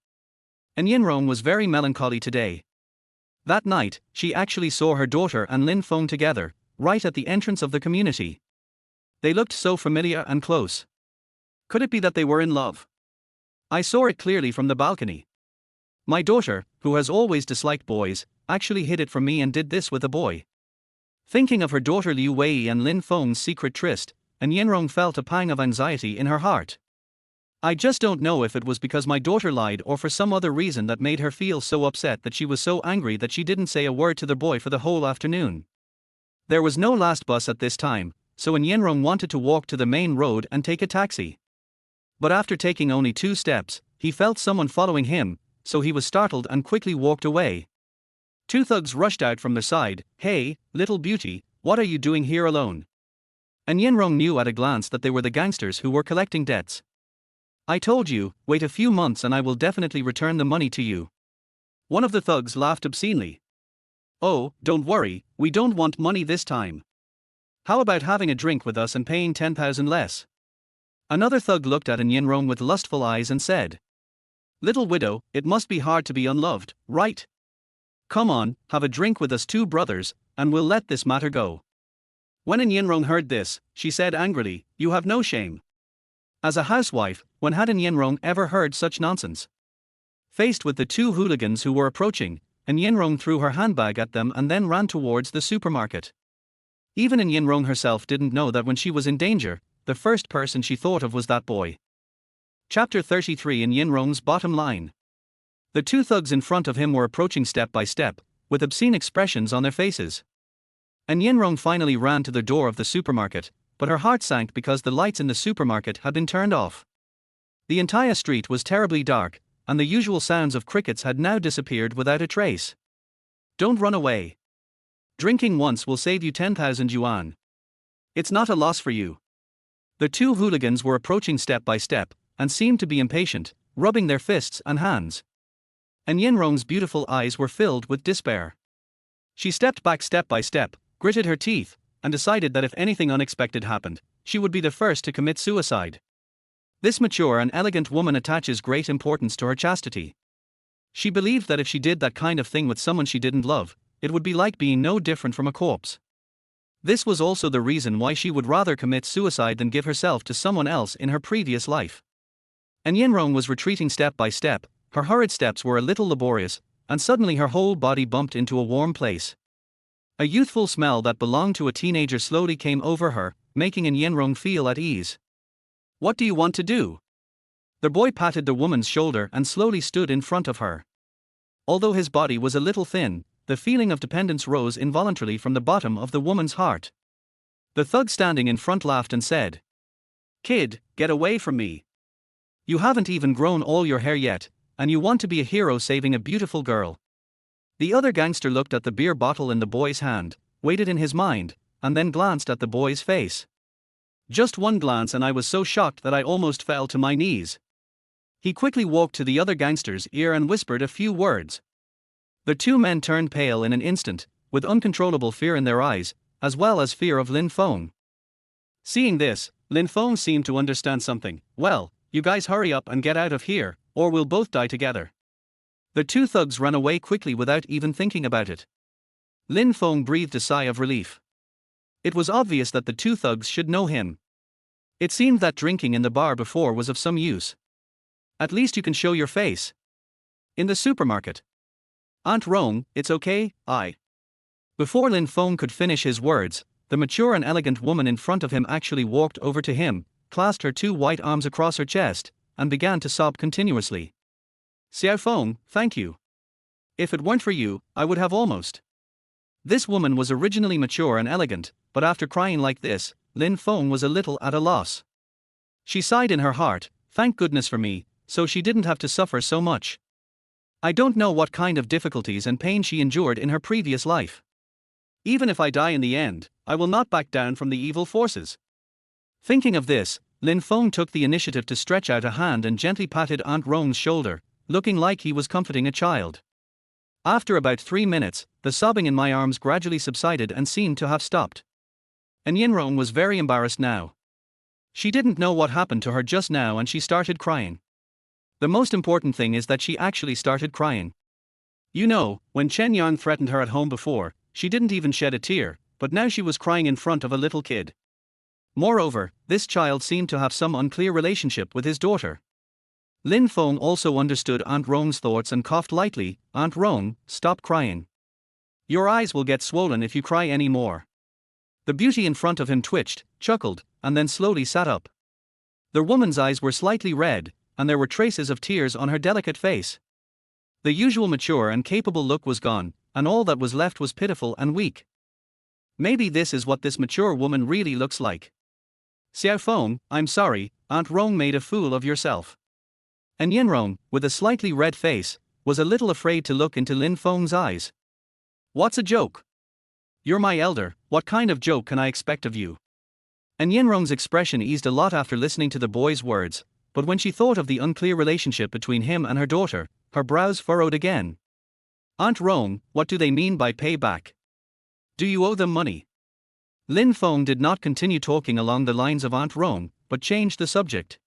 Speaker 1: And Yen Rong was very melancholy today. That night, she actually saw her daughter and Lin Feng together, right at the entrance of the community. They looked so familiar and close. Could it be that they were in love? I saw it clearly from the balcony. My daughter, who has always disliked boys, actually hid it from me and did this with a boy. Thinking of her daughter Liu Wei and Lin Feng's secret tryst, and Yen Rong felt a pang of anxiety in her heart. I just don't know if it was because my daughter lied or for some other reason that made her feel so upset that she was so angry that she didn't say a word to the boy for the whole afternoon. There was no last bus at this time, so Yen Rong wanted to walk to the main road and take a taxi. But after taking only 2 steps, he felt someone following him, so he was startled and quickly walked away. 2 thugs rushed out from the side. "Hey, little beauty, what are you doing here alone?" And Yen Rong knew at a glance that they were the gangsters who were collecting debts. "I told you, wait a few months and I will definitely return the money to you." One of the thugs laughed obscenely. "Oh, don't worry, we don't want money this time. How about having a drink with us and paying 10,000 less?" Another thug looked at Yen Rong with lustful eyes and said, "Little widow, it must be hard to be unloved, right? Come on, have a drink with us 2 brothers, and we'll let this matter go." When Yen Rong heard this, she said angrily, "You have no shame." As a housewife, when had Yen Rong ever heard such nonsense? Faced with the 2 hooligans who were approaching, Yen Rong threw her handbag at them and then ran towards the supermarket. Even Yen Rong herself didn't know that when she was in danger, the first person she thought of was that boy. Chapter 33 in Yen Rong's bottom line. The 2 thugs in front of him were approaching step by step, with obscene expressions on their faces. And Yen Rong finally ran to the door of the supermarket, but her heart sank because the lights in the supermarket had been turned off. The entire street was terribly dark, and the usual sounds of crickets had now disappeared without a trace. "Don't run away. Drinking once will save you 10,000 yuan. It's not a loss for you." The 2 hooligans were approaching step by step, and seemed to be impatient, rubbing their fists and hands. And Yen Rong's beautiful eyes were filled with despair. She stepped back step by step, gritted her teeth, and decided that if anything unexpected happened, she would be the first to commit suicide. This mature and elegant woman attaches great importance to her chastity. She believed that if she did that kind of thing with someone she didn't love, it would be like being no different from a corpse. This was also the reason why she would rather commit suicide than give herself to someone else in her previous life. And Yen Rong was retreating step by step, her hurried steps were a little laborious, and suddenly her whole body bumped into a warm place. A youthful smell that belonged to a teenager slowly came over her, making Yen Rong feel at ease. "What do you want to do?" The boy patted the woman's shoulder and slowly stood in front of her. Although his body was a little thin, the feeling of dependence rose involuntarily from the bottom of the woman's heart. The thug standing in front laughed and said, "Kid, get away from me. You haven't even grown all your hair yet, and you want to be a hero saving a beautiful girl." The other gangster looked at the beer bottle in the boy's hand, weighed it in his mind, and then glanced at the boy's face. Just one glance and I was so shocked that I almost fell to my knees. He quickly walked to the other gangster's ear and whispered a few words. The two men turned pale in an instant, with uncontrollable fear in their eyes, as well as fear of Lin Feng. Seeing this, Lin Feng seemed to understand something. "Well, you guys hurry up and get out of here, or we'll both die together." The two thugs ran away quickly without even thinking about it. Lin Feng breathed a sigh of relief. It was obvious that the two thugs should know him. It seemed that drinking in the bar before was of some use. "At least you can show your face." "In the supermarket." "Aunt Rome, it's okay, I." Before Lin Feng could finish his words, the mature and elegant woman in front of him actually walked over to him, clasped her two white arms across her chest, and began to sob continuously. "Xiao Feng, thank you. If it weren't for you, I would have almost." This woman was originally mature and elegant, but after crying like this, Lin Feng was a little at a loss. She sighed in her heart, "Thank goodness for me, so she didn't have to suffer so much. I don't know what kind of difficulties and pain she endured in her previous life. Even if I die in the end, I will not back down from the evil forces." Thinking of this, Lin Feng took the initiative to stretch out a hand and gently patted Aunt Rome's shoulder, looking like he was comforting a child. After about 3 minutes, the sobbing in my arms gradually subsided and seemed to have stopped. And Yinrong was very embarrassed now. She didn't know what happened to her just now and she started crying. The most important thing is that she actually started crying. You know, when Chen Yang threatened her at home before, she didn't even shed a tear, but now she was crying in front of a little kid. Moreover, this child seemed to have some unclear relationship with his daughter. Lin Feng also understood Aunt Rong's thoughts and coughed lightly. "Aunt Rong, stop crying. Your eyes will get swollen if you cry any more." The beauty in front of him twitched, chuckled, and then slowly sat up. The woman's eyes were slightly red, and there were traces of tears on her delicate face. The usual mature and capable look was gone, and all that was left was pitiful and weak. Maybe this is what this mature woman really looks like. "Xiao Feng, I'm sorry, Aunt Rong made a fool of yourself." And Yinrong, with a slightly red face, was a little afraid to look into Lin Feng's eyes. "What's a joke? You're my elder, what kind of joke can I expect of you?" And Yinrong's expression eased a lot after listening to the boy's words, but when she thought of the unclear relationship between him and her daughter, her brows furrowed again. "Aunt Rong, what do they mean by pay back? Do you owe them money?" Lin Feng did not continue talking along the lines of Aunt Rong, but changed the subject.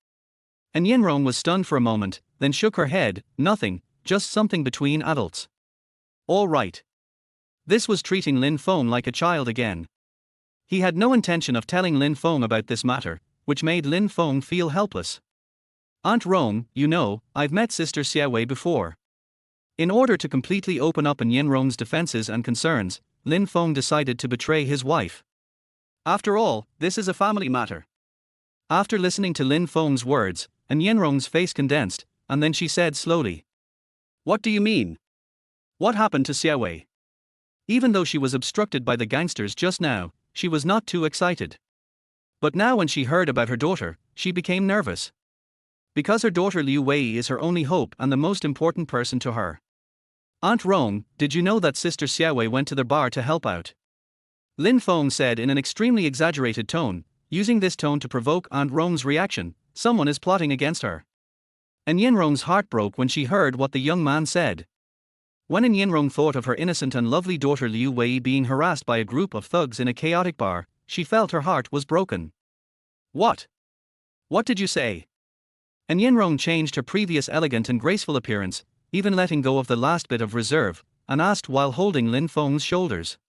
Speaker 1: And Yinrong was stunned for a moment, then shook her head. "Nothing, just something between adults." "All right." This was treating Lin Feng like a child again. He had no intention of telling Lin Feng about this matter, which made Lin Feng feel helpless. "Aunt Rong, you know, I've met Sister Liu Wei before." In order to completely open up in Yinrong's defenses and concerns, Lin Feng decided to betray his wife. After all, this is a family matter. After listening to Lin Feng's words, and Yinrong's face condensed, and then she said slowly, "What do you mean? What happened to Liu Wei?" Even though she was obstructed by the gangsters just now, she was not too excited. But now when she heard about her daughter, she became nervous. Because her daughter Liu Wei is her only hope and the most important person to her. "Aunt Rong, did you know that Sister Liu Wei went to the bar to help out?" Lin Feng said in an extremely exaggerated tone, using this tone to provoke Aunt Rong's reaction. "Someone is plotting against her." And Yinrong's heart broke when she heard what the young man said. When Yinrong thought of her innocent and lovely daughter Liu Wei being harassed by a group of thugs in a chaotic bar, she felt her heart was broken. "What? What did you say?" And Yinrong changed her previous elegant and graceful appearance, even letting go of the last bit of reserve, and asked while holding Lin Feng's shoulders.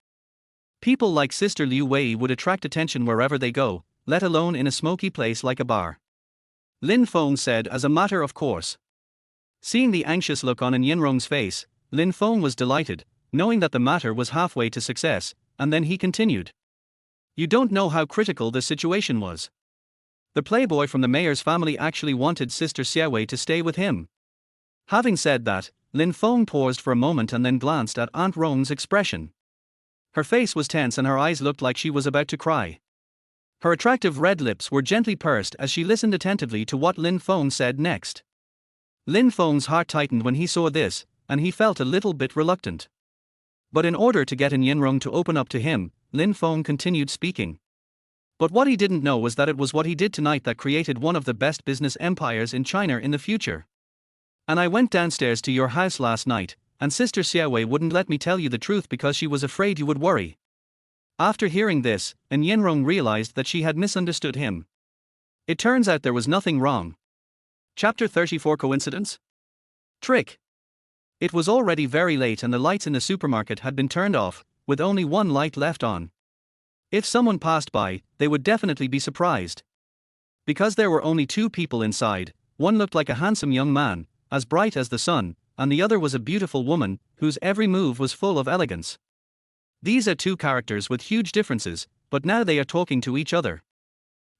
Speaker 1: "People like Sister Liu Wei would attract attention wherever they go, let alone in a smoky place like a bar," Lin Feng said as a matter of course. Seeing the anxious look on Yinrong's face, Lin Feng was delighted, knowing that the matter was halfway to success, and then he continued. "You don't know how critical the situation was. The playboy from the mayor's family actually wanted Sister Xiaowei to stay with him. Having said that, Lin Feng paused for a moment and then glanced at Aunt Rong's expression. Her face was tense and her eyes looked like she was about to cry. Her attractive red lips were gently pursed as she listened attentively to what Lin Feng said next. Lin Feng's heart tightened when he saw this, and he felt a little bit reluctant. But in order to get Yanrong to open up to him, Lin Feng continued speaking. But what he didn't know was that it was what he did tonight that created one of the best business empires in China in the future. And I went downstairs to your house last night, and Sister Xiaowei wouldn't let me tell you the truth because she was afraid you would worry. After hearing this, Yanrong realized that she had misunderstood him. It turns out there was nothing wrong. Chapter 34 Coincidence? Trick. It was already very late and the lights in the supermarket had been turned off, with only one light left on. If someone passed by, they would definitely be surprised. Because there were only two people inside, one looked like a handsome young man, as bright as the sun, and the other was a beautiful woman, whose every move was full of elegance. These are two characters with huge differences, but now they are talking to each other.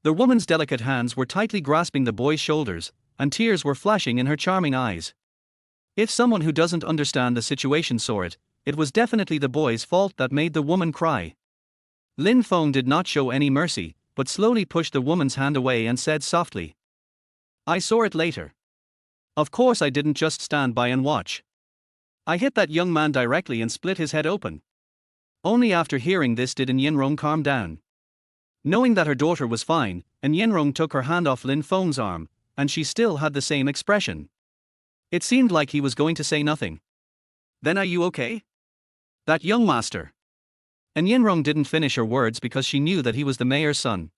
Speaker 1: The woman's delicate hands were tightly grasping the boy's shoulders, and tears were flashing in her charming eyes. If someone who doesn't understand the situation saw it, it was definitely the boy's fault that made the woman cry. Lin Feng did not show any mercy, but slowly pushed the woman's hand away and said softly, "I saw it later. Of course I didn't just stand by and watch. I hit that young man directly and split his head open." Only after hearing this did Yanrong calm down. Knowing that her daughter was fine, Yanrong took her hand off Lin Feng's arm, and she still had the same expression. It seemed like he was going to say nothing. "Then are you okay? That young master." And Yanrong didn't finish her words because she knew that he was the mayor's son.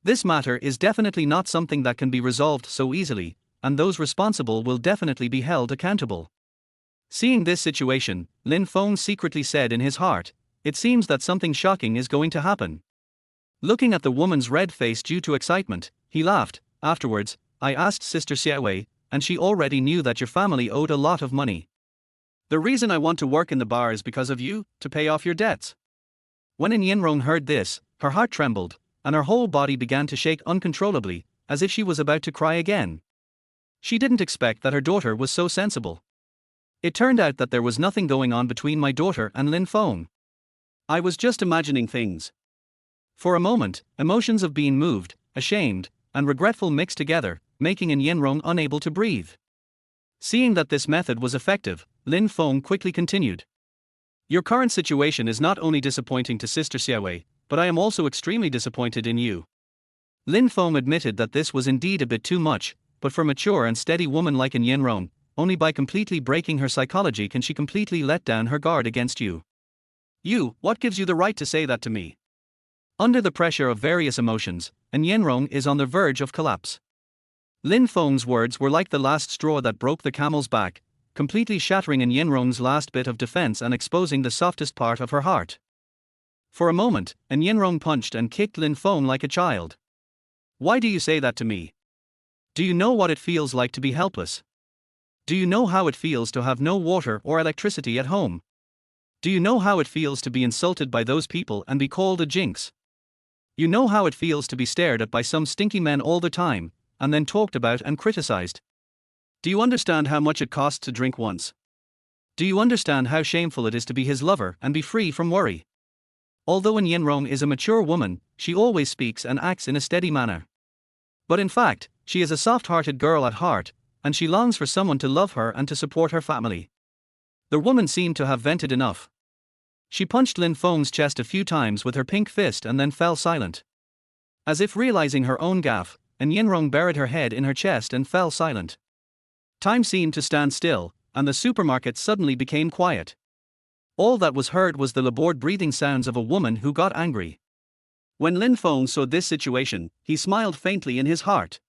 Speaker 1: This matter is definitely not something that can be resolved so easily, and those responsible will definitely be held accountable. Seeing this situation, Lin Feng secretly said in his heart, "It seems that something shocking is going to happen." Looking at the woman's red face due to excitement, he laughed. "Afterwards, I asked Sister Xiaowei, and she already knew that your family owed a lot of money. The reason I want to work in the bar is because of you, to pay off your debts." When Yanrong heard this, her heart trembled, and her whole body began to shake uncontrollably, as if she was about to cry again. She didn't expect that her daughter was so sensible. "It turned out that there was nothing going on between my daughter and Lin Feng. I was just imagining things." For a moment, emotions of being moved, ashamed, and regretful mixed together, making Yanrong unable to breathe. Seeing that this method was effective, Lin Feng quickly continued. "Your current situation is not only disappointing to Sister Xiaowei, but I am also extremely disappointed in you." Lin Feng admitted that this was indeed a bit too much, but for a mature and steady woman like Yanrong, only by completely breaking her psychology can she completely let down her guard against you. "You, what gives you the right to say that to me?" Under the pressure of various emotions, Yanrong is on the verge of collapse. Lin Feng's words were like the last straw that broke the camel's back, completely shattering Yanrong's last bit of defense and exposing the softest part of her heart. For a moment, Yanrong punched and kicked Lin Feng like a child. "Why do you say that to me? Do you know what it feels like to be helpless? Do you know how it feels to have no water or electricity at home? Do you know how it feels to be insulted by those people and be called a jinx? You know how it feels to be stared at by some stinky men all the time, and then talked about and criticized? Do you understand how much it costs to drink once? Do you understand how shameful it is to be his lover and be free from worry?" Although Yanrong is a mature woman, she always speaks and acts in a steady manner. But in fact, she is a soft-hearted girl at heart, and she longs for someone to love her and to support her family. The woman seemed to have vented enough. She punched Lin Feng's chest a few times with her pink fist and then fell silent. As if realizing her own gaffe, Yanrong buried her head in her chest and fell silent. Time seemed to stand still, and the supermarket suddenly became quiet. All that was heard was the labored breathing sounds of a woman who got angry. When Lin Feng saw this situation, he smiled faintly in his heart.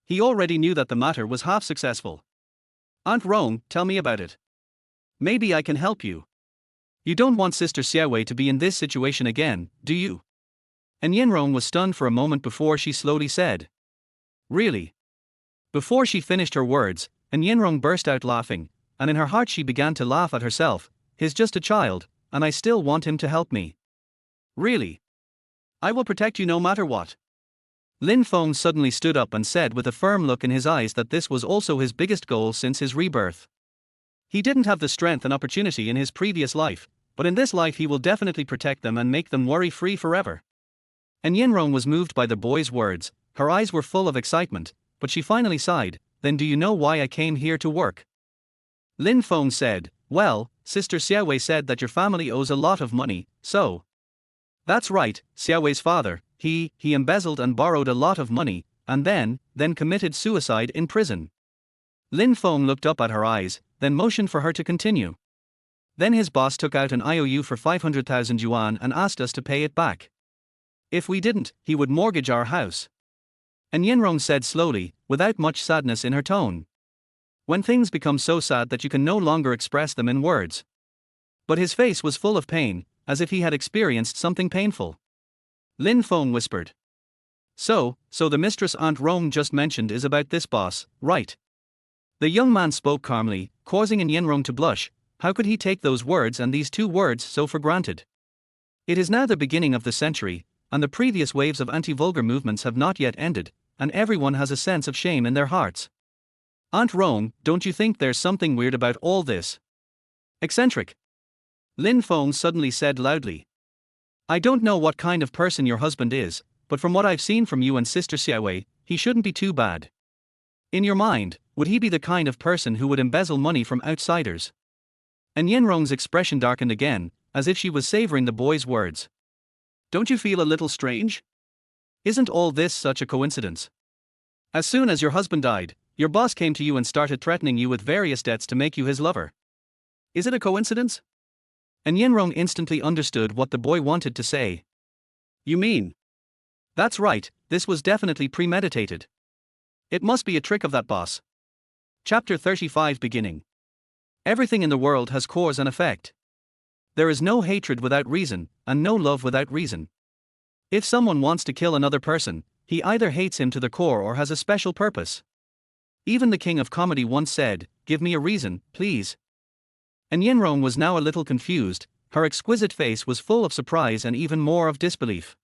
Speaker 1: He already knew that the matter was half successful. "Aunt Rong, tell me about it. Maybe I can help you. You don't want Sister Xiaowei to be in this situation again, do you?" And Yanrong was stunned for a moment before she slowly said, "Really?" Before she finished her words, Yanrong burst out laughing, and in her heart she began to laugh at herself. "He's just a child, and I still want him to help me. Really? I will protect you no matter what." Lin Feng suddenly stood up and said with a firm look in his eyes that this was also his biggest goal since his rebirth. He didn't have the strength and opportunity in his previous life, but in this life he will definitely protect them and make them worry-free forever. And Yinrong was moved by the boy's words. Her eyes were full of excitement, but she finally sighed. Then do you know why I came here to work? Lin Feng said, well, Sister Xiaowei said that your family owes a lot of money, so. That's right, Xiaowei's father, he embezzled and borrowed a lot of money, and then committed suicide in prison. Lin Feng looked up at her eyes, then motioned for her to continue. Then his boss took out an IOU for 500,000 yuan and asked us to pay it back. If we didn't, he would mortgage our house. And Yinrong said slowly, without much sadness in her tone. When things become so sad that you can no longer express them in words. But his face was full of pain, as if he had experienced something painful. Lin Feng whispered. So the mistress Aunt Rome just mentioned is about this boss, right? The young man spoke calmly, causing Yinrong to blush. How could he take those words and these two words so for granted? It is now the beginning of the century, and the previous waves of anti-vulgar movements have not yet ended, and everyone has a sense of shame in their hearts. Aunt Rome, don't you think there's something weird about all this? Eccentric. Lin Feng suddenly said loudly. I don't know what kind of person your husband is, but from what I've seen from you and Sister Xiaowei, he shouldn't be too bad. In your mind, would he be the kind of person who would embezzle money from outsiders? And Yinrong's expression darkened again, as if she was savoring the boy's words. Don't you feel a little strange? Isn't all this such a coincidence? As soon as your husband died, your boss came to you and started threatening you with various debts to make you his lover. Is it a coincidence? And Yinrong instantly understood what the boy wanted to say. You mean? That's right, this was definitely premeditated. It must be a trick of that boss. Chapter 35 beginning. Everything in the world has cause and effect. There is no hatred without reason, and no love without reason. If someone wants to kill another person, he either hates him to the core or has a special purpose. Even the king of comedy once said, give me a reason, please. And Yinrong was now a little confused. Her exquisite face was full of surprise and even more of disbelief.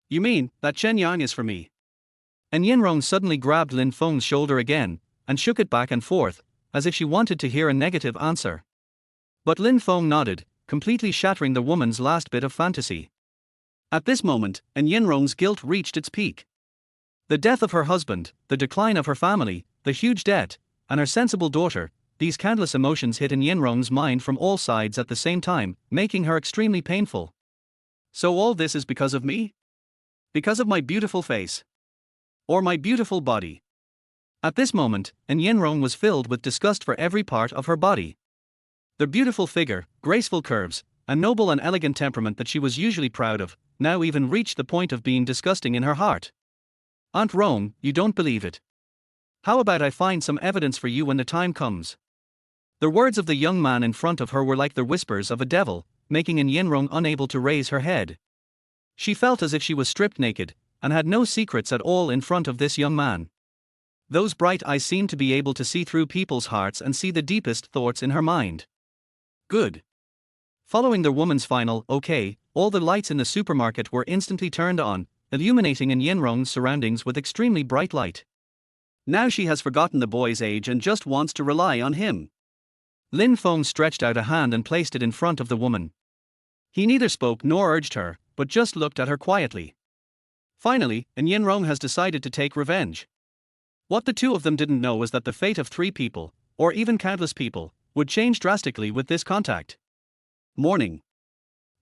Speaker 1: You mean, that Chen Yang is for me? And Yinrong suddenly grabbed Lin Feng's shoulder again, and shook it back and forth, as if she wanted to hear a negative answer. But Lin Feng nodded, completely shattering the woman's last bit of fantasy. At this moment, Yinrong's guilt reached its peak. The death of her husband, the decline of her family, the huge debt, and her sensible daughter, these countless emotions hit Yinrong's mind from all sides at the same time, making her extremely painful. So all this is because of me? Because of my beautiful face? Or my beautiful body? At this moment, Yinrong was filled with disgust for every part of her body. The beautiful figure, graceful curves, and noble and elegant temperament that she was usually proud of, now even reached the point of being disgusting in her heart. Aunt Rome, you don't believe it. How about I find some evidence for you when the time comes? The words of the young man in front of her were like the whispers of a devil, making Yinrong unable to raise her head. She felt as if she was stripped naked, and had no secrets at all in front of this young man. Those bright eyes seemed to be able to see through people's hearts and see the deepest thoughts in her mind. Good. Following the woman's final okay, all the lights in the supermarket were instantly turned on, illuminating Yinrong's surroundings with extremely bright light. Now she has forgotten the boy's age and just wants to rely on him. Lin Feng stretched out a hand and placed it in front of the woman. He neither spoke nor urged her, but just looked at her quietly. Finally, Yinrong has decided to take revenge. What the two of them didn't know was that the fate of 3 people, or even countless people, would change drastically with this contact. Morning.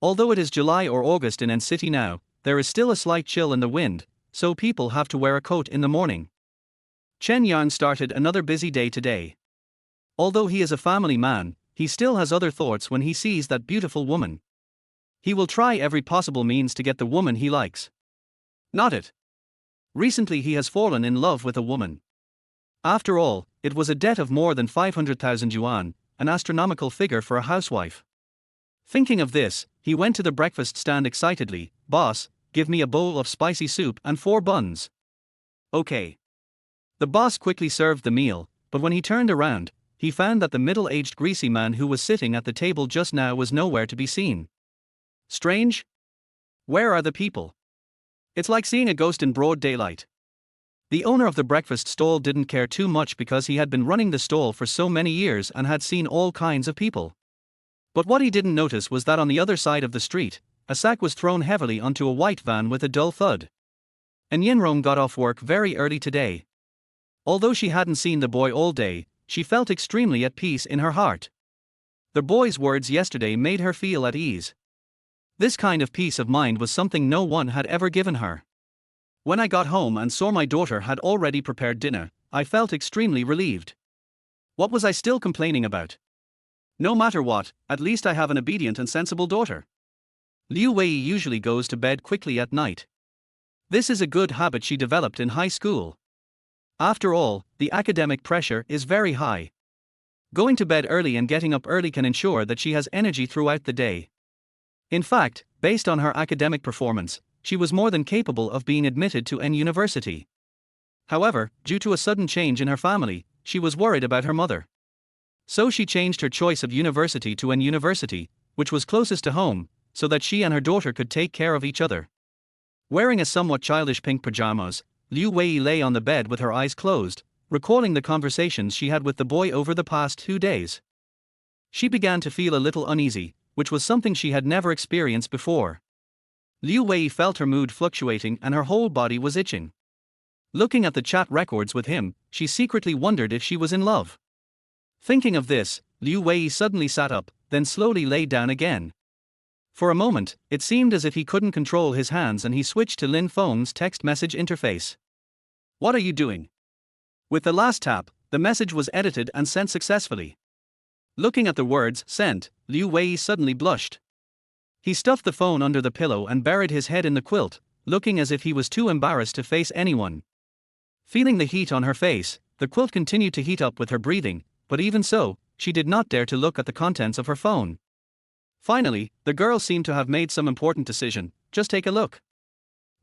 Speaker 1: Although it is July or August in N City now, there is still a slight chill in the wind, so people have to wear a coat in the morning. Chen Yang started another busy day today. Although he is a family man, he still has other thoughts when he sees that beautiful woman. He will try every possible means to get the woman he likes. Not it. Recently he has fallen in love with a woman. After all, it was a debt of more than 500,000 yuan, an astronomical figure for a housewife. Thinking of this, he went to the breakfast stand excitedly. Boss, give me a bowl of spicy soup and 4 buns. Okay. The boss quickly served the meal, but when he turned around, he found that the middle-aged greasy man who was sitting at the table just now was nowhere to be seen. Strange? Where are the people? It's like seeing a ghost in broad daylight. The owner of the breakfast stall didn't care too much because he had been running the stall for so many years and had seen all kinds of people. But what he didn't notice was that on the other side of the street, a sack was thrown heavily onto a white van with a dull thud. And Yinrong got off work very early today. Although she hadn't seen the boy all day, she felt extremely at peace in her heart. The boy's words yesterday made her feel at ease. This kind of peace of mind was something no one had ever given her. When I got home and saw my daughter had already prepared dinner, I felt extremely relieved. What was I still complaining about? No matter what, at least I have an obedient and sensible daughter. Liu Wei usually goes to bed quickly at night. This is a good habit she developed in high school. After all, the academic pressure is very high. Going to bed early and getting up early can ensure that she has energy throughout the day. In fact, based on her academic performance, she was more than capable of being admitted to an university. However, due to a sudden change in her family, she was worried about her mother. So she changed her choice of university to an university, which was closest to home, so that she and her daughter could take care of each other. Wearing a somewhat childish pink pajamas, Liu Wei lay on the bed with her eyes closed, recalling the conversations she had with the boy over the past 2 days. She began to feel a little uneasy, which was something she had never experienced before. Liu Wei felt her mood fluctuating and her whole body was itching. Looking at the chat records with him, she secretly wondered if she was in love. Thinking of this, Liu Wei suddenly sat up, then slowly lay down again. For a moment, it seemed as if he couldn't control his hands and he switched to Lin Feng's text message interface. "What are you doing?" With the last tap, the message was edited and sent successfully. Looking at the words sent, Liu Wei suddenly blushed. He stuffed the phone under the pillow and buried his head in the quilt, looking as if he was too embarrassed to face anyone. Feeling the heat on her face, the quilt continued to heat up with her breathing, but even so, she did not dare to look at the contents of her phone. Finally, the girl seemed to have made some important decision. "Just take a look."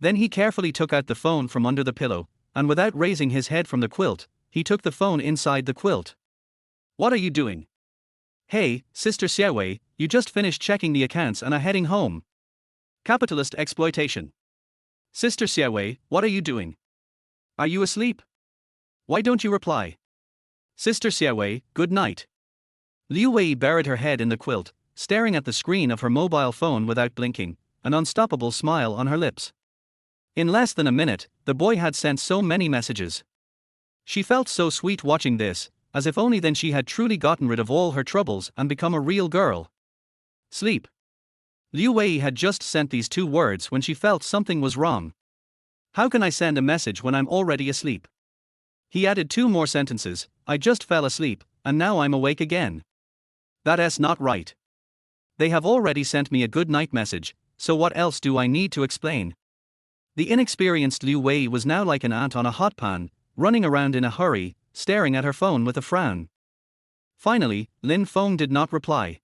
Speaker 1: Then he carefully took out the phone from under the pillow, and without raising his head from the quilt, he took the phone inside the quilt. "What are you doing?" "Hey, Sister Xiaowei, you just finished checking the accounts and are heading home." Capitalist exploitation. "Sister Xiaowei, what are you doing? Are you asleep? Why don't you reply?" "Sister Xiaowei, good night." Liu Wei buried her head in the quilt, staring at the screen of her mobile phone without blinking, an unstoppable smile on her lips. In less than a minute, the boy had sent so many messages. She felt so sweet watching this, as if only then she had truly gotten rid of all her troubles and become a real girl. Sleep. Liu Wei had just sent these 2 words when she felt something was wrong. "How can I send a message when I'm already asleep?" He added 2 more sentences. "I just fell asleep, and now I'm awake again. That's not right. They have already sent me a good night message, so what else do I need to explain?" The inexperienced Liu Wei was now like an ant on a hot pan, running around in a hurry, staring at her phone with a frown. Finally, Lin Feng did not reply.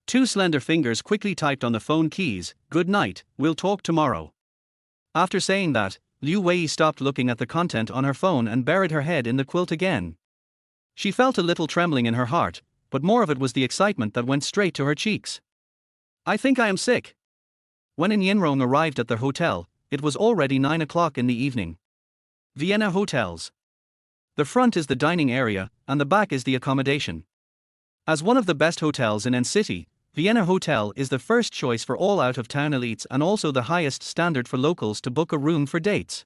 Speaker 1: 2 slender fingers quickly typed on the phone keys, "Good night, we'll talk tomorrow." After saying that, Liu Wei stopped looking at the content on her phone and buried her head in the quilt again. She felt a little trembling in her heart, but more of it was the excitement that went straight to her cheeks. "I think I am sick." When Yinrong arrived at their hotel, it was already 9 o'clock in the evening. Vienna Hotels. The front is the dining area, and the back is the accommodation. As one of the best hotels in N City, Vienna Hotel is the first choice for all out-of-town elites and also the highest standard for locals to book a room for dates.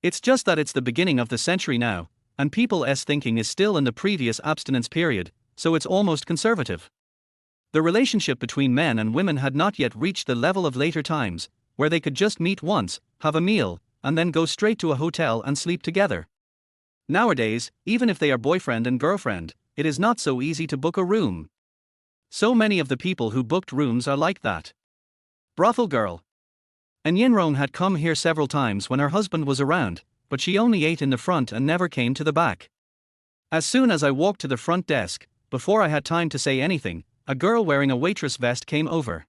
Speaker 1: It's just that it's the beginning of the century now, and people's thinking is still in the previous abstinence period, so it's almost conservative. The relationship between men and women had not yet reached the level of later times, where they could just meet once, have a meal, and then go straight to a hotel and sleep together. Nowadays, even if they are boyfriend and girlfriend, it is not so easy to book a room. So many of the people who booked rooms are like that. Brothel girl. And Yinrong had come here several times when her husband was around, but she only ate in the front and never came to the back. As soon as I walked to the front desk, before I had time to say anything, a girl wearing a waitress vest came over.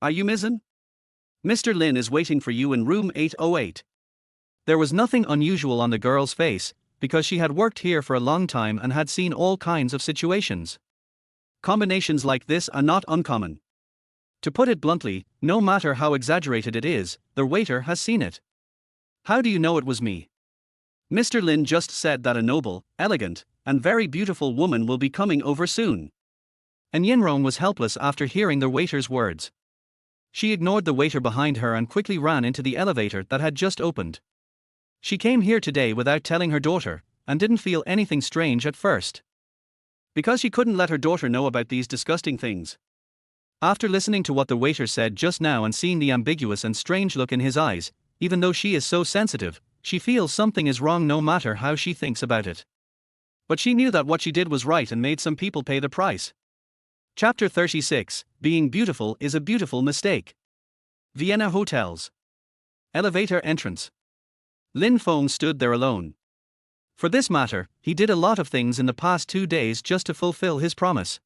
Speaker 1: "Are you Mizzen? Mr. Lin is waiting for you in room 808. There was nothing unusual on the girl's face, because she had worked here for a long time and had seen all kinds of situations. Combinations like this are not uncommon. To put it bluntly, no matter how exaggerated it is, the waiter has seen it. How do you know it was me? Mr. Lin just said that a noble, elegant, and very beautiful woman will be coming over soon. And Yinrong was helpless after hearing the waiter's words. She ignored the waiter behind her and quickly ran into the elevator that had just opened. She came here today without telling her daughter, and didn't feel anything strange at first. Because she couldn't let her daughter know about these disgusting things. After listening to what the waiter said just now and seeing the ambiguous and strange look in his eyes, even though she is so sensitive, she feels something is wrong no matter how she thinks about it. But she knew that what she did was right and made some people pay the price. Chapter 36, Being Beautiful is a Beautiful Mistake. Vienna Hotels. Elevator entrance. Lin Feng stood there alone. For this matter, he did a lot of things in the past 2 days just to fulfill his promise.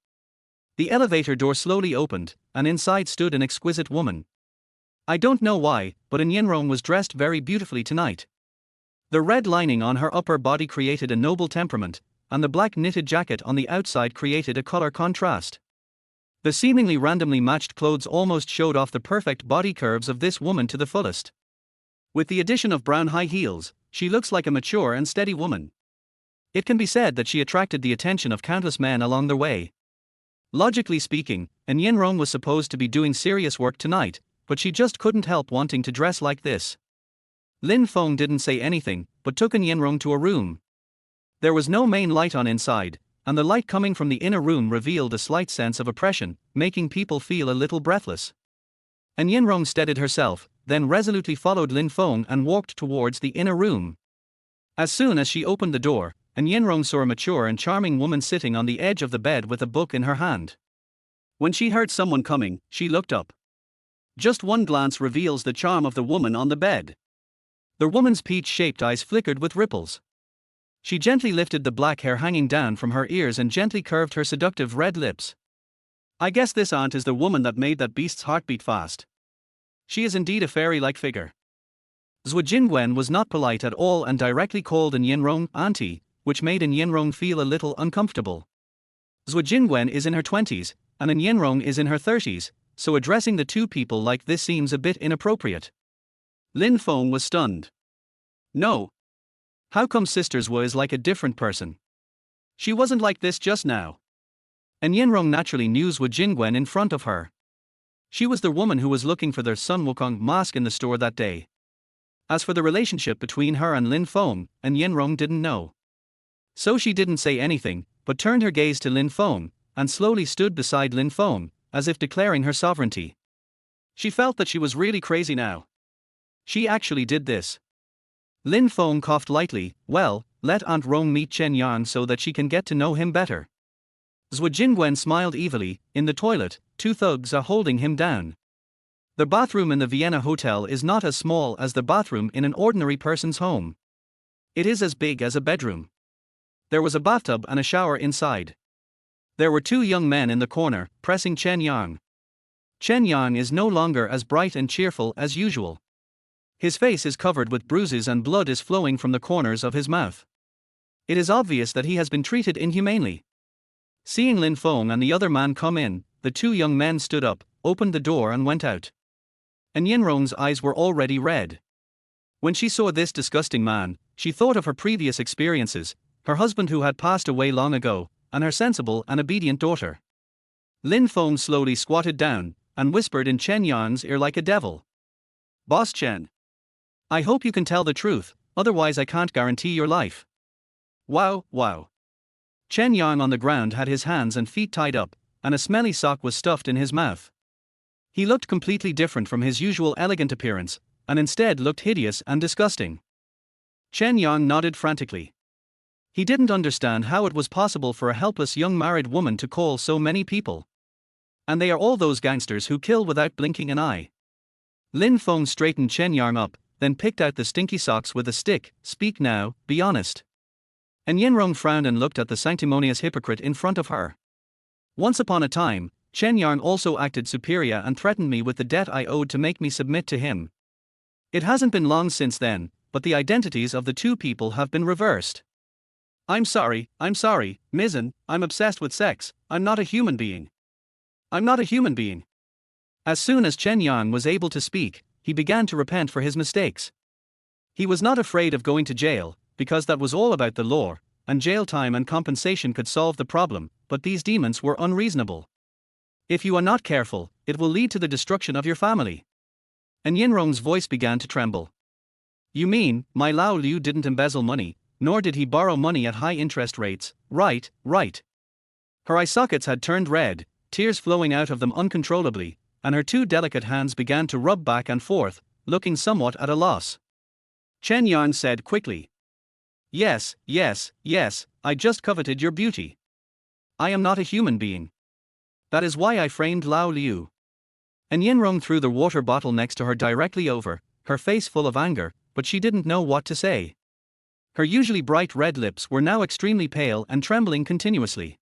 Speaker 1: The elevator door slowly opened, and inside stood an exquisite woman. I don't know why, but Yinrong was dressed very beautifully tonight. The red lining on her upper body created a noble temperament, and the black knitted jacket on the outside created a color contrast. The seemingly randomly matched clothes almost showed off the perfect body curves of this woman to the fullest. With the addition of brown high heels, she looks like a mature and steady woman. It can be said that she attracted the attention of countless men along the way. Logically speaking, Yinrong was supposed to be doing serious work tonight, but she just couldn't help wanting to dress like this. Lin Feng didn't say anything, but took Yinrong to a room. There was no main light on inside, and the light coming from the inner room revealed a slight sense of oppression, making people feel a little breathless. Yinrong steadied herself, then resolutely followed Lin Feng and walked towards the inner room. As soon as she opened the door, Yinrong saw a mature and charming woman sitting on the edge of the bed with a book in her hand. When she heard someone coming, she looked up. Just one glance reveals the charm of the woman on the bed. The woman's peach-shaped eyes flickered with ripples. She gently lifted the black hair hanging down from her ears and gently curved her seductive red lips. I guess this aunt is the woman that made that beast's heart beat fast. She is indeed a fairy-like figure. Zhuo Jingwen was not polite at all and directly called Yinrong auntie, which made Yinrong feel a little uncomfortable. Zhuo Jingwen is in her 20s, and Yinrong is in her 30s, so addressing the two people like this seems a bit inappropriate. Lin Feng was stunned. No. How come Sister Zhuo is like a different person? She wasn't like this just now. Yinrong naturally knew Zhuo Jingwen in front of her. She was the woman who was looking for their Sun Wukong mask in the store that day. As for the relationship between her and Lin Feng, Yinrong didn't know. So she didn't say anything, but turned her gaze to Lin Feng, and slowly stood beside Lin Feng, as if declaring her sovereignty. She felt that she was really crazy now. She actually did this. Lin Feng coughed lightly. Well, let Aunt Rong meet Chen Yang so that she can get to know him better. Zhuo Jingwen smiled evilly. In the toilet, two thugs are holding him down. The bathroom in the Vienna hotel is not as small as the bathroom in an ordinary person's home. It is as big as a bedroom. There was a bathtub and a shower inside. There were two young men in the corner, pressing Chen Yang. Chen Yang is no longer as bright and cheerful as usual. His face is covered with bruises and blood is flowing from the corners of his mouth. It is obvious that he has been treated inhumanely. Seeing Lin Feng and the other man come in, the two young men stood up, opened the door and went out. Yinrong's eyes were already red. When she saw this disgusting man, she thought of her previous experiences, her husband who had passed away long ago, and her sensible and obedient daughter. Lin Feng slowly squatted down, and whispered in Chen Yang's ear like a devil. Boss Chen. I hope you can tell the truth, otherwise I can't guarantee your life. Wow, wow. Chen Yang on the ground had his hands and feet tied up, and a smelly sock was stuffed in his mouth. He looked completely different from his usual elegant appearance, and instead looked hideous and disgusting. Chen Yang nodded frantically. He didn't understand how it was possible for a helpless young married woman to call so many people. And they are all those gangsters who kill without blinking an eye. Lin Feng straightened Chen Yang up, then picked out the stinky socks with a stick. Speak now, be honest. Yinrong frowned and looked at the sanctimonious hypocrite in front of her. Once upon a time, Chen Yang also acted superior and threatened me with the debt I owed to make me submit to him. It hasn't been long since then, but the identities of the two people have been reversed. I'm sorry, Mizen, I'm obsessed with sex, I'm not a human being. I'm not a human being. As soon as Chen Yang was able to speak, he began to repent for his mistakes. He was not afraid of going to jail, because that was all about the law, and jail time and compensation could solve the problem, but these demons were unreasonable. If you are not careful, it will lead to the destruction of your family. And Yinrong's voice began to tremble. You mean, my Lao Liu didn't embezzle money, nor did he borrow money at high interest rates, right, right. Her eye sockets had turned red, tears flowing out of them uncontrollably, and her two delicate hands began to rub back and forth, looking somewhat at a loss. Chen Yan said quickly. Yes, yes, yes, I just coveted your beauty. I am not a human being. That is why I framed Lao Liu. And Yinrong threw the water bottle next to her directly over, her face full of anger, but she didn't know what to say. Her usually bright red lips were now extremely pale and trembling continuously.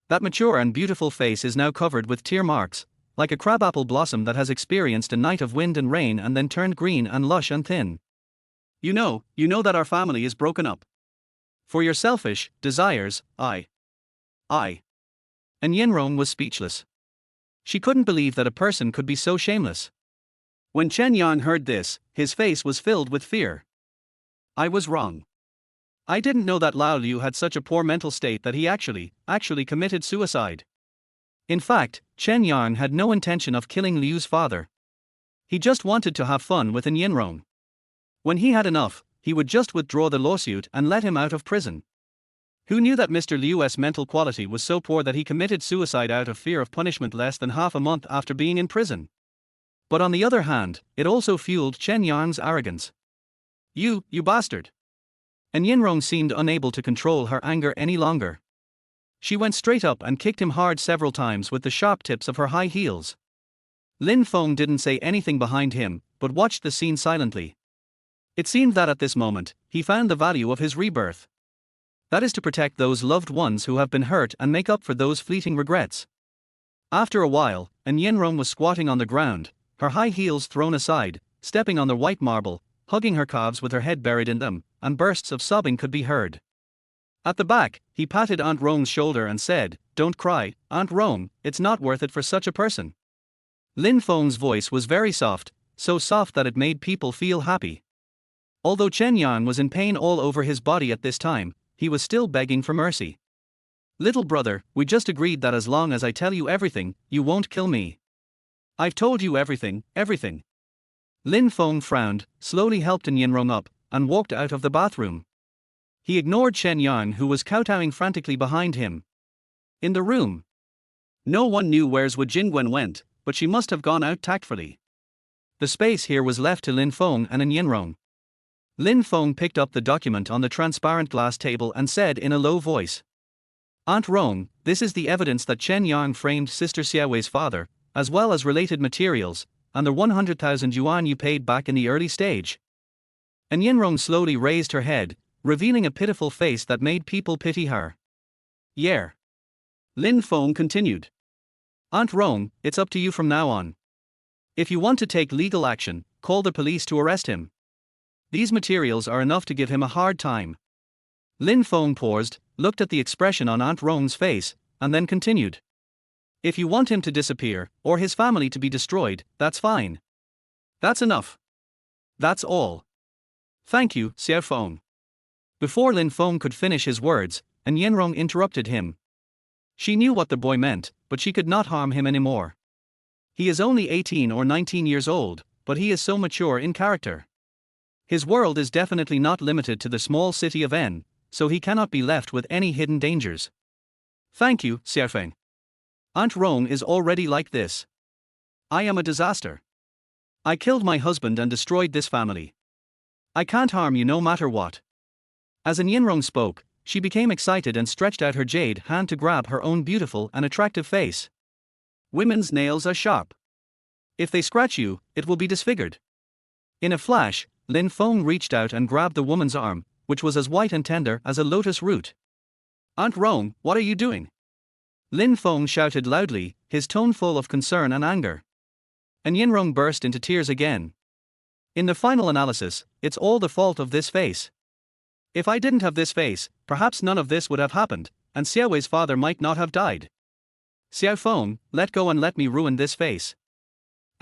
Speaker 1: That mature and beautiful face is now covered with tear marks, like a crabapple blossom that has experienced a night of wind and rain and then turned green and lush and thin. You know that our family is broken up. For your selfish desires, I. And Yinrong was speechless. She couldn't believe that a person could be so shameless. When Chen Yang heard this, his face was filled with fear. I was wrong. I didn't know that Lao Liu had such a poor mental state that he actually committed suicide. In fact, Chen Yang had no intention of killing Liu's father. He just wanted to have fun with Yinrong. When he had enough, he would just withdraw the lawsuit and let him out of prison. Who knew that Mr. Liu's mental quality was so poor that he committed suicide out of fear of punishment less than half a month after being in prison? But on the other hand, it also fueled Chen Yang's arrogance. You bastard! And Yinrong seemed unable to control her anger any longer. She went straight up and kicked him hard several times with the sharp tips of her high heels. Lin Feng didn't say anything behind him, but watched the scene silently. It seemed that at this moment, he found the value of his rebirth. That is to protect those loved ones who have been hurt and make up for those fleeting regrets. After a while, Yinrong was squatting on the ground, her high heels thrown aside, stepping on the white marble, hugging her calves with her head buried in them, and bursts of sobbing could be heard. At the back, he patted Aunt Rong's shoulder and said, Don't cry, Aunt Rong, it's not worth it for such a person. Lin Feng's voice was very soft, so soft that it made people feel happy. Although Chen Yang was in pain all over his body at this time, he was still begging for mercy. Little brother, we just agreed that as long as I tell you everything, you won't kill me. I've told you everything. Lin Feng frowned, slowly helped Yinrong up, and walked out of the bathroom. He ignored Chen Yang, who was kowtowing frantically behind him. In the room, no one knew where Wu Jingwen went, but she must have gone out tactfully. The space here was left to Lin Feng and Yinrong. Lin Feng picked up the document on the transparent glass table and said in a low voice, Aunt Rong, this is the evidence that Chen Yang framed Sister Xiaowei's father, as well as related materials, and the 100,000 yuan you paid back in the early stage. And Yinrong slowly raised her head, revealing a pitiful face that made people pity her. Yeah. Lin Feng continued. Aunt Rong, it's up to you from now on. If you want to take legal action, call the police to arrest him. These materials are enough to give him a hard time. Lin Feng paused, looked at the expression on Aunt Rong's face, and then continued. If you want him to disappear, or his family to be destroyed, that's fine. That's enough. That's all. Thank you, Xiao Feng. Before Lin Feng could finish his words, Yinrong interrupted him. She knew what the boy meant, but she could not harm him anymore. He is only 18 or 19 years old, but he is so mature in character. His world is definitely not limited to the small city of N, so he cannot be left with any hidden dangers. Thank you, Xiaofeng. Aunt Rong is already like this. I am a disaster. I killed my husband and destroyed this family. I can't harm you no matter what. As Yinrong spoke, she became excited and stretched out her jade hand to grab her own beautiful and attractive face. Women's nails are sharp. If they scratch you, it will be disfigured. In a flash, Lin Feng reached out and grabbed the woman's arm, which was as white and tender as a lotus root. Aunt Rong, what are you doing? Lin Feng shouted loudly, his tone full of concern and anger. Yinrong burst into tears again. In the final analysis, it's all the fault of this face. If I didn't have this face, perhaps none of this would have happened, and Xiaowei's father might not have died. Xiao Feng, let go and let me ruin this face.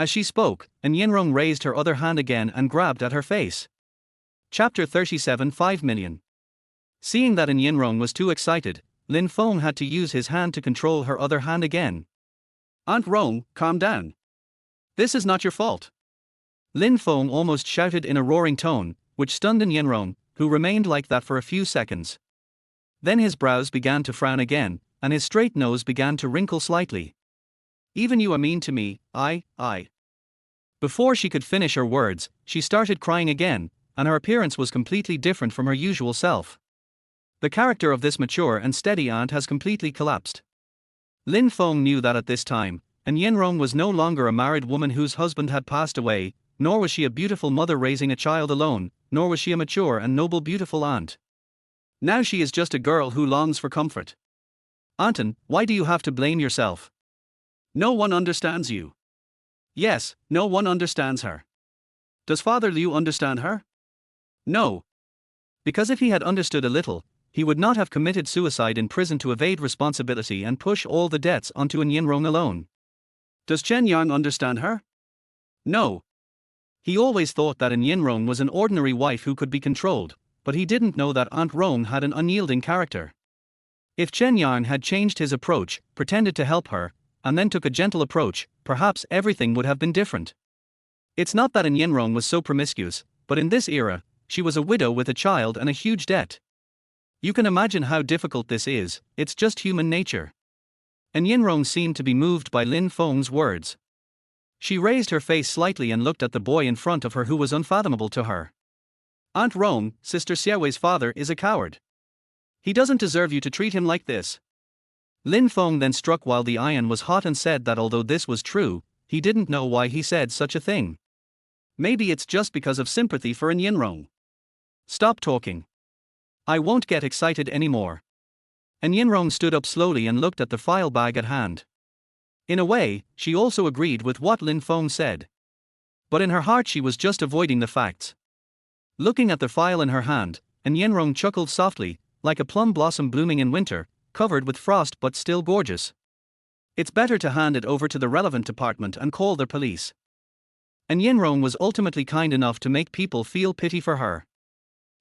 Speaker 1: As she spoke, An Yinrong raised her other hand again and grabbed at her face. Chapter 37 5 million. Seeing that An Yinrong was too excited, Lin Feng had to use his hand to control her other hand again. Aunt Rong, calm down. This is not your fault. Lin Feng almost shouted in a roaring tone, which stunned An Yinrong, who remained like that for a few seconds. Then his brows began to frown again, and his straight nose began to wrinkle slightly. Even you are mean to me, I. Before she could finish her words, she started crying again, and her appearance was completely different from her usual self. The character of this mature and steady aunt has completely collapsed. Lin Feng knew that at this time, An Yinrong was no longer a married woman whose husband had passed away, nor was she a beautiful mother raising a child alone, nor was she a mature and noble beautiful aunt. Now she is just a girl who longs for comfort. Auntin, why do you have to blame yourself? No one understands you. Yes, no one understands her. Does Father Liu understand her? No. Because if he had understood a little, he would not have committed suicide in prison to evade responsibility and push all the debts onto An Yinrong alone. Does Chen Yang understand her? No. He always thought that An Yinrong was an ordinary wife who could be controlled, but he didn't know that Aunt Rong had an unyielding character. If Chen Yang had changed his approach, pretended to help her, and then took a gentle approach, perhaps everything would have been different. It's not that An Yinrong was so promiscuous, but in this era, she was a widow with a child and a huge debt. You can imagine how difficult this is, it's just human nature. An Yinrong seemed to be moved by Lin Feng's words. She raised her face slightly and looked at the boy in front of her who was unfathomable to her. Aunt Rong, Sister Xiaowei's father is a coward. He doesn't deserve you to treat him like this. Lin Feng then struck while the iron was hot and said that although this was true, he didn't know why he said such a thing. Maybe it's just because of sympathy for An Yinrong. Stop talking. I won't get excited anymore. An Yinrong stood up slowly and looked at the file bag at hand. In a way, she also agreed with what Lin Feng said. But in her heart she was just avoiding the facts. Looking at the file in her hand, An Yinrong chuckled softly, like a plum blossom blooming in winter, covered with frost but still gorgeous. It's better to hand it over to the relevant department and call the police. An Yinrong was ultimately kind enough to make people feel pity for her.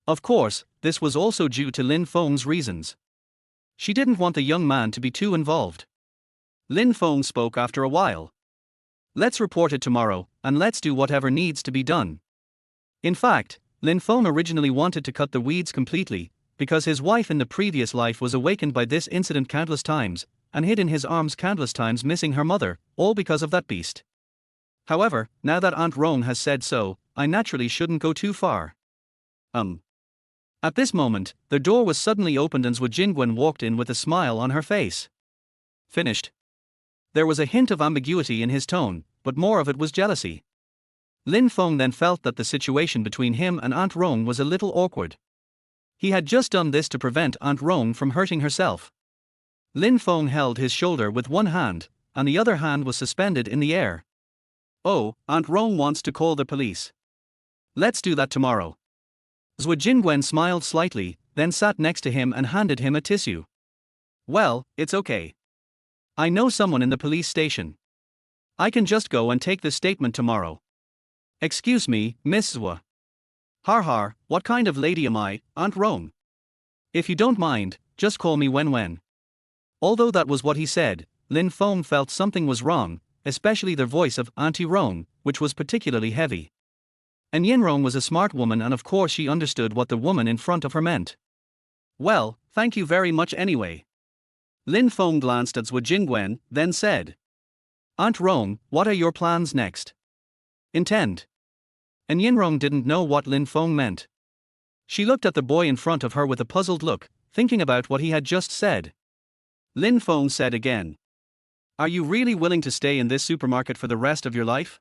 Speaker 1: Of course, this was also due to Lin Feng's reasons. She didn't want the young man to be too involved. Lin Feng spoke after a while. Let's report it tomorrow, and let's do whatever needs to be done. In fact, Lin Feng originally wanted to cut the weeds completely, because his wife in the previous life was awakened by this incident countless times, and hid in his arms countless times missing her mother, all because of that beast. However, now that Aunt Rong has said so, I naturally shouldn't go too far. At this moment, the door was suddenly opened and Zhuo Jingwen walked in with a smile on her face. Finished. There was a hint of ambiguity in his tone, but more of it was jealousy. Lin Feng then felt that the situation between him and Aunt Rong was a little awkward. He had just done this to prevent Aunt Rong from hurting herself. Lin Feng held his shoulder with one hand, and the other hand was suspended in the air. Oh, Aunt Rong wants to call the police. Let's do that tomorrow. Zhuo Jingwen smiled slightly, then sat next to him and handed him a tissue. Well, it's okay. I know someone in the police station. I can just go and take the statement tomorrow. Excuse me, Miss Zhuo. Har, what kind of lady am I, Aunt Rong? If you don't mind, just call me Wen. Although that was what he said, Lin Feng felt something was wrong, especially the voice of Auntie Rong, which was particularly heavy. An Yinrong was a smart woman and of course she understood what the woman in front of her meant. Well, thank you very much anyway. Lin Feng glanced at Zhuo Jingwen, then said. Aunt Rong, what are your plans next? Intend. An Yinrong didn't know what Lin Feng meant. She looked at the boy in front of her with a puzzled look, thinking about what he had just said. Lin Feng said again. Are you really willing to stay in this supermarket for the rest of your life?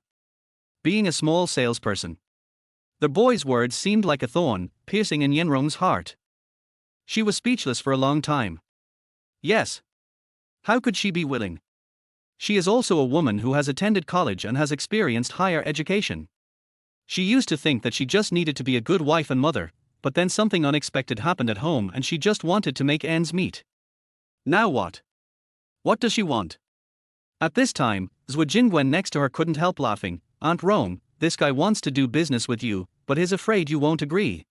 Speaker 1: Being a small salesperson. The boy's words seemed like a thorn, piercing An Yinrong's heart. She was speechless for a long time. Yes. How could she be willing? She is also a woman who has attended college and has experienced higher education. She used to think that she just needed to be a good wife and mother, but then something unexpected happened at home and she just wanted to make ends meet. Now what? What does she want? At this time, Zhu Jingwen next to her couldn't help laughing. Aunt Rong, this guy wants to do business with you, but he's afraid you won't agree.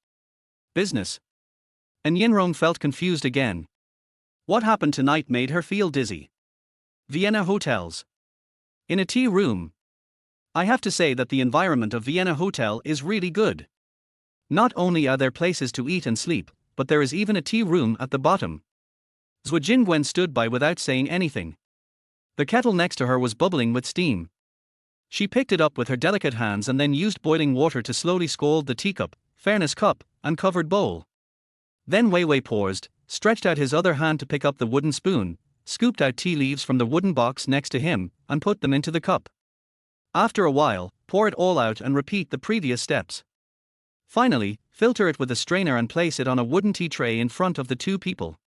Speaker 1: Business? And Yinrong felt confused again. What happened tonight made her feel dizzy. Vienna hotels. In a tea room. I have to say that the environment of Vienna Hotel is really good. Not only are there places to eat and sleep, but there is even a tea room at the bottom. Zhu Jingwen stood by without saying anything. The kettle next to her was bubbling with steam. She picked it up with her delicate hands and then used boiling water to slowly scald the teacup, fairness cup, and covered bowl. Then Wei Wei paused, stretched out his other hand to pick up the wooden spoon, scooped out tea leaves from the wooden box next to him, and put them into the cup. After a while, pour it all out and repeat the previous steps. Finally, filter it with a strainer and place it on a wooden tea tray in front of the two people.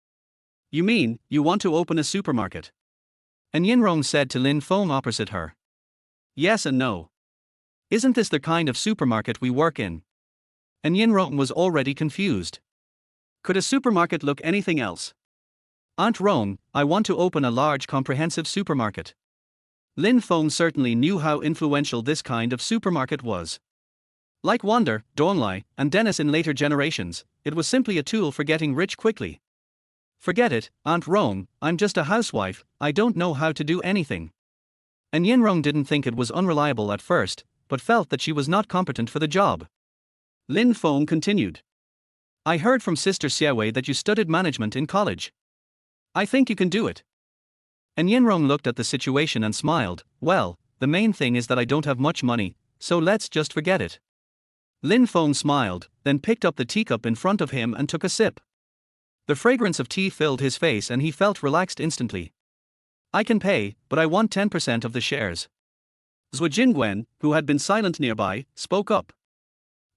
Speaker 1: You mean, you want to open a supermarket? And Yinrong said to Lin Feng opposite her. Yes and no. Isn't this the kind of supermarket we work in? And Yinrong was already confused. Could a supermarket look anything else? Aunt Rong, I want to open a large comprehensive supermarket. Lin Feng certainly knew how influential this kind of supermarket was. Like Wander, Donglai, and Dennis in later generations, it was simply a tool for getting rich quickly. Forget it, Aunt Rong, I'm just a housewife, I don't know how to do anything. And Yinrong didn't think it was unreliable at first, but felt that she was not competent for the job. Lin Feng continued. I heard from Sister Xiaowei that you studied management in college. I think you can do it. And Yinrong looked at the situation and smiled. Well, the main thing is that I don't have much money, so let's just forget it. Lin Feng smiled, then picked up the teacup in front of him and took a sip. The fragrance of tea filled his face and he felt relaxed instantly. I can pay, but I want 10% of the shares. Zhu Jingwen, who had been silent nearby, spoke up.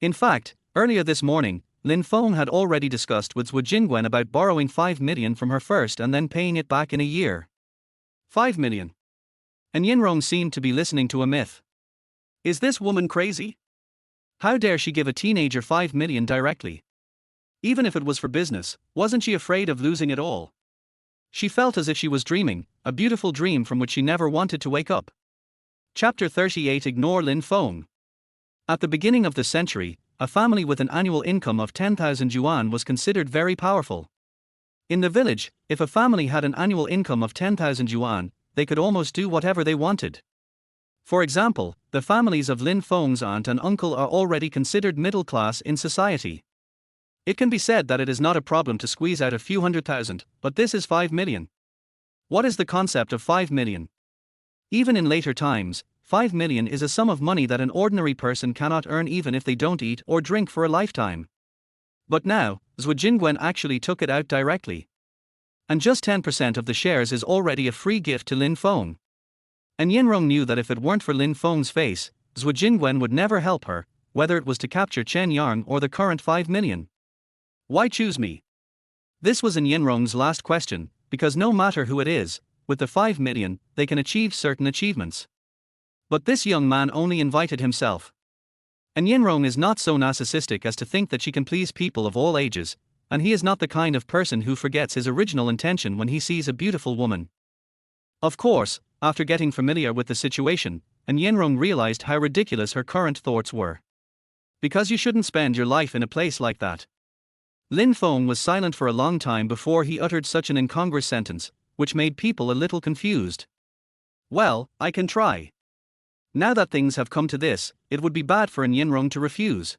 Speaker 1: In fact, earlier this morning, Lin Feng had already discussed with Zhu Jingwen about borrowing 5 million from her first and then paying it back in a year. 5 million. And Yinrong seemed to be listening to a myth. Is this woman crazy? How dare she give a teenager 5 million directly? Even if it was for business, wasn't she afraid of losing it all? She felt as if she was dreaming, a beautiful dream from which she never wanted to wake up. Chapter 38 Ignore Lin Feng. At the beginning of the century, a family with an annual income of 10,000 yuan was considered very powerful. In the village, if a family had an annual income of 10,000 yuan, they could almost do whatever they wanted. For example, the families of Lin Feng's aunt and uncle are already considered middle class in society. It can be said that it is not a problem to squeeze out a few 100,000, but this is 5 million. What is the concept of 5 million? Even in later times, 5 million is a sum of money that an ordinary person cannot earn even if they don't eat or drink for a lifetime. But now, Zhu Jingwen actually took it out directly. And just 10% of the shares is already a free gift to Lin Feng. And Yinrong knew that if it weren't for Lin Feng's face, Zhu Jingwen would never help her, whether it was to capture Chen Yang or the current 5 million. Why choose me? This was in Yinrong's last question, because no matter who it is, with the 5 million, they can achieve certain achievements. But this young man only invited himself. And Yinrong is not so narcissistic as to think that she can please people of all ages, and he is not the kind of person who forgets his original intention when he sees a beautiful woman. Of course, after getting familiar with the situation, and Yinrong realized how ridiculous her current thoughts were. Because you shouldn't spend your life in a place like that. Lin Feng was silent for a long time before he uttered such an incongruous sentence, which made people a little confused. Well, I can try. Now that things have come to this, it would be bad for Yinrong to refuse.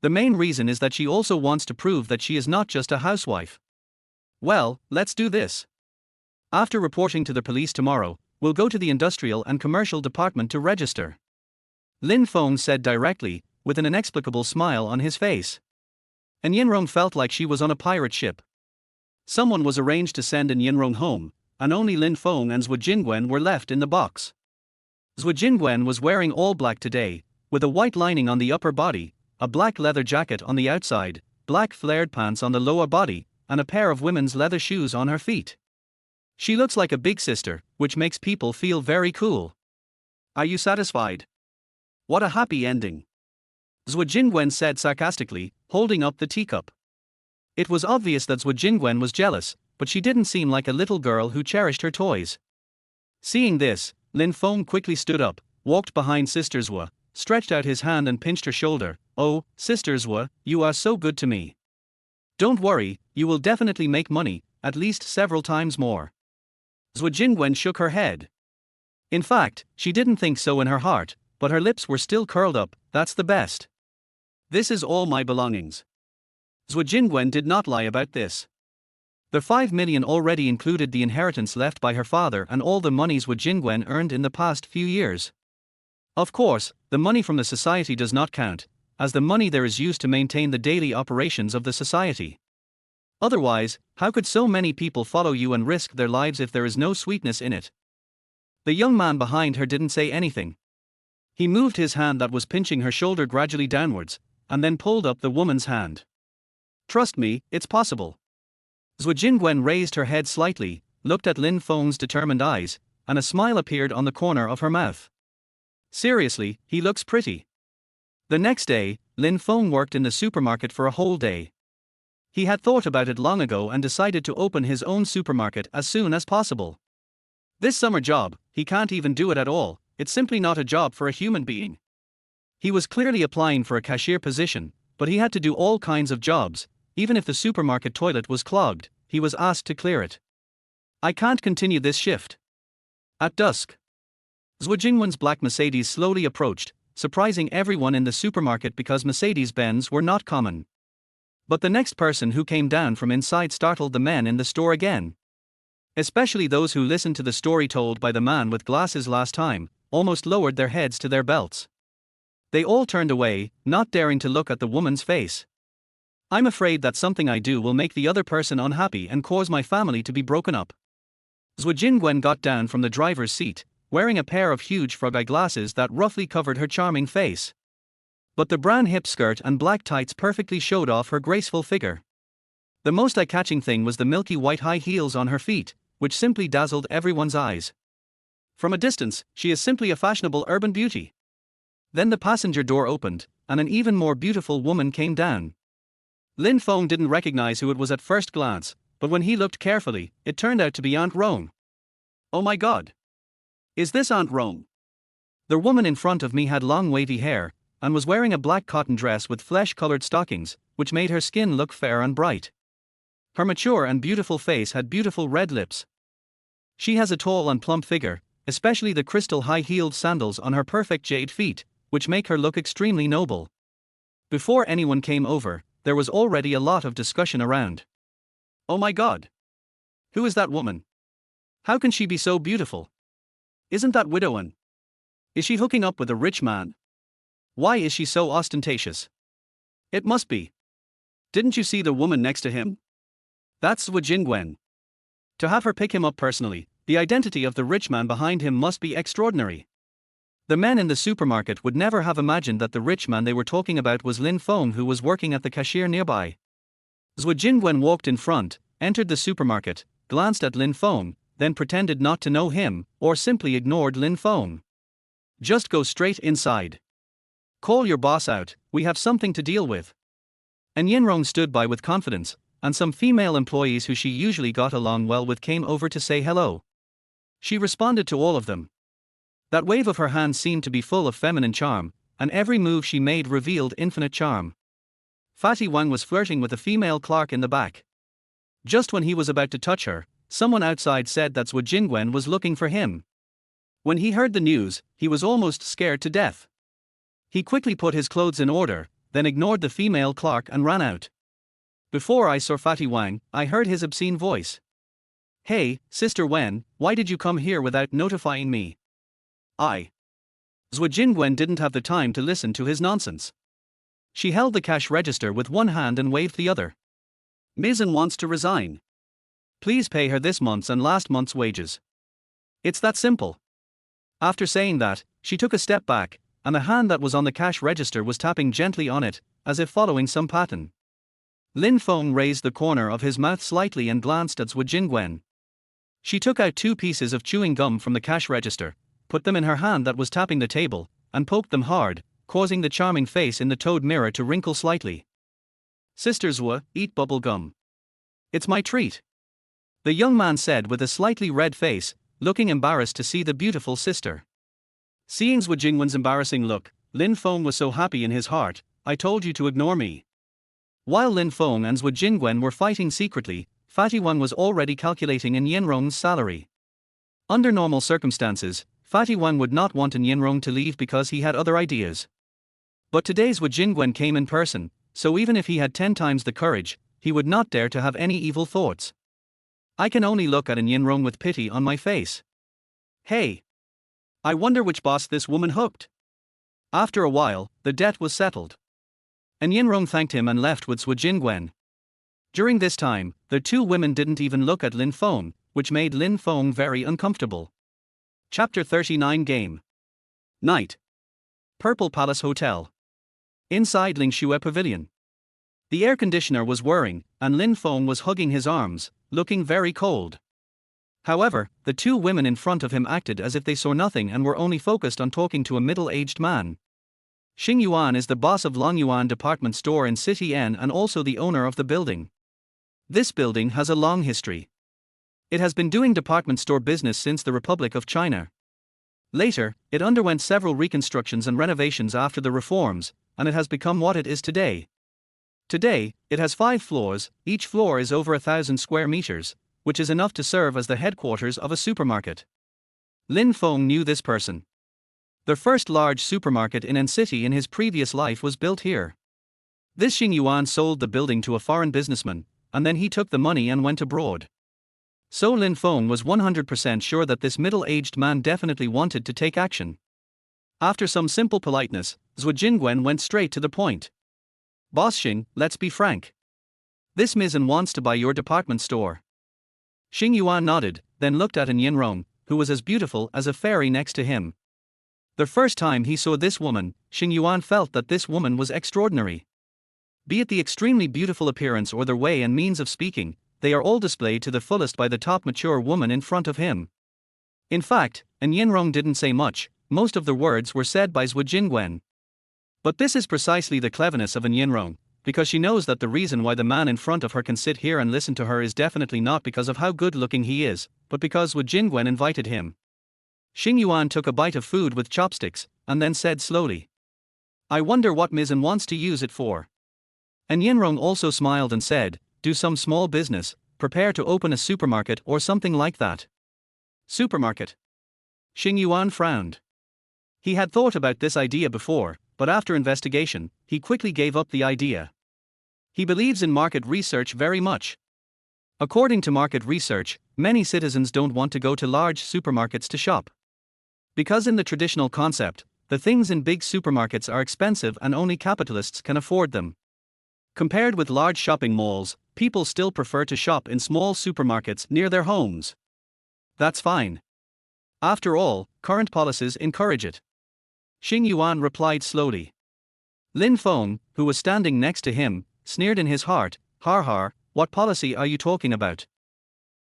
Speaker 1: The main reason is that she also wants to prove that she is not just a housewife. Well, let's do this. After reporting to the police tomorrow, we'll go to the industrial and commercial department to register. Lin Feng said directly, with an inexplicable smile on his face. And Yinrong felt like she was on a pirate ship. Someone was arranged to send Yinrong home, and only Lin Feng and Zhu Jingwen were left in the box. Zhu Jingwen was wearing all black today, with a white lining on the upper body, a black leather jacket on the outside, black flared pants on the lower body, and a pair of women's leather shoes on her feet. She looks like a big sister, which makes people feel very cool. Are you satisfied? What a happy ending. Zhu Jingwen said sarcastically, holding up the teacup. It was obvious that Zhu Jingwen was jealous, but she didn't seem like a little girl who cherished her toys. Seeing this, Lin Feng quickly stood up, walked behind Sister Zhua, stretched out his hand and pinched her shoulder. "Oh, Sister Zhua, you are so good to me. Don't worry, you will definitely make money, at least several times more." Zhua Jingwen shook her head. In fact, she didn't think so in her heart, but her lips were still curled up. "That's the best. This is all my belongings." Zhua Jingwen did not lie about this. The 5 million already included the inheritance left by her father and all the monies Zhua Jingwen earned in the past few years. Of course, the money from the society does not count, as the money there is used to maintain the daily operations of the society. Otherwise, how could so many people follow you and risk their lives if there is no sweetness in it? The young man behind her didn't say anything. He moved his hand that was pinching her shoulder gradually downwards, and then pulled up the woman's hand. "Trust me, it's possible." Zhua Jingwen raised her head slightly, looked at Lin Feng's determined eyes, and a smile appeared on the corner of her mouth. "Seriously, he looks pretty." The next day, Lin Feng worked in the supermarket for a whole day. He had thought about it long ago and decided to open his own supermarket as soon as possible. This summer job, he can't even do it at all, it's simply not a job for a human being. He was clearly applying for a cashier position, but he had to do all kinds of jobs. Even if the supermarket toilet was clogged, he was asked to clear it. "I can't continue this shift." At dusk, Zhua Jingwen's black Mercedes slowly approached, surprising everyone in the supermarket because Mercedes-Benz were not common. But the next person who came down from inside startled the men in the store again. Especially those who listened to the story told by the man with glasses last time, almost lowered their heads to their belts. They all turned away, not daring to look at the woman's face. "I'm afraid that something I do will make the other person unhappy and cause my family to be broken up." Zhua Jingwen got down from the driver's seat, wearing a pair of huge frog-eye glasses that roughly covered her charming face. But the brown hip skirt and black tights perfectly showed off her graceful figure. The most eye-catching thing was the milky white high heels on her feet, which simply dazzled everyone's eyes. From a distance, she is simply a fashionable urban beauty. Then the passenger door opened, and an even more beautiful woman came down. Lin Feng didn't recognize who it was at first glance, but when he looked carefully, it turned out to be Aunt Rome. "Oh my God! Is this Aunt Rome?" The woman in front of me had long wavy hair, and was wearing a black cotton dress with flesh-colored stockings, which made her skin look fair and bright. Her mature and beautiful face had beautiful red lips. She has a tall and plump figure, especially the crystal high-heeled sandals on her perfect jade feet, which make her look extremely noble. Before anyone came over, there was already a lot of discussion around. "Oh my God! Who is that woman? How can she be so beautiful? Isn't that widowing? Is she hooking up with a rich man? Why is she so ostentatious? It must be. Didn't you see the woman next to him? That's Zhua Jingwen. To have her pick him up personally, the identity of the rich man behind him must be extraordinary." The men in the supermarket would never have imagined that the rich man they were talking about was Lin Feng, who was working at the cashier nearby. Zhua Jingwen walked in front, entered the supermarket, glanced at Lin Feng, then pretended not to know him, or simply ignored Lin Feng. "Just go straight inside. Call your boss out, we have something to deal with." And Yinrong stood by with confidence, and some female employees who she usually got along well with came over to say hello. She responded to all of them. That wave of her hand seemed to be full of feminine charm, and every move she made revealed infinite charm. Fatty Wang was flirting with a female clerk in the back. Just when he was about to touch her, someone outside said that Zhua Jingwen was looking for him. When he heard the news, he was almost scared to death. He quickly put his clothes in order, then ignored the female clerk and ran out. Before I saw Fatty Wang, I heard his obscene voice. "Hey, Sister Wen, why did you come here without notifying me?" Zhua Jingwen didn't have the time to listen to his nonsense. She held the cash register with one hand and waved the other. "Maison wants to resign. Please pay her this month's and last month's wages. It's that simple." After saying that, she took a step back, and the hand that was on the cash register was tapping gently on it, as if following some pattern. Lin Feng raised the corner of his mouth slightly and glanced at Zhua Jingwen. She took out 2 pieces of chewing gum from the cash register, put them in her hand that was tapping the table, and poked them hard, causing the charming face in the toad mirror to wrinkle slightly. "Sister Zhua, eat bubble gum. It's my treat," the young man said with a slightly red face, looking embarrassed to see the beautiful sister. Seeing Zhu Jingwen's embarrassing look, Lin Feng was so happy in his heart. I told you to ignore me. While Lin Feng and Zhu Jingwen were fighting secretly, Fatty Wan was already calculating in Yinrong's salary. Under normal circumstances, Fatty Wan would not want Yinrong to leave because he had other ideas. But today's Zhu Jingwen came in person, so even if he had 10 times the courage, he would not dare to have any evil thoughts. I can only look at Yinrong with pity on my face. Hey! I wonder which boss this woman hooked. After a while, the debt was settled. Yinrong thanked him and left with Zhu Jingwen. During this time, the two women didn't even look at Lin Feng, which made Lin Feng very uncomfortable. Chapter 39 Game. Night. Purple Palace Hotel. Inside Ling Xue Pavilion. The air conditioner was whirring, and Lin Feng was hugging his arms, looking very cold. However, the two women in front of him acted as if they saw nothing and were only focused on talking to a middle-aged man. Xing Yuan is the boss of Longyuan department store in City N and also the owner of the building. This building has a long history. It has been doing department store business since the Republic of China. Later, it underwent several reconstructions and renovations after the reforms, and it has become what it is today. Today, it has 5 floors, each floor is over 1,000 square meters, which is enough to serve as the headquarters of a supermarket. Lin Feng knew this person. The first large supermarket in N City in his previous life was built here. This Xing Yuan sold the building to a foreign businessman, and then he took the money and went abroad. So Lin Feng was 100% sure that this middle-aged man definitely wanted to take action. After some simple politeness, Zhu Jingwen went straight to the point. Boss Xing, let's be frank. This Mizan wants to buy your department store. Xing Yuan nodded, then looked at Yinrong, who was as beautiful as a fairy next to him. The first time he saw this woman, Xing Yuan felt that this woman was extraordinary. Be it the extremely beautiful appearance or their way and means of speaking, they are all displayed to the fullest by the top mature woman in front of him. In fact, Yinrong didn't say much, most of the words were said by Zhu Jingwen. But this is precisely the cleverness of Yinrong, because she knows that the reason why the man in front of her can sit here and listen to her is definitely not because of how good looking he is, but because Zhu Jingwen invited him. Xing Yuan took a bite of food with chopsticks, and then said slowly, I wonder what Mizan wants to use it for. Yinrong also smiled and said, do some small business, prepare to open a supermarket or something like that. Supermarket? Xing Yuan frowned. He had thought about this idea before, but after investigation, he quickly gave up the idea. He believes in market research very much. According to market research, many citizens don't want to go to large supermarkets to shop. Because in the traditional concept, the things in big supermarkets are expensive and only capitalists can afford them. Compared with large shopping malls, people still prefer to shop in small supermarkets near their homes. That's fine. After all, current policies encourage it. Xing Yuan replied slowly. Lin Feng, who was standing next to him, sneered in his heart, har, what policy are you talking about?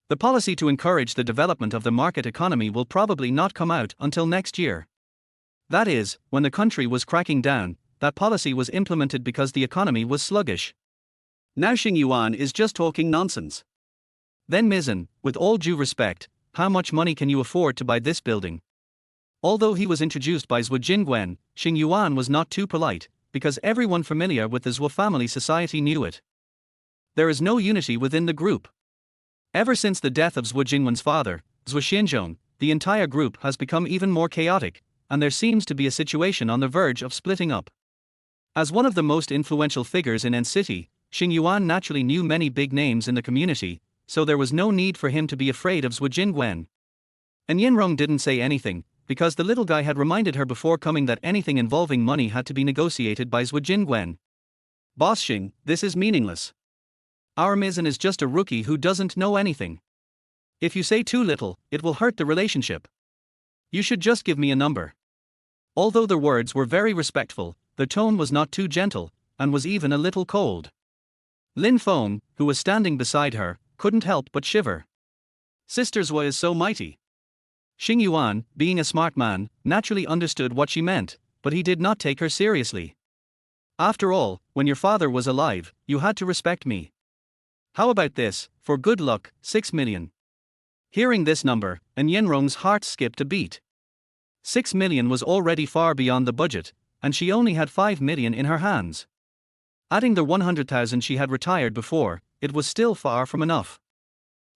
Speaker 1: The policy to encourage the development of the market economy will probably not come out until next year. That is, when the country was cracking down, that policy was implemented because the economy was sluggish. Now Xing Yuan is just talking nonsense. Then Mizan, with all due respect, how much money can you afford to buy this building? Although he was introduced by Zhu Jingwen, Xing Yuan was not too polite, because everyone familiar with the Zhu family society knew it. There is no unity within the group. Ever since the death of Zhu Jingwen's father, Zhu Xinzhong, the entire group has become even more chaotic, and there seems to be a situation on the verge of splitting up. As one of the most influential figures in N City, Xing Yuan naturally knew many big names in the community, so there was no need for him to be afraid of Zhu Jingwen. Yinrong didn't say anything, because the little guy had reminded her before coming that anything involving money had to be negotiated by Zhu Jingwen. Boss Xing, this is meaningless. Our Mizan is just a rookie who doesn't know anything. If you say too little, it will hurt the relationship. You should just give me a number. Although the words were very respectful, the tone was not too gentle, and was even a little cold. Lin Feng, who was standing beside her, couldn't help but shiver. Sister Zhui is so mighty. Xing Yuan, being a smart man, naturally understood what she meant, but he did not take her seriously. After all, when your father was alive, you had to respect me. How about this, for good luck, 6 million. Hearing this number, and Yenrong's heart skipped a beat. 6 million was already far beyond the budget, and she only had 5 million in her hands. Adding the 100,000 she had retired before, it was still far from enough.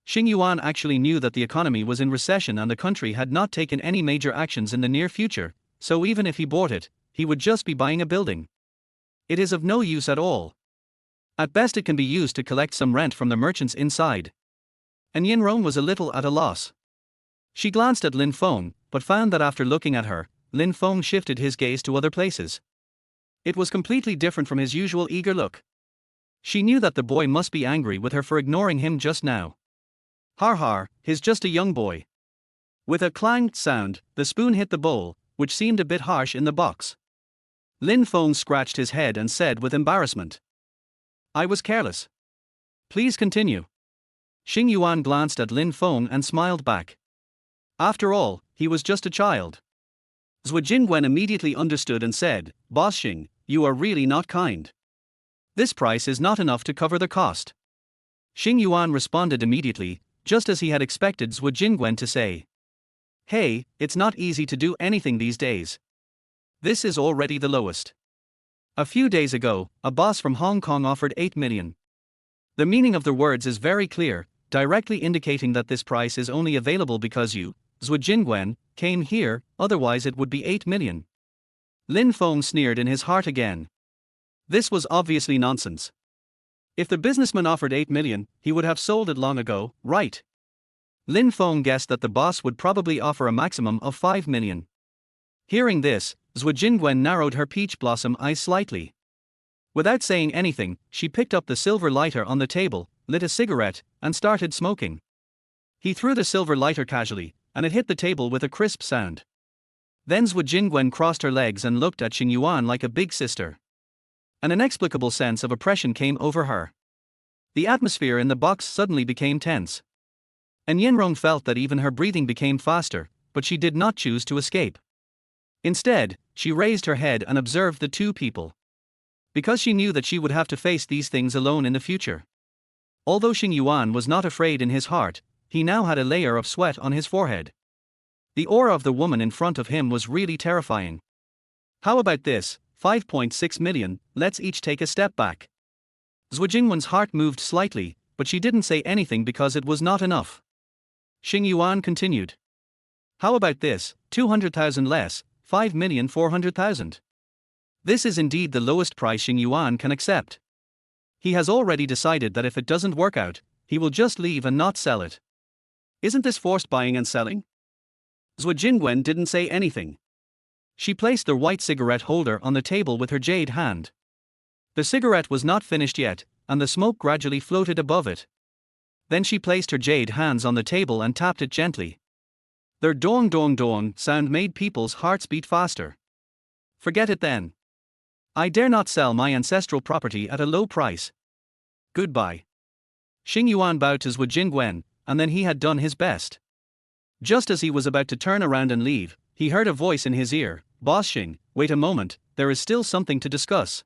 Speaker 1: Xing Yuan actually knew that the economy was in recession and the country had not taken any major actions in the near future, so even if he bought it, he would just be buying a building. It is of no use at all. At best it can be used to collect some rent from the merchants inside. And Yenrong was a little at a loss. She glanced at Lin Feng, but found that after looking at her, Lin Feng shifted his gaze to other places. It was completely different from his usual eager look. She knew that the boy must be angry with her for ignoring him just now. Har har, he's just a young boy. With a clanged sound, the spoon hit the bowl, which seemed a bit harsh in the box. Lin Feng scratched his head and said with embarrassment, "I was careless. Please continue." Xing Yuan glanced at Lin Feng and smiled back. After all, he was just a child. Zhuo Jingwen immediately understood and said, "Boss Xing, you are really not kind. This price is not enough to cover the cost." Xing Yuan responded immediately, just as he had expected Zhuo Jingwen to say. "Hey, it's not easy to do anything these days. This is already the lowest. A few days ago, a boss from Hong Kong offered 8 million. The meaning of the words is very clear, directly indicating that this price is only available because you, Zhuo Jingwen, came here, otherwise it would be 8 million. Lin Feng sneered in his heart again. This was obviously nonsense. If the businessman offered 8 million, he would have sold it long ago, right? Lin Feng guessed that the boss would probably offer a maximum of 5 million. Hearing this, Zhuo Jingwen narrowed her peach blossom eyes slightly. Without saying anything, she picked up the silver lighter on the table, lit a cigarette, and started smoking. He threw the silver lighter casually, and it hit the table with a crisp sound. Then Zhuo Jingwen crossed her legs and looked at Xing Yuan like a big sister. An inexplicable sense of oppression came over her. The atmosphere in the box suddenly became tense. And Yenrong felt that even her breathing became faster, but she did not choose to escape. Instead, she raised her head and observed the two people. Because she knew that she would have to face these things alone in the future. Although Xing Yuan was not afraid in his heart, he now had a layer of sweat on his forehead. The aura of the woman in front of him was really terrifying. How about this, 5.6 million, let's each take a step back. Zhuo Jingwen's heart moved slightly, but she didn't say anything because it was not enough. Xing Yuan continued. How about this, 200,000 less, 5,400,000. This is indeed the lowest price Xing Yuan can accept. He has already decided that if it doesn't work out, he will just leave and not sell it. Isn't this forced buying and selling? Zhuo Jingwen didn't say anything. She placed the white cigarette holder on the table with her jade hand. The cigarette was not finished yet, and the smoke gradually floated above it. Then she placed her jade hands on the table and tapped it gently. Their dong dong dong sound made people's hearts beat faster. Forget it then. I dare not sell my ancestral property at a low price. Goodbye. Xing Yuan bowed to Zhuo Jingwen, and then he had done his best. Just as he was about to turn around and leave, he heard a voice in his ear, "Boss Xing, wait a moment, there is still something to discuss."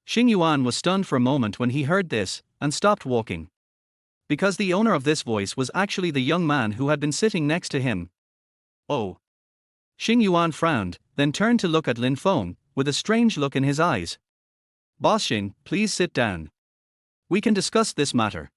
Speaker 1: Xing Yuan was stunned for a moment when he heard this, and stopped walking. Because the owner of this voice was actually the young man who had been sitting next to him. Oh. Xing Yuan frowned, then turned to look at Lin Feng, with a strange look in his eyes. "Boss Xing, please sit down. We can discuss this matter."